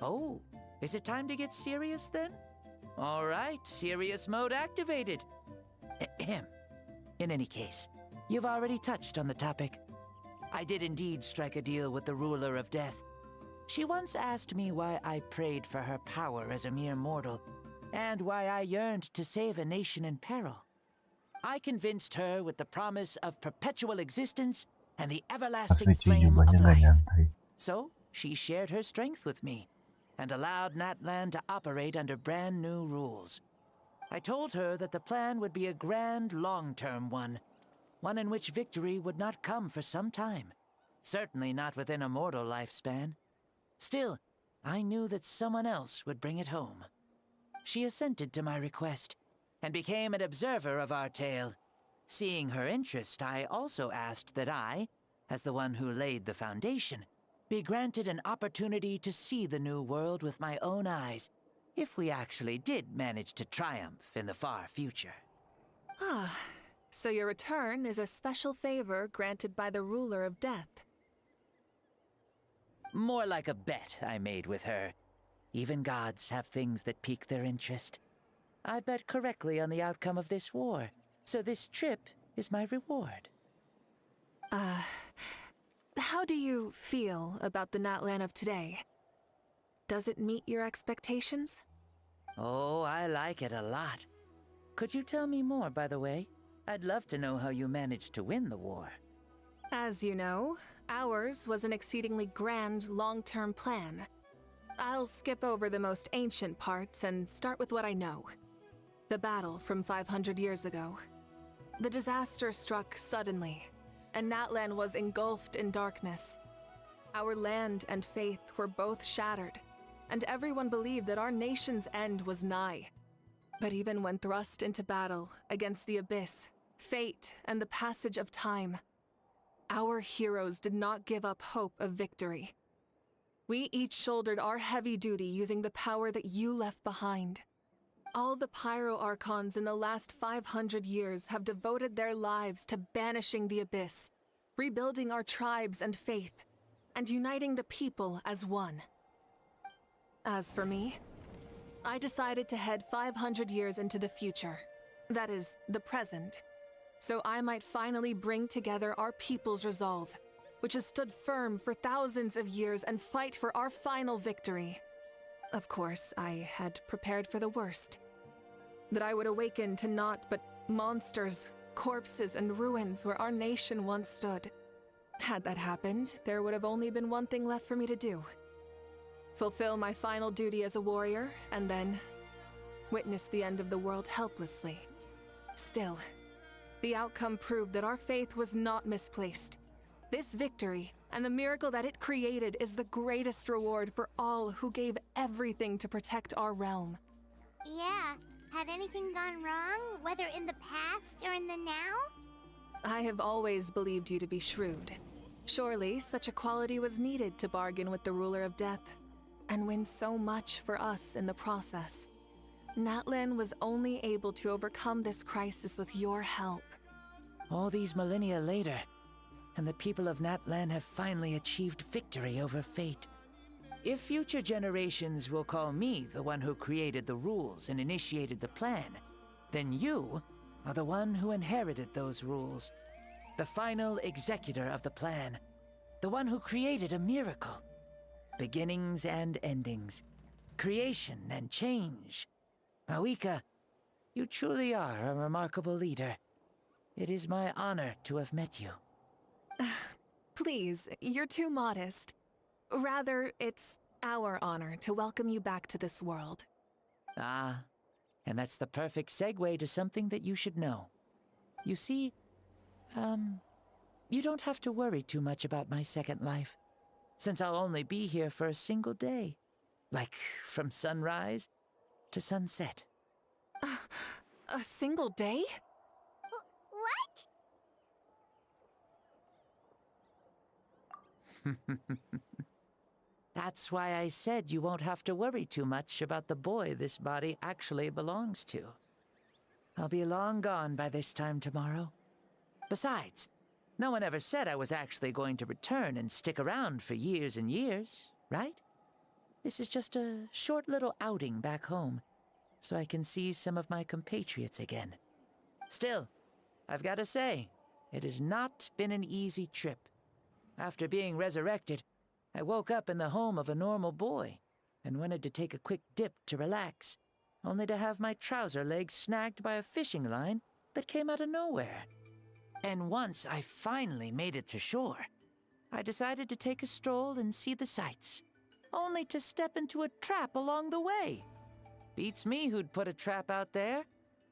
Oh, is it time to get serious then? All right, serious mode activated. Ahem. In any case, you've already touched on the topic. I did indeed strike a deal with the ruler of death. She once asked me why I prayed for her power as a mere mortal, and why I yearned to save a nation in peril. I convinced her with the promise of perpetual existence and the everlasting flame of life. So, she shared her strength with me, and allowed Natlan to operate under brand new rules. I told her that the plan would be a grand, long-term one in which victory would not come for some time. Certainly not within a mortal lifespan. Still, I knew that someone else would bring it home. She assented to my request, and became an observer of our tale. Seeing her interest, I also asked that I, as the one who laid the foundation, be granted an opportunity to see the new world with my own eyes, if we actually did manage to triumph in the far future. So your return is a special favor granted by the ruler of death. More like a bet I made with her. Even gods have things that pique their interest. I bet correctly on the outcome of this war, so this trip is my reward. How do you feel about the Natlan of today? Does it meet your expectations? Oh, I like it a lot. Could you tell me more, by the way? I'd love to know how you managed to win the war. As you know, ours was an exceedingly grand long-term plan. I'll skip over the most ancient parts and start with what I know. The battle from 500 years ago. The disaster struck suddenly, and Natlan was engulfed in darkness. Our land and faith were both shattered, and everyone believed that our nation's end was nigh. But even when thrust into battle against the abyss, fate, and the passage of time, our heroes did not give up hope of victory. We each shouldered our heavy duty using the power that you left behind. All the Pyro Archons in the last 500 years have devoted their lives to banishing the abyss, rebuilding our tribes and faith, and uniting the people as one. As for me, I decided to head 500 years into the future, that is, the present, so I might finally bring together our people's resolve, which has stood firm for thousands of years, and fight for our final victory. Of course, I had prepared for the worst. That I would awaken to naught but monsters, corpses, and ruins where our nation once stood. Had that happened, there would have only been one thing left for me to do. Fulfill my final duty as a warrior, and then witness the end of the world helplessly. Still, the outcome proved that our faith was not misplaced. This victory, and the miracle that it created, is the greatest reward for all who gave everything to protect our realm. Yeah, had anything gone wrong, whether in the past or in the now? I have always believed you to be shrewd. Surely, such a quality was needed to bargain with the ruler of death, and win so much for us in the process. Natlan was only able to overcome this crisis with your help. All these millennia later, and the people of Natlan have finally achieved victory over fate. If future generations will call me the one who created the rules and initiated the plan, then you are the one who inherited those rules. The final executor of the plan. The one who created a miracle. Beginnings and endings. Creation and change. Mawika, you truly are a remarkable leader. It is my honor to have met you. Please, you're too modest. Rather, it's our honor to welcome you back to this world. Ah, and that's the perfect segue to something that you should know. You see, you don't have to worry too much about my second life, since I'll only be here for a single day. Like, from sunrise to sunset. A single day? What? That's why I said you won't have to worry too much about the boy this body actually belongs to. I'll be long gone by this time tomorrow. Besides, no one ever said I was actually going to return and stick around for years and years, right? This is just a short little outing back home, so I can see some of my compatriots again. Still, I've got to say, it has not been an easy trip. After being resurrected, I woke up in the home of a normal boy and wanted to take a quick dip to relax, only to have my trouser legs snagged by a fishing line that came out of nowhere. And once I finally made it to shore, I decided to take a stroll and see the sights, only to step into a trap along the way. Beats me who'd put a trap out there,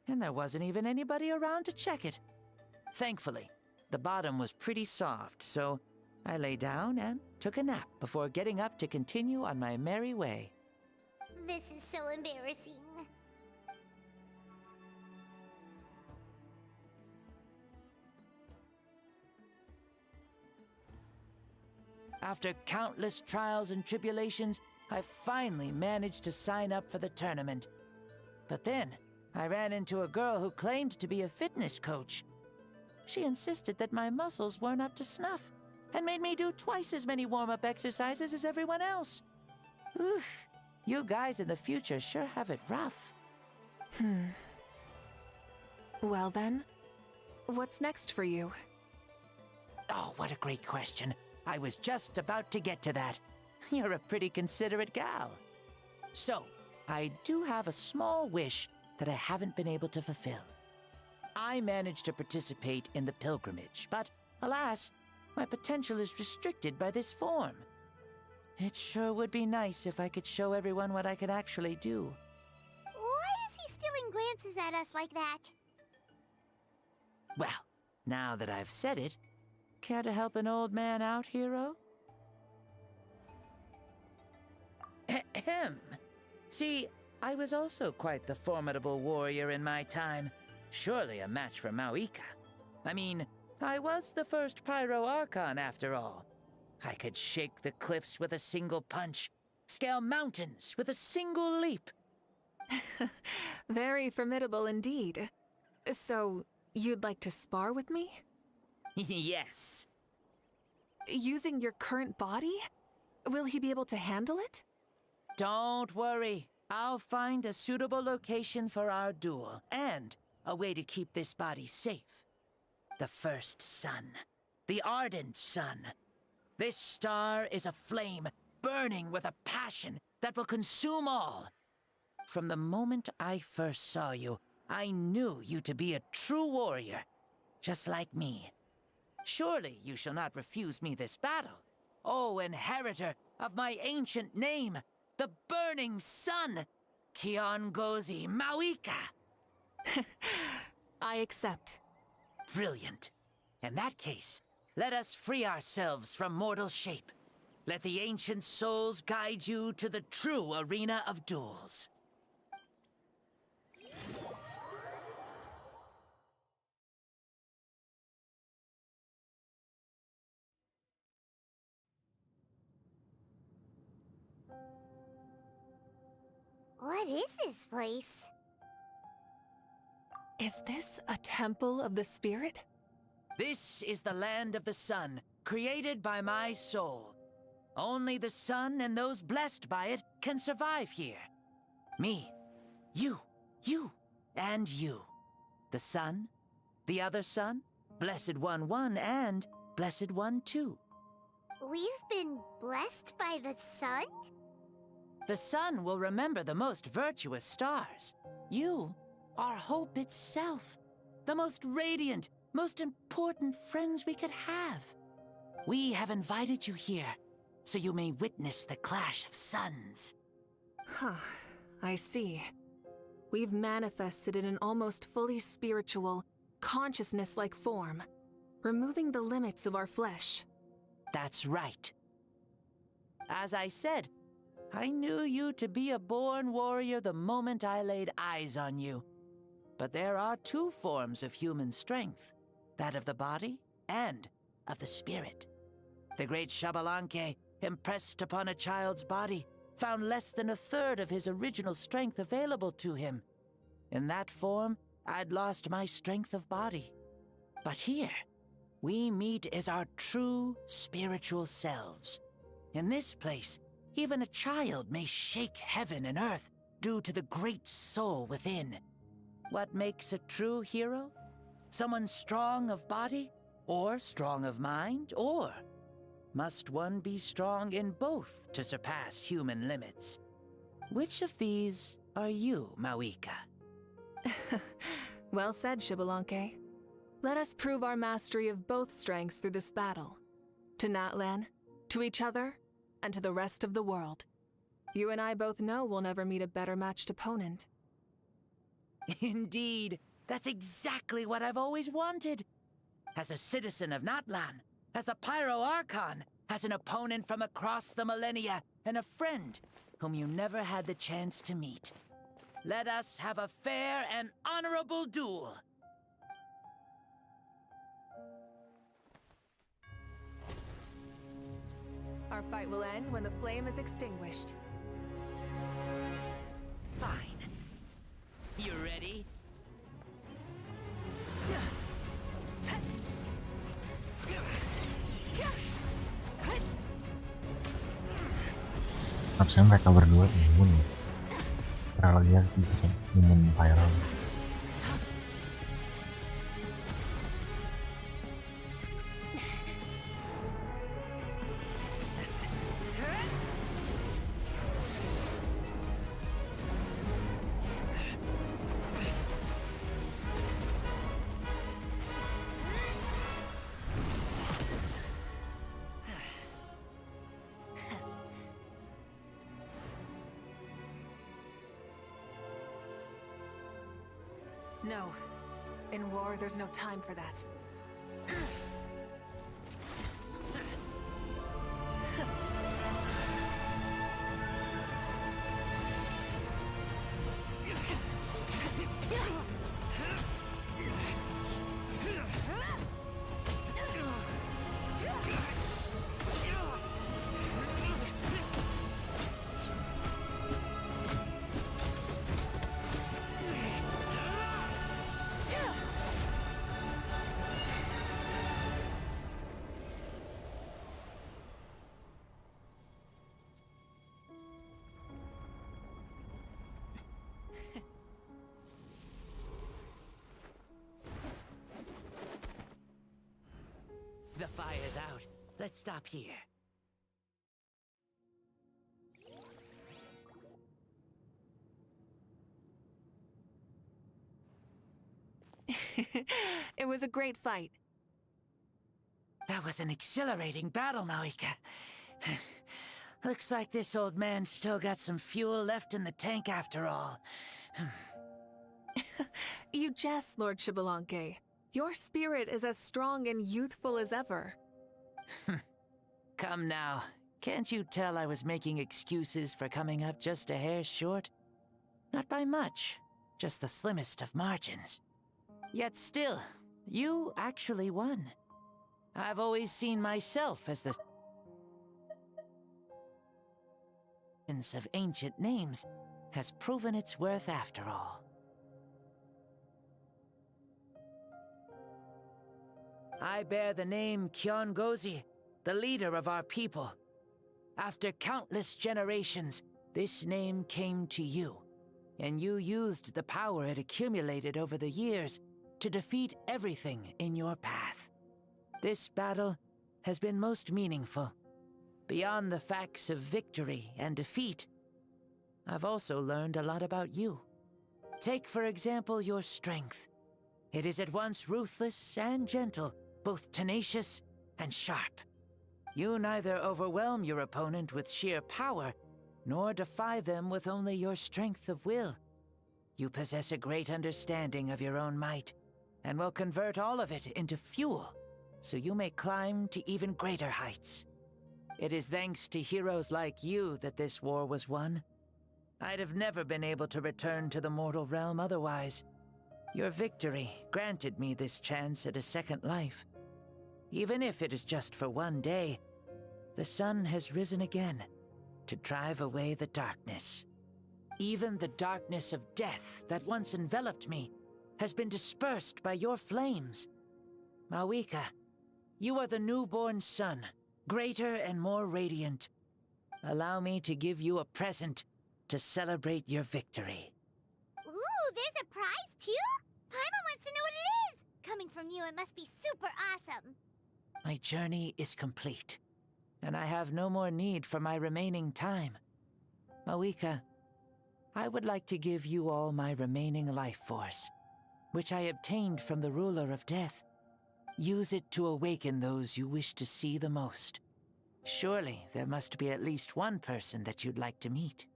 and there wasn't even anybody around to check it. Thankfully, the bottom was pretty soft, so I lay down and took a nap before getting up to continue on my merry way. This is so embarrassing. After countless trials and tribulations, I finally managed to sign up for the tournament. But then, I ran into a girl who claimed to be a fitness coach. She insisted that my muscles weren't up to snuff, and made me do twice as many warm-up exercises as everyone else. Oof, you guys in the future sure have it rough. Well then, what's next for you? Oh, what a great question. I was just about to get to that. You're a pretty considerate gal. So, I do have a small wish that I haven't been able to fulfill. I managed to participate in the pilgrimage, but alas, my potential is restricted by this form. It sure would be nice if I could show everyone what I could actually do. Why is he stealing glances at us like that? Well, now that I've said it, care to help an old man out, hero? Ahem. See, I was also quite the formidable warrior in my time. Surely a match for Mauika. I mean, I was the first Pyro Archon after all. I could shake the cliffs with a single punch, scale mountains with a single leap. Very formidable indeed. So, you'd like to spar with me? Yes. Using your current body? Will he be able to handle it? Don't worry. I'll find a suitable location for our duel, and a way to keep this body safe. The first sun. The ardent sun. This star is a flame, burning with a passion that will consume all. From the moment I first saw you, I knew you to be a true warrior, just like me. Surely you shall not refuse me this battle, O inheritor of my ancient name, the burning sun, Kiongozi Mauika. I accept. Brilliant. In that case, let us free ourselves from mortal shape. Let the ancient souls guide you to the true arena of duels. What is this place? Is this a temple of the spirit? This is the land of the sun, created by my soul. Only the sun and those blessed by it can survive here. Me, you, and you. The sun, the other sun, Blessed One 1, and Blessed One 2. We've been blessed by the sun? The sun will remember the most virtuous stars. You are hope itself, the most radiant, most important friends we could have. We have invited you here, so you may witness the clash of suns. Huh, I see. We've manifested in an almost fully spiritual, consciousness-like form, removing the limits of our flesh. That's right. As I said, I knew you to be a born warrior the moment I laid eyes on you. But there are two forms of human strength, that of the body and of the spirit. The great Xbalanque, impressed upon a child's body, found less than a third of his original strength available to him. In that form, I'd lost my strength of body. But here, we meet as our true spiritual selves. In this place, even a child may shake heaven and earth due to the great soul within. What makes a true hero? Someone strong of body, or strong of mind, or must one be strong in both to surpass human limits? Which of these are you, Mauika? Well said, Xbalanque. Let us prove our mastery of both strengths through this battle. To Natlan, to each other, and to the rest of the world. You and I both know we'll never meet a better matched opponent. Indeed, that's exactly what I've always wanted. As a citizen of Natlan, as the Pyro Archon, as an opponent from across the millennia, and a friend whom you never had the chance to meet. Let us have a fair and honorable duel. Our fight will end when the flame is extinguished. Fine. You ready? Harusnya mereka berdua imun ya. Kalau dia bikin imun viral. No. In war, there's no time for that. The fire's out. Let's stop here. It was a great fight. That was an exhilarating battle, Mawika. Looks like this old man's still got some fuel left in the tank after all. You jest, Lord Xbalanque. Your spirit is as strong and youthful as ever. Come now. Can't you tell I was making excuses for coming up just a hair short? Not by much, just the slimmest of margins. Yet still, you actually won. I've always seen myself as the of ancient names has proven its worth after all. I bear the name Kiongozi, the leader of our people. After countless generations, this name came to you, and you used the power it accumulated over the years to defeat everything in your path. This battle has been most meaningful. Beyond the facts of victory and defeat, I've also learned a lot about you. Take, for example, your strength. It is at once ruthless and gentle, both tenacious and sharp. You neither overwhelm your opponent with sheer power, nor defy them with only your strength of will. You possess a great understanding of your own might, and will convert all of it into fuel, so you may climb to even greater heights. It is thanks to heroes like you that this war was won. I'd have never been able to return to the mortal realm otherwise. Your victory granted me this chance at a second life. Even if it is just for one day, the sun has risen again to drive away the darkness. Even the darkness of death that once enveloped me has been dispersed by your flames. Mawika, you are the newborn sun, greater and more radiant. Allow me to give you a present to celebrate your victory. Ooh, there's a prize too? Paimon wants to know what it is! Coming from you, it must be super awesome. My journey is complete, and I have no more need for my remaining time. Mawika, I would like to give you all my remaining life force, which I obtained from the ruler of death. Use it to awaken those you wish to see the most. Surely there must be at least one person that you'd like to meet.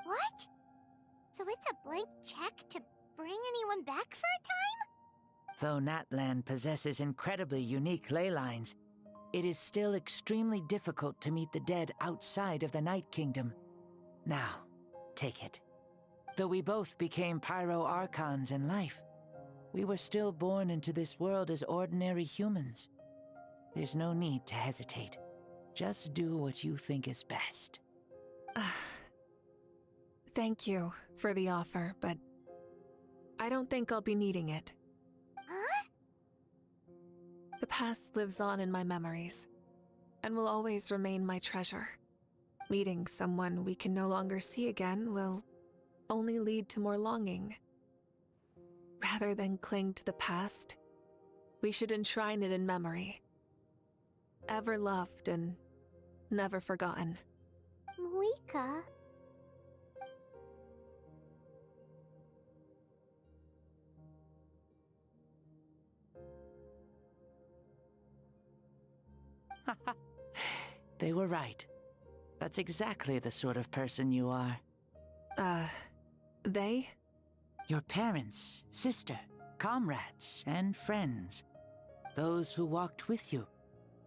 What? So it's a blank check to bring anyone back for a time? Though Natlan possesses incredibly unique ley lines, it is still extremely difficult to meet the dead outside of the Night Kingdom. Now, take it. Though we both became Pyro Archons in life, we were still born into this world as ordinary humans. There's no need to hesitate. Just do what you think is best. Thank you for the offer, but I don't think I'll be needing it. Huh? The past lives on in my memories, and will always remain my treasure. Meeting someone we can no longer see again will only lead to more longing. Rather than cling to the past, we should enshrine it in memory. Ever loved and never forgotten. Mawika. They were right. That's exactly the sort of person you are. They? Your parents, sister, comrades, and friends. Those who walked with you,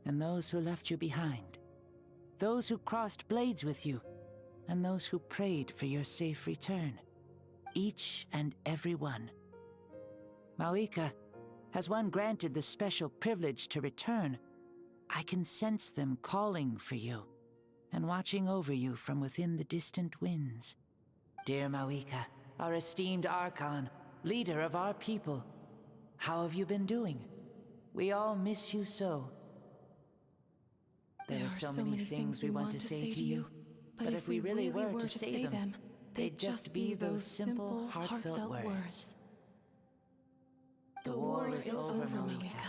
and those who left you behind. Those who crossed blades with you, and those who prayed for your safe return. Each and every one. Mawika, has one granted the special privilege to return, I can sense them calling for you, and watching over you from within the distant winds. Dear Mawika, our esteemed Archon, leader of our people, how have you been doing? We all miss you so. There are so many things we want to say to you, but if we really were to say them, they'd just be those simple, heartfelt words. The war is over, Mawika.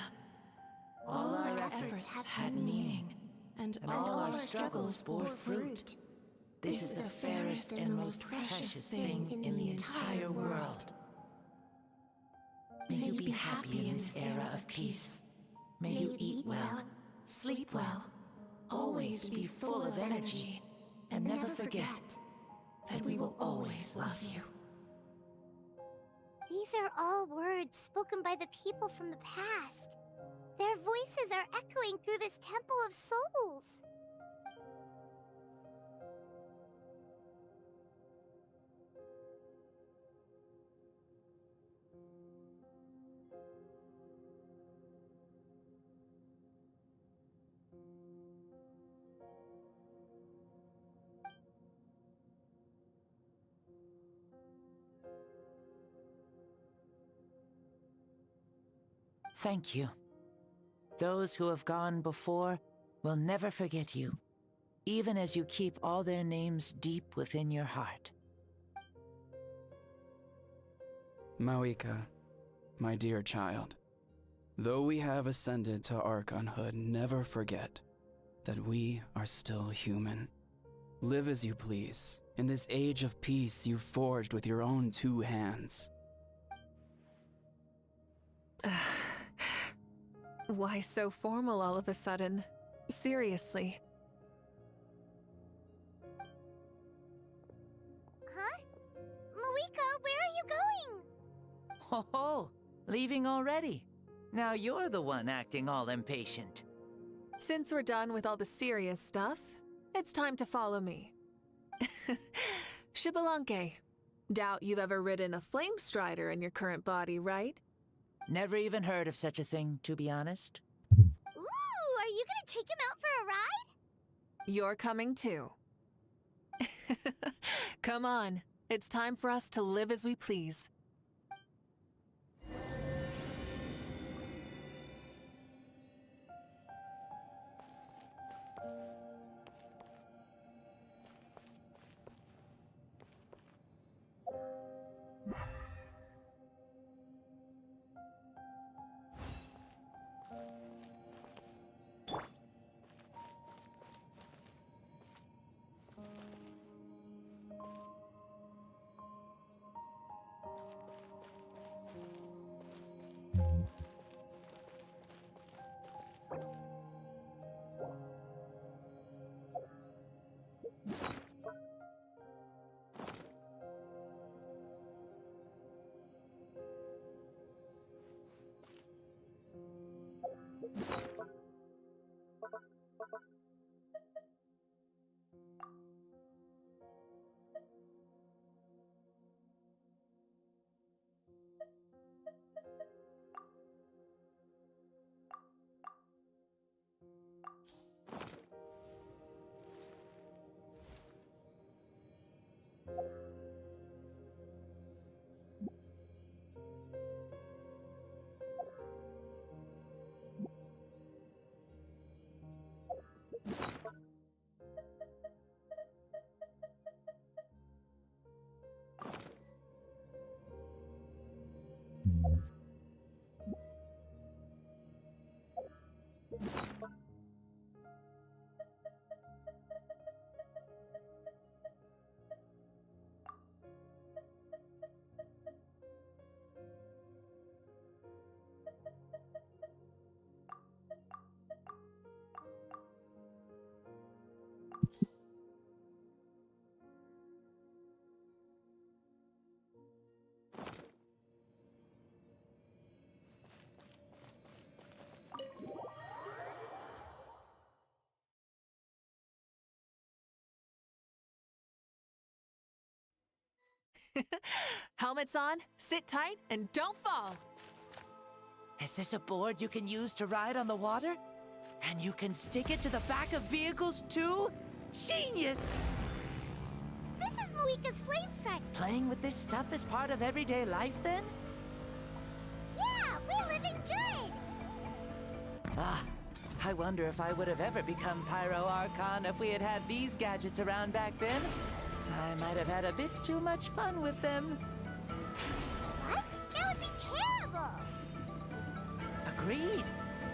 All our efforts had meaning, and all our struggles bore fruit. This is the fairest and most precious thing in the entire world. May you be happy in this era of peace. May you eat well, sleep well, always be full of energy, and never forget that we will always love you. These are all words spoken by the people from the past. Their voices are echoing through this temple of souls. Thank you. Those who have gone before will never forget you, even as you keep all their names deep within your heart. Mawika, my dear child, though we have ascended to Archonhood, never forget that we are still human. Live as you please, in this age of peace you forged with your own 2 hands. Why so formal all of a sudden? Seriously. Huh? Mawika, where are you going? Ho ho! Leaving already? Now you're the one acting all impatient. Since we're done with all the serious stuff, it's time to follow me. Shibalanke, doubt you've ever ridden a flame strider in your current body, right? Never even heard of such a thing, to be honest. Ooh, are you gonna take him out for a ride? You're coming too. Come on, it's time for us to live as we please. Helmets on, sit tight, and don't fall. Is this a board you can use to ride on the water? And you can stick it to the back of vehicles too? Genius! This is Moika's flame strike. Playing with this stuff is part of everyday life then? Yeah, we're living good. Ah, I wonder if I would have ever become Pyro Archon if we had had these gadgets around back then. I might have had a bit too much fun with them. What? That would be terrible. Agreed.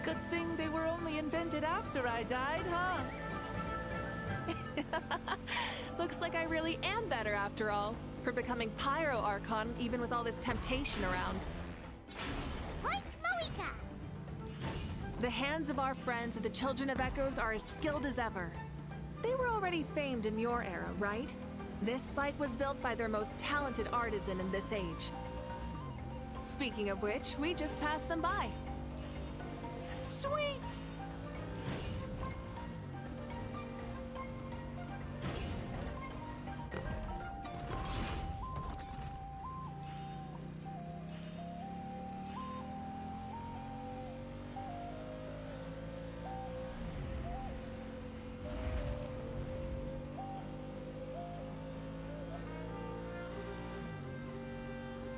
Good thing they were only invented after I died, huh? Looks like I really am better after all, for becoming Pyro Archon even with all this temptation around. Point Moika! The hands of our friends at the Children of Echoes are as skilled as ever. They were already famed in your era, right? This spike was built by their most talented artisan in this age. Speaking of which, we just passed them by. Sweet!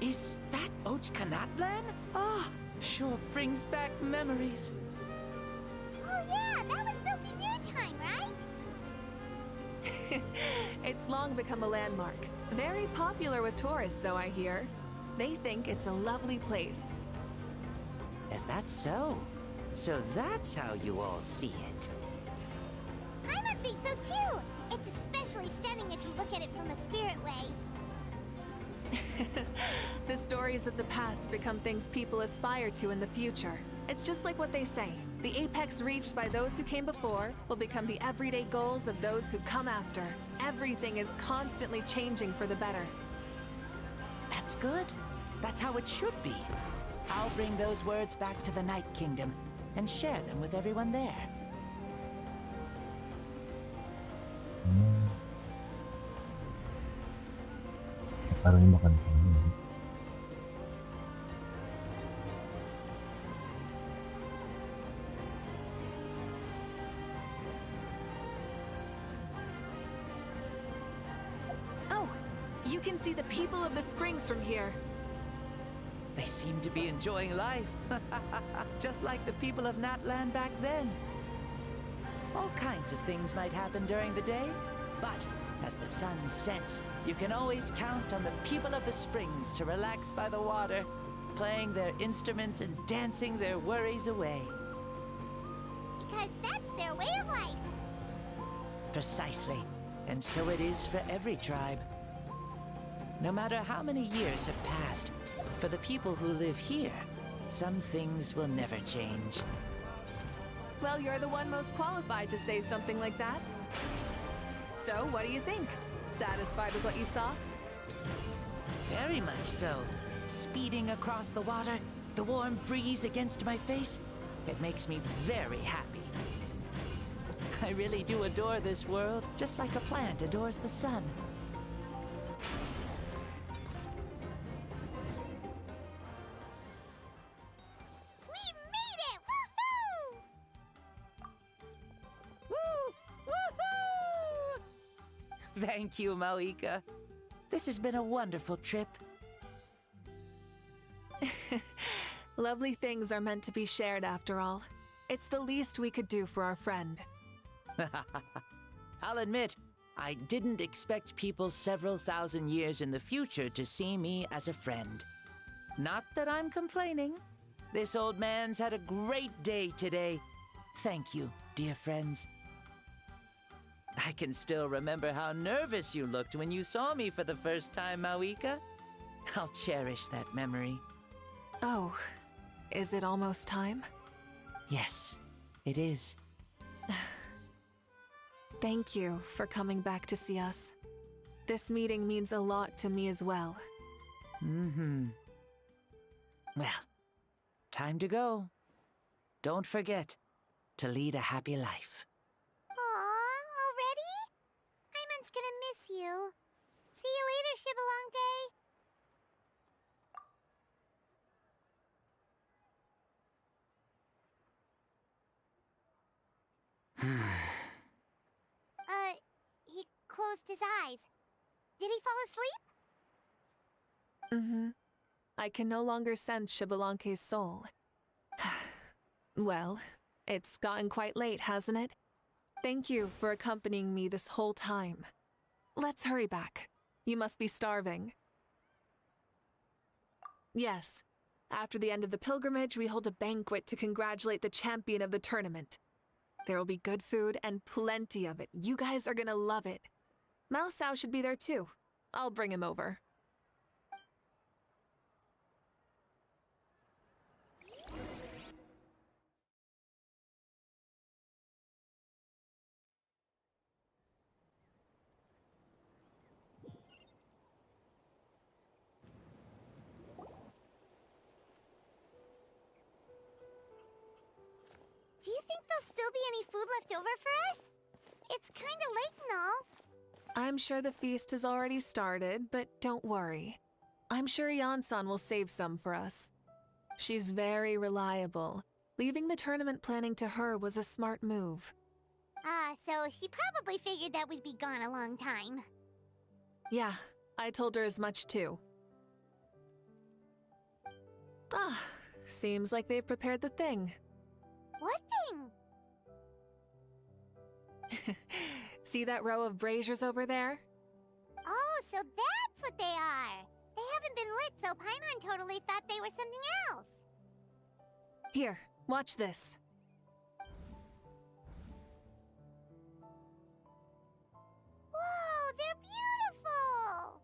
Is that Natlan? Ah, sure brings back memories. Oh yeah, that was built in your time, right? It's long become a landmark. Very popular with tourists, so I hear. They think it's a lovely place. Is that so? So that's how you all see it. I think so too. It's especially stunning if you look at it from a spirit way. The stories of the past become things people aspire to in the future. It's just like what they say. The apex reached by those who came before will become the everyday goals of those who come after. Everything is constantly changing for the better. That's good. That's how it should be. I'll bring those words back to the Night Kingdom and share them with everyone there. Parang makan kami. Oh, you can see the people of the springs from here. They seem to be enjoying life. Just like the people of Natlan back then. All kinds of things might happen during the day, but as the sun sets, you can always count on the people of the springs to relax by the water, playing their instruments and dancing their worries away. Because that's their way of life. Precisely. And so it is for every tribe. No matter how many years have passed, for the people who live here, some things will never change. Well, you're the one most qualified to say something like that. So, what do you think? Satisfied with what you saw? Very much so. Speeding across the water, the warm breeze against my face, it makes me very happy. I really do adore this world, just like a plant adores the sun. We made it! Woohoo! Woo! Woohoo! Thank you, Moika. This has been a wonderful trip. Lovely things are meant to be shared after all. It's the least we could do for our friend. I'll admit, I didn't expect people several thousand years in the future to see me as a friend. Not that I'm complaining. This old man's had a great day today. Thank you, dear friends. I can still remember how nervous you looked when you saw me for the first time, Moika. I'll cherish that memory. Oh, is it almost time? Yes, it is. Thank you for coming back to see us. This meeting means a lot to me as well. Mm-hmm. Well, time to go. Don't forget to lead a happy life. Aw, already? Hyman's gonna miss you. See you later, Shibalonke. He closed his eyes. Did he fall asleep? Mm-hmm. I can no longer sense Xbalanque's soul. Well, it's gotten quite late, hasn't it? Thank you for accompanying me this whole time. Let's hurry back. You must be starving. Yes. After the end of the pilgrimage, we hold a banquet to congratulate the champion of the tournament. There will be good food and plenty of it. You guys are gonna love it. Mao Sao should be there too. I'll bring him over. Do you think there'll still be any food left over for us? It's kinda late and all. I'm sure the feast has already started, but don't worry. I'm sure Yansan will save some for us. She's very reliable. Leaving the tournament planning to her was a smart move. So she probably figured that we'd be gone a long time. Yeah, I told her as much too. Seems like they've prepared the thing. What thing? See that row of braziers over there? Oh, so that's what they are. They haven't been lit, so Paimon totally thought they were something else. Here, watch this. Whoa, they're beautiful!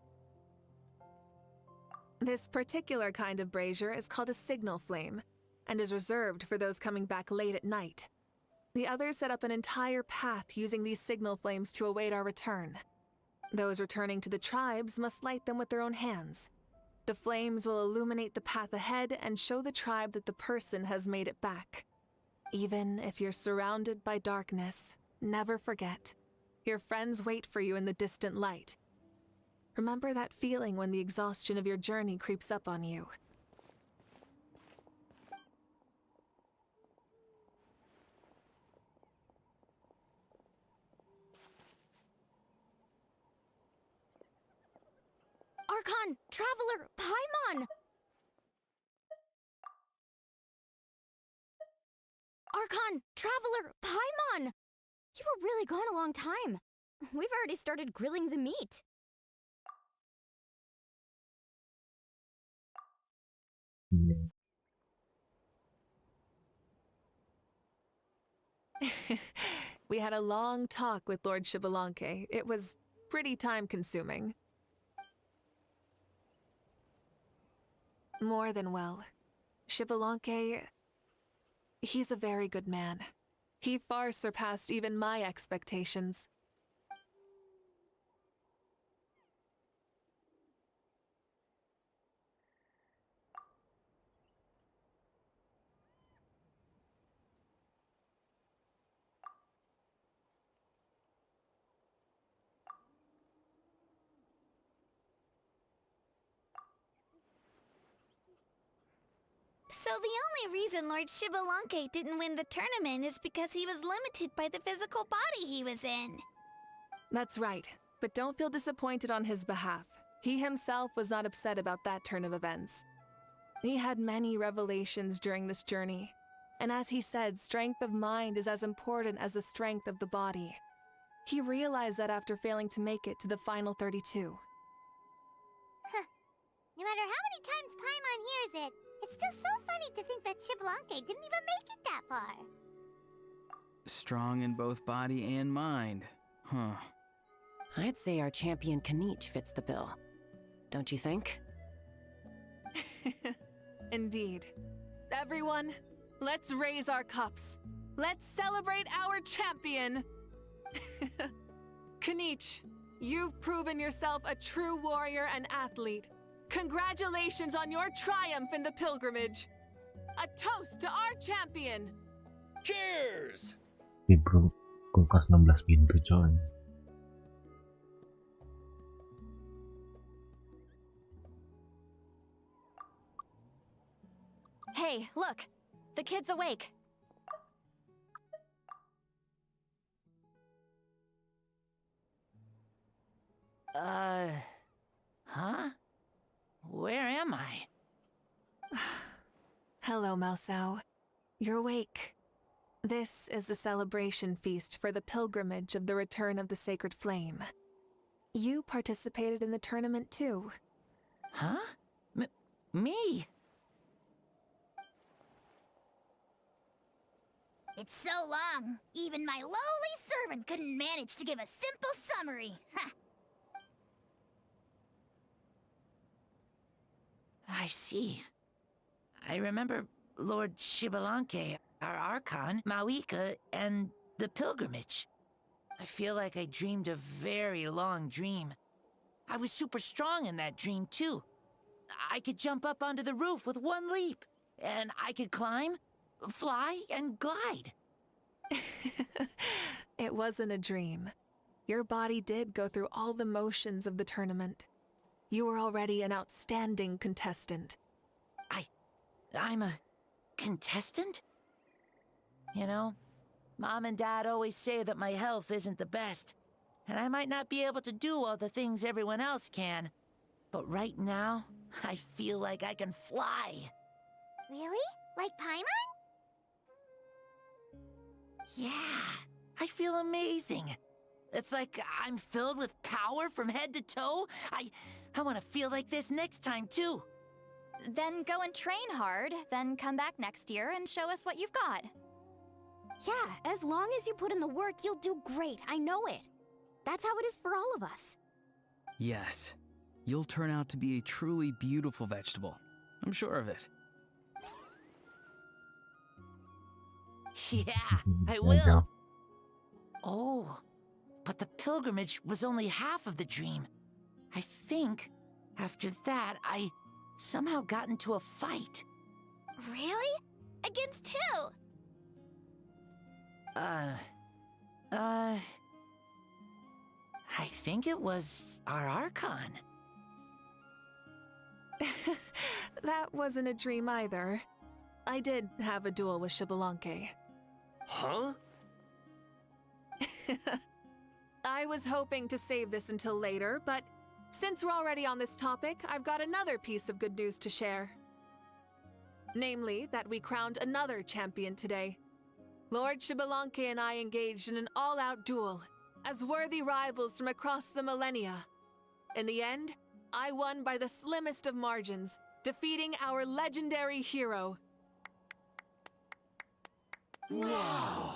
This particular kind of brazier is called a signal flame, and is reserved for those coming back late at night. The others set up an entire path using these signal flames to await our return. Those returning to the tribes must light them with their own hands. The flames will illuminate the path ahead and show the tribe that the person has made it back. Even if you're surrounded by darkness, never forget. Your friends wait for you in the distant light. Remember that feeling when the exhaustion of your journey creeps up on you. Archon! Traveler! Paimon! Archon! Traveler! Paimon! You were really gone a long time. We've already started grilling the meat. We had a long talk with Lord Xbalanque. It was pretty time-consuming. More than well. Xbalanque, he's a very good man. He far surpassed even my expectations. So the only reason Lord Xbalanque didn't win the tournament is because he was limited by the physical body he was in. That's right, but don't feel disappointed on his behalf. He himself was not upset about that turn of events. He had many revelations during this journey, and as he said, strength of mind is as important as the strength of the body. He realized that after failing to make it to the final 32. No matter how many times Paimon hears it, it's still so funny to think that Xbalanque didn't even make it that far. Strong in both body and mind. Huh. I'd say our champion Kanich fits the bill. Don't you think? Indeed. Everyone, let's raise our cups. Let's celebrate our champion! Kanich, you've proven yourself a true warrior and athlete. Congratulations on your triumph in the pilgrimage. A toast to our champion! Cheers! Bro, kulkas 16 pintu coy. Hey, look! The kid's awake! Huh? Where am I? Hello, Mausau. You're awake. This is the celebration feast for the pilgrimage of the return of the sacred flame. You participated in the tournament too. Huh? Me? It's so long, even my lowly servant couldn't manage to give a simple summary. Ha! I see. I remember Lord Shibalanke, our Archon, Mawika, and the pilgrimage. I feel like I dreamed a very long dream. I was super strong in that dream, too. I could jump up onto the roof with one leap, and I could climb, fly, and glide. It wasn't a dream. Your body did go through all the motions of the tournament. You were already an outstanding contestant. I'm a contestant? You know, Mom and Dad always say that my health isn't the best, and I might not be able to do all the things everyone else can. But right now, I feel like I can fly. Really? Like Paimon? Yeah, I feel amazing. It's like I'm filled with power from head to toe. I want to feel like this next time, too. Then go and train hard, then come back next year and show us what you've got. Yeah, as long as you put in the work, you'll do great. I know it. That's how it is for all of us. Yes, you'll turn out to be a truly beautiful vegetable. I'm sure of it. Yeah, I will. Oh, but the pilgrimage was only half of the dream. I think after that, I somehow got into a fight. Really? Against who? I think it was our Archon. That wasn't a dream either. I did have a duel with Shibalanke. Huh? I was hoping to save this until later, but since we're already on this topic, I've got another piece of good news to share. Namely, that we crowned another champion today. Lord Shibalanke and I engaged in an all-out duel, as worthy rivals from across the millennia. In the end, I won by the slimmest of margins, defeating our legendary hero. Wow!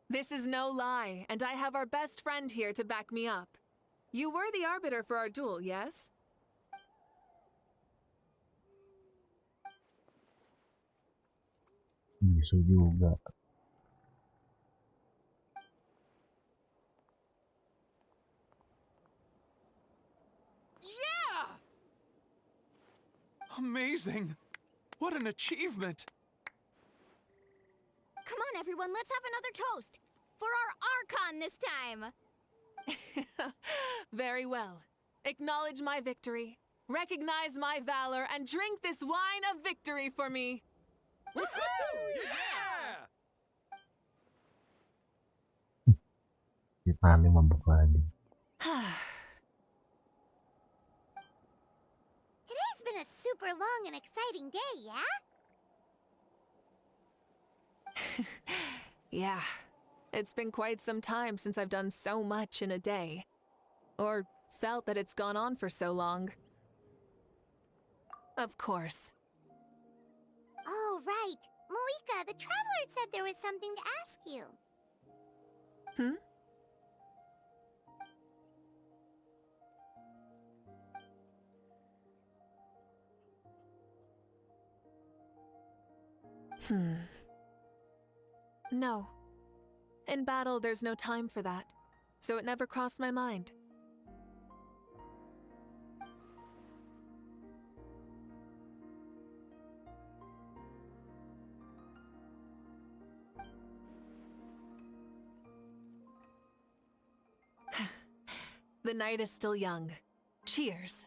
This is no lie, and I have our best friend here to back me up. You were the arbiter for our duel, yes? Bisa juga. Yeah! Amazing! What an achievement! Come on, everyone, let's have another toast. For our Archon this time. Very well. Acknowledge my victory, recognize my valor, and drink this wine of victory for me. Woohoo! Yeah! Kita mabuk lagi. Today's been a super long and exciting day, yeah? Yeah, it's been quite some time since I've done so much in a day. Or felt that it's gone on for so long. Of course. Oh, right. Malika, the traveler said there was something to ask you. No. In battle, there's no time for that, so it never crossed my mind. The night is still young. Cheers.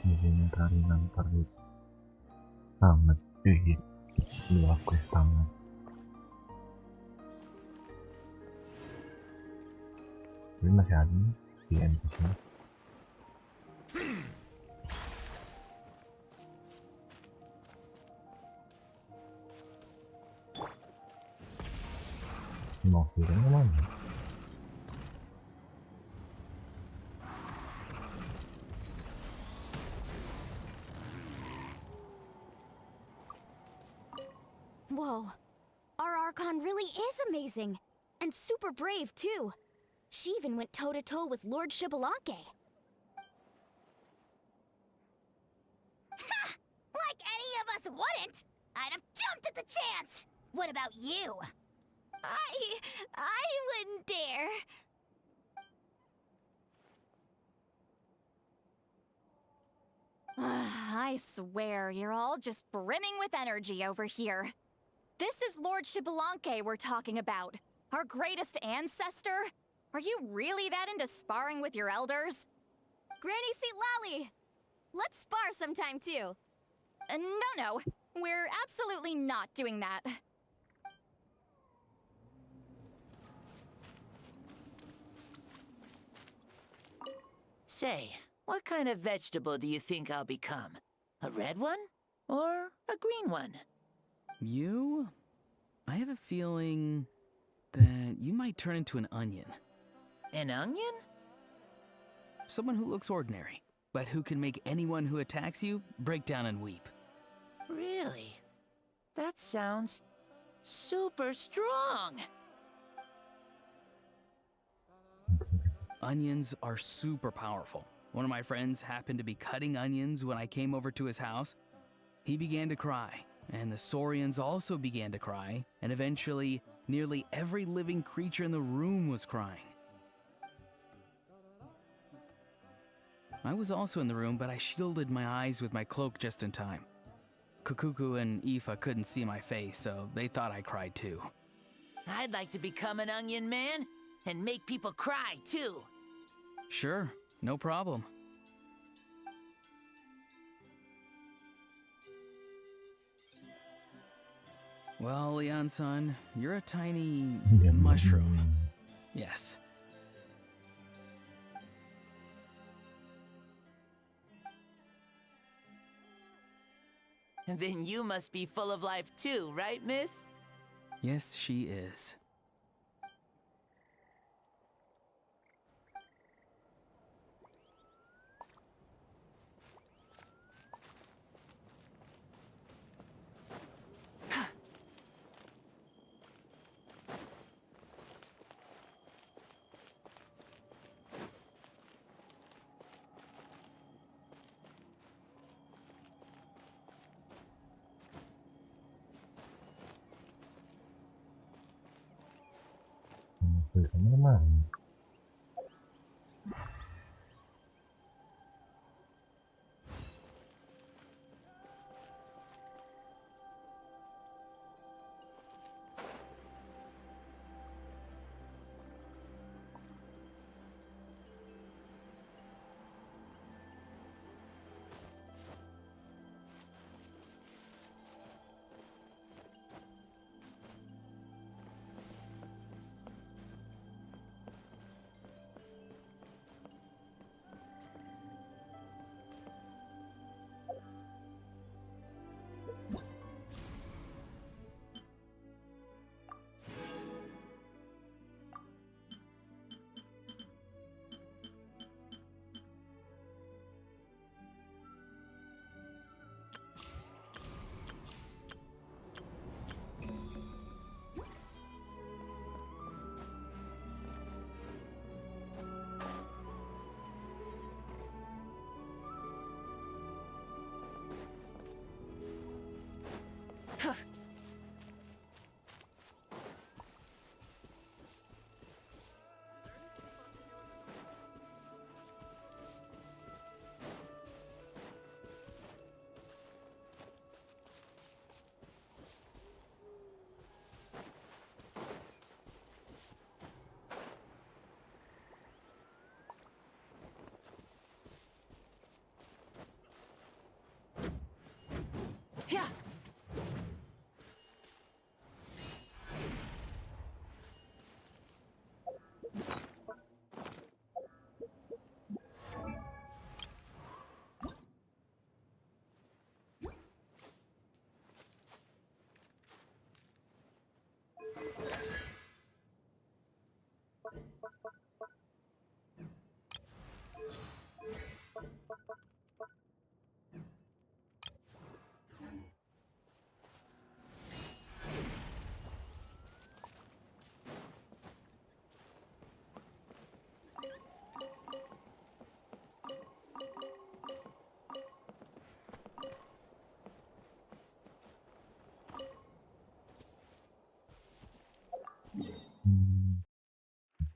Ini taringan tarik sangat cuy. Dua klik tangan. Ini masih ada nih di NPC. Mau kirim kemana? Whoa. Our Archon really is amazing. And super brave, too. She even went toe-to-toe with Lord Shibalanke. Ha! Like any of us wouldn't! I'd have jumped at the chance! What about you? I wouldn't dare. I swear, you're all just brimming with energy over here. This is Lord Shibalanke we're talking about. Our greatest ancestor? Are you really that into sparring with your elders? Granny Seat Lally! Let's spar sometime, too. No. We're absolutely not doing that. Say, what kind of vegetable do you think I'll become? A red one? Or a green one? You? I have a feeling that you might turn into an onion. An onion? Someone who looks ordinary, but who can make anyone who attacks you break down and weep. Really? That sounds super strong. Onions are super powerful. One of my friends happened to be cutting onions when I came over to his house. He began to cry, and the Saurians also began to cry, and eventually, nearly every living creature in the room was crying. I was also in the room, but I shielded my eyes with my cloak just in time. Kukuku and Aoife couldn't see my face, so they thought I cried too. I'd like to become an onion man and make people cry too. Sure, no problem. Well, Leon-san, you're a tiny mushroom. Yes. And then you must be full of life too, right, miss? Yes, she is. Teman-teman.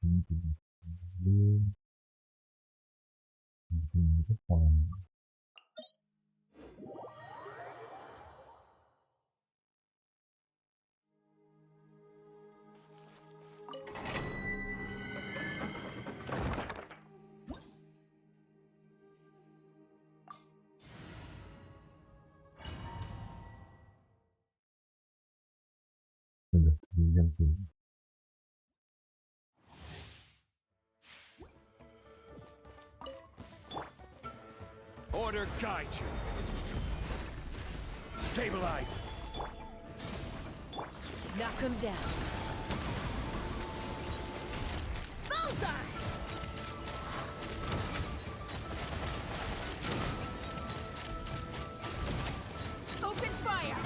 ini tidak perlu itu kalau sudah 7 jam sih. Order guide you. Stabilize. Knock him down. Bullseye! Open fire!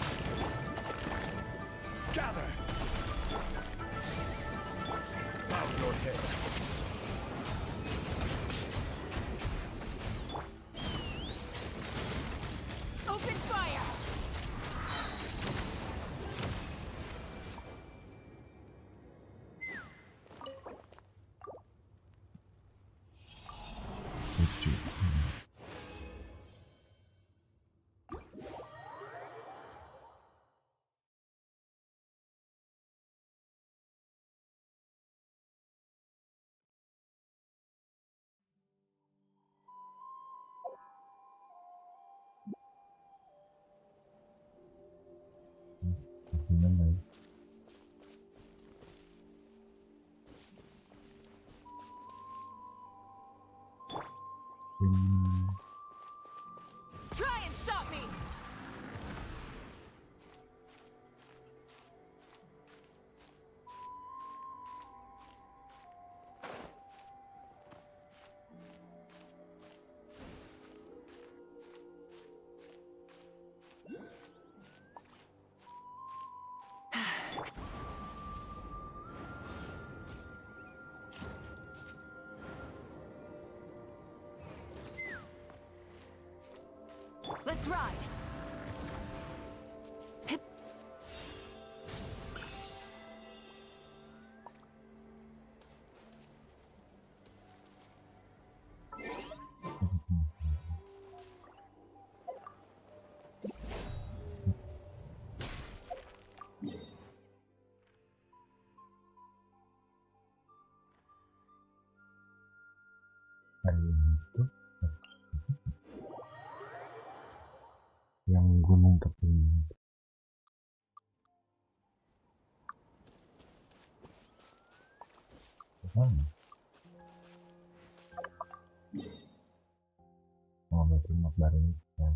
Gather. Bow your head. Open fire! Gimana ya? Try and stop me! Let's ride! Itu yang gunung tertinggi. Mana? Oh, berarti mak bareng ya.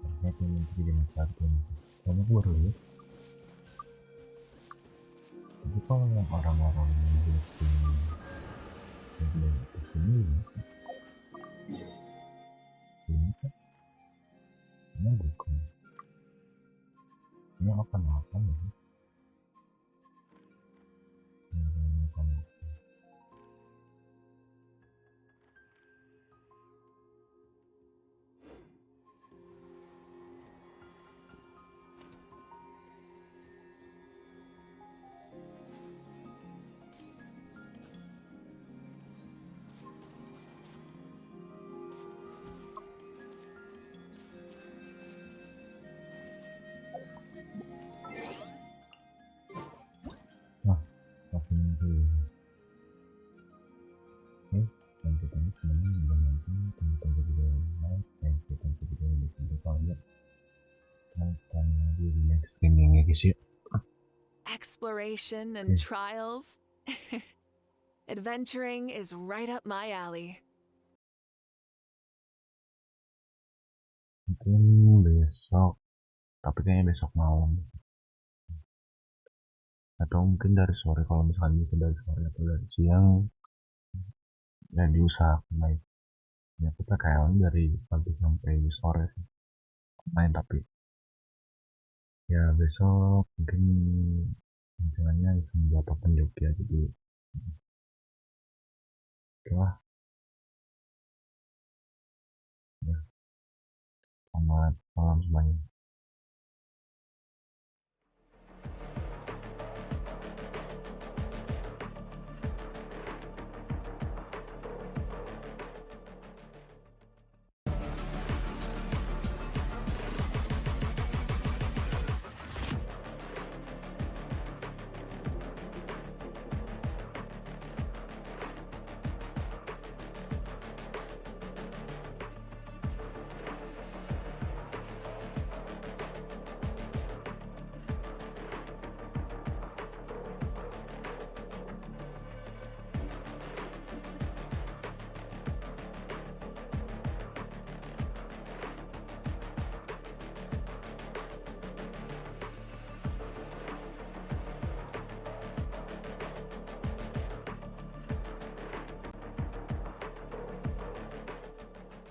Ternyata yang jadi satu. Kamu baru lihat. Tapi kalau yang orang-orang yang di sini ini kan ini bukan ini apa ya? Exploration and trials. Adventuring is right up my alley. Mungkin besok, tapi kayaknya besok malam. Atau mungkin dari sore, kalau misalkan bisa dari sore atau dari siang, ya diusahakan baik. Ya kita kayaknya dari pagi sampai sore sih main, tapi ya besok mungkin rencananya buat open Jogja, jadi oke lah. Ya, selamat malam semuanya.